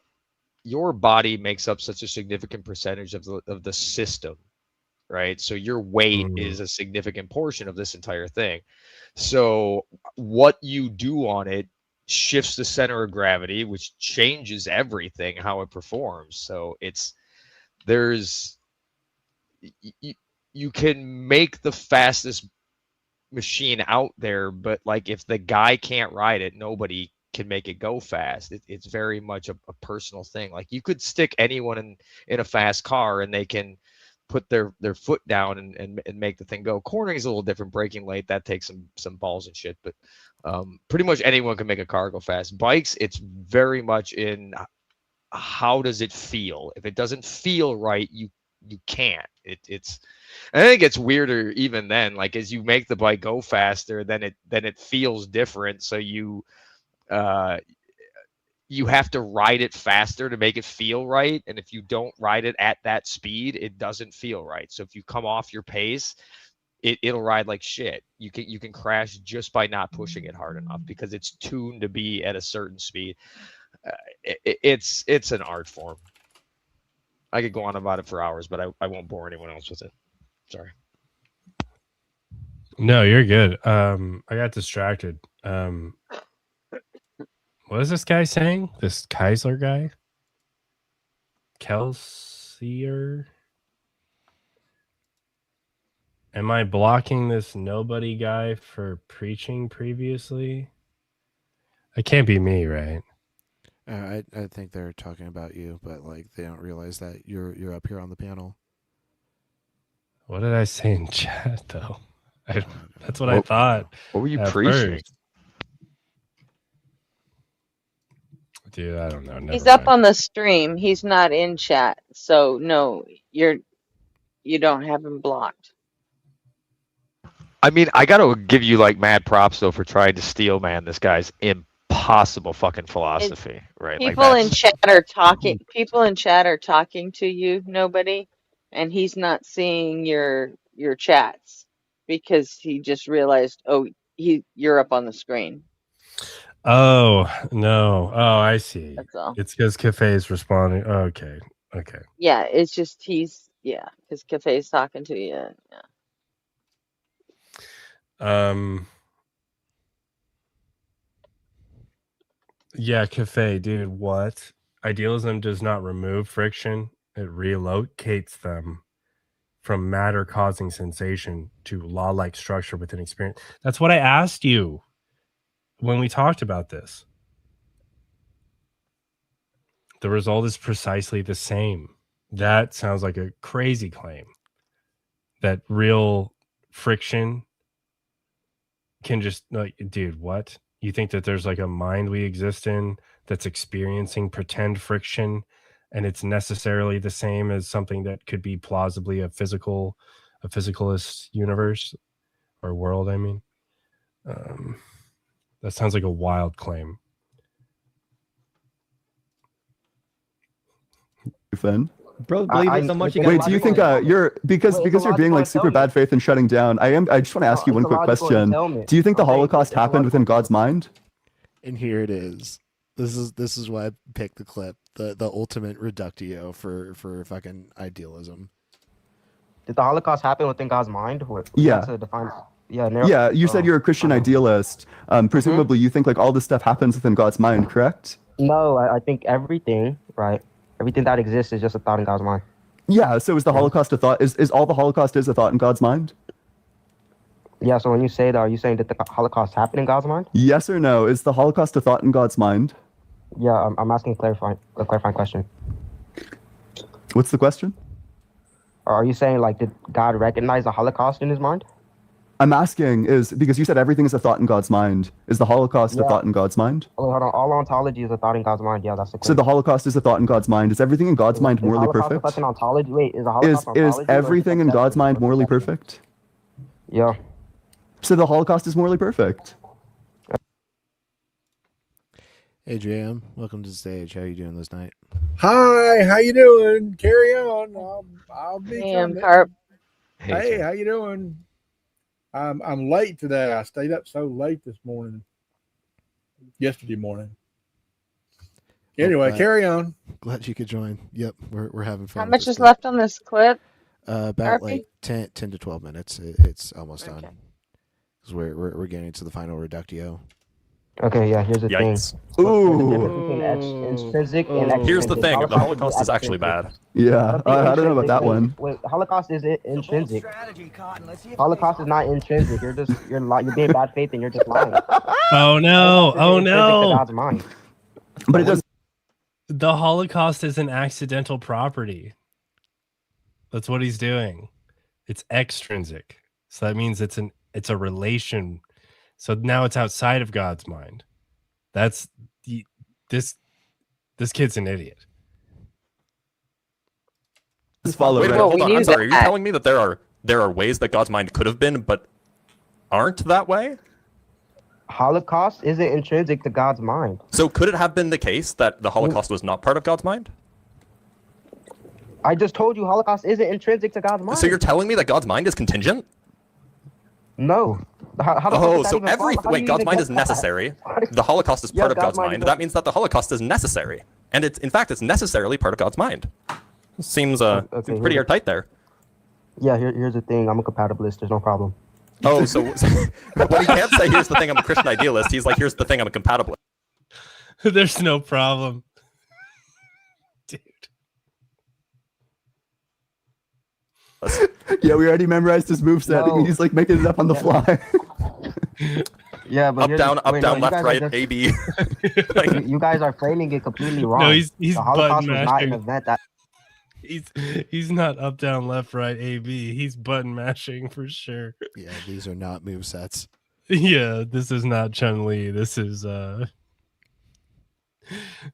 body makes up such a significant percentage of the system, right? So your weight is a significant portion of this entire thing. So what you do on it shifts the center of gravity, which changes everything how it performs. So there's you can make the fastest machine out there, but like if the guy can't ride it, nobody can make it go fast. It's very much a personal thing. Like you could stick anyone in a fast car and they can put their foot down and make the thing go. Cornering is a little different. Braking late, that takes some balls and shit, but pretty much anyone can make a car go fast. Bikes, it's very much in how does it feel. If it doesn't feel right, you can't. It's I think it's weirder even then. Like as you make the bike go faster, then it feels different. So uh you have to ride it faster to make it feel right. And if you don't ride it at that speed, it doesn't feel right. So if you come off your pace, it'll ride like shit. You can crash just by not pushing it hard enough because it's tuned to be at a certain speed. It's an art form. I could go on about it for hours, but I won't bore anyone else with it. Sorry. No, you're good. I got distracted. What is this guy saying? This Keisler guy? Kelsier? Am I blocking this nobody guy for preaching previously? It can't be me, right? I think they're talking about you, but like they don't realize that you're up here on the panel. What did I say in chat though? That's what I thought. What were you at preaching? first. Dude, I don't know. Never He's up mind. on the stream. He's not in chat. So no, you don't have him blocked. I mean, I gotta give you like mad props though for trying to steel man this guy's impossible fucking philosophy, right? Like People in that's chat are talking. People in chat are talking to you, nobody, and he's not seeing your chats because he just realized, oh, you're up on the screen. Oh no. Oh, I see. That's all. It's because Cafe is responding. Okay. Yeah, it's just because Cafe's talking to you. Yeah. Yeah, Cafe, dude. What? Idealism does not remove friction; it relocates them from matter causing sensation to law-like structure within experience. That's what I asked you when we talked about this. The result is precisely the same. That sounds like a crazy claim. That real friction can just like, dude, what? You think that there's like a mind we exist in that's experiencing pretend friction and it's necessarily the same as something that could be plausibly a physicalist universe or world, I mean? That sounds like a wild claim. Finn. Bro, believe it so much. Wait, do you think you're because you're being like super bad faith and shutting down? I just want to ask you one quick question. Do you think the Holocaust happened within God's mind? And here it is. This is why I picked the clip. The ultimate reductio for fucking idealism. Did the Holocaust happen within God's mind? Yeah. To define, Yeah, you said you're a Christian idealist. Presumably, you think like all this stuff happens within God's mind, correct? No, I think everything, right? Everything that exists is just a thought in God's mind. Yeah. So is the Holocaust a thought? Is all the Holocaust is a thought in God's mind? Yeah. So when you say that, are you saying that the Holocaust happened in God's mind? Yes or no? Is the Holocaust a thought in God's mind? Yeah, I'm asking a clarifying question. What's the question? Are you saying like did God recognize the Holocaust in his mind? I'm asking is because you said everything is a thought in God's mind. Is the Holocaust a thought in God's mind? Oh, hold on. All ontology is a thought in God's mind. Yeah, that's the question. So the Holocaust is a thought in God's mind. Is everything in God's mind morally perfect? Is an ontology? Wait, is the Holocaust ontology? Is everything in God's mind morally perfect? Yeah. So the Holocaust is morally perfect. Hey JM, welcome to the stage. How you doing this night? Hi, how you doing? Carry on. I'll be coming. Carp. Hey, how you doing? I'm late today. I stayed up so late this morning. Yesterday morning. Anyway, carry on. Glad you could join. Yep, we're having fun. How much is left on this clip? About Harpy? like 10 to 12 minutes. It's almost done. Because we're getting to the final reductio. Okay, yeah, here's the thing. Ooh. Intrinsic and extrinsic. Here's the thing, the Holocaust is actually bad. Yeah, I don't know about that one. Wait, Holocaust is intrinsic. Holocaust is not intrinsic. You're being bad faith and you're just lying. Oh no! Oh no! God's mind. But it does. The Holocaust is an accidental property. That's what he's doing. It's extrinsic. So that means it's a relation. So now it's outside of God's mind. That's this kid's an idiot. Wait, hold on. I'm sorry. Are you telling me that there are ways that God's mind could have been, but aren't that way? Holocaust isn't intrinsic to God's mind. So could it have been the case that the Holocaust was not part of God's mind? I just told you Holocaust isn't intrinsic to God's mind. So you're telling me that God's mind is contingent? No. So wait, God's mind is necessary. The Holocaust is part of God's mind. That means that the Holocaust is necessary. And in fact, it's necessarily part of God's mind. Seems pretty airtight there. Yeah, here's the thing. I'm a compatibilist. There's no problem. Oh, so when he can't say, here's the thing, I'm a Christian idealist, he's like, here's the thing, I'm a compatibilist. There's no problem. Dude. Yeah, we already memorized his moveset. No. He's like making it up on the fly. Yeah, but up, down, left, right, A, B. You guys are framing it completely wrong. No, he's the Holocaust button was not an mashing. event that. he's not up, down, left, right, A, B. He's button mashing for sure. Yeah, these are not move sets. Yeah, this is not Chun-Li. This is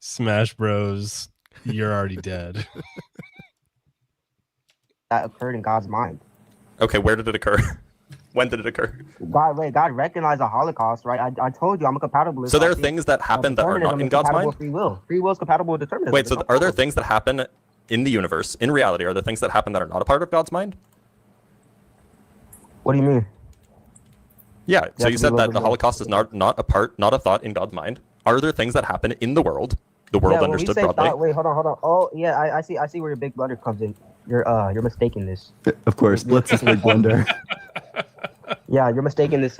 Smash Bros. You're already dead. That occurred in God's mind. Okay, where did it occur? When did it occur? God recognized the Holocaust, right? I told you I'm a compatibilist. So there are things that happen that are not in God's mind? Free will. Free will is compatible with determinism. Wait, so are there things that happen in the universe, in reality, are there things that happen that are not a part of God's mind? What do you mean? Yeah, so you said that the Holocaust is not a thought in God's mind. Are there things that happen in the world understood broadly? Wait, hold on. Oh, yeah, I see where your big blunder comes in. You're mistaking this. Of course, let's just big blunder. Yeah, you're mistaking this.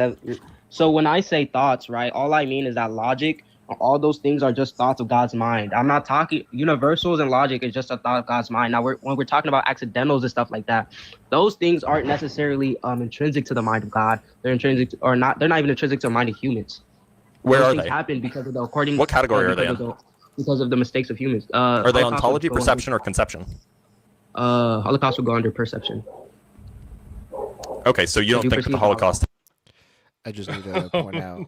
So when I say thoughts, right, all I mean is that logic, all those things are just thoughts of God's mind. I'm not talking universals and logic is just a thought of God's mind. Now, when we're talking about accidentals and stuff like that, those things aren't necessarily intrinsic to the mind of God. They're intrinsic or not. They're not even intrinsic to the mind of humans. Where those are things they? Happen because of the according. What category are they in? Because of the mistakes of humans. Are they ontology, perception, or conception? Holocaust will go under perception. Okay, so you don't think that the Holocaust... I just need to point out,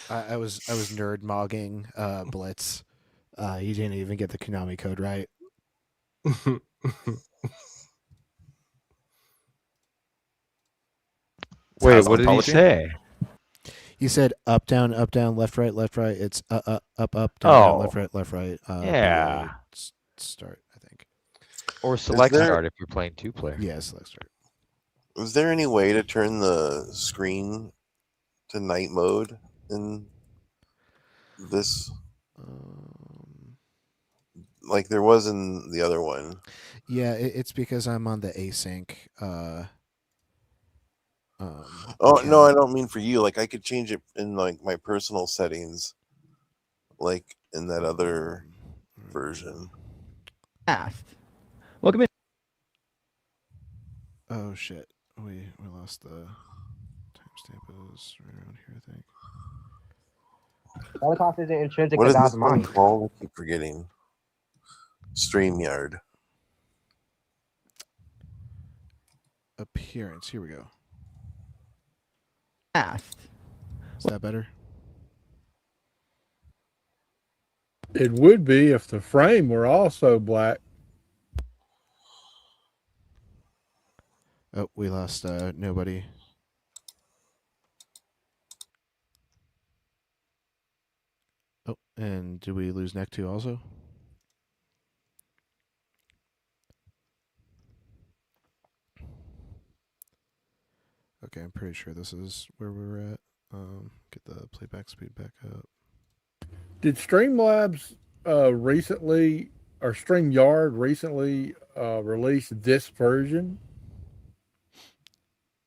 I was nerd mogging Blitz. You didn't even get the Konami code right. Wait, what did he say? He said up, down, left, right, left, right. It's up, down, left, right. Yeah. Start, I think. Or select start if you're playing 2-player. Yeah, select start. Is there any way to turn the screen to night mode in this? Like there was in the other one. Yeah, it's because I'm on the async. No, I don't mean for you. Like I could change it in like my personal settings, like in that other version. Welcome in. Oh shit, we lost the timestamp. Is right around here, I think. Holocaust isn't intrinsic What to is God's this one mind. called? I keep forgetting. StreamYard. Appearance. Here we go. Is that better? It would be if the frame were also black. Oh, we lost nobody. Oh, and did we lose Neck 2 also? Okay, I'm pretty sure this is where we were at. Get the playback speed back up. Did Streamlabs recently, or StreamYard recently release this version?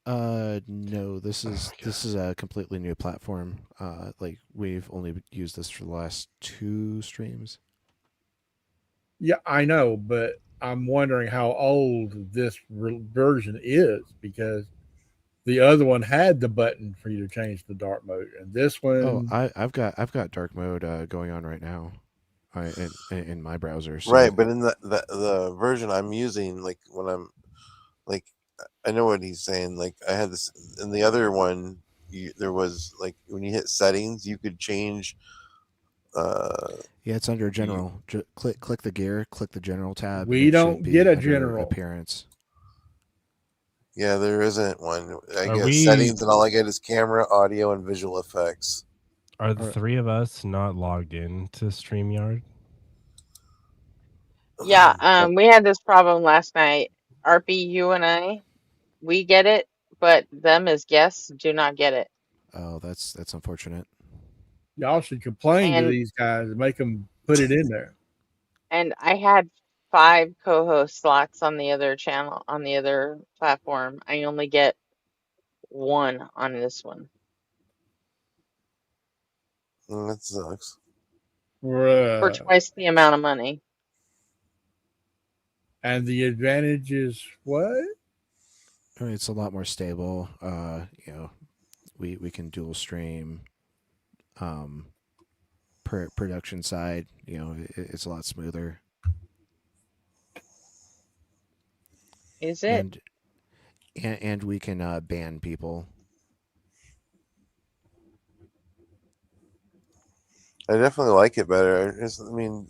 No, this is a completely new platform. Like we've only used this for the last 2 streams. Yeah, I know, but I'm wondering how old this version is, because the other one had the button for you to change the dark mode, and this one. Oh, I've got dark mode going on right now, in my browser. So. Right, but in the version I'm using, like when I'm like, I know what he's saying. Like I had this in the other one. There was like when you hit settings, you could change. Yeah, it's under general. Click the gear, click the general tab. We don't get a general appearance. Yeah, there isn't one. I Are get we- settings, and all I get is camera, audio, and visual effects. Are the 3 of us not logged in to StreamYard? Yeah, we had this problem last night. RP, you and I, we get it, but them as guests do not get it. Oh, that's unfortunate. Y'all should complain to And these guys and make them put it in there. and I had 5 co-host slots on the other channel, on the other platform. I only get 1 on this one. That sucks. For twice the amount of money. And the advantage is what? I mean, it's a lot more stable. You know, we can dual stream. Production side, you know, it's a lot smoother. Is it? And we can ban people. I definitely like it better. I mean,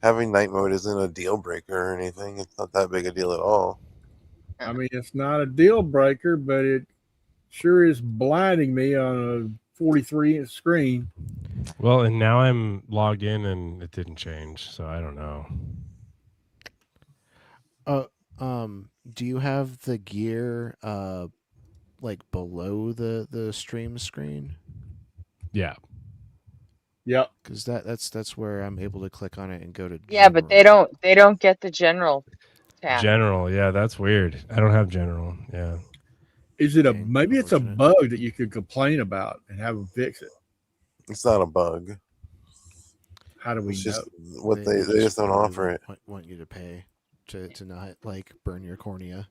having night mode isn't a deal breaker or anything. It's not that big a deal at all. I mean, it's not a deal breaker, but it sure is blinding me on a 43-inch screen. Well, and now I'm logged in and it didn't change, so I don't know. Do you have the gear like below the stream screen? Yeah. Yep. Because that's where I'm able to click on it and go to Yeah, but they don't get the general tab. General, yeah, that's weird. I don't have general. Yeah. Is it maybe it's a bug that you could complain about and have them fix it? It's not a bug. How do we It's know? just what they just don't really offer it. Want you to pay to not like burn your cornea.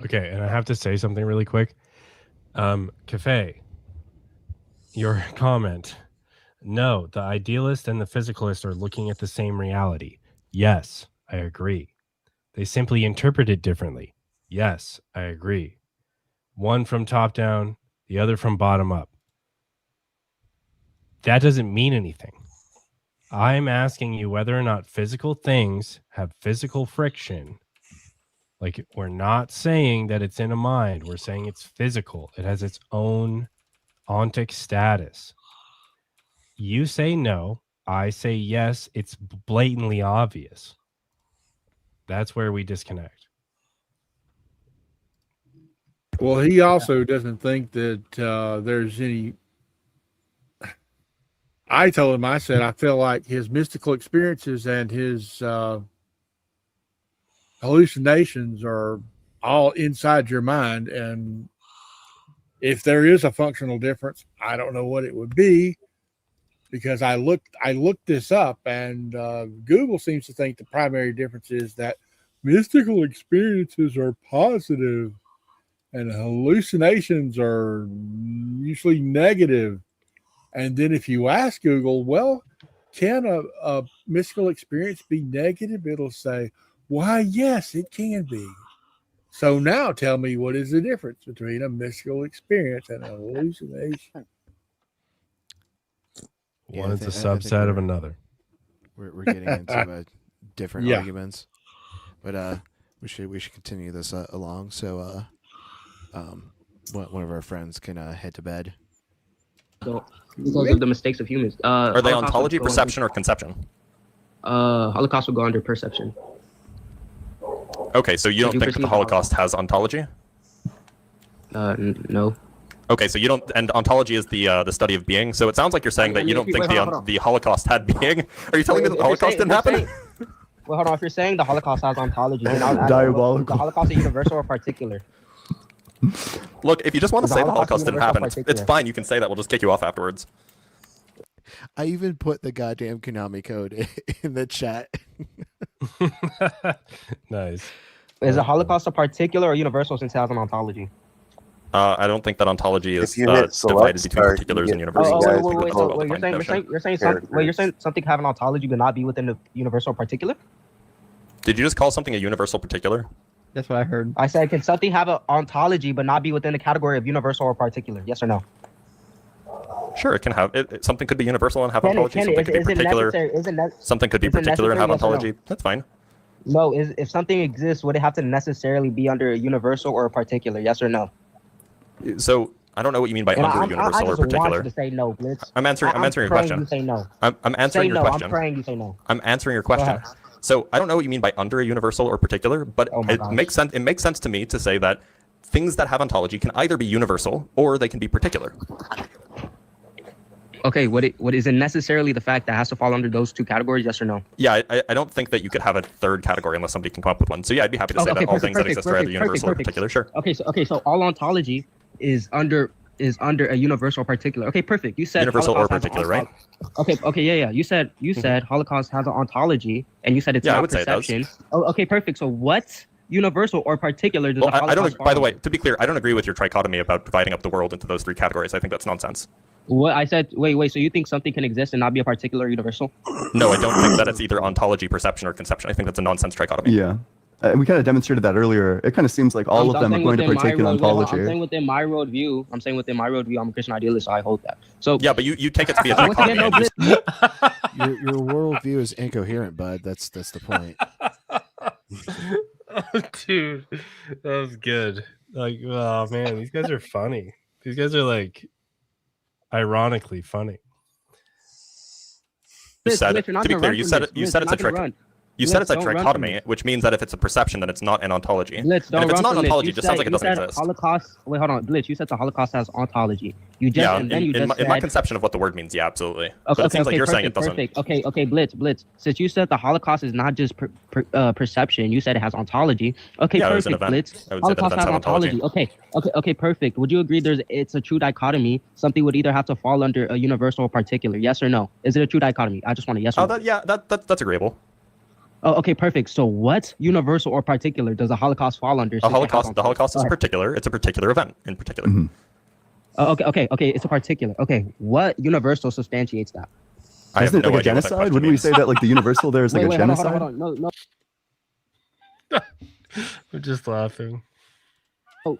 Okay, and I have to say something really quick. Cafe, your comment. No, the idealist and the physicalist are looking at the same reality. Yes, I agree. They simply interpret it differently. Yes, I agree. One from top down, the other from bottom up. That doesn't mean anything. I'm asking you whether or not physical things have physical friction. Like, we're not saying that it's in a mind. We're saying it's physical. It has its own ontic status. You say no. I say yes. It's blatantly obvious. That's where we disconnect. Well, he also doesn't think that there's any. I told him, I said, I feel like his mystical experiences and his hallucinations are all inside your mind. And if there is a functional difference, I don't know what it would be, because I looked this up, and Google seems to think the primary difference is that mystical experiences are positive and hallucinations are usually negative. And then if you ask Google, well, can a mystical experience be negative? It'll say, why, yes, it can be. So now tell me, what is the difference between a mystical experience and a hallucination? One is a subset of another. We're getting into different Yeah. arguments, but we should continue this along. So one of our friends can head to bed. So those are the mistakes of humans. Are they Holocaust ontology, would go perception, or conception? Holocaust would go under perception. Okay, so you So don't do you think that the perceive Holocaust has ontology? No. Okay, so you don't, and ontology is the study of being. So it sounds like you're saying that you don't think the Holocaust had being. Are you telling me that the Holocaust didn't happen? Well, hold on. If you're saying the Holocaust has ontology, then Diabolical. the Holocaust is universal or particular? Look, if you just want to The say the Holocaust Holocaust didn't universal happen, it's particular. fine. You can say that. We'll just kick you off afterwards. I even put the goddamn Konami code in the chat. Nice. Is the Holocaust a particular or universal since it has an ontology? I don't think that ontology is If you hit divided select between start, particulars you and get universals. three I guys think with that's a a vote. well-defined notion. You're saying something have an ontology but not be within the universal or particular? Did you just call something a universal particular? That's what I heard. I said, can something have an ontology but not be within the category of universal or particular? Yes or no? Sure, it can have something could be universal and have Can it- ontology. can it- Something could be is it particular. necessary- is it ne- Something could be is it particular and have necessary, yes or no? ontology. That's fine. No, if something exists, would it have to necessarily be under a universal or a particular? Yes or no? So I don't know what you mean by And under I universal or just want particular. you to say no, Blitz. I'm answering your praying question. You say no. I'm answering say your no. question. I'm praying you say no. I'm answering your question. ahead. So I don't know what you mean by under a universal or particular, but Oh my it gosh. makes sense. It makes sense to me to say that things that have ontology can either be universal or they can be particular. Okay, what is it necessarily the fact that has to fall under those two categories? Yes or no? Yeah, I don't think that you could have a third category unless somebody can come up with one. So yeah, I'd be happy to say that all things that exist are either universal or particular. Sure. Okay, so all ontology is under a universal or particular. Okay, perfect. You said Universal or Holocaust has particular, an right? Okay, yeah. You said Holocaust has an ontology, and you said it's Yeah, I not would say it does. perception. Oh, okay, perfect. So what universal or particular does Well, the I Holocaust don't. By the fall way, to be clear, I don't agree with your trichotomy about dividing up the world into those three categories. I think that's nonsense. What I said, wait. So you think something can exist and not be a particular or universal? No, I don't think that it's either ontology, perception, or conception. I think that's a nonsense trichotomy. Yeah. And we kind of demonstrated that earlier. It kind of seems like all of them are going to partake in ontology. I'm saying within my worldview. I'm a Christian idealist, so I hold that. So yeah, but you take it to be a once again, dichotomy. no, Your worldview is incoherent, bud. That's the point. Oh, dude, that was good. Like, oh man, these guys are funny. These guys are like ironically funny. You said, Blitz, you're not to be gonna clear, run you from said this. it. You Blitz, said you're it's a not gonna trick. run. You said Blitz, it's a don't run from trichotomy, this. which means that if it's a perception, then it's not an ontology. Blitz, And don't if it's run not from an this. ontology, You it just sounds like it you doesn't said exist. Holocaust. Wait, hold on, Blitz. You said the Holocaust has ontology. You just Yeah, and then you just said in my conception of what the word means, yeah, absolutely. Okay, But it seems like you're saying it doesn't. Perfect. Okay, Blitz. Since you said the Holocaust is not just perception, you said it has ontology. Okay, Yeah, it was an perfect, event. Blitz. I would say that Holocaust events has have ontology. Okay, perfect. Would you agree it's a true dichotomy? Something would either have to fall under a universal or particular. Yes or no? Is it a true dichotomy? I just want a yes or no. That's agreeable. Oh, okay, perfect. So what universal or particular does the Holocaust fall under? The Holocaust is particular. It's a particular event in particular. Mm-hmm. Okay. It's a particular. Okay, what universal substantiates that? Isn't it like a genocide? Wouldn't we say that like the universal there is like a genocide? Hold on. No. I'm just laughing. Oh,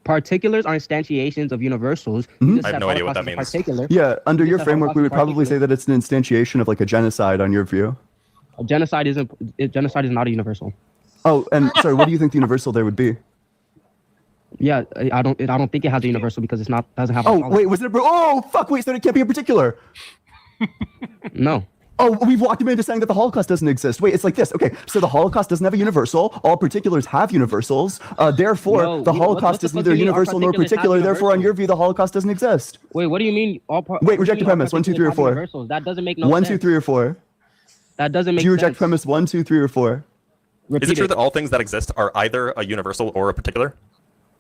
particulars are instantiations of universals. Mhm. I have no idea what that means. Particular. Yeah, under You your said framework, we would Holocaust probably say that it's an instantiation of like a genocide on your view. Genocide is not a universal. Oh, and sorry, what do you think the universal there would be? Yeah, I don't think it has a universal because it's not doesn't have. Oh, wait, was it? Oh, fuck! Wait, so it can't be a particular. No. Oh, we've walked him into saying that the Holocaust doesn't exist. Wait, it's like this. Okay, so the Holocaust doesn't have a universal. All particulars have universals. Therefore, No, the what Holocaust the is fuck neither do you mean all universal nor particulars have particular. Therefore, on universals? your view, the Holocaust doesn't exist. Wait, what do you mean? Wait, reject the premise. 1, 2, 3, or 4. Universals? That doesn't make no 1, sense. 2, 3, or 4. That doesn't make Do you reject sense. premise 1, 2, 3, or 4? Is it true that all things that exist are either a universal or a particular?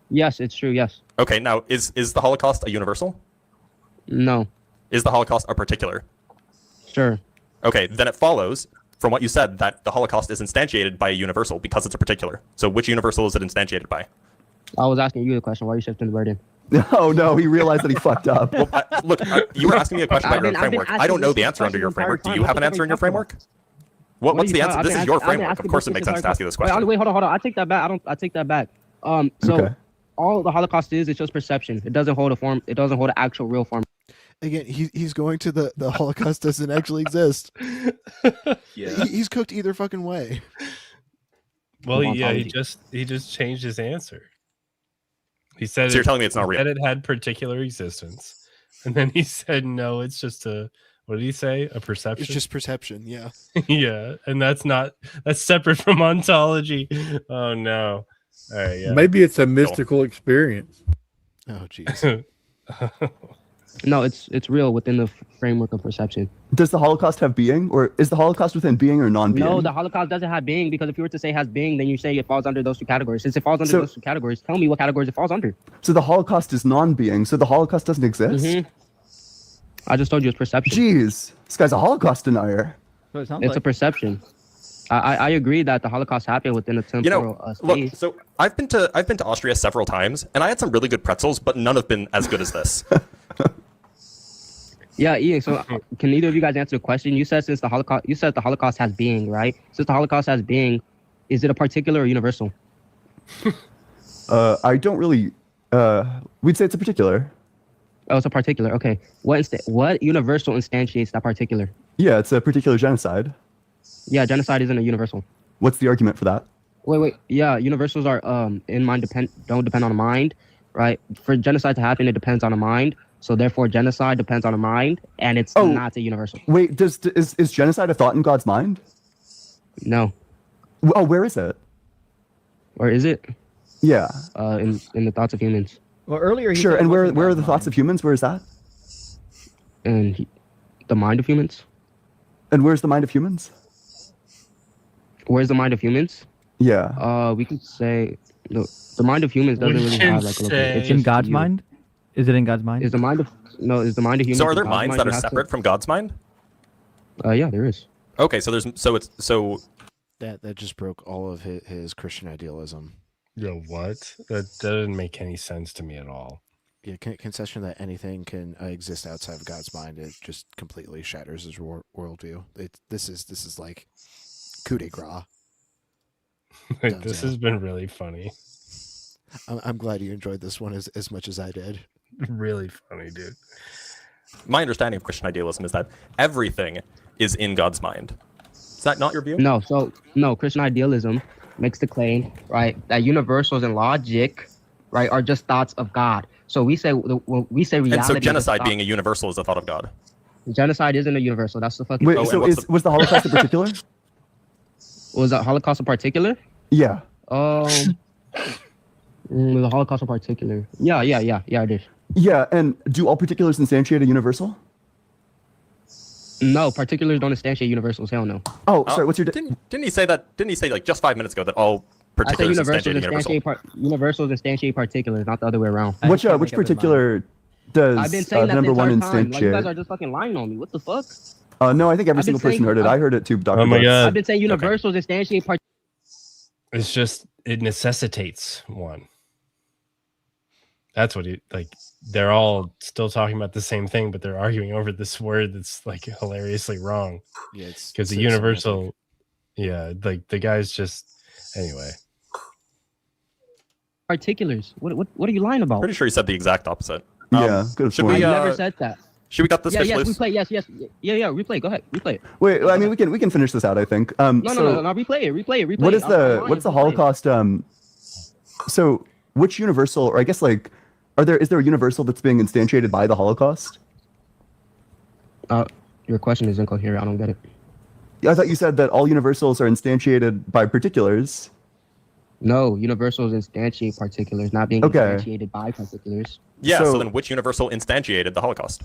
Yes, it's true. Yes. Okay, now is the Holocaust a universal? No. Is the Holocaust a particular? Sure. Okay, then it follows from what you said that the Holocaust is instantiated by a universal because it's a particular. So which universal is it instantiated by? I was asking you the question. Why are you shifting the burden? Oh no, he realized that he fucked up. Well, you were asking me a question about your own I've been framework. I asking don't know this the answer under question your the entire framework. Do time. you What have the an fuck answer are in you your talking about? framework? What's are the you answer? talking- This I've is been your asking- I've been framework. asking Of course, this it makes sense entire to ask you this Wait, question. hold on. I take that back. I take that back. So Okay. all the Holocaust is just perception. It doesn't hold a form. It doesn't hold an actual real form. Again, he's going to the Holocaust doesn't actually exist. He's cooked either fucking way. Well, yeah, he Ontology. just changed his answer. He said So you're telling me it's not real? Said it had particular existence, and then he said no, it's just a. What did he say? A perception. It's just perception. Yeah. Yeah, and that's separate from ontology. Oh no. All right. Yeah. Maybe it's a mystical experience. Oh jeez. No, it's real within the framework of perception. Does the Holocaust have being, or is the Holocaust within being or non-being? No, the Holocaust doesn't have being because if you were to say it has being, then you say it falls under those two categories. Since it falls under those two categories, tell me what categories it falls under. So the Holocaust is non-being. So the Holocaust doesn't exist. Mhm. I just told you it's perception. Jeez, this guy's a Holocaust denier. It's a perception. I agree that the Holocaust happened within a temporal Look, space. so I've been to Austria several times, and I had some really good pretzels, but none have been as good as this. Yeah, Ian. So can either of you guys answer the question? You said the Holocaust has being, right? Since the Holocaust has being, is it a particular or universal? I don't really. We'd say it's a particular. Oh, it's a particular. Okay. What universal instantiates that particular? Yeah, it's a particular genocide. Yeah, genocide isn't a universal. What's the argument for that? Wait. Yeah, universals are in mind don't depend on a mind, right? For genocide to happen, it depends on a mind. So therefore, genocide depends on a mind, and it's not a universal. Wait, is genocide a thought in God's mind? No. Oh, where is it? Or is it? Yeah. In the thoughts of humans. Well, earlier Sure, and where are the thoughts of humans? Where is that? And the mind of humans. And where's the mind of humans? Where's the mind of humans? Yeah. We could say the mind of humans doesn't really have like a location. It's in God's mind. Is it in God's mind? Is the mind of humans? So are there God's minds mind? that are You have to- separate from God's mind? Yeah, there is. Okay, so That just broke all of his Christian idealism. Yo, what? That doesn't make any sense to me at all. Yeah, concession that anything can exist outside of God's mind, it just completely shatters his worldview. This is like coup de grace. This has been really funny. I'm glad you enjoyed this one as much as I did. Really funny, dude. My understanding of Christian idealism is that everything is in God's mind. Is that not your view? No, Christian idealism makes the claim, right, that universals and logic, right, are just thoughts of God. So we say when we say reality. And so is genocide thought- being a universal is a thought of God. genocide isn't a universal. That's the fucking. Wait, so was the Holocaust in particular? Was the Holocaust in particular? Yeah. The Holocaust in particular. Yeah, it is. Yeah, and do all particulars instantiate a universal? No, particulars don't instantiate universals. Hell no. Oh, sorry. What's your? Didn't he say that? Didn't he say like just 5 minutes ago that all I said particulars universals instantiate a universal? universals instantiate particulars, not the other way around. Which particular does I've been saying the that number the one entire time. Like, you guys instantiate? are just fucking lying on me. What the fuck? No, I think every I've been single person saying- heard it. I heard it too, Dr. Oh my Brooks. God. I've been saying universals instantiate particulars. It's just it necessitates one. That's what it like. They're all still talking about the same thing, but they're arguing over this word that's like hilariously wrong. Yeah, it's because the so universal, yeah, like the guy's just anyway. Particulars. What are you lying about? Pretty sure he said the exact opposite. Yeah, good Should point. we? I never said that. Should we cut this Yeah, fish yes, loose? replay. Yes. Yeah. Replay. Go ahead. Replay it. Wait, I mean, we can finish this out. I think. No. Replay it. Replay it. What is I'm lying, what's the replay it. Holocaust? So which universal, or I guess like, is there a universal that's being instantiated by the Holocaust? Your question is incoherent. I don't get it. I thought you said that all universals are instantiated by particulars. No, universals instantiate particulars, not being Okay. instantiated by particulars. Yeah. So So- then, which universal instantiated the Holocaust?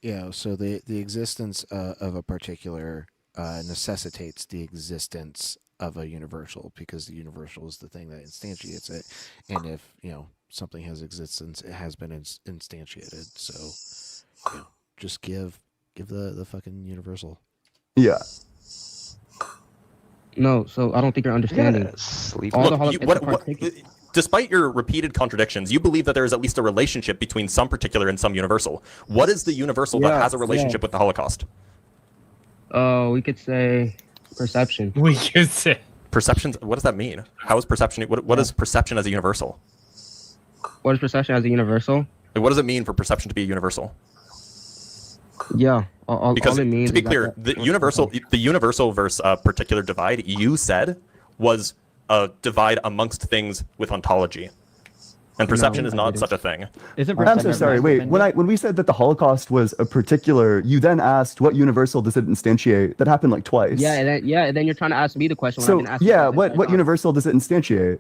Yeah, so the existence of a particular necessitates the existence of a universal, because the universal is the thing that instantiates it, and if something has existence, it has been instantiated. So just give the fucking universal. Yeah. No, so I don't think you're understanding. All the Look, you, despite your repeated contradictions, you believe that there is at least a relationship between some particular and some universal. What is the universal that has a relationship with the Holocaust? We could say perception. We could say perception. What does that mean? How is perception? What is perception as a universal? What is perception as a universal? Like, what does it mean for perception to be a universal? Yeah, Because all it means to be is that clear, the universal versus particular divide you said was a divide amongst things with ontology, and perception is not such a thing. I'm so sorry. Wait, when we said that the Holocaust was a particular, you then asked what universal does it instantiate? That happened like twice. Yeah, and then you're trying to ask me the question. When So I've been asking yeah, you this what universal does it instantiate?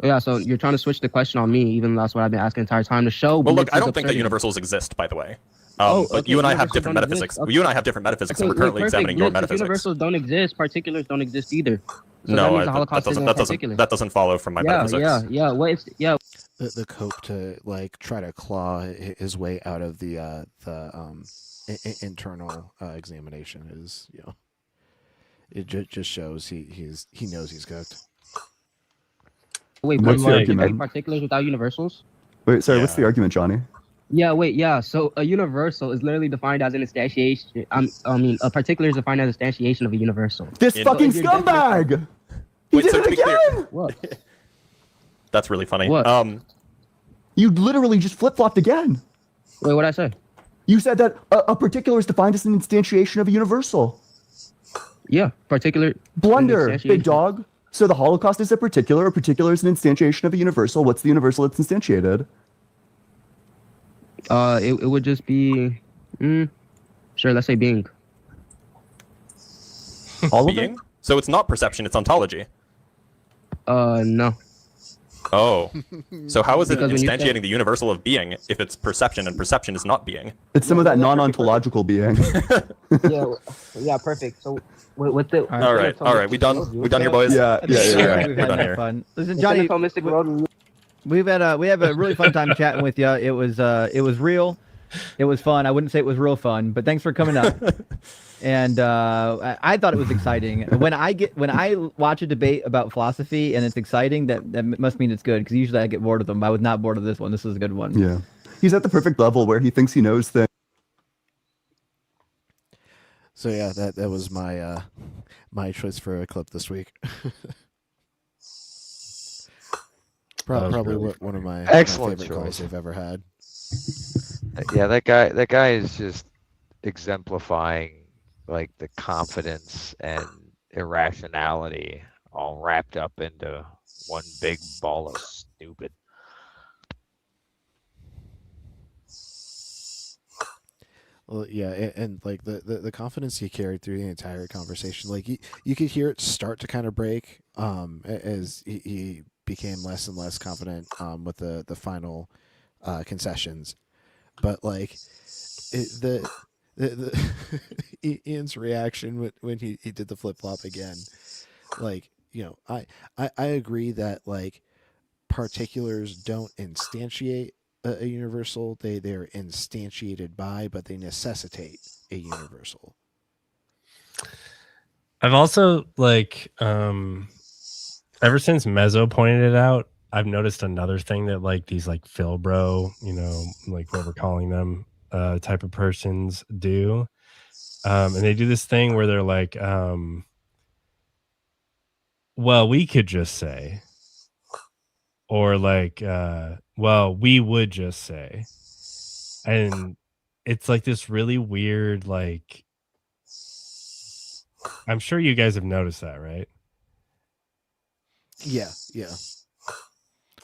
Yeah, so you're trying to switch the question on me, even though that's what I've been asking the entire time to show. Well, look, Blitz I is don't think that absurdity. universals exist, by the way. Oh, But okay, you and I have universals different don't metaphysics. exist. Okay. You and I have different metaphysics, and we're Okay, currently perfect. examining your Blitz, if metaphysics. universals don't exist, particulars don't exist either. So that No, means the Holocaust isn't a particular. that doesn't follow from my metaphysics. Yeah. What is The cope to like try to claw his way out of the internal examination is it just shows he knows he's cooked. Wait, What's the you argument? make particulars without universals? Wait, sorry, what's the argument, Johnny? Yeah, so a universal is literally defined as an instantiation. A particular is defined as an instantiation of a universal. This fucking scumbag! He did so it to be clear- again! What? That's really funny. What? You literally just flip-flopped again. Wait, what'd I say? You said that a particular is defined as an instantiation of a universal. Yeah, particular. Blunder, instantiation. big dog. So the Holocaust is a particular is an instantiation of a universal. What's the universal that's instantiated? It would just be, sure, let's say being. All of Being? it? So it's not perception, it's ontology. No. Oh. So how is it Because when you instantiating the universal of being if it's perception and perception is not being? It's some of that non-ontological being. Yeah, perfect. So with the All right. We done here, boys? Yeah. All right, We've we're had done that here. fun. Listen, Johnny, we have a really fun time chatting with you. It was real. It was fun. I wouldn't say it was real fun, but thanks for coming up. And I thought it was exciting. When I watch a debate about philosophy and it's exciting, that must mean it's good, because usually I get bored of them. I was not bored of this one. This is a good one. Yeah. He's at the perfect level where he thinks he knows things. So yeah, that was my my choice for a clip this week. That was Probably really one of my Excellent favorite calls choice. they've ever had. Yeah, that guy is just exemplifying like the confidence and irrationality all wrapped up into one big ball of stupid. Well, yeah, and like the confidence he carried through the entire conversation, like you could hear it start to kind of break as he became less and less confident with the final concessions, but like the Ian's reaction when he did the flip flop again, like I agree that like particulars don't instantiate a universal. They're instantiated by, but they necessitate a universal. I've also like ever since Mezzo pointed it out, I've noticed another thing that like these like Phil bro, like what we're calling them, type of persons do. And they do this thing where they're like, well, we could just say, or like, well, we would just say. And it's like this really weird, like, I'm sure you guys have noticed that, right? Yeah.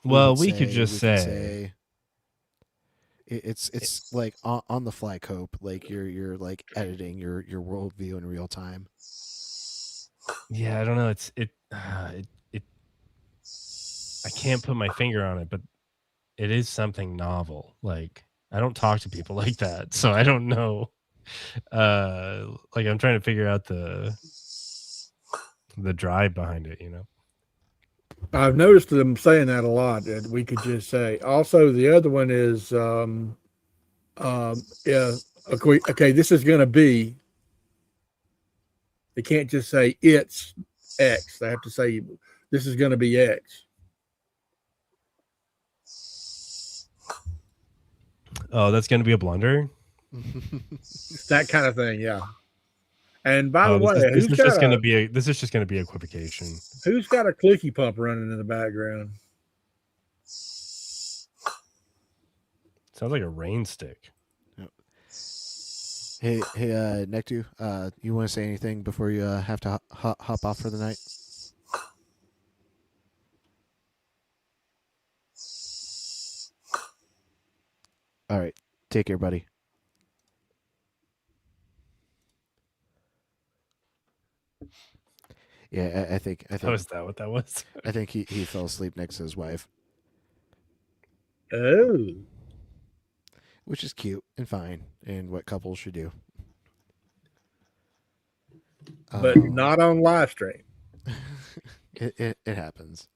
Well, we could just we could say. say it's like on the fly cope, like you're like editing your worldview in real time. Yeah, I don't know. It I can't put my finger on it, but it is something novel. Like I don't talk to people like that, so I don't know. Like I'm trying to figure out the drive behind it, I've noticed them saying that a lot. That we could just say. Also, the other one is, yeah, okay. This is going to be. They can't just say it's X. They have to say this is going to be X. Oh, that's going to be a blunder. That kind of thing, yeah. And by the way, this is just going to be equivocation. Who's got a clicky pump running in the background? Sounds like a rain stick. Hey, Nectu, you want to say anything before you have to hop off for the night? All right, take care, buddy. Yeah, I think. Oh, is that what that was? I think he fell asleep next to his wife. Oh. Which is cute and fine, and what couples should do. But not on live stream. It happens.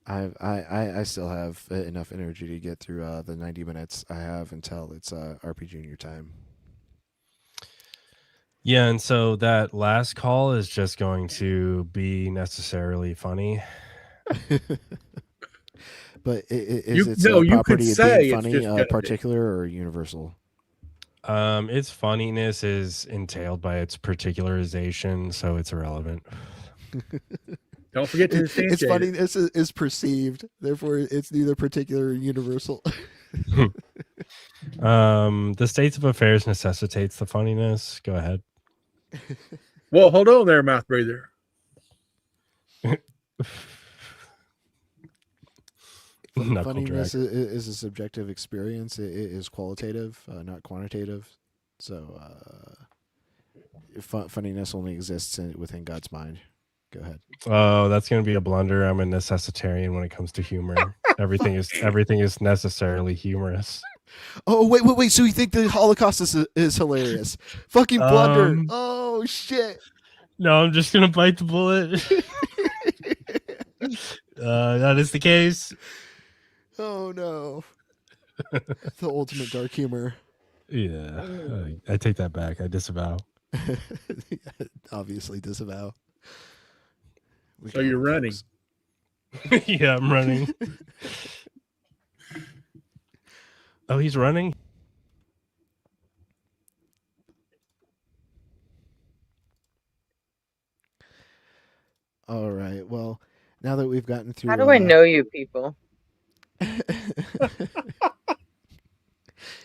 I still have enough energy to get through the 90 minutes I have until it's RP Junior time. Yeah, and so that last call is just going to be necessarily funny. But is its property of being funny particular or universal? Its funniness is entailed by its particularization, so it's irrelevant. Don't forget to instantiate its funniness is perceived, therefore it's neither particular or universal. The states of affairs necessitates the funniness. Go ahead. Well, hold on there, mouth breather. Funniness is a subjective experience. It is qualitative, not quantitative. So funniness only exists within God's mind. Go ahead. Oh, that's going to be a blunder. I'm a necessitarian when it comes to humor. everything is necessarily humorous. Oh, wait. So you think the Holocaust is hilarious? Fucking blunder. Oh, shit. No, I'm just going to bite the bullet. That is the case. Oh, no. The ultimate dark humor. Yeah. I take that back. I disavow. Obviously disavow. So you're running. Yeah, I'm running. Oh, he's running? All right. Well, now that we've gotten How through, do I know you people?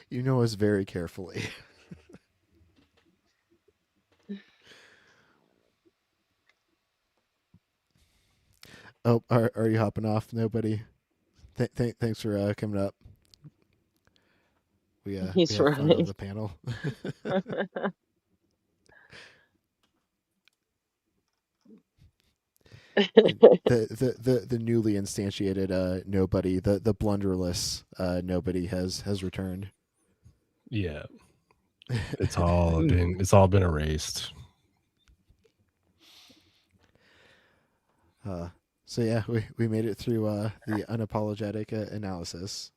you know us very carefully. Oh, are you hopping off? Nobody. Thanks for coming up. We He's have fun on running. the panel. The newly instantiated nobody, the blunderless nobody has returned. Yeah. It's all been erased. So yeah, we made it through the unapologetic analysis.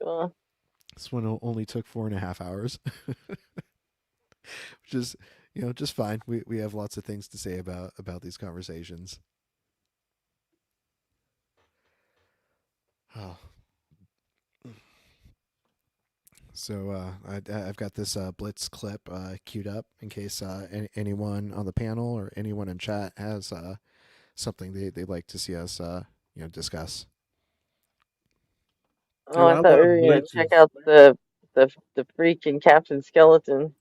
Cool. This one only took 4.5 hours, which is just fine. We have lots of things to say about these conversations. Oh. So I've got this Blitz clip queued up in case anyone on the panel or anyone in chat has something they'd like to see us discuss. Oh, Dude, I I thought we love were gonna check blitzes. out the freaking Captain Skeleton.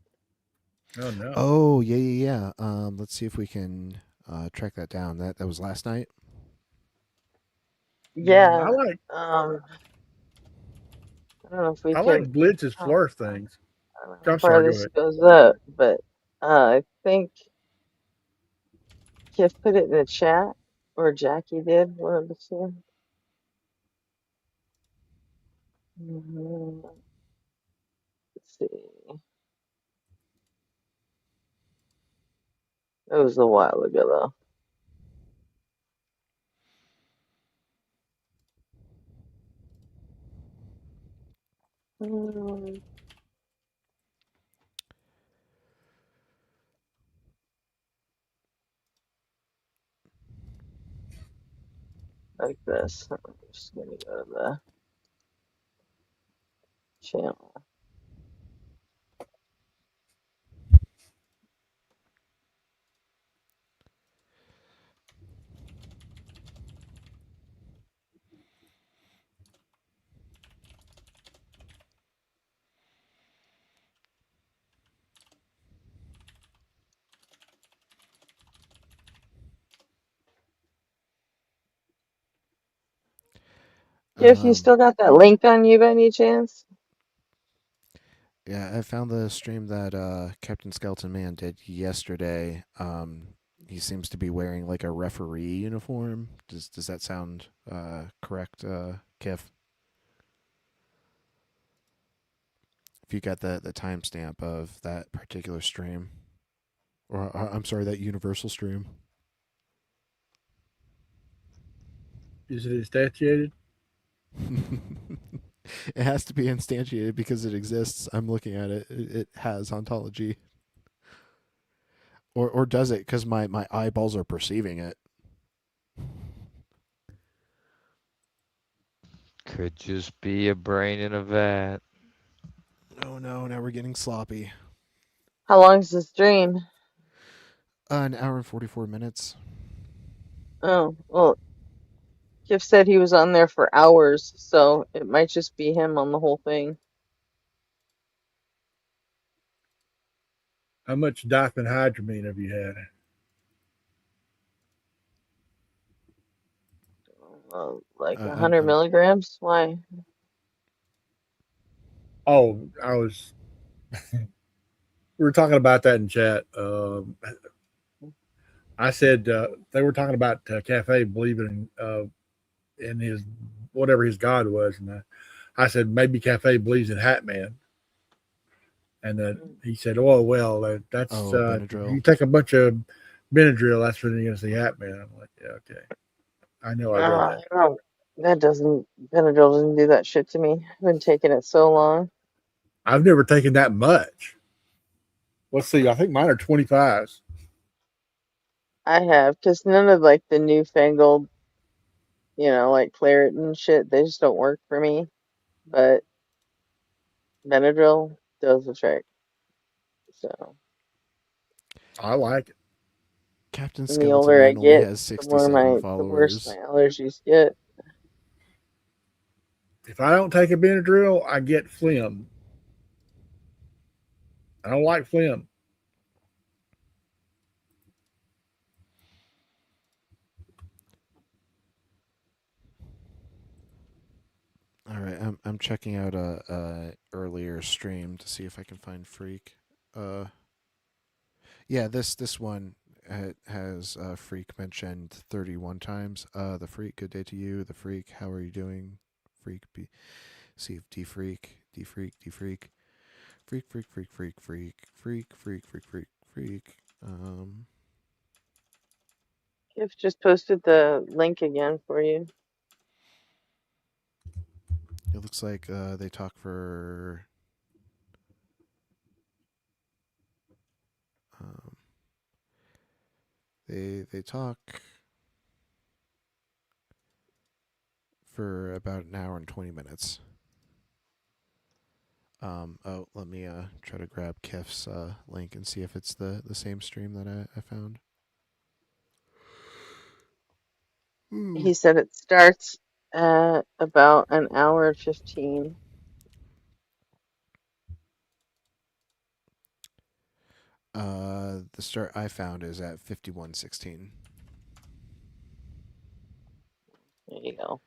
Oh no. Oh yeah. Let's see if we can track that down. That was last night. Yeah. I like I don't know if we I like can. blitzes Oh, floor things. I don't know how I'm far sorry. Go this ahead. goes up, but I think Kif put it in the chat, or Jackie did. One of the two. Let's see. It was a while ago though. Like this. I'm just gonna go to the channel. If you Um, still got that link on you by any chance? yeah, I found the stream that Captain Skeleton Man did yesterday. He seems to be wearing like a referee uniform. Does that sound correct, Kif? If you got the timestamp of that particular stream, or I'm sorry, that Universal stream. Is it instantiated? It has to be instantiated because it exists. I'm looking at it. It has ontology. Or does it? Because my eyeballs are perceiving it. Could just be a brain in a vat. Oh no! Now we're getting sloppy. How long's the stream? An hour and 44 minutes. Oh, well, Kif said he was on there for hours, so it might just be him on the whole thing. How much diphenhydramine have you had? Like I'm 100 milligrams? Why? Oh, I was. We were talking about that in chat. I said they were talking about Cafe believing in his whatever his god was, and I said maybe Cafe believes in Hat Man, and then he said, "Oh well, that's Benadryl. you take a bunch of Benadryl, that's when you're gonna see Hat Man." I'm like, yeah, okay, I know I read that. No, that doesn't, Benadryl doesn't do that shit to me. I've been taking it so long. I've never taken that much. Let's see, I think mine are 25s. I have, because none of like the newfangled, like Claret and shit, they just don't work for me. But Benadryl does the trick. So I like it. Captain And the Skeleton older I Man only get, has the worse 67 the worse my followers. allergies get. If I don't take a Benadryl, I get phlegm. I don't like phlegm. All right, I'm checking out a earlier stream to see if I can find Freak. Yeah, this one has Freak mentioned 31 times. The Freak, good day to you. The Freak, how are you doing? Freak, see if D-Freak, D-Freak, D-Freak. Freak, freak, freak, freak, freak, freak, freak, freak, freak, freak. I've just posted the link again for you. It looks like they talk for they talk for about an hour and 20 minutes. Oh, let me try to grab Kef's link and see if it's the same stream that I found. He said it starts at about an hour and 15. The start I found is at 51:16. There you go.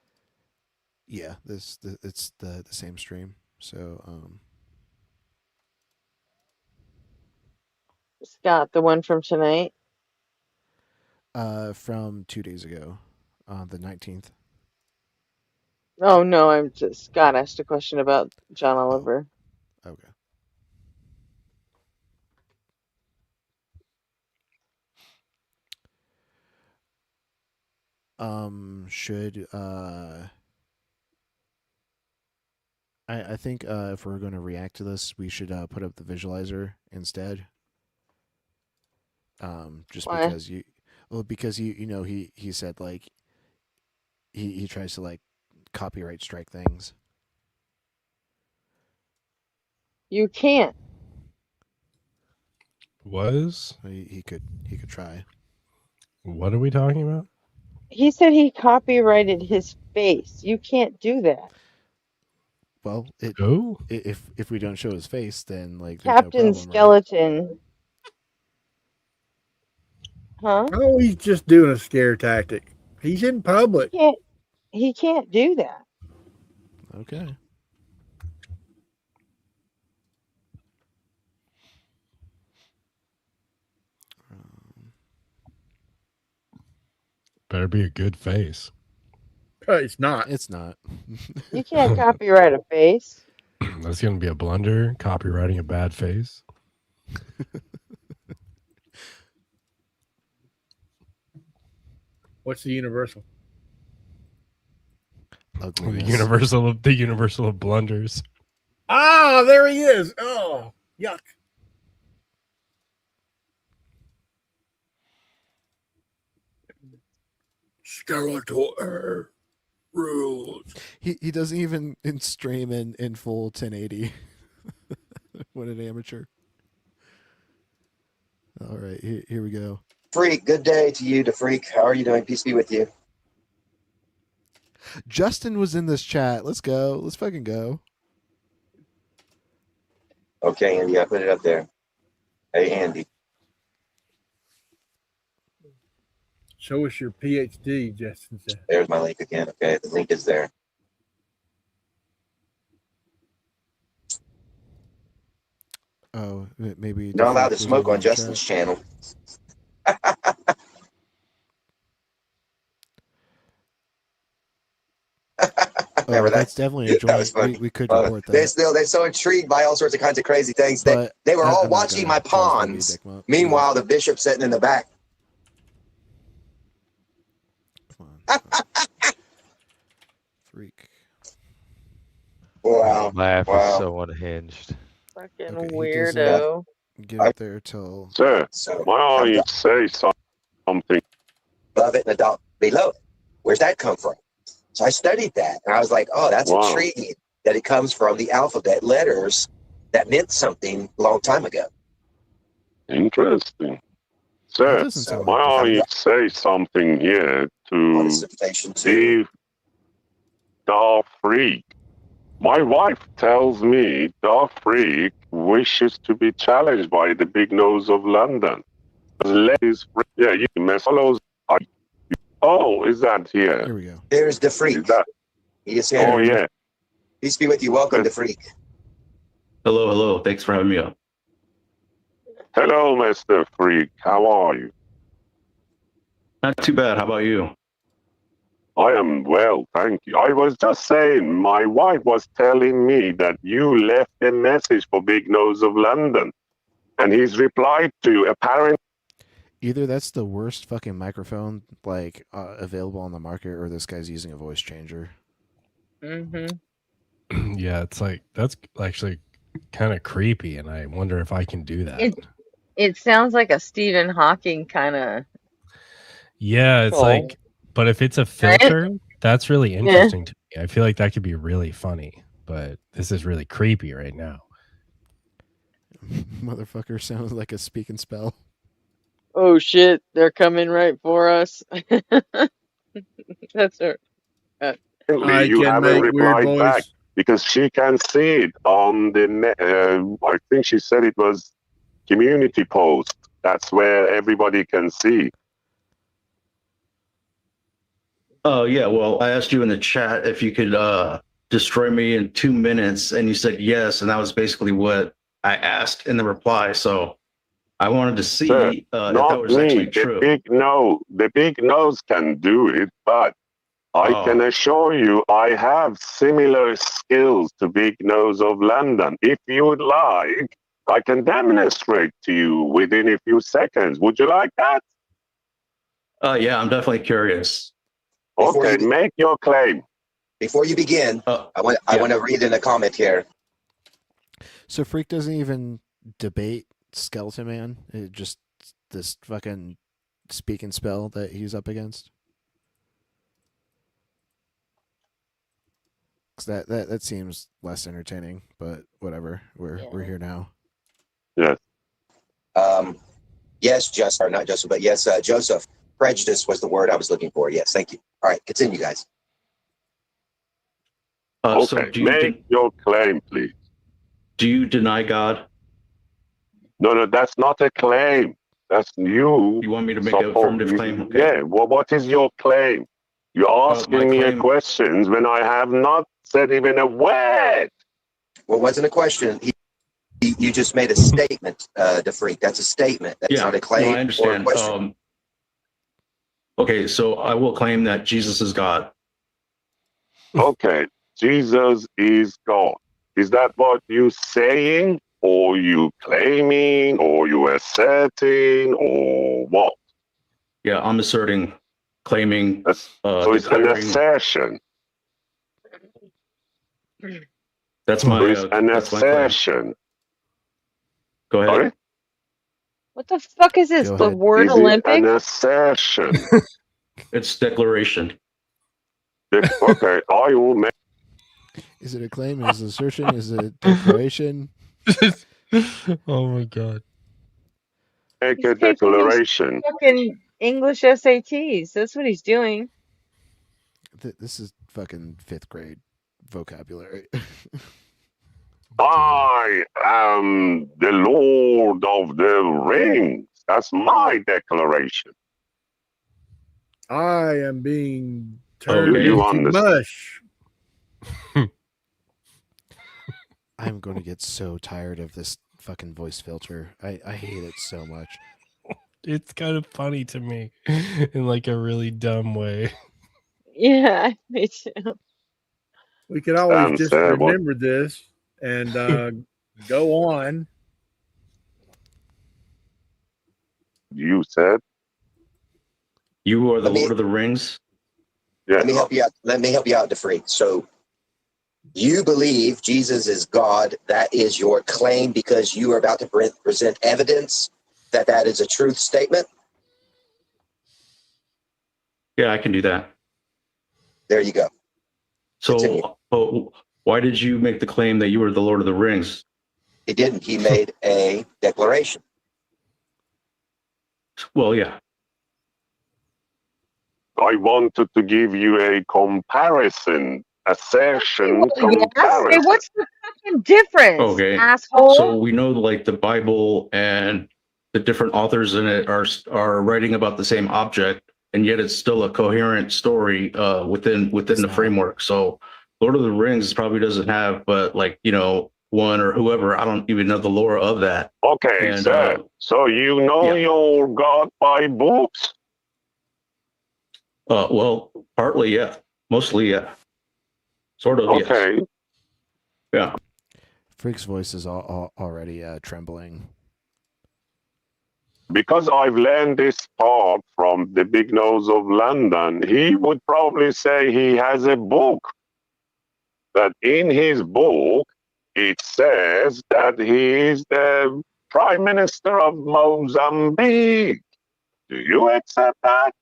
Yeah, it's the same stream. So Scott, the one from tonight. from 2 days ago, on the 19th. Oh no, I'm just Scott asked a question about John Oh, Oliver. okay. Should I think if we're going to react to this, we should put up the visualizer instead. Just Why? because you know he said like he tries to like copyright strike things. You can't. He could try. What are we talking about? He said he copyrighted his face. You can't do that. Well, Who? If we don't show his face, then like there's no Captain problem, right? Skeleton. Huh? Oh, he's just doing a scare tactic. He's in public. He can't do that. Okay. Better be a good face. It's not. It's not. You can't copyright a face. That's going to be a blunder, copywriting a bad face. What's the universal? Ugliness. The universal of blunders. Ah, there he is. Oh, yuck. Skeletor rules. He doesn't even stream in full 1080. What an amateur. All right, here we go. Freak, good day to you, to Freak. How are you doing? Peace be with you. Justin was in this chat. Let's go. Let's fucking go. Okay, Andy, I put it up there. Hey, Andy. Show us your PhD, Justin said. There's my link again. Okay, the link is there. Oh, maybe. Not allowed to smoke on Justin's channel. Remember that? That's definitely a joint. We could report that. They're so intrigued by all sorts of kinds of crazy things. They were all watching my pawns. Meanwhile, the bishop's sitting in the back. Freak. Wow. Laugh Wow. is so unhinged. Fucking Okay, weirdo. Get up there till. Sir, why don't you say something? Above it and the dot below it. Where's that come from? So I studied that, and I was like, oh, that's Wow. intriguing that it comes from the alphabet letters that meant something a long time ago. Interesting. Sir, doesn't sound why like don't you say something here to Steve the Freak? My wife tells me the Freak wishes to be challenged by the big nose of London. Ladies, yeah, you mess follows. Oh, is that here? Here we go. There's the Freak. Is that? He is here. Oh, yeah. Peace be with you. Welcome to Freak. Hello, hello. Thanks for having me up. Hello, Mr. Freak. How are you? Not too bad. How about you? I am well, thank you. I was just saying, my wife was telling me that you left a message for Big Nose of London, and he's replied to you. Apparently, Either that's the worst fucking microphone like available on the market, or this guy's using a voice changer. Mm-hmm. Yeah, it's like that's actually kind of creepy, and I wonder if I can do that. It sounds like a Stephen Hawking kind of. Yeah, it's like, but if it's a filter, that's really interesting to me. I feel like that could be really funny, but this is really creepy right now. Motherfucker sounds like a speak and spell. Oh shit! They're coming right for us. That's her. you haven't replied back because she can see it on the. I think she said it was community post. That's where everybody can see. Oh, yeah. Well, I asked you in the chat if you could destroy me in 2 minutes, and you said yes. And that was basically what I asked in the reply. So I wanted to see Sir, if that not was me. actually true. The big nose can do it, but I can assure you I have similar skills to Big Nose of London. If you would like, I can demonstrate to you within a few seconds. Would you like that? Yeah, I'm definitely curious. Okay, make your claim. Before you begin, I want to read in a comment here. So Freak doesn't even debate Skeleton Man. It just this fucking speak and spell that he's up against. That seems less entertaining, but whatever. We're here now. Yes. Yes, just or not Joseph, but yes, Joseph. Prejudice was the word I was looking for. Yes, thank you. All right, continue, guys. Okay, make your claim, please. Do you deny God? No, that's not a claim. That's you. You want me to make an affirmative claim? Okay. Yeah, well, what is your claim? You're asking me a questions when I have not said even a word. Well, it wasn't a question. You just made a statement, the Freak. That's a statement. That's not a claim. No, I understand. Or a question. Okay, so I will claim that Jesus is God. Okay, Jesus is God. Is that what you saying, or you claiming, or you asserting, or what? Yeah, I'm asserting, claiming. So it's an assertion. That's my. It's an assertion. Go ahead. Sorry? What the fuck is this? The word Is it Olympic? an assertion? It's declaration. Okay, I will make. Is it a claim? Is it assertion? Is it a declaration? Oh my god. Make a declaration. Fucking English SATs. That's what he's doing. This is fucking 5th grade vocabulary. I am the Lord of the Rings. That's my declaration. I am being turned Do you into understand? mush. I'm going to get so tired of this fucking voice filter. I hate it so much. It's kind of funny to me in like a really dumb way. Yeah, me too. We could always just remember this and go on. You said you are the Lord of the Rings. Yeah. Let me help you out. Let me help you out, the Freak. So you believe Jesus is God. That is your claim because you are about to present evidence that that is a truth statement. Yeah, I can do that. There you go. So, why did you make the claim that you were the Lord of the Rings? He didn't. He made a declaration. Well, yeah. I wanted to give you a comparison, assertion Yes. Hey, comparison. what's the fucking difference, Okay. asshole? So we know like the Bible and the different authors in it are writing about the same object, and yet it's still a coherent story within the framework. So Lord of the Rings probably doesn't have, but like, you know, one or whoever, I don't even know the lore of that. Okay, And sir. So you know your God by books? well, partly, yeah. Mostly, yeah. Sort of, yes. Okay. Yeah. Freak's voice is already trembling. Because I've learned this part from the big nose of London, he would probably say he has a book. That in his book, it says that he is the Prime Minister of Mozambique. Do you accept that?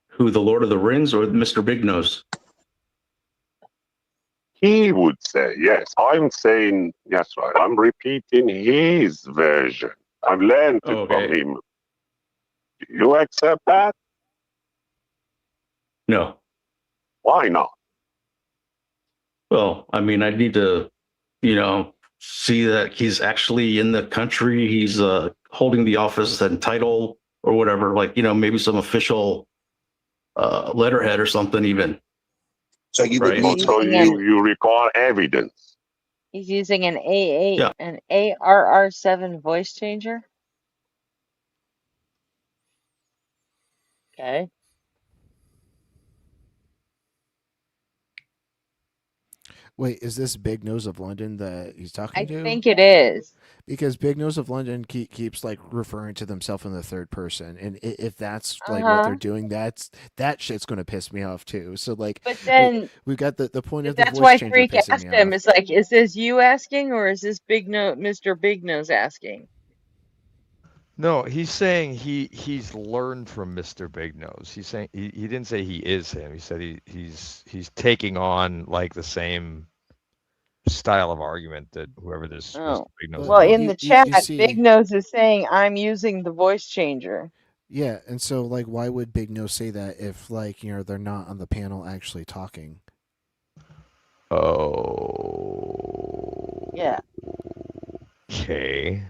Who, the Lord of the Rings or Mr. Big Nose? He would say, yes. I'm saying, yes, right. I'm repeating his version. I've learned it from him. Do you accept that? No. Why not? Well, I mean, I need to, you know, see that he's actually in the country. He's holding the office and title or whatever, like, you know, maybe some official letterhead or something even. So you would right? need So you require evidence. He's using an A8, Yeah. an ARR7 voice changer. Okay. Wait, is this Big Nose of London that he's talking I to? think it is. Because Big Nose of London keeps like referring to themselves in the third person, and if that's like what they're doing, that shit's gonna piss me off too. So like, But then we've got the point of the that's voice why changer Freak pissing asked me him. off. It's like, is this you asking or is this Mr. Big Nose asking? No, he's saying he's learned from Mr. Big Nose. He's saying he didn't say he is him. He said he's taking on like the same style of argument that whoever this Mr. Oh. Big Nose Well, was. in the chat, Big Nose is saying, I'm using the voice changer. Yeah, and so like, why would Big Nose say that if like they're not on the panel actually talking? Oh. Yeah. Okay.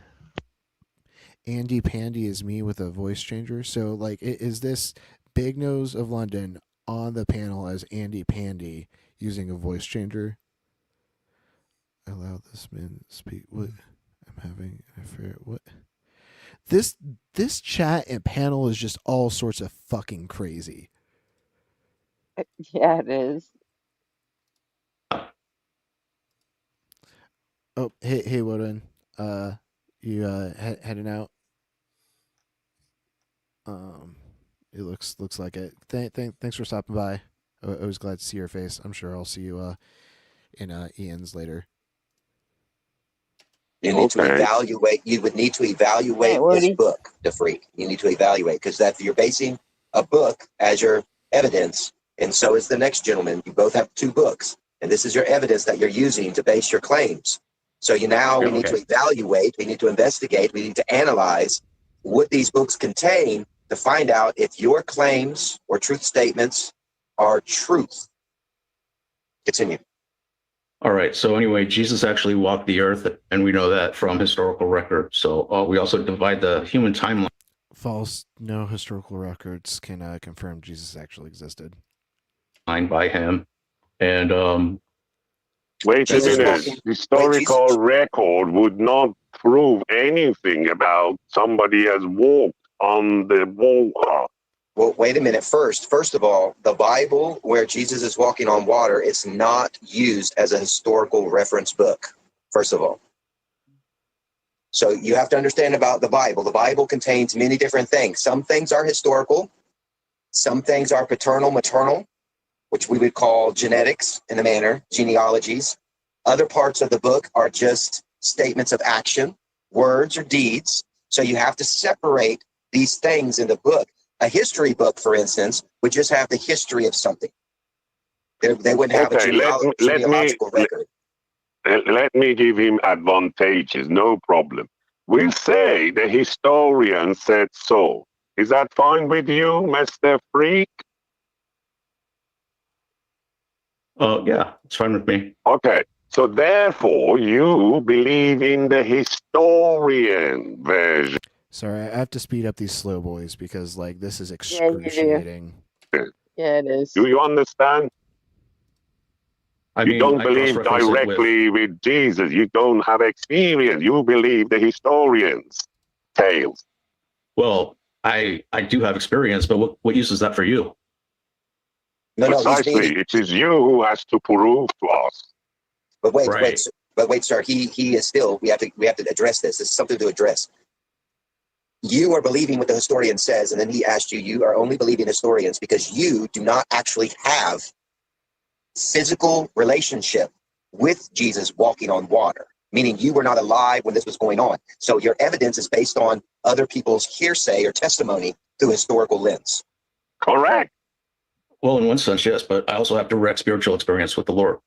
Andy Pandy is me with a voice changer. So like, is this Big Nose of London on the panel as Andy Pandy using a voice changer? Allow this man to speak. What I'm having an affair. What? This chat and panel is just all sorts of fucking crazy. Yeah, it is. Oh, hey, Woden. You heading out? It looks like it. Thanks for stopping by. I was glad to see your face. I'm sure I'll see you in Ian's later. You need to evaluate. You would need to evaluate this book, The Freak. You need to evaluate because that you're basing a book as your evidence, and so is the next gentleman. You both have two books, and this is your evidence that you're using to base your claims. So we need to evaluate. We need to investigate. We need to analyze what these books contain to find out if your claims or truth statements are truth. Continue. All right. So anyway, Jesus actually walked the earth, and we know that from historical record. So we also divide the human timeline. False. No historical records can confirm Jesus actually existed. By him, and wait a minute. Historical record would not prove anything about somebody has walked on the water. Well, wait a minute. First of all, the Bible where Jesus is walking on water is not used as a historical reference book, first of all. So you have to understand about the Bible. The Bible contains many different things. Some things are historical. Some things are paternal, maternal, which we would call genetics in a manner, genealogies. Other parts of the book are just statements of action, words or deeds. So you have to separate these things in the book. A history book, for instance, would just have the history of something. They wouldn't have a genealogical record. Let me give him advantages, no problem. We say the historian said so. Is that fine with you, Mr. Freak? Oh, yeah, it's fine with me. Okay, so therefore you believe in the historian version. Sorry, I have to speed up these slow boys because like this is Yeah, you do. excruciating. Yeah, it is. Do you understand? I You mean, don't I believe cross-reference it directly with Jesus. You don't have experience. You believe the historians' tales. Well, I do have experience, but what use is that for you? Precisely. It is you who has to prove to us. But wait, Right. wait, sir. He is still. We have to address this. This is something to address. You are believing what the historian says, and then he asked you. You are only believing historians because you do not actually have physical relationship with Jesus walking on water. Meaning you were not alive when this was going on. So your evidence is based on other people's hearsay or testimony through historical lens. Correct. Well, in one sense, yes, but I also have direct spiritual experience with the Lord.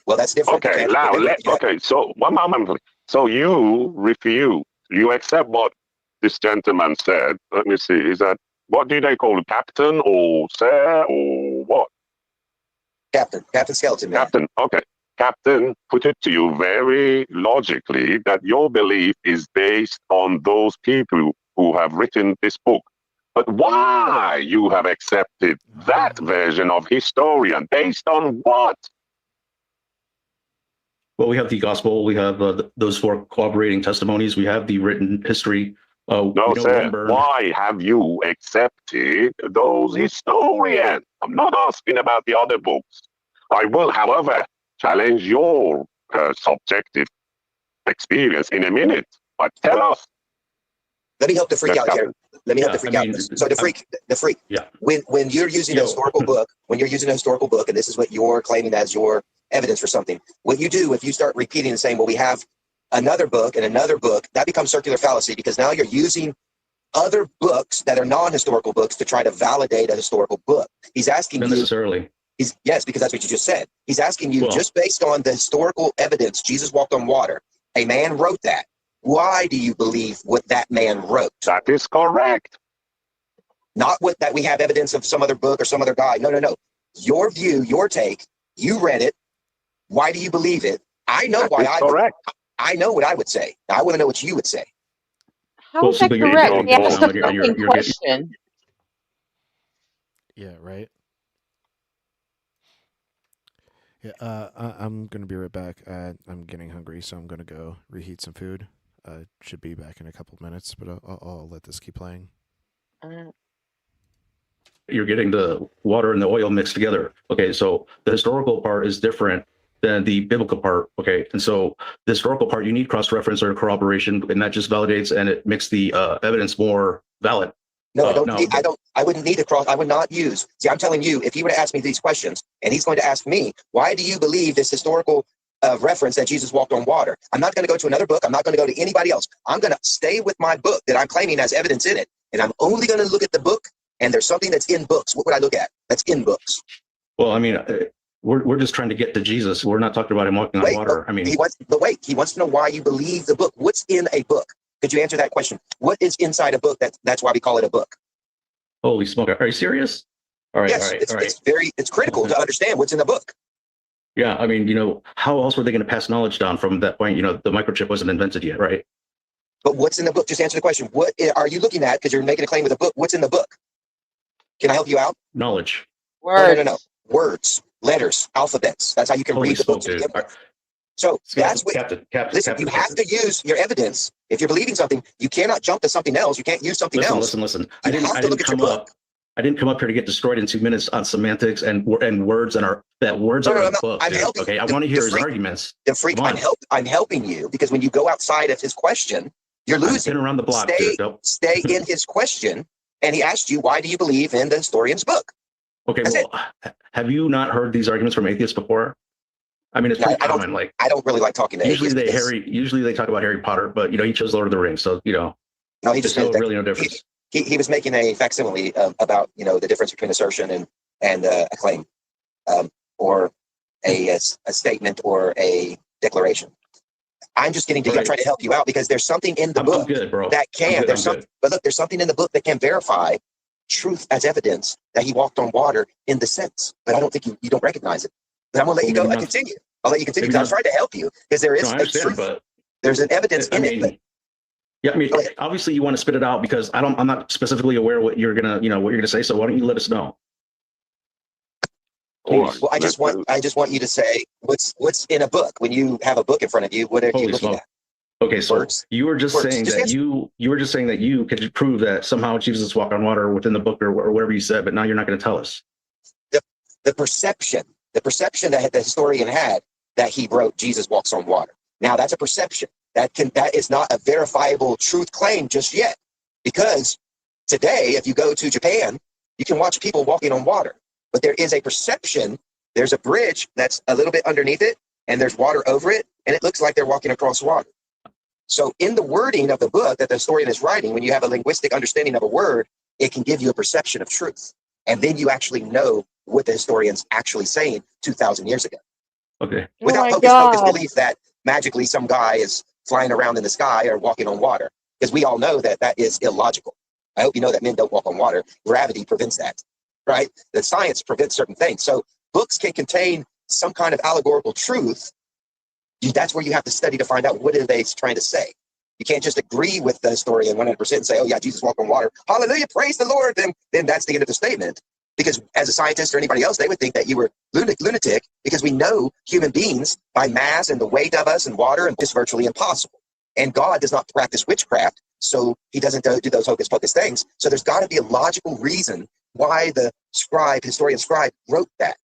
Well, that's different. Okay, now okay. So one moment, please. So you refuse. You accept what this gentleman said. Let me see. Is that what do they call it, captain or sir or what? Captain Skeleton Man. Captain. Okay. Captain, put it to you very logically that your belief is based on those people who have written this book. But why you have accepted that version of historian? Based on what? Well, we have the gospel. We have those 4 corroborating testimonies. We have the written history. No, sir. Why have you accepted those historians? I'm not asking about the other books. I will, however, challenge your subjective experience in a minute. But tell us. Let me help the freak Let's out go. here. Let me help the freak out. So the freak. Yeah. When you're using a historical book, and this is what you're claiming as your evidence for something, what you do if you start repeating and saying, well, we have another book and another book, that becomes circular fallacy because now you're using other books that are non-historical books to try to validate a historical book. He's asking Not you necessarily. Yes, because that's what you just said. He's asking you just based on the historical evidence, Jesus walked on water. A man wrote that. Why do you believe what that man wrote? That is correct. Not what that we have evidence of some other book or some other guy. No. Your view, your take, you read it. Why do you believe it? I know why I know what I would say. I want to know what you would say. How is that correct? He asked a fucking question. Yeah, right. Yeah, I'm gonna be right back. I'm getting hungry, so I'm gonna go reheat some food. Should be back in a couple minutes, but I'll let this keep playing. You're getting the water and the oil mixed together. Okay, so the historical part is different than the biblical part. Okay, and so the historical part, you need cross-reference or corroboration, and that just validates and it makes the evidence more valid. No, I wouldn't need to cross. I would not use. See, I'm telling you, if he were to ask me these questions, and he's going to ask me, why do you believe this historical reference that Jesus walked on water? I'm not going to go to another book. I'm not going to go to anybody else. I'm going to stay with my book that I'm claiming has evidence in it, and I'm only going to look at the book. And there's something that's in books. What would I look at? That's in books. Well, I mean, we're just trying to get to Jesus. We're not talking about him walking on water. I mean, he wants to know why you believe the book. What's in a book? Could you answer that question? What is inside a book? That's why we call it a book. Holy smoke! Are you serious? All right, yes, all right. It's critical to understand what's in the book. Yeah, I mean, how else were they going to pass knowledge down from that point? The microchip wasn't invented yet, right? But what's in the book? Just answer the question. What are you looking at? Because you're making a claim with a book. What's in the book? Can I help you out? Knowledge. Words. No. Words, letters, alphabets. That's how you can read the book. So that's what. Listen, you have to use your evidence. If you're believing something, you cannot jump to something else. You can't use something else. Listen. I didn't come up here to get destroyed in 2 minutes on semantics and words and words are in the book. Okay, I want to hear his arguments. The freak. I'm helping you because when you go outside of his question, you're losing. I've been around the block. Stay in his question. And he asked you, why do you believe in the historian's book? Okay, have you not heard these arguments from atheists before? I mean, it's pretty common. I don't really like talking to atheists. Usually they talk about Harry Potter, but he chose Lord of the Rings, so no, he just really no difference. He was making a facsimile about the difference between assertion and a claim, or a statement or a declaration. I'm just getting to you. I'm trying to help you out because there's something in the book I'm good, bro. that can. I'm There's good. something, but look, there's something in the book that can verify truth as evidence that he walked on water in the sense. But I don't think you don't recognize it. But I'm gonna let you go. Continue. I'll let you continue because I'm trying to help you because there is No, I a understand, truth. but There's an evidence I in mean, it. But yeah, I mean, obviously you want to spit it out because I'm not specifically aware what you're gonna, what you're gonna say. So why don't you let us know? Please. Well, I just want you to say what's in a book. When you have a book in front of you, what are you looking at? Okay, so Words. you were just saying Just that answer. you were just saying that you could prove that somehow Jesus walked on water within the book or whatever you said, but now you're not going to tell us. The perception that the historian had that he wrote Jesus walks on water. Now that's a perception that is not a verifiable truth claim just yet, because today if you go to Japan, you can watch people walking on water, but there is a perception. There's a bridge that's a little bit underneath it, and there's water over it, and it looks like they're walking across water. So in the wording of the book that the historian is writing, when you have a linguistic understanding of a word, it can give you a perception of truth. And then you actually know what the historian's actually saying 2,000 years ago. Okay. Without hocus-pocus belief that magically some guy is flying around in the sky or walking on water. Because we all know that that is illogical. I hope you know that men don't walk on water. Gravity prevents that, right? That science prevents certain things. So books can contain some kind of allegorical truth. That's where you have to study to find out what are they trying to say. You can't just agree with the historian 100% and say, oh yeah, Jesus walked on water. Hallelujah, praise the Lord. Then that's the end of the statement. Because as a scientist or anybody else, they would think that you were lunatic because we know human beings by mass and the weight of us and water and just virtually impossible. And God does not practice witchcraft, so he doesn't do those hocus pocus things. So there's got to be a logical reason why the historian scribe wrote that.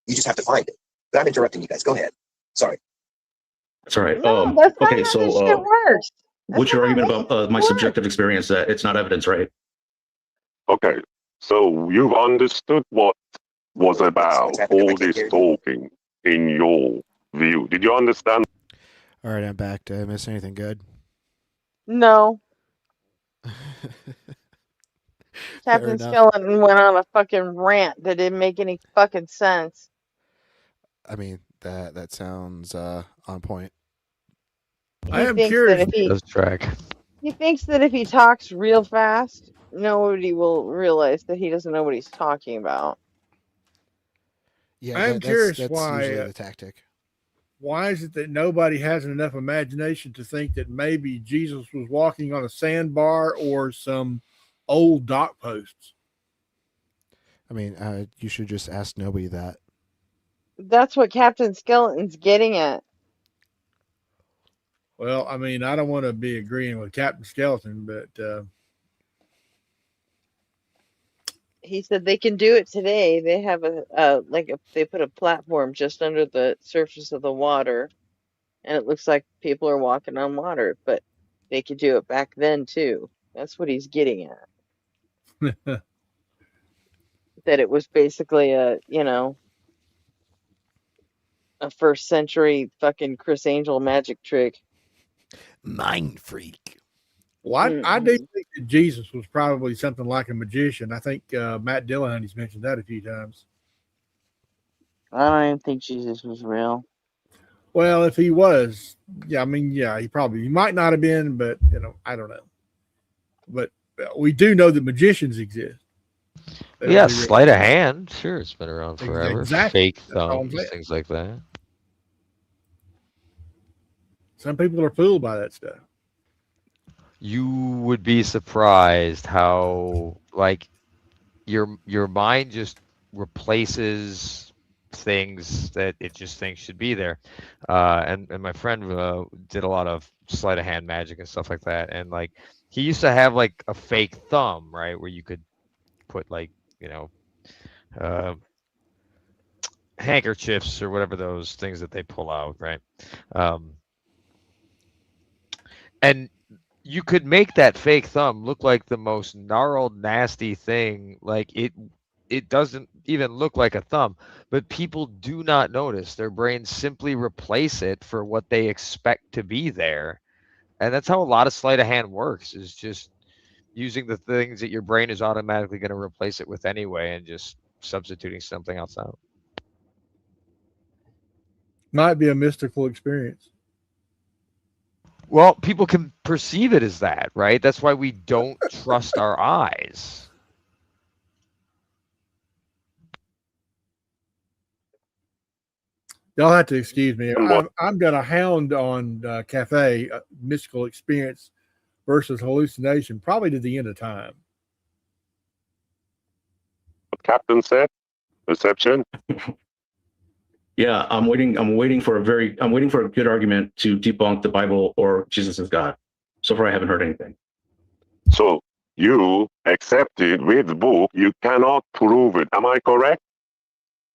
You just have to find it. But I'm interrupting you guys. Go ahead. Sorry. That's all right. No, that's not okay, how this shit works. what's your argument about my subjective experience that it's not evidence, right? Okay, so you've understood what was about all this talking in your view. Did you understand? All right, I'm back. Did I miss anything good? No. Captain enough. Skeleton went on a fucking rant that didn't make any fucking sense. I mean, that sounds on point. I am thinks curious. that if he thinks that if he talks real fast, nobody will realize that he doesn't know what he's talking about. Yeah, I am curious that's why. usually the tactic. Why is it that nobody has enough imagination to think that maybe Jesus was walking on a sandbar or some old dock posts? I mean, you should just ask nobody that. That's what Captain Skeleton's getting at. Well, I mean, I don't want to be agreeing with Captain Skeleton, but he said they can do it today. They have they put a platform just under the surface of the water, and it looks like people are walking on water, but they could do it back then too. That's what he's getting at. That it was basically a first century fucking Chris Angel magic trick. Mind freak. Well, I do think that Jesus was probably something like a magician. I think Matt Dillahunty's mentioned that a few times. I don't even think Jesus was real. Well, if he was, yeah, I mean, yeah, he might not have been, but I don't know. But we do know that magicians exist. Yeah, sleight of hand. Sure, it's been around forever. Exactly. Fake thumbs, things like that. Some people are fooled by that stuff. You would be surprised how your mind just replaces things that it just thinks should be there. And my friend did a lot of sleight of hand magic and stuff like that. And he used to have a fake thumb, right, where you could put handkerchiefs or whatever those things that they pull out, right? And you could make that fake thumb look like the most gnarled, nasty thing. It doesn't even look like a thumb, but people do not notice. Their brains simply replace it for what they expect to be there. And that's how a lot of sleight of hand works, is just using the things that your brain is automatically going to replace it with anyway and just substituting something else out. Might be a mystical experience. Well, people can perceive it as that, right? That's why we don't trust our eyes. Y'all have to excuse me. And what I'm going to hound on Cafe mystical experience versus hallucination, probably to the end of time. Captain said? Perception? Yeah, I'm waiting. I'm waiting for a good argument to debunk the Bible or Jesus is God. So far, I haven't heard anything. So you accepted with the book, you cannot prove it. Am I correct?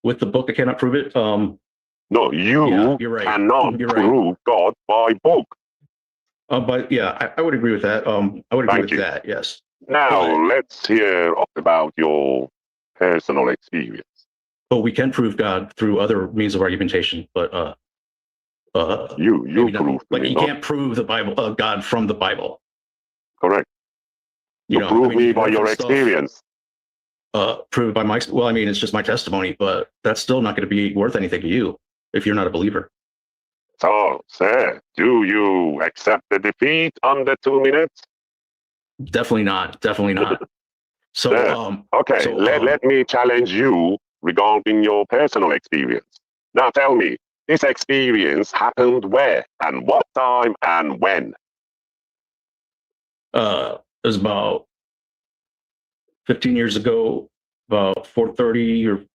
With the book, I cannot prove it. No, you Yeah, you're right. cannot You're right. prove God by book. But yeah, I would agree with that. I would agree Thank with you. that. Yes. Now But let's hear about your personal experience. we can prove God through other means of argumentation. But you maybe not. prove to Like me, you not can't prove the Bible, God from the Bible. correct. You So know, prove I mean, me you can by your reference stuff. experience. Prove it by my. Well, I mean, it's just my testimony, but that's still not going to be worth anything to you if you're not a believer. So, sir, do you accept the defeat under 2 minutes? Definitely not. Definitely not. So, Sir, okay, let me challenge you regarding your personal experience. Now tell me, this experience happened where and what time and when? it was about 15 years ago, about 4:30 or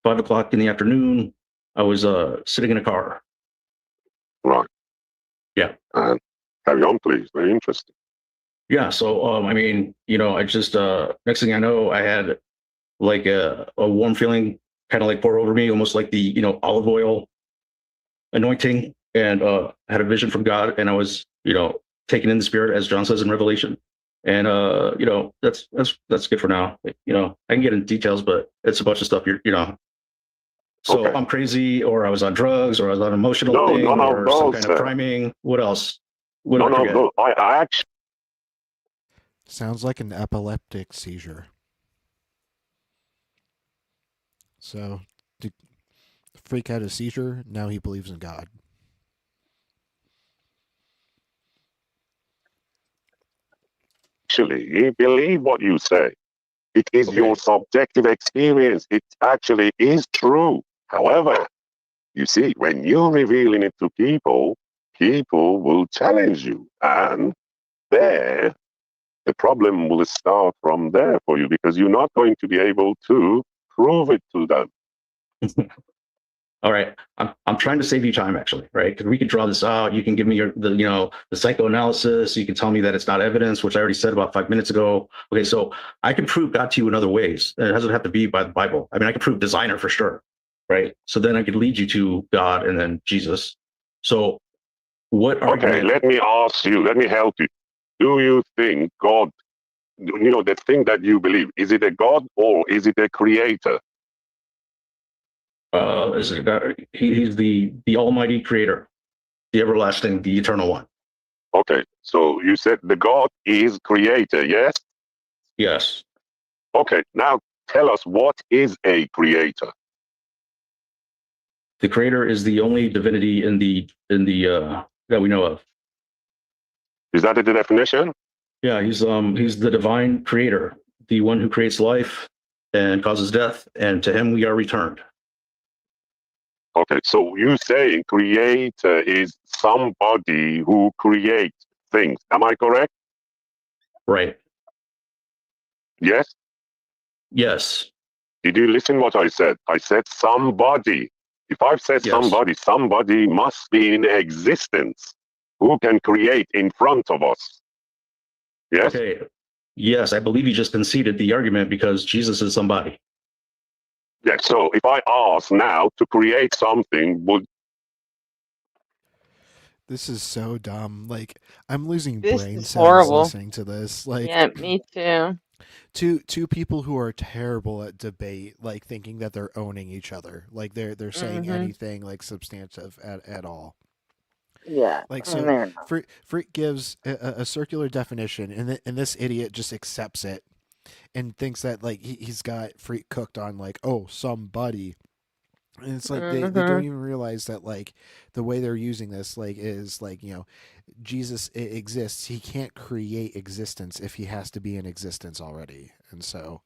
5 o'clock in the afternoon. I was sitting in a car. Right. Yeah. And carry on, please. Very interesting. Yeah. So, I mean, you know, I just next thing I know, I had like a warm feeling kind of like pour over me, almost like the olive oil anointing, and had a vision from God, and I was taken in the spirit, as John says in Revelation. And that's good for now. I can get into details, but it's a bunch of stuff So Okay. I'm crazy, or I was on drugs, or I was on an emotional No, thing, none of or some those, kind of sir. priming. What else? What did None I of forget? those. I actually. Sounds like an epileptic seizure. So, to freak out a seizure, now he believes in God. Actually believe what you say. It is your subjective experience. It actually is true. However, you see, when you're revealing it to people, people will challenge you. And there, the problem will start from there for you because you're not going to be able to prove it to them. All right, I'm trying to save you time, actually, right? Because we can draw this out. You can give me the psychoanalysis. You can tell me that it's not evidence, which I already said about 5 minutes ago. Okay, so I can prove God to you in other ways. It doesn't have to be by the Bible. I mean, I can prove designer for sure, right? So then I could lead you to God and then Jesus. So what argument? Okay, let me ask you, let me help you. Do you think God, the thing that you believe, is it a God or is it a creator? Is it God? He's the Almighty Creator, the everlasting, the eternal one. Okay, so you said the God is creator, yes? Yes. Okay, now tell us, what is a creator? The Creator is the only divinity in the that we know of. Is that the definition? Yeah, he's the divine creator, the one who creates life and causes death, and to him we are returned. Okay, so you say creator is somebody who creates things. Am I correct? Right. Yes? Yes. Did you listen what I said? I said somebody. If I've said somebody, somebody must be in existence who can create in front of us. Yes? Okay. Yes, I believe you just conceded the argument because Jesus is somebody. Yeah, so if I ask now to create something, would This is so dumb. Like, I'm losing This brain is cells horrible. listening to this. Like, Yeah, me too. Two people who are terrible at debate, like thinking that they're owning each other, like they're saying anything like substantive at all. Yeah, Like, and so they're not. Freak gives a circular definition, and this idiot just accepts it and thinks that like he's got Freak cooked on like, oh, somebody And it's like they don't even realize that like the way they're using this like is like, Jesus exists. He can't create existence if he has to be in existence already. And so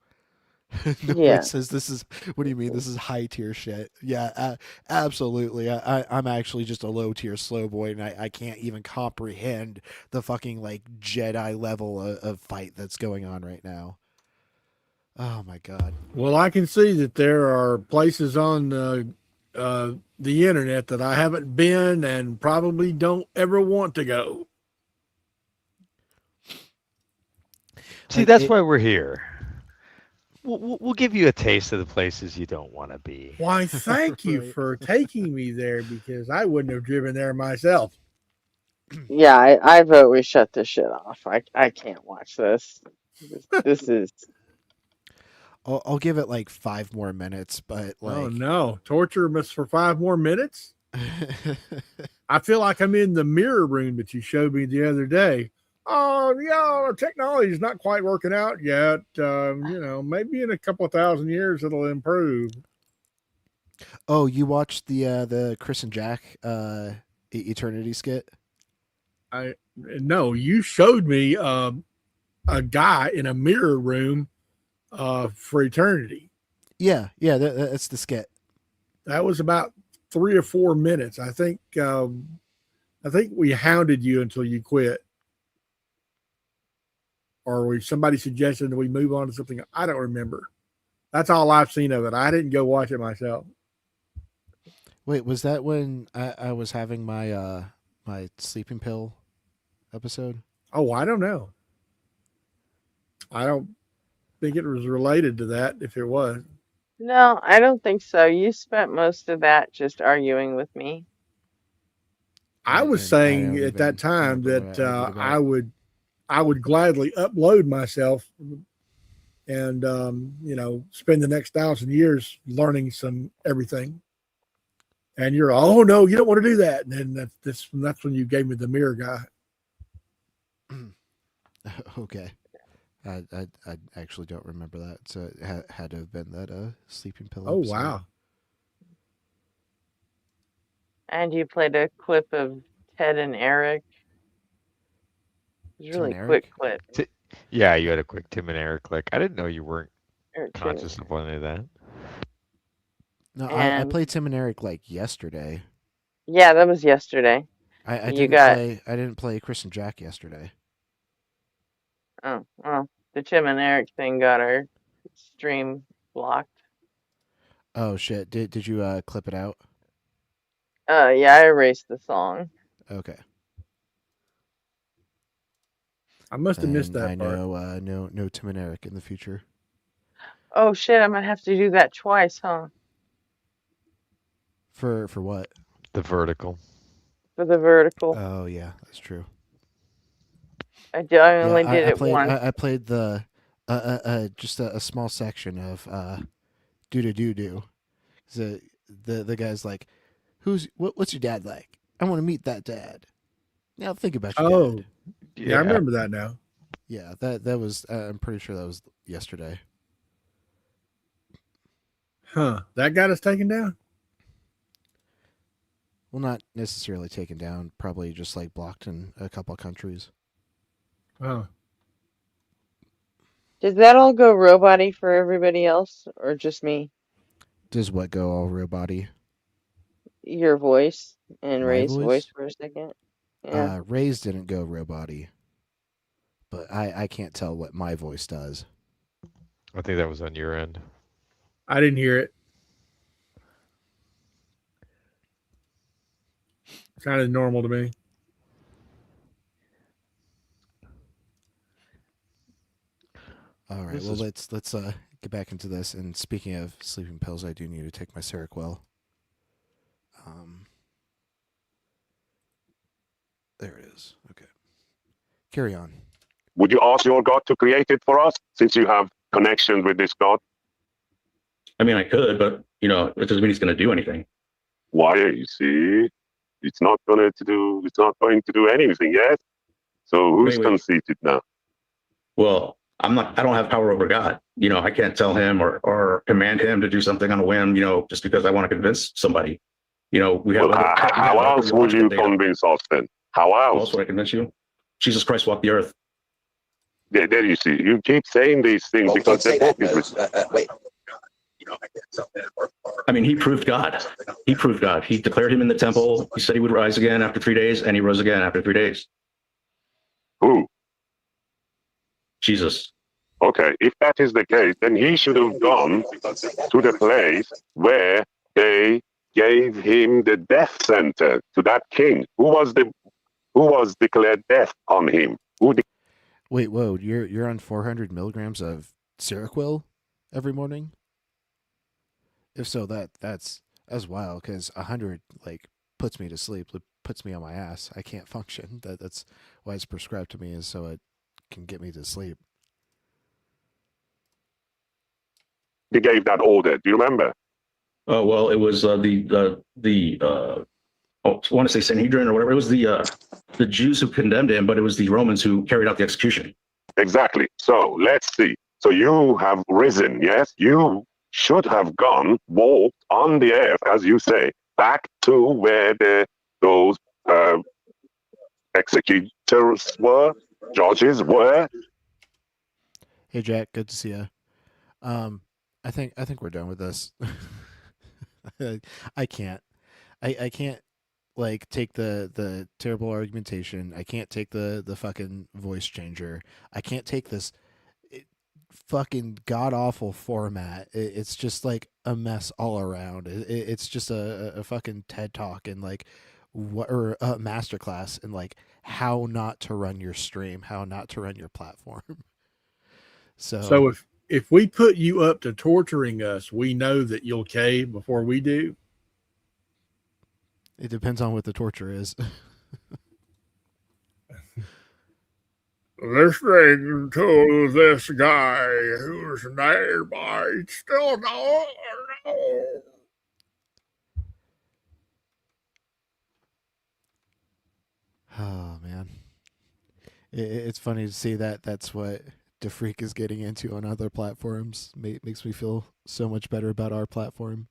nobody Yeah. says this is, what do you mean? This is high tier shit. Yeah, absolutely. I'm actually just a low tier slow boy, and I can't even comprehend the fucking like Jedi level of fight that's going on right now. Oh my god. Well, I can see that there are places on the internet that I haven't been and probably don't ever want to go. See, that's why we're here. We'll give you a taste of the places you don't want to be. Why, thank you Right. for taking me there because I wouldn't have driven there myself. Yeah, I vote we shut this shit off. I can't watch this. This is I'll give it like 5 more minutes, but Oh like, no, torture us for 5 more minutes? I feel like I'm in the mirror room that you showed me the other day. Oh, yeah, technology is not quite working out yet. Maybe in a couple of thousand years it'll improve. oh, you watched the Chris and Jack Eternity skit? No, you showed me a guy in a mirror room for eternity. Yeah, that's the skit. That was about 3 or 4 minutes. I think we hounded you until you quit, or somebody suggested that we move on to something. I don't remember. That's all I've seen of it. I didn't go watch it myself. Wait, was that when I was having my my sleeping pill episode? Oh, I don't know. I don't think it was related to that. If it was, no, I don't think so. You spent most of that just arguing with me. I was I saying don't at that even time remember that what I argued about. I would gladly upload myself and spend the next 1,000 years learning everything. And you're, oh no, you don't want to do that. And then that's when you gave me the mirror guy. Okay. I actually don't remember that. So it had to have been that sleeping pill Oh episode. wow. And you played a clip of Ted and Eric. It was a Tim really and quick Eric? clip. Yeah, you had a quick Tim and Eric click. I didn't know you weren't Or two. conscious of any of that. No, I And played Tim and Eric like yesterday. yeah, that was yesterday. I You didn't got play Chris and Jack yesterday. oh well, the Tim and Eric thing got our stream blocked. Oh shit! Did you clip it out? Yeah, I erased the song. Okay. I must have missed And that I part. know no Tim and Eric in the future. Oh shit, I'm gonna have to do that twice, huh? For what? The vertical. For the vertical. Oh yeah, that's true. I Yeah, only did I it played once. I played the just a small section of doo doo doo doo. The guy's like, what's your dad like? I want to meet that dad. Now think about your Oh, dad. yeah, I remember that now. Yeah, that was I'm pretty sure that was yesterday. Huh? That got us taken down. Well, not necessarily taken down. Probably just like blocked in a couple of countries. Oh, Does that all go robot-y for everybody else, or just me? Does what go all robot-y? Your voice and My Ray's voice voice? for a second. Yeah. Ray's didn't go robot-y, but I can't tell what my voice does. I think that was on your end. I didn't hear it. Sounded normal to me. All right, well let's get back into this. And speaking of sleeping pills, I do need to take my Seroquel. There it is. Okay, carry on. Would you ask your God to create it for us, since you have connection with this God? I mean, I could, but it doesn't mean he's going to do anything. Why? You see, it's not going to do anything. Yes. So who's Wait. conceited now? Well, I don't have power over God. I can't tell him or command him to do something on a whim, just because I want to convince somebody. We have Well, how else would you convince us then? How How else? else would I convince you? Jesus Christ walked the earth. There you see. You keep saying these things because the book is written. Wait. I mean, he proved God. He proved God. He declared him in the temple. He said he would rise again after 3 days, and he rose again after 3 days. Who? Jesus. Okay, if that is the case, then he should have gone to the place where they gave him the death sentence to that king. Who was declared death on him? Wait, whoa! You're on 400 milligrams of Seroquel every morning. If so, that's wild because 100 like puts me to sleep, puts me on my ass. I can't function. That's why it's prescribed to me, is so it can get me to sleep. They gave that order. Do you remember? Oh well, it was I want to say Sanhedrin or whatever. It was the Jews who condemned him, but it was the Romans who carried out the execution. Exactly. So let's see. So you have risen, yes? You should have walked on the earth, as you say, back to where those executors were, judges were. Hey Jack, good to see you. I think we're done with this. I can't. I can't like take the terrible argumentation. I can't take the fucking voice changer. I can't take this fucking god awful format. It's just like a mess all around. It's just a fucking TED talk and like what, or a masterclass in like how not to run your stream, how not to run your platform. So if we put you up to torturing us, we know that you'll cave before we do. It depends on what the torture is. Listening to this guy whose name I still don't know. Oh man, it's funny to see that that's what DeFreak is getting into on other platforms. Makes me feel so much better about our platform.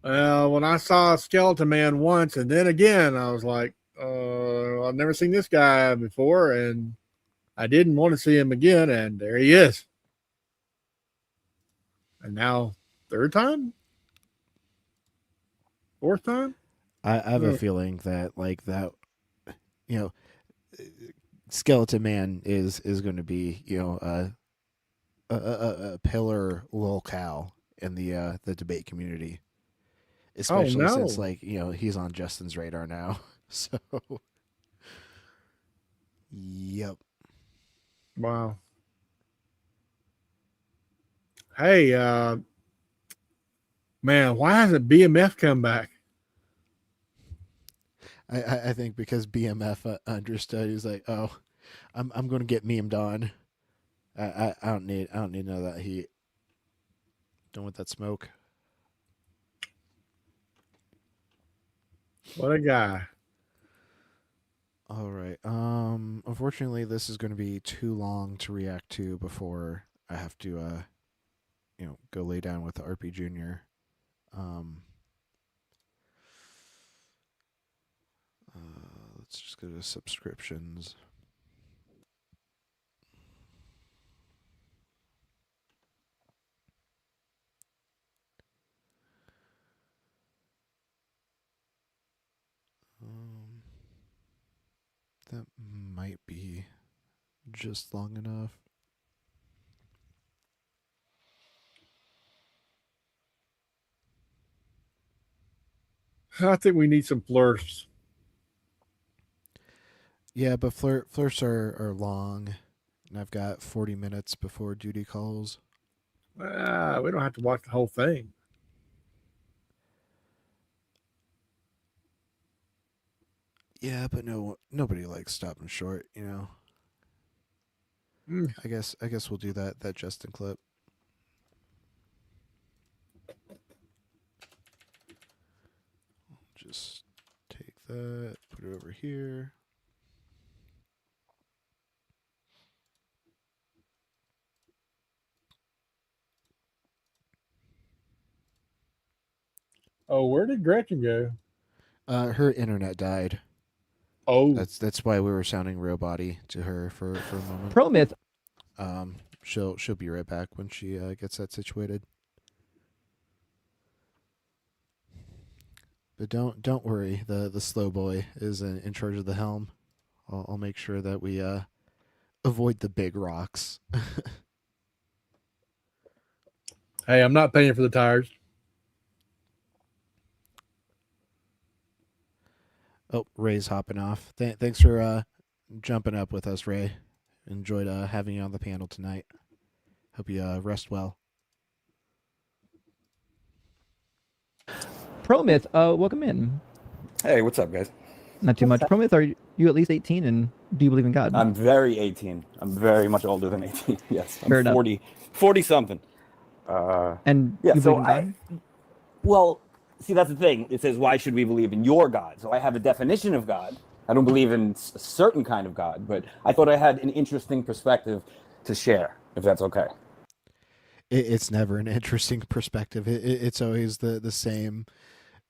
Well, when I saw Skeleton Man once and then again, I was like, I've never seen this guy before, and I didn't want to see him again, and there he is. And now, third time? Fourth time? I have a feeling that like that, you know, Skeleton Man is going to be, you know, a pillar locale in the debate community, especially since like, you know, he's on Justin's radar now. So, yep. Wow. Hey, man, why hasn't BMF come back? I think because BMF understood. He's like, oh, I'm going to get memed on. I don't need none of that heat. Don't want that smoke. What a guy. All right. Unfortunately, this is going to be too long to react to before I have to, you know, go lay down with the RP Junior. Let's just go to subscriptions. That might be just long enough. I think we need some flirts. Yeah, but flirts are long, and I've got 40 minutes before duty calls. We don't have to watch the whole thing. Yeah, but nobody likes stopping short, you know. I guess we'll do that Justin clip. Just take that, put it over here. Oh, where did Gretchen go? Her internet died. Oh, That's why we were sounding robot-y to her for a moment. Pro myth. She'll be right back when she gets that situated. But don't worry. The slow boy is in charge of the helm. I'll make sure that we avoid the big rocks. hey, I'm not paying for the tires. Oh, Ray's hopping off. Thanks for jumping up with us, Ray. Enjoyed having you on the panel tonight. Hope you rest well. Pro myth. Welcome in. Hey, what's up, guys? Not too much. Pro myth. Are you at least 18 and do you believe in God? I'm very 18. I'm very much older than 18. Yes, I'm Fair enough. 40 something. And yeah, you so believe in God? well, see, that's the thing. It says, why should we believe in your God? So I have a definition of God. I don't believe in a certain kind of God, but I thought I had an interesting perspective to share, if that's okay. It's never an interesting perspective. It's always the same,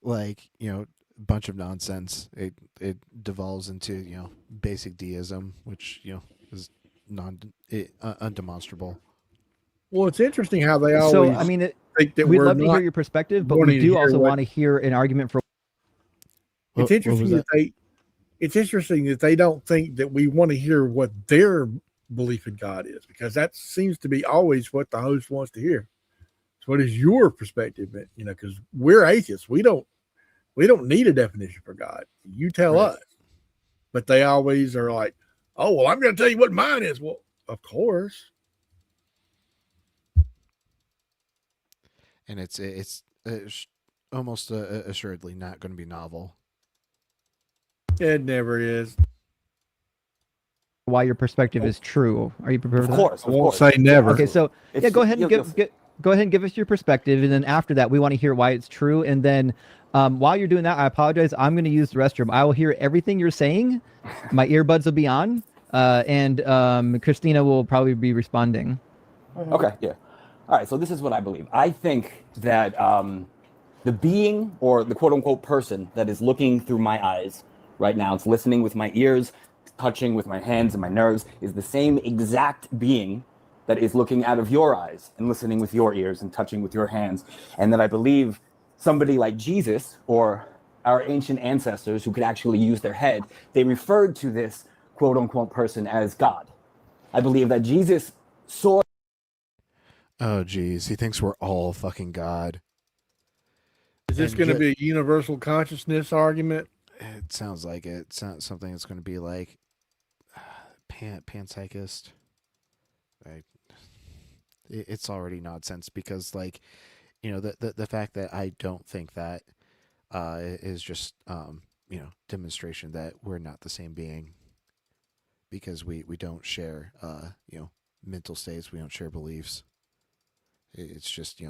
like, bunch of nonsense. It devolves into, basic deism, which, is undemonstrable. Well, it's interesting how they always. So I mean, think that we'd we're love to hear not your perspective, but we wanting to do hear also what- want to hear an argument for. It's interesting that it's interesting that they don't think that we want to hear what their belief in God is, because that seems to be always what the host wants to hear. So what is your perspective? Because we're atheists. We don't need a definition for God. You tell us. But they always are like, oh, well, I'm going to tell you what mine is. Well, of course. And it's almost assuredly not going to be novel. It never is. Why your perspective is true? Are you prepared? Of for course, that? of I won't course. say never. Okay, so It's- yeah, go ahead and you'll- go ahead and give us your perspective, and then after that, we want to hear why it's true. And then, while you're doing that, I apologize. I'm going to use the restroom. I will hear everything you're saying. My earbuds will be on, and Christina will probably be responding. Okay, yeah. All right, so this is what I believe. I think that the being, or the quote-unquote person that is looking through my eyes right now, it's listening with my ears, touching with my hands and my nerves, is the same exact being that is looking out of your eyes and listening with your ears and touching with your hands. And that I believe somebody like Jesus or our ancient ancestors who could actually use their head, they referred to this quote-unquote person as God. I believe that Jesus saw. Oh, geez. He thinks we're all fucking God. Is this going to be a universal consciousness argument? It sounds like it. It's not something that's going to be like panpsychist. It's already nonsense because, like, the fact that I don't think that is just demonstration that we're not the same being, because we don't share mental states, we don't share beliefs. It's just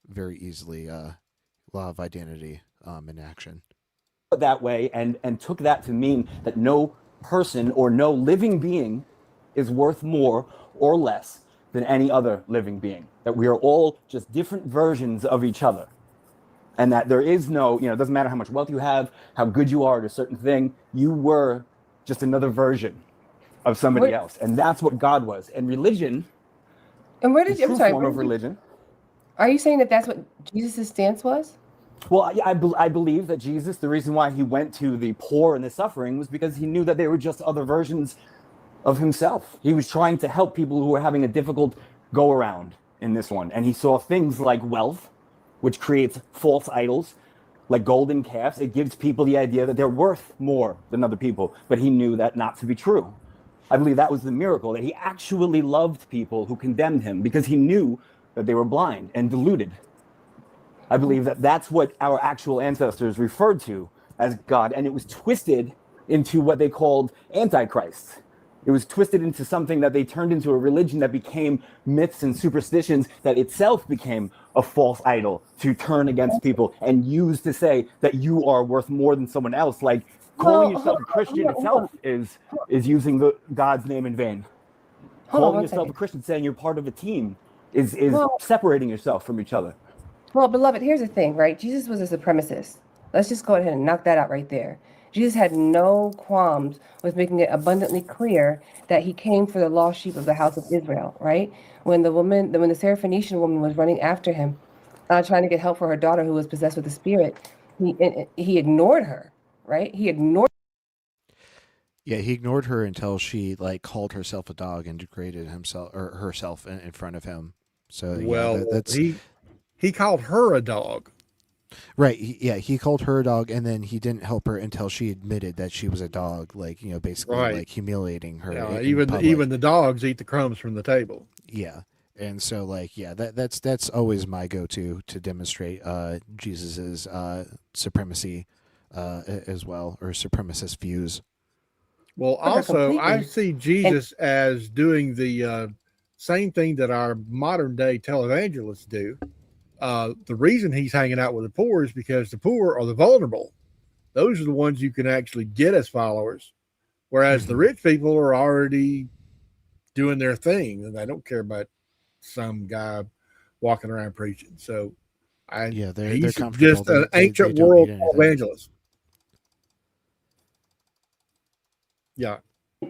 very easily law of identity in action. That way and took that to mean that no person or no living being is worth more or less than any other living being, that we are all just different versions of each other, and that there is no, it doesn't matter how much wealth you have, how good you are at a certain thing, you were just another version of somebody else, and that's what God was. And religion, and where did the true I'm sorry, form of religion. Are you saying that that's what Jesus' stance was? Well, I believe that Jesus, the reason why he went to the poor and the suffering was because he knew that they were just other versions of himself. He was trying to help people who were having a difficult go around in this one. And he saw things like wealth, which creates false idols, like golden calves. It gives people the idea that they're worth more than other people. But he knew that not to be true. I believe that was the miracle, that he actually loved people who condemned him because he knew that they were blind and deluded. I believe that that's what our actual ancestors referred to as God, and it was twisted into what they called Antichrist. It was twisted into something that they turned into a religion that became myths and superstitions that itself became a false idol to turn against people and use to say that you are worth more than someone else. Like calling yourself a Christian itself is using God's name in vain. Calling yourself a Christian, saying you're part of a team, is separating yourself from each other. Well, beloved, here's the thing, right? Jesus was a supremacist. Let's just go ahead and knock that out right there. Jesus had no qualms with making it abundantly clear that he came for the lost sheep of the house of Israel, right? When the Syrophoenician woman was running after him, trying to get help for her daughter who was possessed with the spirit, he ignored her, right? He ignored. Yeah, he ignored her until she like called herself a dog and degraded himself or herself in front of him. So Well, that's he called her a dog. right. He called her a dog, and then he didn't help her until she admitted that she was a dog. Like basically Right. like humiliating her. Yeah, in public. even the dogs eat the crumbs from the table. Yeah. And so that's always my go-to to demonstrate Jesus's supremacy as well, or supremacist views. Well, also, I see Jesus as doing the same thing that our modern day televangelists do. The reason he's hanging out with the poor is because the poor are the vulnerable. Those are the ones you can actually get as followers, whereas the rich people are already doing their thing and they don't care about some guy walking around preaching. So, they're he's comfortable. just an They ancient don't world need anything. evangelist. Yeah.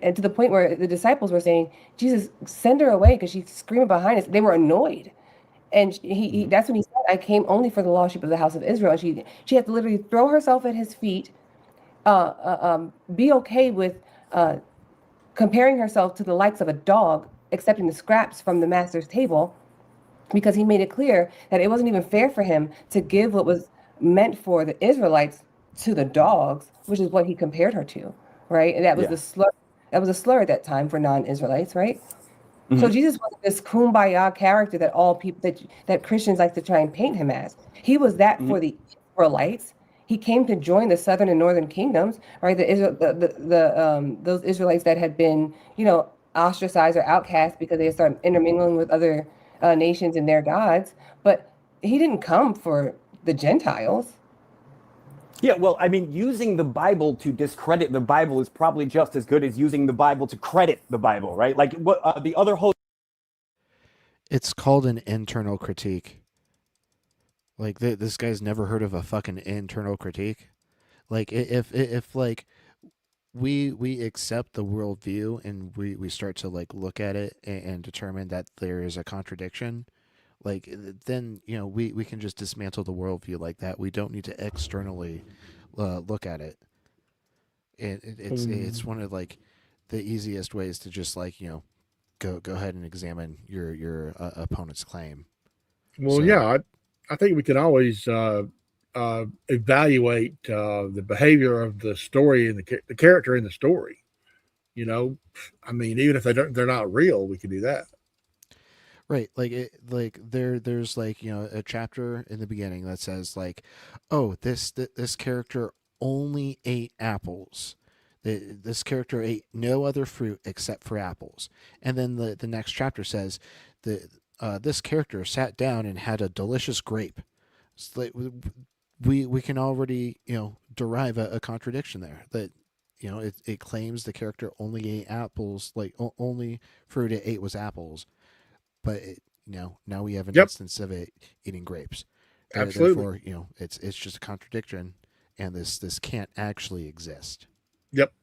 And to the point where the disciples were saying, Jesus, send her away because she's screaming behind us. They were annoyed. And he that's when he said, I came only for the lost sheep of the house of Israel. And she had to literally throw herself at his feet, be okay with comparing herself to the likes of a dog, accepting the scraps from the master's table, because he made it clear that it wasn't even fair for him to give what was meant for the Israelites to the dogs, which is what he compared her to, right? And that was the slur. That was a slur at that time for non-Israelites, right? So Jesus wasn't this kumbaya character that all people that Christians like to try and paint him as. He was that for the Israelites. He came to join the southern and northern kingdoms, right? Those Israelites that had been, ostracized or outcast because they started intermingling with other nations and their gods. But he didn't come for the Gentiles. Yeah, well, I mean, using the Bible to discredit the Bible is probably just as good as using the Bible to credit the Bible, right? Like what the other host. It's called an internal critique. Like this guy's never heard of a fucking internal critique. Like if like we accept the worldview and we start to like look at it and determine that there is a contradiction, like then we can just dismantle the worldview like that. We don't need to externally look at it. It's one of like the easiest ways to just like go ahead and examine your opponent's claim. Well, yeah, I think we can always evaluate the behavior of the story and the character in the story. I mean, even if they're not real, we can do that. Right, there's like a chapter in the beginning that says like, oh, this character only ate apples. This character ate no other fruit except for apples. And then the next chapter says this character sat down and had a delicious grape. So like, we can already derive a contradiction there that it claims the character only ate apples, like only fruit it ate was apples. But now we have an instance of it eating grapes. Absolutely. Therefore, it's just a contradiction, and this can't actually exist. Yep.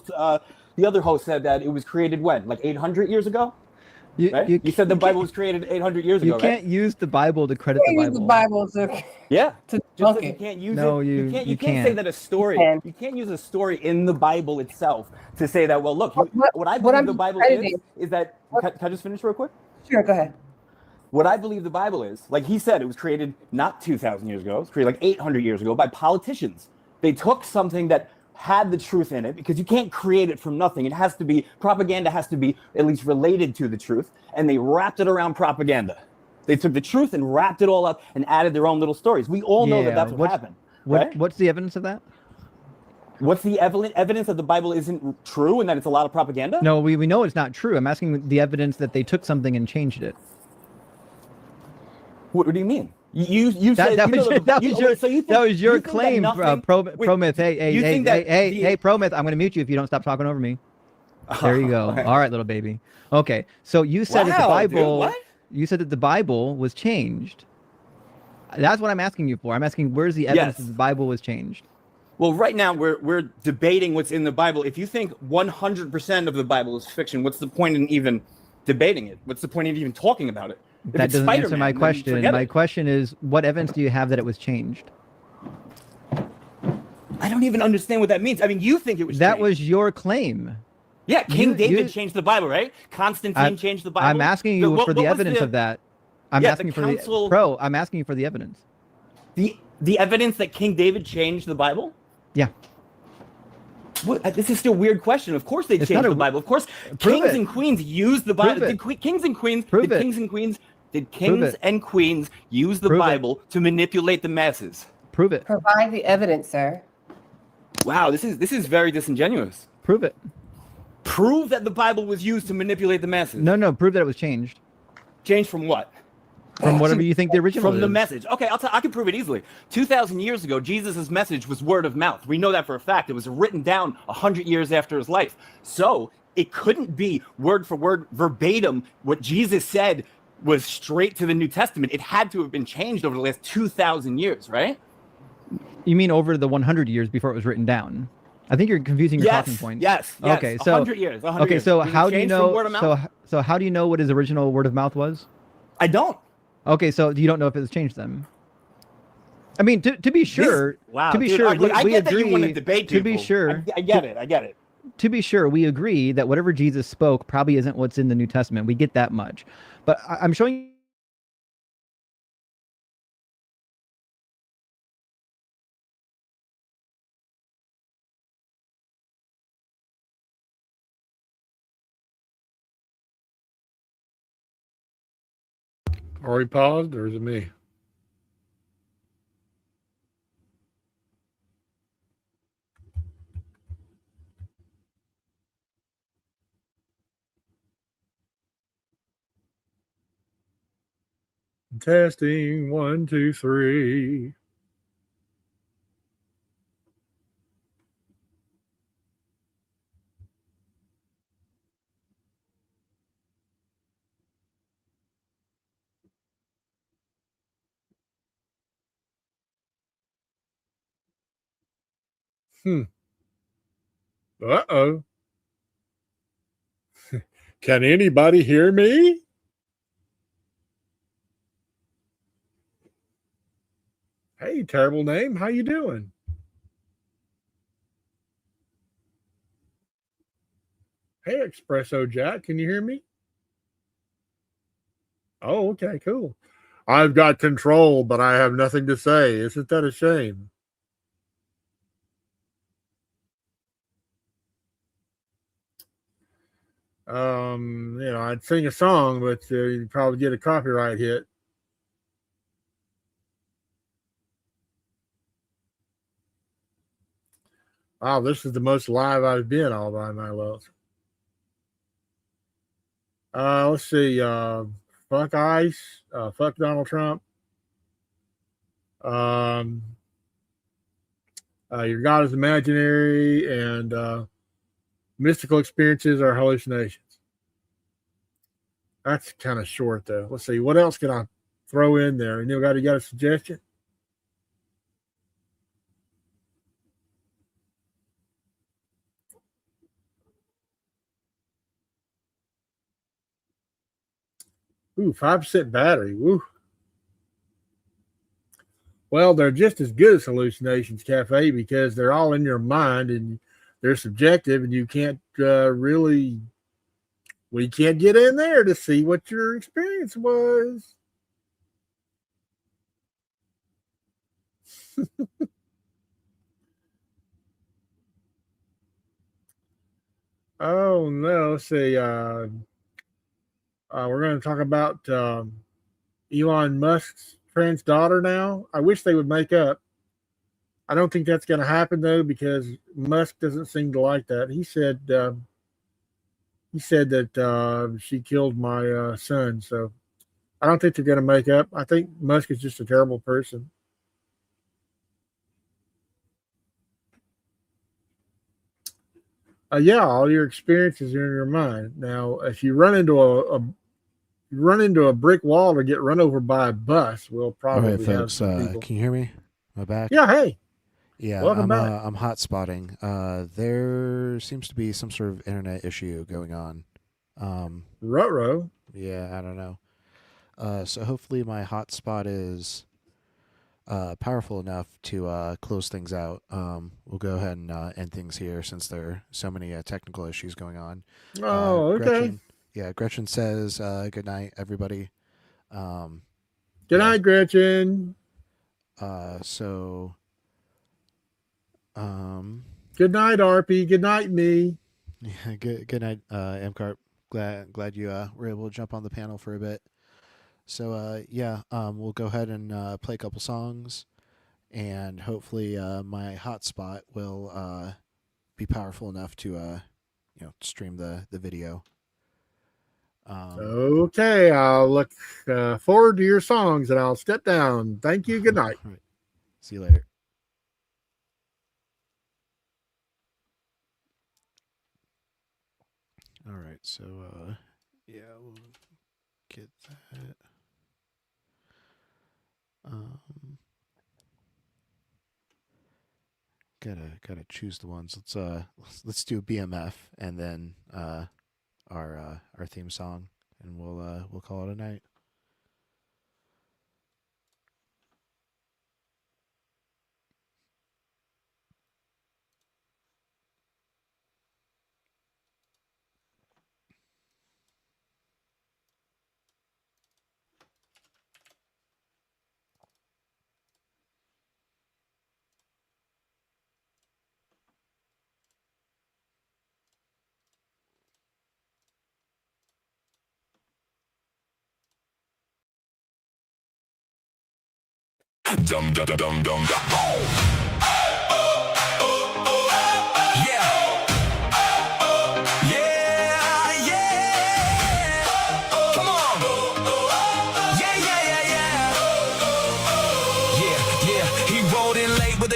The other host said that it was created when, like 800 years ago. Right? You said the Bible was created 800 years ago. You can't use the Bible to credit the Bible. Use the Bible to just as you can't use it. You can't say that a story. You can't use a story in the Bible itself to say that. Well, look, what I believe the Bible is that. Can I just finish real quick? Sure, go ahead. What I believe the Bible is, like he said, it was created not 2,000 years ago. It was created like 800 years ago by politicians. They took something that had the truth in it, because you can't create it from nothing. It has to be, propaganda has to be at least related to the truth, and they wrapped it around propaganda. They took the truth and wrapped it all up and added their own little stories. We all know that that's what happened. Right? What's the evidence of that? What's the evidence that the Bible isn't true and that it's a lot of propaganda? No, we know it's not true. I'm asking the evidence that they took something and changed it. What do you mean? You said that was your claim, Prometh. Hey, Prometh, I'm going to mute you if you don't stop talking over me. There you go. All right, little baby. Okay, so you said that the Bible, you said that the Bible was changed, That's what I'm asking you for. I'm asking where's the evidence Yes. that the Bible was changed? Well, right now we're debating what's in the Bible. If you think 100% of the Bible is fiction, what's the point in even debating it? What's the point of even talking about it? If That it's doesn't answer Spider-Man, my then question. forget My it. question is, what evidence do you have that it was changed? I don't even understand what that means. I mean, you think it was That changed. was your claim. Yeah, King David you- changed the Bible, right? Constantine changed the Bible. I'm asking you What for the was evidence of that. I'm Yeah, asking the for council. I'm asking you for the evidence. The evidence that King David changed the Bible? Yeah. What, this is still a weird question. Of course they It's changed not the Bible. Of course, Prove kings it. and queens used the Bible. Prove it. Did kings and queens? Prove did it. kings and queens? Did Prove kings it. and queens use the Prove it. Bible to manipulate the masses? Prove it. Provide the evidence, sir. Wow, this is very disingenuous. Prove it. Prove that the Bible was used to manipulate the masses. No, prove that it was changed. Changed from what? From whatever you think the original From the is. message. Okay, I can prove it easily. 2,000 years ago, Jesus' message was word of mouth. We know that for a fact. It was written down 100 years after his life. So it couldn't be word for word, verbatim. What Jesus said was straight to the New Testament. It had to have been changed over the last 2,000 years, right? You mean over the 100 years before it was written down? I think you're confusing your talking points. Yes. Okay, so 100 years. 100 okay, years. so Was it how do you changed from know? word of mouth? So how do you know what his original word of mouth was? I don't. Okay, so you don't know if it was changed then. I mean, to be sure, Wow, to be dude, sure, look, I we get that agree. you want to debate to be people. sure, I get it. I get it. To be sure, we agree that whatever Jesus spoke probably isn't what's in the New Testament. We get that much, but I'm showing. Are we paused or is it me? Testing 1, 2, 3. Uh-oh. Can anybody hear me? Hey, terrible name. How you doing? Hey, Espresso Jack. Can you hear me? Oh, okay, cool. I've got control, but I have nothing to say. Isn't that a shame? I'd sing a song, but you'd probably get a copyright hit. Wow, this is the most live I've been all by my love. Let's see. Fuck ICE. Fuck Donald Trump. Your God is imaginary, and mystical experiences are hallucinations. That's kind of short, though. Let's see. What else can I throw in there? You got a suggestion? Ooh, 5% battery. Woo. Well, they're just as good as hallucinations, Cafe, because they're all in your mind and they're subjective, and you can't we can't get in there to see what your experience was. Oh no, let's see. We're going to talk about Elon Musk's friend's daughter now. I wish they would make up. I don't think that's going to happen though, because Musk doesn't seem to like that. He said that she killed my son. So I don't think they're going to make up. I think Musk is just a terrible person. Yeah, all your experiences are in your mind. Now, if you run into run into a brick wall or get run over by a bus, we'll All probably right, have folks. some people. Can you hear me? Am I back? Yeah. Hey. Yeah, Welcome I'm back. I'm hot spotting. There seems to be some sort of internet issue going on. Ruh-roh. Yeah, I don't know. So hopefully my hotspot is powerful enough to close things out. We'll go ahead and end things here since there are so many technical issues going on. Oh, okay. Gretchen, yeah, Gretchen says good night, everybody. Good night, Gretchen. So, good night, RP. Good night, me. Yeah, good night, MCARP. Glad you were able to jump on the panel for a bit. So yeah, we'll go ahead and play a couple songs, and hopefully my hotspot will be powerful enough to stream the video. Okay, I'll look forward to your songs, and I'll step down. Thank you. Good night. All right. See you later. All right, so yeah, we'll get that. Gotta choose the ones. Let's do BMF and then our theme song, and we'll call it a night. Dum da da dum dum da.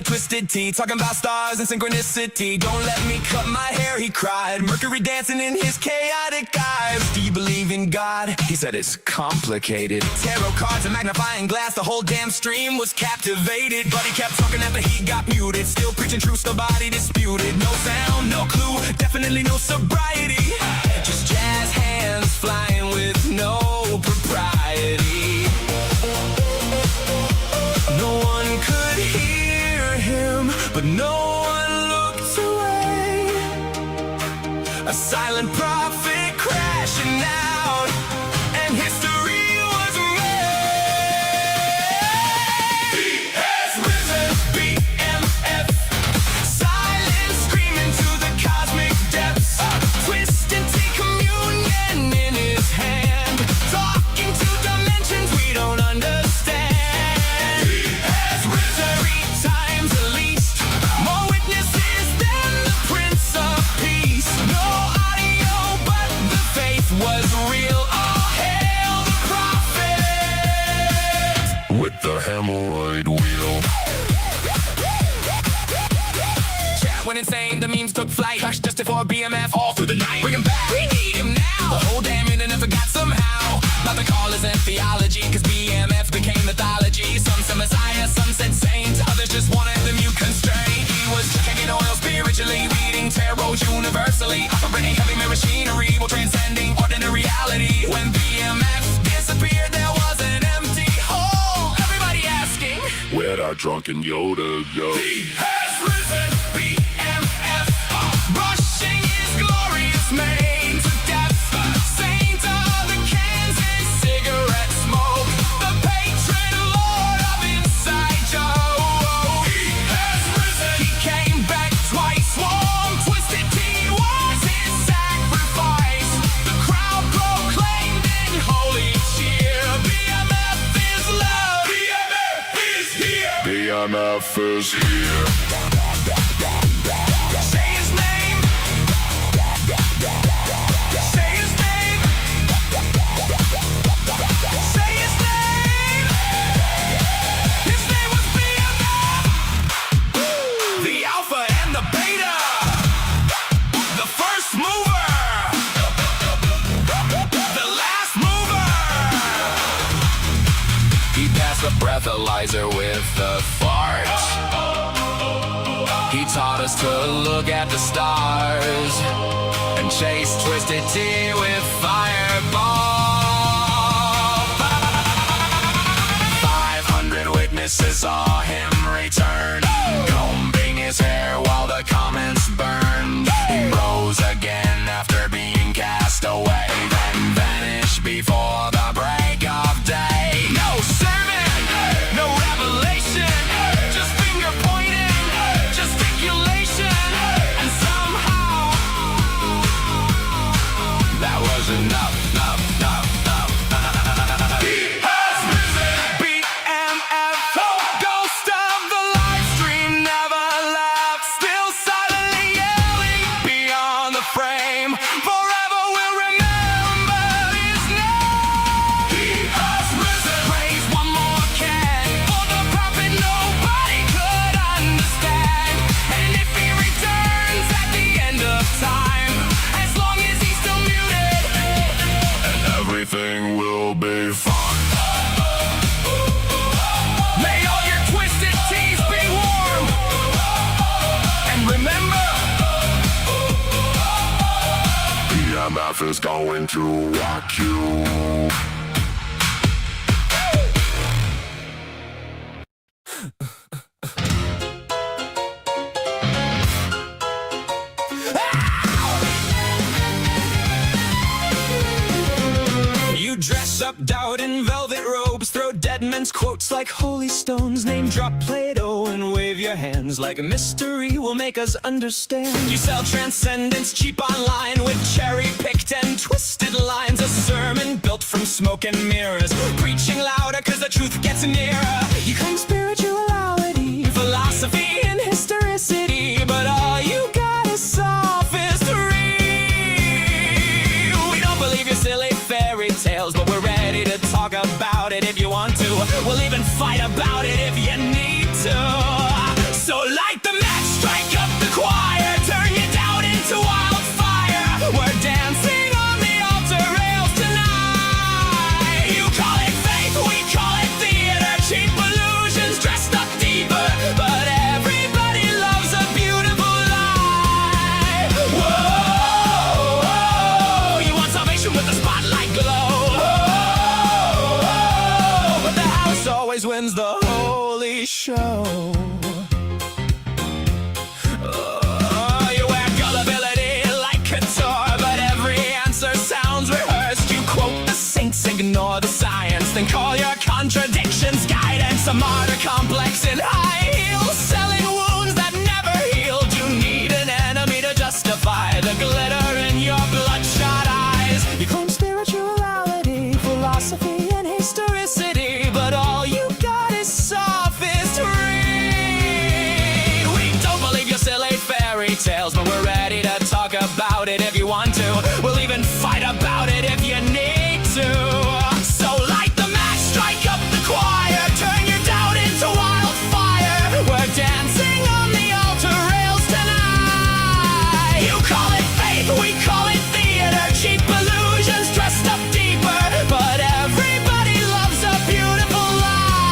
Twisted tea, talking about stars and synchronicity. Don't let me cut my hair, he cried. Mercury dancing in his chaotic eyes. Do you believe in God? He said it's complicated. Tarot cards, a magnifying glass, the whole damn stream was captivated. But he kept talking after he got muted. Still preaching truth, nobody disputed. No sound, no clue, definitely no sobriety. Just jazz hands flying with no propriety. No one could hear him, but no one looked away. A silent prophet crashing out, and history was made. He has risen, BMF. Silence screaming to the cosmic depths. Twisted tea communion in his hand. Talking to dimensions we don't understand. Was real, all hail the prophet with the hemorrhoid wheel. Chat went insane, the memes took flight. Hush just before BMF, all through the night. Bring him back, we need him now. The whole damn internet forgot somehow about the callers and theology, cause BMF became mythology. Some said Messiah, some said saint, others just wanted the mute constraint. He was taking oil spiritually, reading tarot universally, operating heavy machinery while transcending ordinary reality. When BMF disappeared, there was an empty hole. Everybody asking, where'd our drunken Yoda go? He has risen, BMF, brushing his glorious mane to death. Saint of the Kansas cigarette smoke, the patron lord of Inside Joe. He has risen, he came back twice, warm, twisted tea was his sacrifice. The crowd proclaimed in holy cheer, BMF is love, BMF is here, BMF is here. Say his name, say his name, say his name. His name was BMF, the alpha and the beta, the first mover, the last mover. breathalyzer with the fart. He taught us to look at the stars and chase twisted tea with fireball. 500 witnesses saw him return, combing his hair while the comments burned. He rose again after being cast away, then vanished before the break of day. No sermon, no revelation, just finger pointing, gesticulation, and somehow that was enough. He has risen. BMF, ghost of the live stream, never left, still silently yelling beyond the frame. Forever we'll remember his name. He has risen. Praise one more can for the prophet nobody could understand. And if he returns at the end of time, as long as he's still muted, and everything will be fine. May all your twisted teas be warm. And remember, BMF is going to rock you. You dress up doubt in velvet robes, throw dead men's quotes like holy stones, name drop Plato and wave your hands like a mystery will make us understand. You sell transcendence cheap online with cherry-picked and twisted lines, a sermon built from smoke and mirrors, preaching louder cause the truth gets nearer. You claim spirituality, philosophy, and historicity, but all you got is sophistry. We don't believe your silly fairy tales, but we're ready to talk about it if you want to. We'll even fight about it if you need to. So light the match, strike up the choir, turn your doubt into wildfire. We're dancing on the altar rails tonight. You call it faith, we call it theater, cheap illusions dressed up deeper, but everybody loves a beautiful lie. Whoa, you want salvation with the spotlight glow. But the house always wins the holy show. You wear gullibility like couture, but every answer sounds rehearsed. You quote the saints, ignore the science, then call your contradictions guidance. A martyr complex in high heels, selling wounds that never healed. You need an enemy to justify the glitter in your bloodshot eyes. You claim spirituality, philosophy, and historicity, but all you got is sophistry. We don't believe your silly fairy tales, but we're ready to talk about it if you want to. We'll even fight about it if you need to. So light the match, strike up the choir, turn your doubt into wildfire. We're dancing on the altar rails tonight. You call it faith, we call it theater, cheap illusions dressed up deeper, but everybody loves a beautiful lie.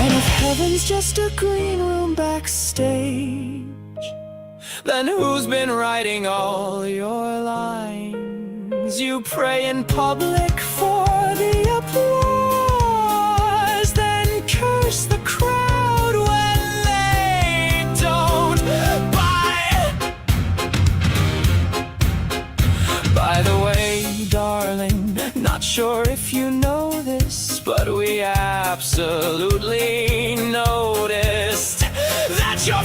And if heaven's just a green room backstage, then who's been writing all your lines? You pray in public for the applause, then curse the crowd when they don't buy. By the way, darling, not sure if you know this, but we absolutely noticed that your